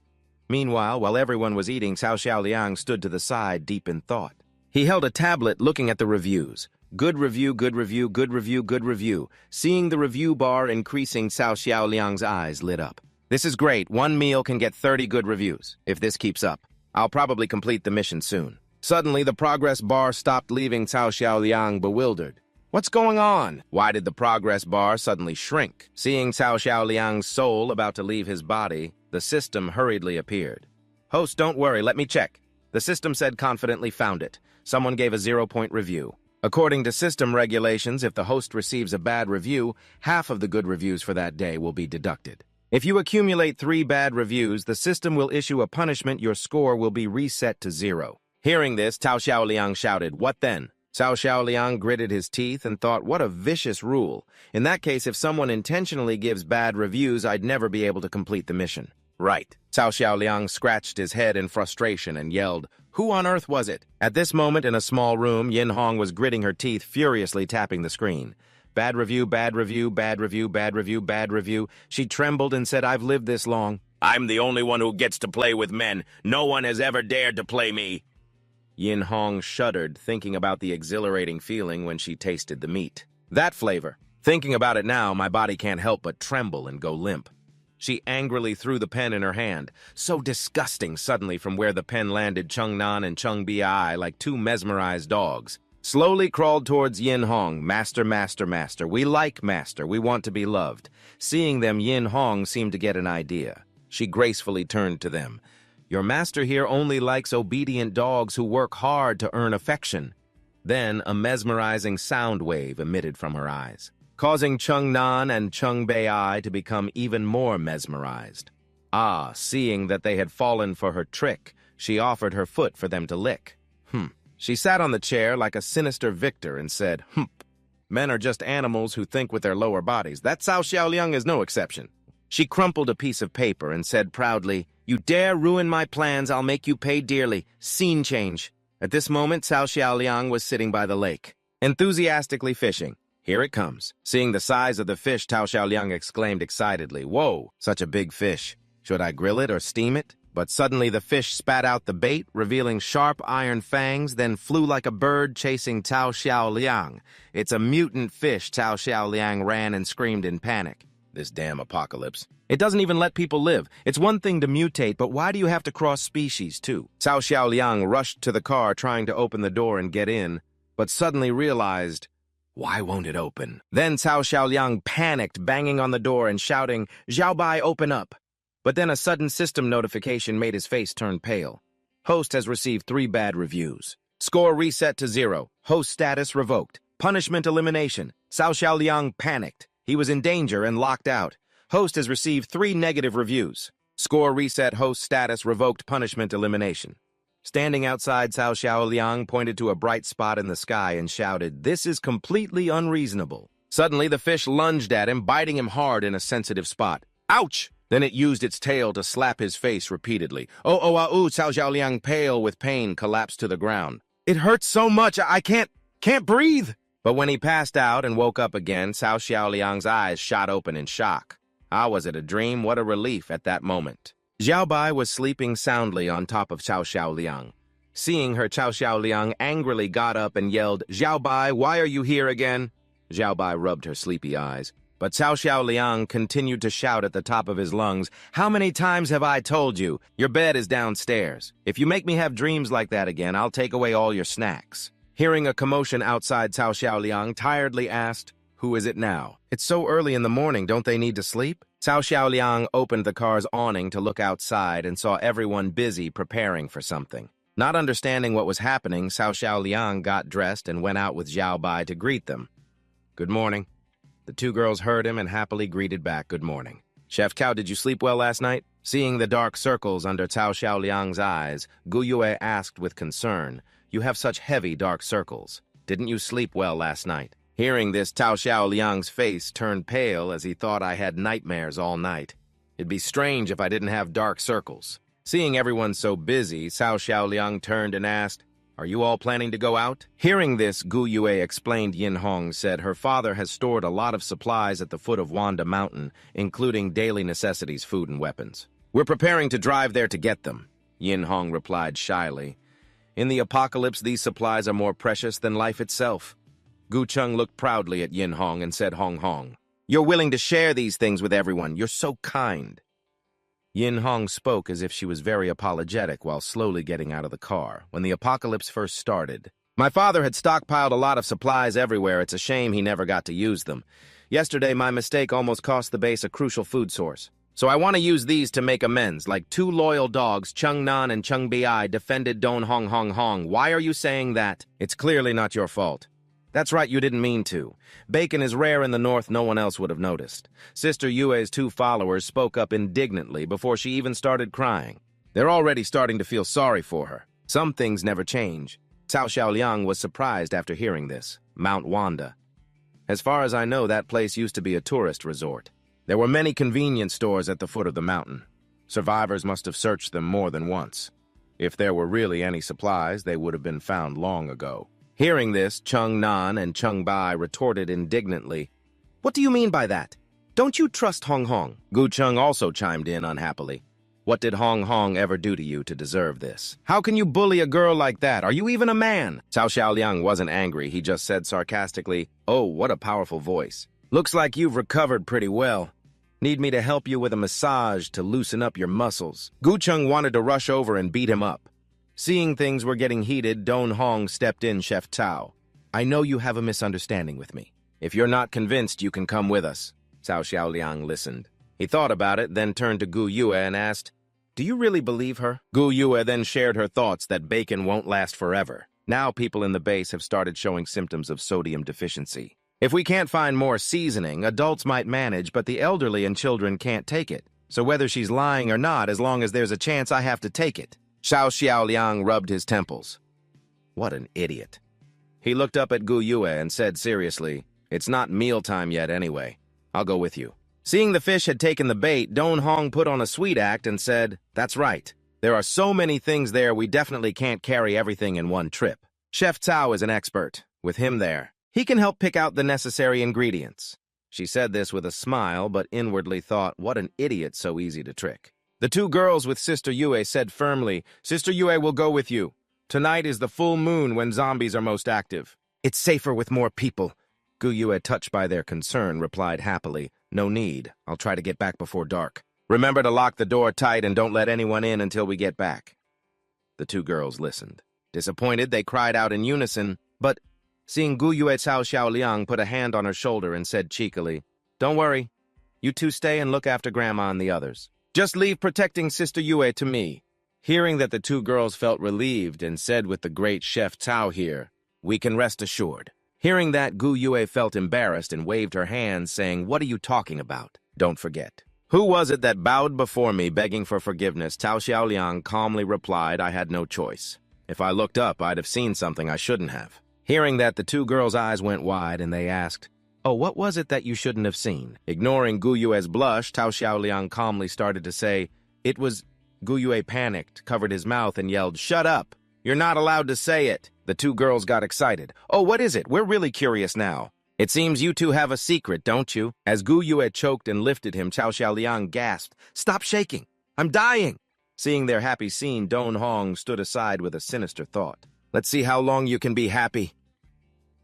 A: Meanwhile, while everyone was eating, Cao Xiaoliang stood to the side, deep in thought. He held a tablet looking at the reviews. Good review, good review, good review, good review. Seeing the review bar increasing, Cao Xiaoliang's eyes lit up. "This is great. One meal can get 30 good reviews. If this keeps up, I'll probably complete the mission soon." Suddenly, the progress bar stopped, leaving Cao Xiaoliang bewildered. What's going on? Why did the progress bar suddenly shrink? Seeing Cao Xiaoliang's soul about to leave his body, the system hurriedly appeared. "Host, don't worry, let me check." The system said confidently, "Found it." Someone gave a 0-point review. According to system regulations, if the host receives a bad review, half of the good reviews for that day will be deducted. If you accumulate 3 bad reviews, the system will issue a punishment. Your score will be reset to 0. Hearing this, Cao Xiaoliang shouted, "What then?" Cao Xiaoliang gritted his teeth and thought, what a vicious rule. In that case, if someone intentionally gives bad reviews, I'd never be able to complete the mission. Right. Cao Xiaoliang scratched his head in frustration and yelled, "Who on earth was it?" At this moment, in a small room, Yin Hong was gritting her teeth, furiously tapping the screen. Bad review, bad review, bad review, bad review, bad review. She trembled and said, "I've lived this long. I'm the only one who gets to play with men. No one has ever dared to play me." Yin Hong shuddered, thinking about the exhilarating feeling when she tasted the meat. That flavor. Thinking about it now, my body can't help but tremble and go limp. She angrily threw the pen in her hand. So disgusting. Suddenly, from where the pen landed, Chung Nan and Chung Bi, like 2 mesmerized dogs, slowly crawled towards Yin Hong. "Master, master, master. We like master. We want to be loved." Seeing them, Yin Hong seemed to get an idea. She gracefully turned to them. "Your master here only likes obedient dogs who work hard to earn affection." Then a mesmerizing sound wave emitted from her eyes, causing Chung Nan and Chung Bei to become even more mesmerized. Seeing that they had fallen for her trick, she offered her foot for them to lick. She sat on the chair like a sinister victor and said, Men are just animals who think with their lower bodies. That Cao Xiaoliang is no exception." She crumpled a piece of paper and said proudly, "You dare ruin my plans, I'll make you pay dearly. Scene change." At this moment, Cao Xiaoliang was sitting by the lake, enthusiastically fishing. "Here it comes." Seeing the size of the fish, Cao Xiaoliang exclaimed excitedly, "Whoa, such a big fish. Should I grill it or steam it?" But suddenly the fish spat out the bait, revealing sharp iron fangs, then flew like a bird chasing Cao Xiaoliang. "It's a mutant fish," Cao Xiaoliang ran and screamed in panic. This damn apocalypse. It doesn't even let people live. It's one thing to mutate, but why do you have to cross species, too? Cao Xiaoliang rushed to the car, trying to open the door and get in, but suddenly realized, why won't it open? Then Cao Xiaoliang panicked, banging on the door and shouting, "Xiaobai, open up!" But then a sudden system notification made his face turn pale. Host has received 3 bad reviews. Score reset to 0. Host status revoked. Punishment elimination. Cao Xiaoliang panicked. He was in danger and locked out. Host has received 3 negative reviews. Score reset, host status revoked, punishment elimination. Standing outside, Cao Xiaoliang pointed to a bright spot in the sky and shouted, "This is completely unreasonable." Suddenly, the fish lunged at him, biting him hard in a sensitive spot. "Ouch!" Then it used its tail to slap his face repeatedly. Cao Xiaoliang, pale with pain, collapsed to the ground. "It hurts so much, I can't breathe." But when he passed out and woke up again, Cao Xiaoliang's eyes shot open in shock. Was it a dream? What a relief at that moment. Xiaobai was sleeping soundly on top of Cao Xiaoliang. Seeing her, Cao Xiaoliang angrily got up and yelled, "Xiaobai, why are you here again?" Xiaobai rubbed her sleepy eyes. But Cao Xiaoliang continued to shout at the top of his lungs, "How many times have I told you? Your bed is downstairs. If you make me have dreams like that again, I'll take away all your snacks." Hearing a commotion outside, Cao Xiaoliang tiredly asked, "Who is it now?" "It's so early in the morning, don't they need to sleep?" Cao Xiaoliang opened the car's awning to look outside and saw everyone busy preparing for something. Not understanding what was happening, Cao Xiaoliang got dressed and went out with Xiaobai to greet them. "Good morning." The 2 girls heard him and happily greeted back, "Good morning." "Chef Cao, did you sleep well last night?" Seeing the dark circles under Cao Xiaoliang's eyes, Gu Yue asked with concern, "You have such heavy dark circles. Didn't you sleep well last night?" Hearing this, Cao Xiaoliang's face turned pale as he thought, I had nightmares all night. It'd be strange if I didn't have dark circles. Seeing everyone so busy, Cao Xiaoliang turned and asked, Are you all planning to go out? Hearing this, Gu Yue explained. Yin Hong said her father has stored a lot of supplies at the foot of Wanda Mountain, including daily necessities, food, and weapons. We're preparing to drive there to get them, Yin Hong replied shyly. In the apocalypse, these supplies are more precious than life itself. Gu Chung looked proudly at Yin Hong and said, Hong Hong, you're willing to share these things with everyone. You're so kind. Yin Hong spoke as if she was very apologetic while slowly getting out of the car. When the apocalypse first started, my father had stockpiled a lot of supplies everywhere. It's a shame he never got to use them. Yesterday, my mistake almost cost the base a crucial food source. So I want to use these to make amends, like 2 loyal dogs, Chung Nan and Chung Bi, defended Don Hong Hong Hong. Why are you saying that? It's clearly not your fault. That's right, you didn't mean to. Bacon is rare in the north, no one else would have noticed. Sister Yue's 2 followers spoke up indignantly before she even started crying. They're already starting to feel sorry for her. Some things never change. Cao Xiaoliang was surprised after hearing this. Mount Wanda. As far as I know, that place used to be a tourist resort. There were many convenience stores at the foot of the mountain. Survivors must have searched them more than once. If there were really any supplies, they would have been found long ago. Hearing this, Chung Nan and Chung Bai retorted indignantly. What do you mean by that? Don't you trust Hong Hong? Gu Chung also chimed in unhappily. What did Hong Hong ever do to you to deserve this? How can you bully a girl like that? Are you even a man? Cao Xiaoliang wasn't angry. He just said sarcastically, oh, what a powerful voice. Looks like you've recovered pretty well. Need me to help you with a massage to loosen up your muscles? Gu Chung wanted to rush over and beat him up. Seeing things were getting heated, Don Hong stepped in. Chef Cao, I know you have a misunderstanding with me. If you're not convinced, you can come with us. Cao Xiaoliang listened. He thought about it, then turned to Gu Yue and asked, do you really believe her? Gu Yue then shared her thoughts that bacon won't last forever. Now people in the base have started showing symptoms of sodium deficiency. If we can't find more seasoning, adults might manage, but the elderly and children can't take it. So whether she's lying or not, as long as there's a chance, I have to take it. Cao Xiaoliang rubbed his temples. What an idiot. He looked up at Gu Yue and said seriously, it's not mealtime yet anyway. I'll go with you. Seeing the fish had taken the bait, Don Hong put on a sweet act and said, that's right. There are so many things there, we definitely can't carry everything in one trip. Chef Cao is an expert. With him there, he can help pick out the necessary ingredients. She said this with a smile, but inwardly thought, what an idiot, so easy to trick. The 2 girls with Sister Yue said firmly, Sister Yue will go with you. Tonight is the full moon when zombies are most active. It's safer with more people. Gu Yue, touched by their concern, replied happily, no need. I'll try to get back before dark. Remember to lock the door tight and don't let anyone in until we get back. The 2 girls listened. Disappointed, they cried out in unison, but seeing Gu Yue, Cao Xiaoliang put a hand on her shoulder and said cheekily, don't worry. You 2 stay and look after Grandma and the others. Just leave protecting Sister Yue to me. Hearing that the 2 girls felt relieved and said with the great Chef Cao here, we can rest assured. Hearing that, Gu Yue felt embarrassed and waved her hands, saying, what are you talking about? Don't forget. Who was it that bowed before me, begging for forgiveness? Cao Xiaoliang calmly replied, I had no choice. If I looked up, I'd have seen something I shouldn't have. Hearing that, the 2 girls' eyes went wide and they asked, oh, what was it that you shouldn't have seen? Ignoring Gu Yue's blush, Cao Xiaoliang calmly started to say, it was... Gu Yue panicked, covered his mouth, and yelled, shut up! You're not allowed to say it! The 2 girls got excited. Oh, what is it? We're really curious now. It seems you 2 have a secret, don't you? As Gu Yue choked and lifted him, Cao Xiaoliang gasped, stop shaking! I'm dying! Seeing their happy scene, Don Hong stood aside with a sinister thought. Let's see how long you can be happy.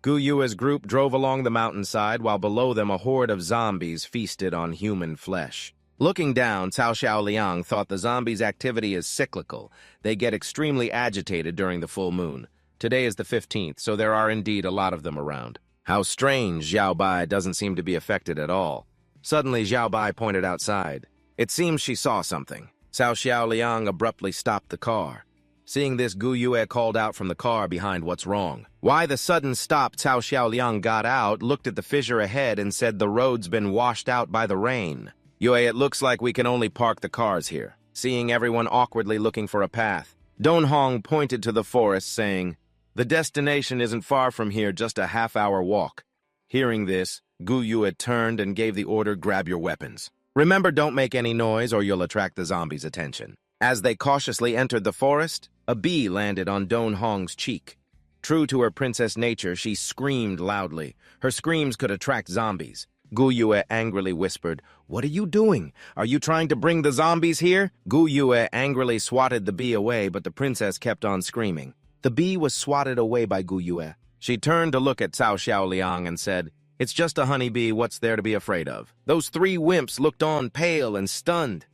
A: Gu Yue's group drove along the mountainside while below them a horde of zombies feasted on human flesh. Looking down, Cao Xiaoliang thought the zombies' activity is cyclical. They get extremely agitated during the full moon. Today is the 15th, so there are indeed a lot of them around. How strange, Xiao Bai doesn't seem to be affected at all. Suddenly, Xiao Bai pointed outside. It seems she saw something. Cao Xiaoliang abruptly stopped the car. Seeing this, Gu Yue called out from the car behind, what's wrong? Why the sudden stop? Cao Xiaoliang got out, looked at the fissure ahead, and said the road's been washed out by the rain. Yue, it looks like we can only park the cars here. Seeing everyone awkwardly looking for a path, Don Hong pointed to the forest, saying, the destination isn't far from here, just a half-hour walk. Hearing this, Gu Yue turned and gave the order, grab your weapons. Remember, don't make any noise or you'll attract the zombies' attention. As they cautiously entered the forest, a bee landed on Don Hong's cheek. True to her princess nature, she screamed loudly. Her screams could attract zombies. Gu Yue angrily whispered, "What are you doing? Are you trying to bring the zombies here?" Gu Yue angrily swatted the bee away, but the princess kept on screaming. The bee was swatted away by Gu Yue. She turned to look at Cao Xiaoliang and said, "It's just a honeybee, what's there to be afraid of?" Those three wimps looked on pale and stunned.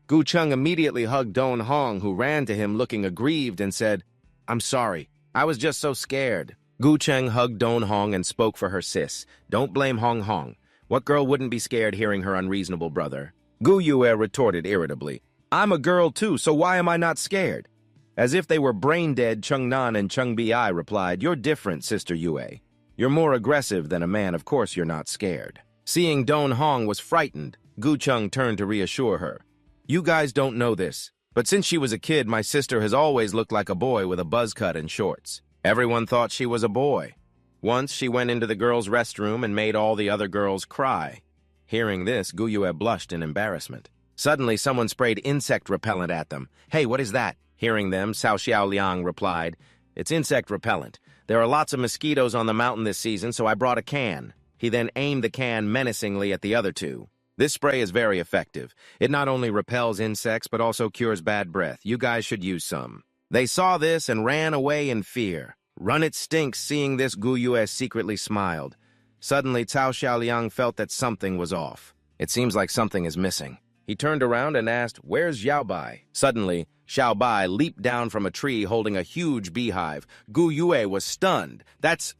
A: Gu Cheng immediately hugged Don Hong, who ran to him looking aggrieved and said, "I'm sorry, I was just so scared." Gu Cheng hugged Don Hong and spoke for her sis. "Don't blame Hong Hong. What girl wouldn't be scared hearing her unreasonable brother?" Gu Yue retorted irritably, "I'm a girl too, so why am I not scared?" As if they were brain-dead, Cheng Nan and Cheng Bi replied, "You're different, Sister Yue. You're more aggressive than a man, of course you're not scared." Seeing Don Hong was frightened, Gu Cheng turned to reassure her. "You guys don't know this, but since she was a kid, my sister has always looked like a boy with a buzz cut and shorts. Everyone thought she was a boy. Once she went into the girls' restroom and made all the other girls cry." Hearing this, Gu Yue blushed in embarrassment. Suddenly, someone sprayed insect repellent at them. "Hey, what is that?" Hearing them, Cao Xiaoliang replied, "It's insect repellent. There are lots of mosquitoes on the mountain this season, so I brought a can." He then aimed the can menacingly at the other two. "This spray is very effective. It not only repels insects, but also cures bad breath. You guys should use some." They saw this and ran away in fear. Run It Stinks, seeing this, Gu Yue secretly smiled. Suddenly, Cao Xiaoliang felt that something was off. It seems like something is missing. He turned around and asked, "Where's Xiao Bai?" Suddenly, Xiao Bai leaped down from a tree holding a huge beehive. Gu Yue was stunned. "That's—"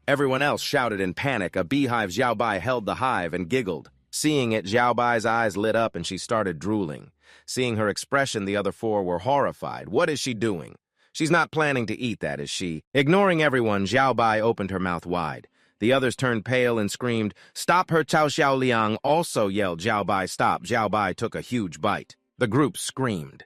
A: Everyone else shouted in panic. A beehive. Xiao Bai held the hive and giggled. Seeing it, Xiao Bai's eyes lit up and she started drooling. Seeing her expression, the other four were horrified. "What is she doing? She's not planning to eat that, is she?" Ignoring everyone, Xiao Bai opened her mouth wide. The others turned pale and screamed, "Stop her!" Cao Xiaoliang also yelled, "Xiao Bai, stop!" Xiao Bai took a huge bite. The group screamed.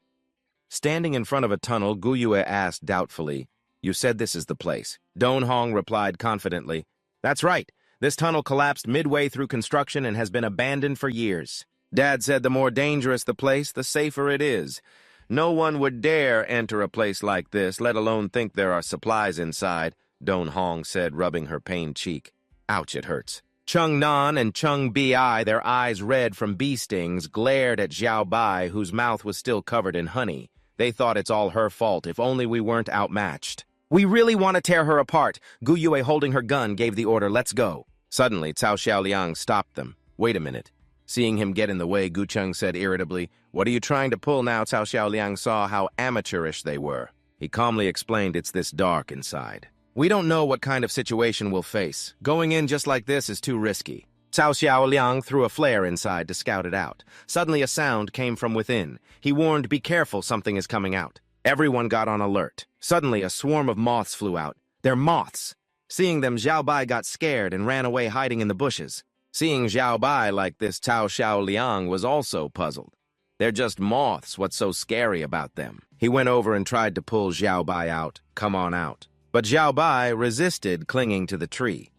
A: Standing in front of a tunnel, Gu Yue asked doubtfully, "You said this is the place." Don Hong replied confidently, "That's right. This tunnel collapsed midway through construction and has been abandoned for years. Dad said the more dangerous the place, the safer it is. No one would dare enter a place like this, let alone think there are supplies inside," Don Hong said, rubbing her pained cheek. "Ouch, it hurts." Cheng Nan and Cheng Bi, their eyes red from bee stings, glared at Xiao Bai, whose mouth was still covered in honey. They thought it's all her fault, if only we weren't outmatched. "We really want to tear her apart." Gu Yue, holding her gun, gave the order, "Let's go." Suddenly, Cao Xiaoliang stopped them. "Wait a minute." Seeing him get in the way, Gu Cheng said irritably, "What are you trying to pull now?" Cao Xiaoliang saw how amateurish they were. He calmly explained, "It's this dark inside. We don't know what kind of situation we'll face. Going in just like this is too risky." Cao Xiaoliang threw a flare inside to scout it out. Suddenly a sound came from within. He warned, "Be careful, something is coming out." Everyone got on alert. Suddenly a swarm of moths flew out. "They're moths." Seeing them, Xiao Bai got scared and ran away hiding in the bushes. Seeing Xiao Bai like this, Cao Xiaoliang was also puzzled. "They're just moths, what's so scary about them?" He went over and tried to pull Xiao Bai out. "Come on out." But Xiao Bai resisted, clinging to the tree.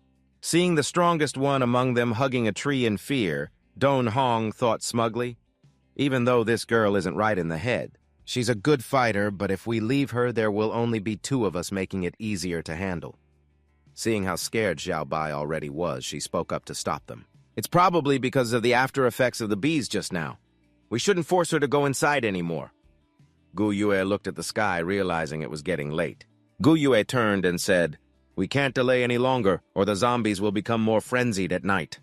A: Seeing the strongest one among them hugging a tree in fear, Don Hong thought smugly, "Even though this girl isn't right in the head, she's a good fighter, but if we leave her, there will only be two of us, making it easier to handle." Seeing how scared Xiao Bai already was, she spoke up to stop them. "It's probably because of the after effects of the bees just now. We shouldn't force her to go inside anymore." Gu Yue looked at the sky, realizing it was getting late. Gu Yue turned and said, "We can't delay any longer, or the zombies will become more frenzied at night."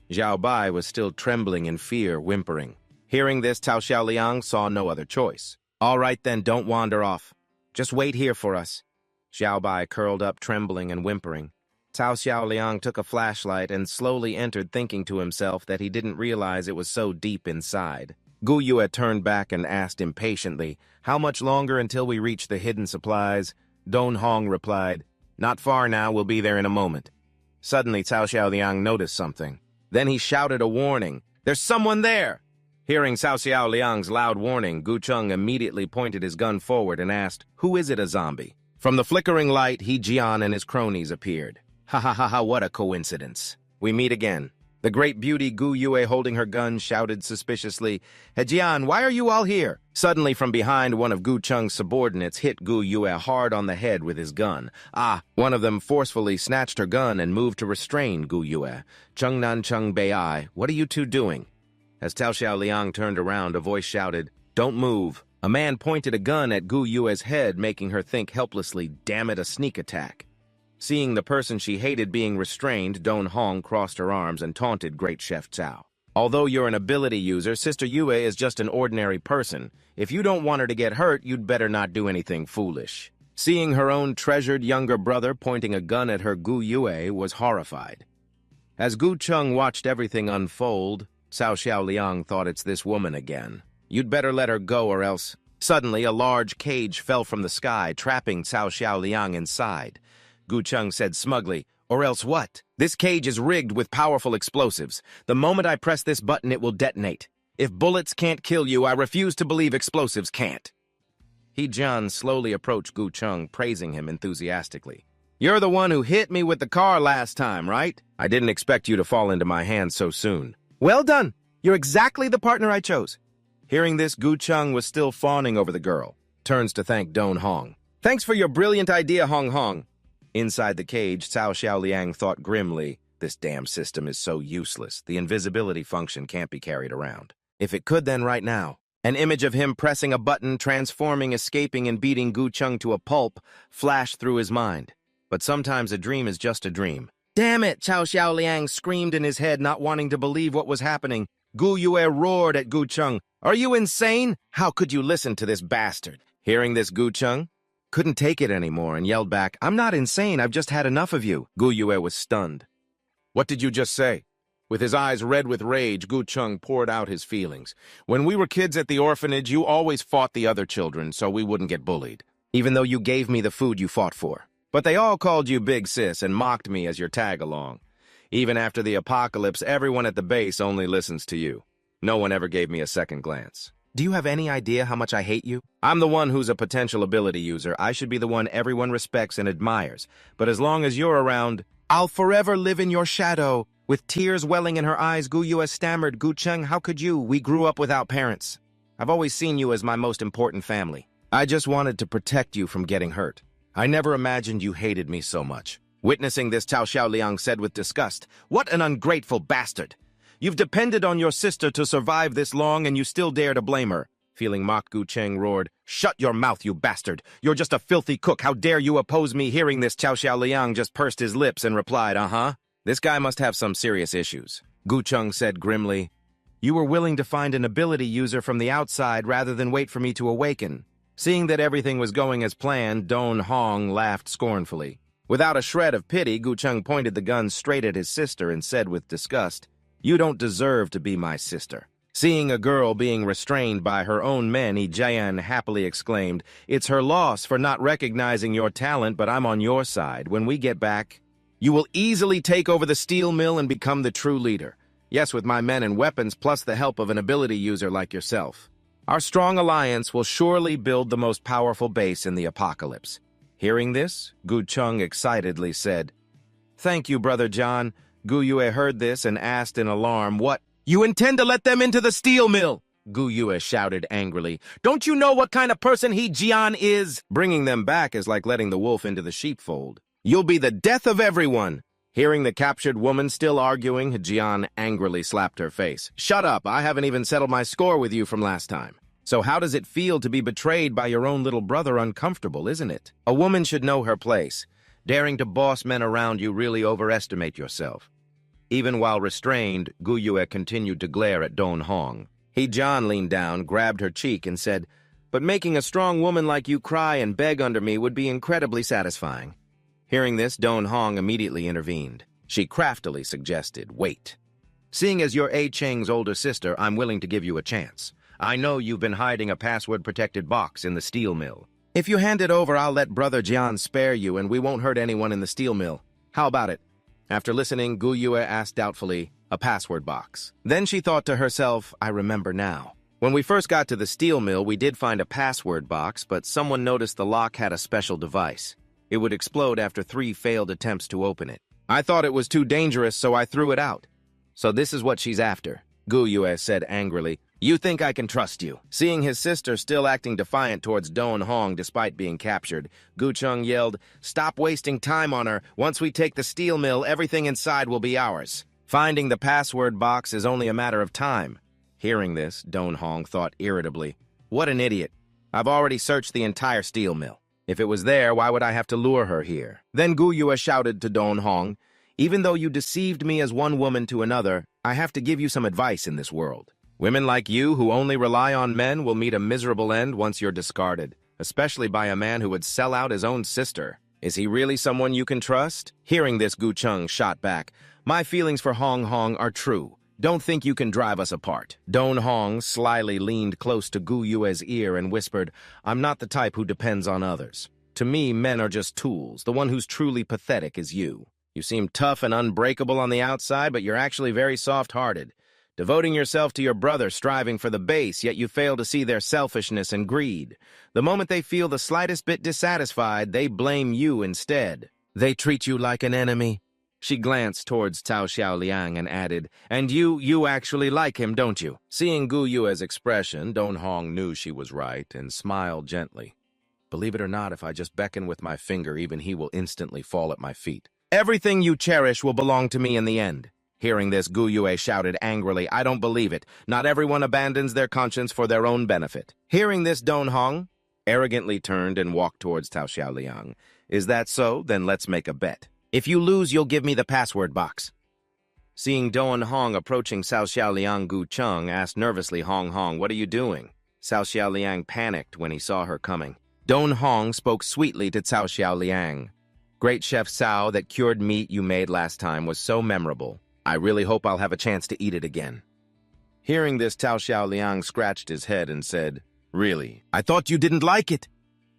A: Xiao Bai was still trembling in fear, whimpering. Hearing this, Cao Xiaoliang saw no other choice. "All right then, don't wander off. Just wait here for us." Xiao Bai curled up, trembling and whimpering. Cao Xiaoliang took a flashlight and slowly entered, thinking to himself that he didn't realize it was so deep inside. Gu Yue turned back and asked impatiently, "How much longer until we reach the hidden supplies?" Don Hong replied, "Not far now, we'll be there in a moment." Suddenly, Cao Xiaoliang noticed something. Then he shouted a warning, "There's someone there!" Hearing Cao Xiaoliang's loud warning, Gu Cheng immediately pointed his gun forward and asked, "Who is it, a zombie?" From the flickering light, He Jian and his cronies appeared. "Ha ha ha ha, what a coincidence. We meet again. The great beauty Gu Yue, holding her gun, shouted suspiciously, "Hejian, why are you all here?" Suddenly from behind, one of Gu Cheng's subordinates hit Gu Yue hard on the head with his gun. One of them forcefully snatched her gun and moved to restrain Gu Yue. "Cheng Nan Cheng Bei, what are you two doing?" As Tao Xiaoliang turned around, a voice shouted, "Don't move." A man pointed a gun at Gu Yue's head, making her think helplessly, "Damn it, a sneak attack." Seeing the person she hated being restrained, Don Hong crossed her arms and taunted Great Chef Cao. "Although you're an ability user, Sister Yue is just an ordinary person. If you don't want her to get hurt, you'd better not do anything foolish." Seeing her own treasured younger brother pointing a gun at her, Gu Yue was horrified. As Gu Cheng watched everything unfold, Cao Xiaoliang thought, "It's this woman again. You'd better let her go or else." Suddenly, a large cage fell from the sky, trapping Cao Xiaoliang inside. Gu Cheng said smugly, "Or else what? This cage is rigged with powerful explosives. The moment I press this button, it will detonate. If bullets can't kill you, I refuse to believe explosives can't." He Jian slowly approached Gu Cheng, praising him enthusiastically. "You're the one who hit me with the car last time, right? I didn't expect you to fall into my hands so soon." "Well done! You're exactly the partner I chose." Hearing this, Gu Cheng was still fawning over the girl. Turns to thank Don Hong. "Thanks for your brilliant idea, Hong Hong." Inside the cage, Cao Xiaoliang thought grimly, "This damn system is so useless. The invisibility function can't be carried around. If it could, then right now." An image of him pressing a button, transforming, escaping, and beating Gu Cheng to a pulp flashed through his mind. But sometimes a dream is just a dream. "Damn it!" Cao Xiaoliang screamed in his head, not wanting to believe what was happening. Gu Yue roared at Gu Cheng. "Are you insane? How could you listen to this bastard?" Hearing this, Gu Cheng couldn't take it anymore and yelled back, "I'm not insane, I've just had enough of you." Gu Yue was stunned. "What did you just say?" With his eyes red with rage, Gu Cheng poured out his feelings. "When we were kids at the orphanage, you always fought the other children so we wouldn't get bullied. Even though you gave me the food you fought for. But they all called you Big Sis and mocked me as your tag-along. Even after the apocalypse, everyone at the base only listens to you. No one ever gave me a second glance. Do you have any idea how much I hate you? I'm the one who's a potential ability user. I should be the one everyone respects and admires. But as long as you're around, I'll forever live in your shadow." With tears welling in her eyes, Gu Yue stammered, "Gu Cheng, how could you? We grew up without parents. I've always seen you as my most important family. I just wanted to protect you from getting hurt. I never imagined you hated me so much." Witnessing this, Cao Xiaoliang said with disgust, "What an ungrateful bastard! You've depended on your sister to survive this long, and you still dare to blame her." Feeling mocked, Gu Cheng roared, "Shut your mouth, you bastard! You're just a filthy cook. How dare you oppose me?" Hearing this, Cao Xiaoliang just pursed his lips and replied, "This guy must have some serious issues." Gu Cheng said grimly, "You were willing to find an ability user from the outside rather than wait for me to awaken." Seeing that everything was going as planned, Don Hong laughed scornfully. Without a shred of pity, Gu Cheng pointed the gun straight at his sister and said with disgust, "You don't deserve to be my sister." Seeing a girl being restrained by her own men, Jian happily exclaimed, "It's her loss for not recognizing your talent, but I'm on your side. When we get back, you will easily take over the steel mill and become the true leader. Yes, with my men and weapons, plus the help of an ability user like yourself. Our strong alliance will surely build the most powerful base in the apocalypse." Hearing this, Gu Cheng excitedly said, "Thank you, Brother John." Gu Yue heard this and asked in alarm, "What? You intend to let them into the steel mill?" Gu Yue shouted angrily, "Don't you know what kind of person he Jian is? Bringing them back is like letting the wolf into the sheepfold. You'll be the death of everyone." Hearing the captured woman still arguing, Jian angrily slapped her face. "Shut up, I haven't even settled my score with you from last time. So how does it feel to be betrayed by your own little brother? Uncomfortable, isn't it? A woman should know her place. Daring to boss men around you really overestimate yourself." Even while restrained, Gu Yue continued to glare at Don Hong. Jian leaned down, grabbed her cheek, and said, "But making a strong woman like you cry and beg under me would be incredibly satisfying." Hearing this, Don Hong immediately intervened. She craftily suggested, "Wait. Seeing as you're A Cheng's older sister, I'm willing to give you a chance. I know you've been hiding a password-protected box in the steel mill. If you hand it over, I'll let Brother Jian spare you, and we won't hurt anyone in the steel mill. How about it?" After listening, Gu Yue asked doubtfully, "A password box." Then she thought to herself, "I remember now. When we first got to the steel mill, we did find a password box, but someone noticed the lock had a special device. It would explode after 3 failed attempts to open it. I thought it was too dangerous, so I threw it out. So this is what she's after, Gu Yue said angrily. You think I can trust you? Seeing his sister still acting defiant towards Don Hong despite being captured, Gu Chung yelled, "Stop wasting time on her. Once we take the steel mill, everything inside will be ours. Finding the password box is only a matter of time." Hearing this, Don Hong thought irritably, "What an idiot. I've already searched the entire steel mill. If it was there, why would I have to lure her here?" Then Gu Yue shouted to Don Hong, "Even though you deceived me as one woman to another, I have to give you some advice in this world. Women like you who only rely on men will meet a miserable end once you're discarded, especially by a man who would sell out his own sister. Is he really someone you can trust?" Hearing this, Gu Chung shot back, "My feelings for Hong Hong are true. Don't think you can drive us apart." Don Hong slyly leaned close to Gu Yue's ear and whispered, "I'm not the type who depends on others. To me, men are just tools. The one who's truly pathetic is you. You seem tough and unbreakable on the outside, but you're actually very soft-hearted. Devoting yourself to your brother, striving for the base, yet you fail to see their selfishness and greed. The moment they feel the slightest bit dissatisfied, they blame you instead. They treat you like an enemy." She glanced towards Cao Xiaoliang and added, "And you actually like him, don't you?" Seeing Gu Yue's expression, Don Hong knew she was right and smiled gently. "Believe it or not, if I just beckon with my finger, even he will instantly fall at my feet. Everything you cherish will belong to me in the end." Hearing this, Gu Yue shouted angrily, "I don't believe it. Not everyone abandons their conscience for their own benefit." Hearing this, Don Hong arrogantly turned and walked towards Cao Xiaoliang. "Is that so? Then let's make a bet. If you lose, you'll give me the password box." Seeing Don Hong approaching Cao Xiaoliang, Gu Chung asked nervously, "Hong Hong, what are you doing?" Cao Xiaoliang panicked when he saw her coming. Don Hong spoke sweetly to Cao Xiaoliang. "Great Chef Cao, that cured meat you made last time was so memorable. I really hope I'll have a chance to eat it again." Hearing this, Cao Xiaoliang scratched his head and said, "Really? I thought you didn't like it."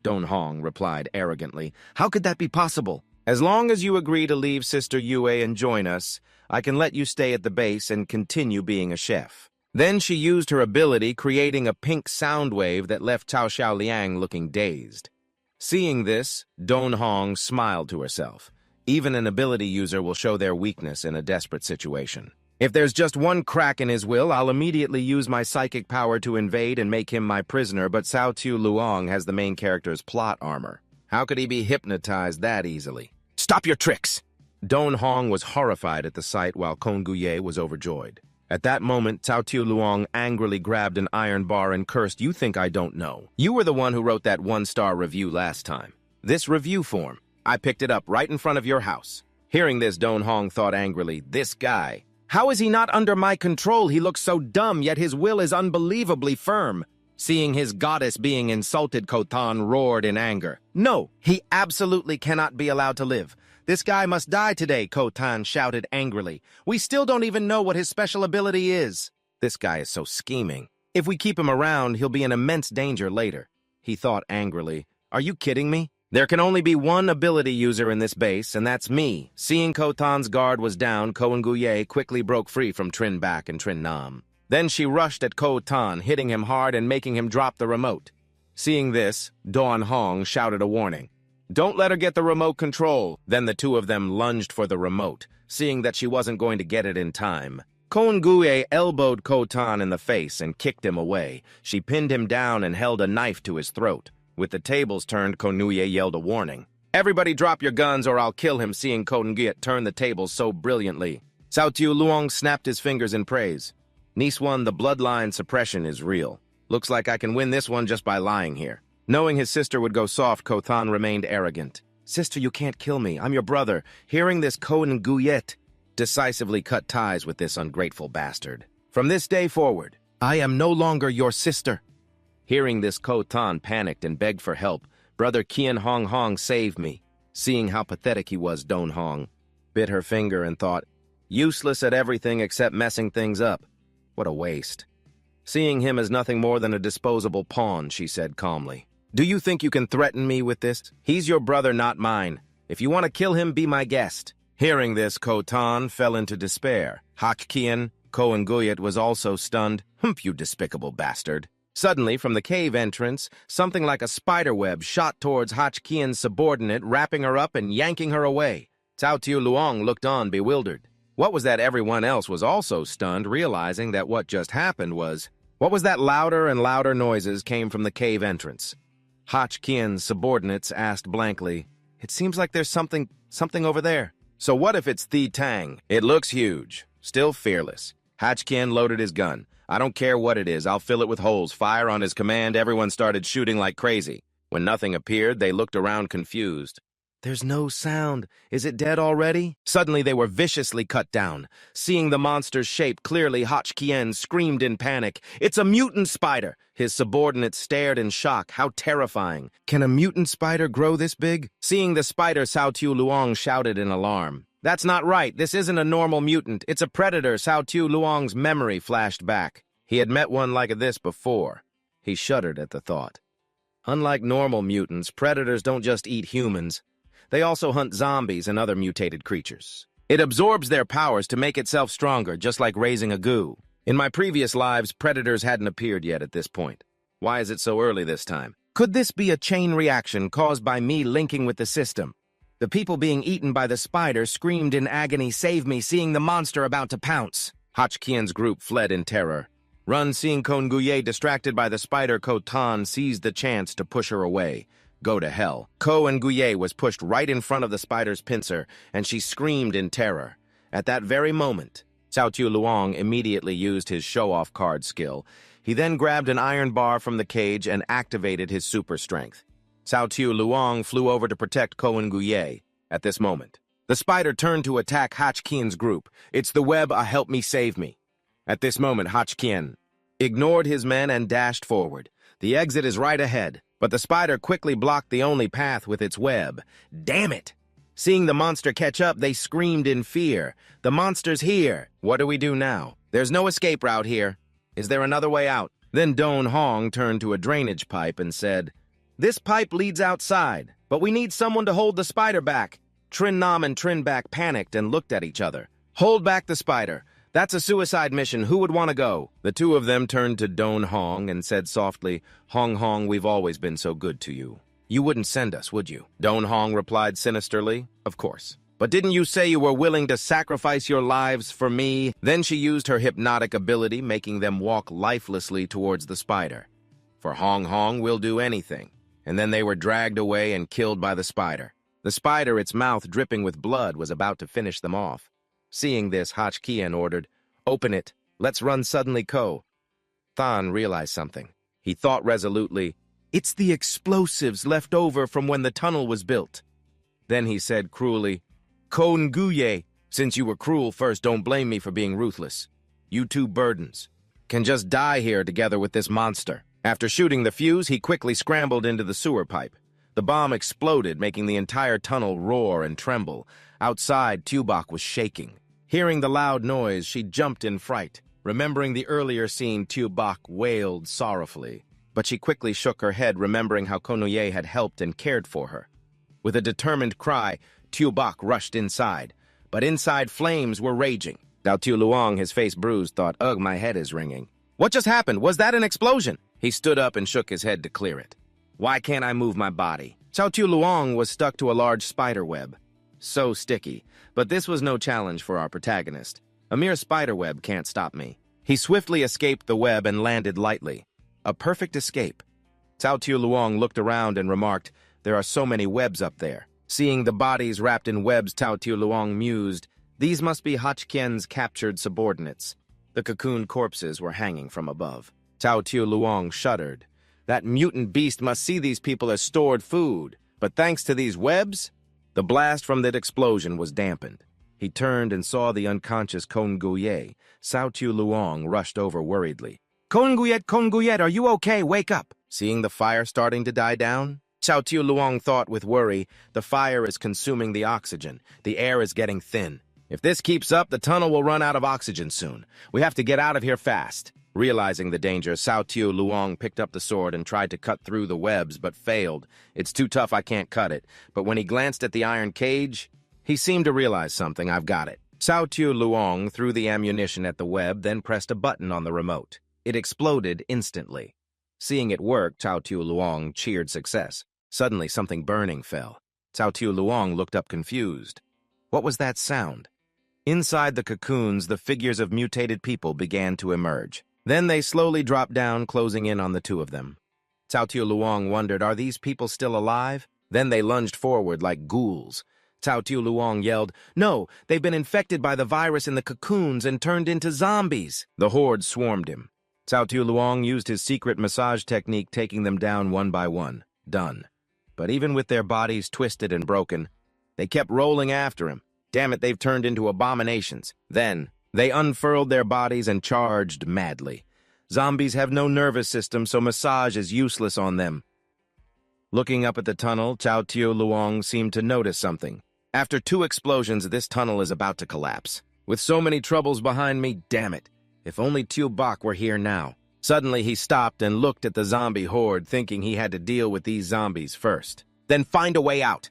A: Don Hong replied arrogantly, "How could that be possible? As long as you agree to leave Sister Yue and join us, I can let you stay at the base and continue being a chef." Then she used her ability, creating a pink sound wave that left Cao Xiaoliang looking dazed. Seeing this, Don Hong smiled to herself. Even an ability user will show their weakness in a desperate situation. If there's just one crack in his will, I'll immediately use my psychic power to invade and make him my prisoner, but Cao Tu Luong has the main character's plot armor. How could he be hypnotized that easily? "Stop your tricks!" Don Hong was horrified at the sight while Kong Guye was overjoyed. At that moment, Cao Tu Luong angrily grabbed an iron bar and cursed, "You think I don't know? You were the one who wrote that one-star review last time. This review form, I picked it up right in front of your house." Hearing this, Don Hong thought angrily, "This guy. How is he not under my control? He looks so dumb, yet his will is unbelievably firm." Seeing his goddess being insulted, Khotan roared in anger. "No, he absolutely cannot be allowed to live. This guy must die today," Khotan shouted angrily. "We still don't even know what his special ability is." This guy is so scheming. If we keep him around, he'll be in immense danger later. He thought angrily, "Are you kidding me? There can only be one ability user in this base, and that's me." Seeing Khotan's guard was down, Ko Nguye quickly broke free from Trin Bak and Trin Nam. Then she rushed at Khotan, hitting him hard and making him drop the remote. Seeing this, Don Hong shouted a warning. "Don't let her get the remote control." Then the two of them lunged for the remote, seeing that she wasn't going to get it in time. Ko Nguye elbowed Khotan in the face and kicked him away. She pinned him down and held a knife to his throat. With the tables turned, Ko Nguye yelled a warning. "Everybody drop your guns or I'll kill him," seeing Ko Nguye turn the tables so brilliantly. Cao Tu Luong snapped his fingers in praise. "Niece 1, the bloodline suppression is real. Looks like I can win this one just by lying here." Knowing his sister would go soft, Khotan remained arrogant. "Sister, you can't kill me. I'm your brother." Hearing this, Ko Nguye decisively cut ties with this ungrateful bastard. "From this day forward, I am no longer your sister." Hearing this, Khotan panicked and begged for help. "Brother Kian Hong Hong, save me." Seeing how pathetic he was, Don Hong bit her finger and thought, "Useless at everything except messing things up. What a waste." Seeing him as nothing more than a disposable pawn, she said calmly, "Do you think you can threaten me with this? He's your brother, not mine. If you want to kill him, be my guest." Hearing this, Khotan fell into despair. Hak Kian, Ko Nguyet was also stunned. "Humph, you despicable bastard." Suddenly, from the cave entrance, something like a spiderweb shot towards Hach Kian's subordinate, wrapping her up and yanking her away. Cao Tu Luong looked on, bewildered. What was that? Everyone else was also stunned, realizing that what just happened was... What was that? Louder and louder noises came from the cave entrance. Hach Kien's subordinates asked blankly, "It seems like there's something over there." "So what if it's Thi Tang? It looks huge, still fearless." Hach Kien loaded his gun. "I don't care what it is, I'll fill it with holes." Fire on his command, everyone started shooting like crazy. When nothing appeared, they looked around confused. "There's no sound. Is it dead already?" Suddenly they were viciously cut down. Seeing the monster's shape clearly, Hach Kien screamed in panic, "It's a mutant spider!" His subordinates stared in shock. How terrifying. Can a mutant spider grow this big? Seeing the spider, Cao Tiu Luong shouted in alarm. "That's not right. This isn't a normal mutant. It's a predator." Cao Tiu Luong's memory flashed back. He had met one like this before. He shuddered at the thought. Unlike normal mutants, predators don't just eat humans. They also hunt zombies and other mutated creatures. It absorbs their powers to make itself stronger, just like raising a goo. In my previous lives, predators hadn't appeared yet at this point. Why is it so early this time? Could this be a chain reaction caused by me linking with the system? The people being eaten by the spider screamed in agony, "Save me," seeing the monster about to pounce. Hach Kien's group fled in terror. Run, seeing Konguye distracted by the spider, Ko Tan seized the chance to push her away. Go to hell. Ko and Guye was pushed right in front of the spider's pincer, and she screamed in terror. At that very moment, Cao Tiu Luong immediately used his show-off card skill. He then grabbed an iron bar from the cage and activated his super strength. Cao Tiu Luong flew over to protect Ko and Guye. At this moment, the spider turned to attack Hach Kien's group. "It's the web, help me, save me." At this moment, Hach Kien ignored his men and dashed forward. The exit is right ahead. But the spider quickly blocked the only path with its web. Damn it! Seeing the monster catch up, they screamed in fear. "The monster's here! What do we do now? There's no escape route here. Is there another way out?" Then Don Hong turned to a drainage pipe and said, "This pipe leads outside, but we need someone to hold the spider back." Trin Nam and Trin Bak panicked and looked at each other. "Hold back the spider. That's a suicide mission. Who would want to go?" The two of them turned to Don Hong and said softly, "Hong Hong, we've always been so good to you. You wouldn't send us, would you?" Don Hong replied sinisterly, "Of course. But didn't you say you were willing to sacrifice your lives for me?" Then she used her hypnotic ability, making them walk lifelessly towards the spider. "For Hong Hong, we'll do anything." And then they were dragged away and killed by the spider. The spider, its mouth dripping with blood, was about to finish them off. Seeing this, Hach Kien ordered, "Open it. Let's run." Suddenly, Ko Than realized something. He thought resolutely, "It's the explosives left over from when the tunnel was built." Then he said cruelly, "Ko Nguye, since you were cruel first, don't blame me for being ruthless. You two burdens can just die here together with this monster." After shooting the fuse, he quickly scrambled into the sewer pipe. The bomb exploded, making the entire tunnel roar and tremble. Outside, Tubok was shaking. Hearing the loud noise, she jumped in fright. Remembering the earlier scene, Tubok wailed sorrowfully. But she quickly shook her head, remembering how Konoye had helped and cared for her. With a determined cry, Tubok rushed inside. But inside, flames were raging. Cao Tiu Luong, his face bruised, thought, "Ugh, my head is ringing." "What just happened? Was that an explosion?" He stood up and shook his head to clear it. "Why can't I move my body?" Cao Tiu Luong was stuck to a large spider web. So sticky. But this was no challenge for our protagonist. A mere spider web can't stop me. He swiftly escaped the web and landed lightly. A perfect escape. Cao Tiu Luong looked around and remarked, "There are so many webs up there." Seeing the bodies wrapped in webs, Cao Tiu Luong mused, "These must be Hach Kien's captured subordinates." The cocoon corpses were hanging from above. Cao Tiu Luong shuddered. That mutant beast must see these people as stored food. But thanks to these webs, the blast from that explosion was dampened. He turned and saw the unconscious Konguye. Cao Tiu Luong rushed over worriedly. Konguyet, are you okay? Wake up!" Seeing the fire starting to die down, Cao Tiu Luong thought with worry, "The fire is consuming the oxygen. The air is getting thin. If this keeps up, the tunnel will run out of oxygen soon. We have to get out of here fast." Realizing the danger, Cao Tiu Luong picked up the sword and tried to cut through the webs, but failed. "It's too tough, I can't cut it." But when he glanced at the iron cage, he seemed to realize something. "I've got it." Cao Tiu Luong threw the ammunition at the web, then pressed a button on the remote. It exploded instantly. Seeing it work, Cao Tiu Luong cheered success. Suddenly, something burning fell. Cao Tiu Luong looked up confused. What was that sound? Inside the cocoons, the figures of mutated people began to emerge. Then they slowly dropped down, closing in on the two of them. Cao Tiu Luong wondered, are these people still alive? Then they lunged forward like ghouls. Cao Tiu Luong yelled, no, they've been infected by the virus in the cocoons and turned into zombies. The horde swarmed him. Cao Tiu Luong used his secret massage technique, taking them down one by one. Done. But even with their bodies twisted and broken, they kept rolling after him. Damn it, they've turned into abominations. Then, they unfurled their bodies and charged madly. Zombies have no nervous system, so massage is useless on them. Looking up at the tunnel, Cao Tiu Luong seemed to notice something. After 2 explosions, this tunnel is about to collapse. With so many troubles behind me, damn it. If only Tiu Bak were here now. Suddenly, he stopped and looked at the zombie horde, thinking he had to deal with these zombies first. Then find a way out.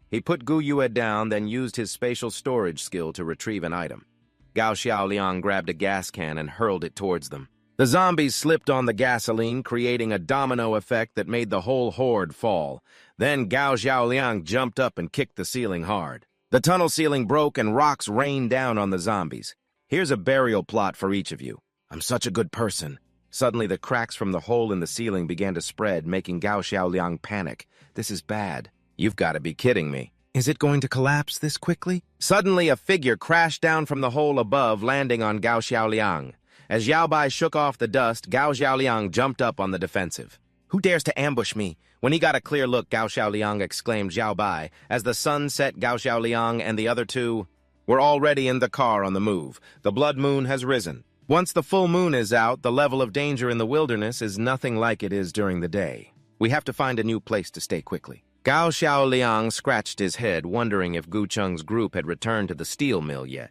A: He put Gu Yue down, then used his spatial storage skill to retrieve an item. Gao Xiaoliang grabbed a gas can and hurled it towards them. The zombies slipped on the gasoline, creating a domino effect that made the whole horde fall. Then Gao Xiaoliang jumped up and kicked the ceiling hard. The tunnel ceiling broke and rocks rained down on the zombies. Here's a burial plot for each of you. I'm such a good person. Suddenly, the cracks from the hole in the ceiling began to spread, making Gao Xiaoliang panic. This is bad. You've got to be kidding me. Is it going to collapse this quickly? Suddenly, a figure crashed down from the hole above, landing on Gao Xiaoliang. As Yao Bai shook off the dust, Gao Xiaoliang jumped up on the defensive. Who dares to ambush me? When he got a clear look, Gao Xiaoliang exclaimed Yao Bai. As the sun set, Gao Xiaoliang and the other two were already in the car on the move. The blood moon has risen. Once the full moon is out, the level of danger in the wilderness is nothing like it is during the day. We have to find a new place to stay quickly. Gao Xiaoliang scratched his head, wondering if Gu Cheng's group had returned to the steel mill yet.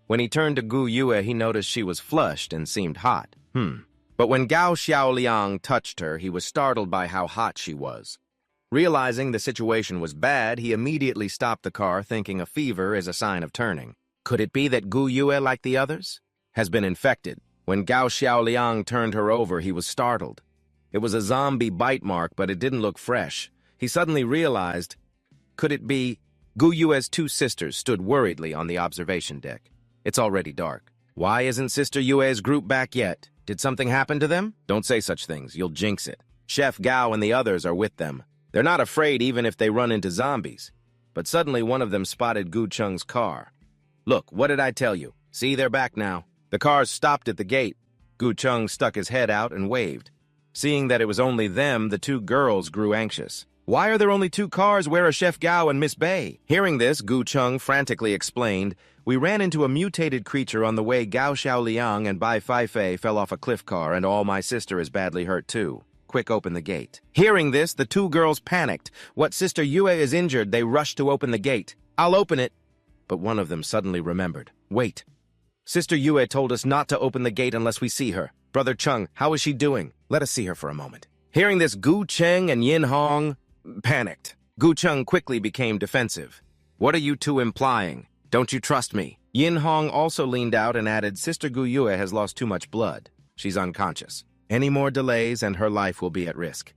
A: When he turned to Gu Yue, he noticed she was flushed and seemed hot. But when Gao Xiaoliang touched her, he was startled by how hot she was. Realizing the situation was bad, he immediately stopped the car, thinking a fever is a sign of turning. Could it be that Gu Yue, like the others, has been infected? When Gao Xiaoliang turned her over, he was startled. It was a zombie bite mark, but it didn't look fresh. He suddenly realized, could it be? Gu Yue's 2 sisters stood worriedly on the observation deck. It's already dark. Why isn't Sister Yue's group back yet? Did something happen to them? Don't say such things, you'll jinx it. Chef Gao and the others are with them. They're not afraid even if they run into zombies. But suddenly one of them spotted Gu Cheng's car. Look, what did I tell you? See, they're back now. The cars stopped at the gate. Gu Cheng stuck his head out and waved. Seeing that it was only them, the 2 girls grew anxious. Why are there only 2 cars? Where are Chef Gao and Miss Bei? Hearing this, Gu Cheng frantically explained, we ran into a mutated creature on the way. Gao Xiaoliang and Bai Feifei fell off a cliff car, and my sister is badly hurt too. Quick, open the gate. Hearing this, the 2 girls panicked. What, Sister Yue is injured? They rushed to open the gate. I'll open it. But one of them suddenly remembered. Wait. Sister Yue told us not to open the gate unless we see her. Brother Cheng, how is she doing? Let us see her for a moment. Hearing this, Gu Cheng and Yin Hong panicked. Gu Cheng quickly became defensive. What are you 2 implying? Don't you trust me? Yin Hong also leaned out and added, Sister Gu Yue has lost too much blood. She's unconscious. Any more delays and her life will be at risk.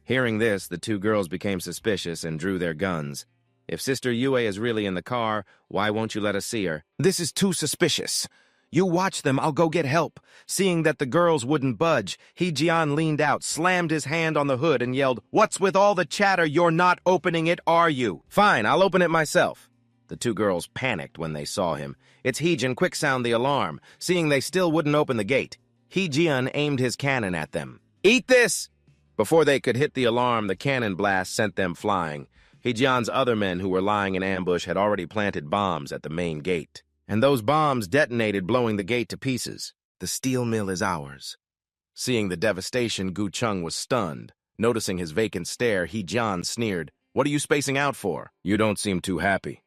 A: Hearing this, the 2 girls became suspicious and drew their guns. If Sister Yue is really in the car, why won't you let us see her? This is too suspicious. You watch them, I'll go get help. Seeing that the girls wouldn't budge, He Jian leaned out, slammed his hand on the hood and yelled, What's with all the chatter? You're not opening it, are you? Fine, I'll open it myself. The 2 girls panicked when they saw him. It's He Jian, quick sound the alarm. Seeing they still wouldn't open the gate, He Jian aimed his cannon at them. Eat this! Before they could hit the alarm, the cannon blast sent them flying. He Jian's other men who were lying in ambush had already planted bombs at the main gate. And those bombs detonated, blowing the gate to pieces. The steel mill is ours. Seeing the devastation, Gu Cheng was stunned. Noticing his vacant stare, He Jian sneered, What are you spacing out for? You don't seem too happy.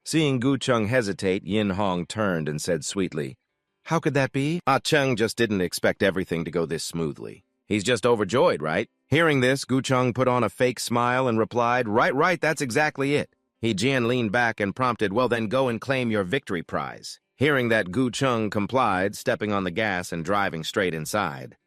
A: Seeing Gu Cheng hesitate, Yin Hong turned and said sweetly, How could that be? Cheng just didn't expect everything to go this smoothly. He's just overjoyed, right? Hearing this, Gu Cheng put on a fake smile and replied, Right, that's exactly it. He Jian leaned back and prompted, Well, then go and claim your victory prize. Hearing that, Gu Cheng complied, stepping on the gas and driving straight inside.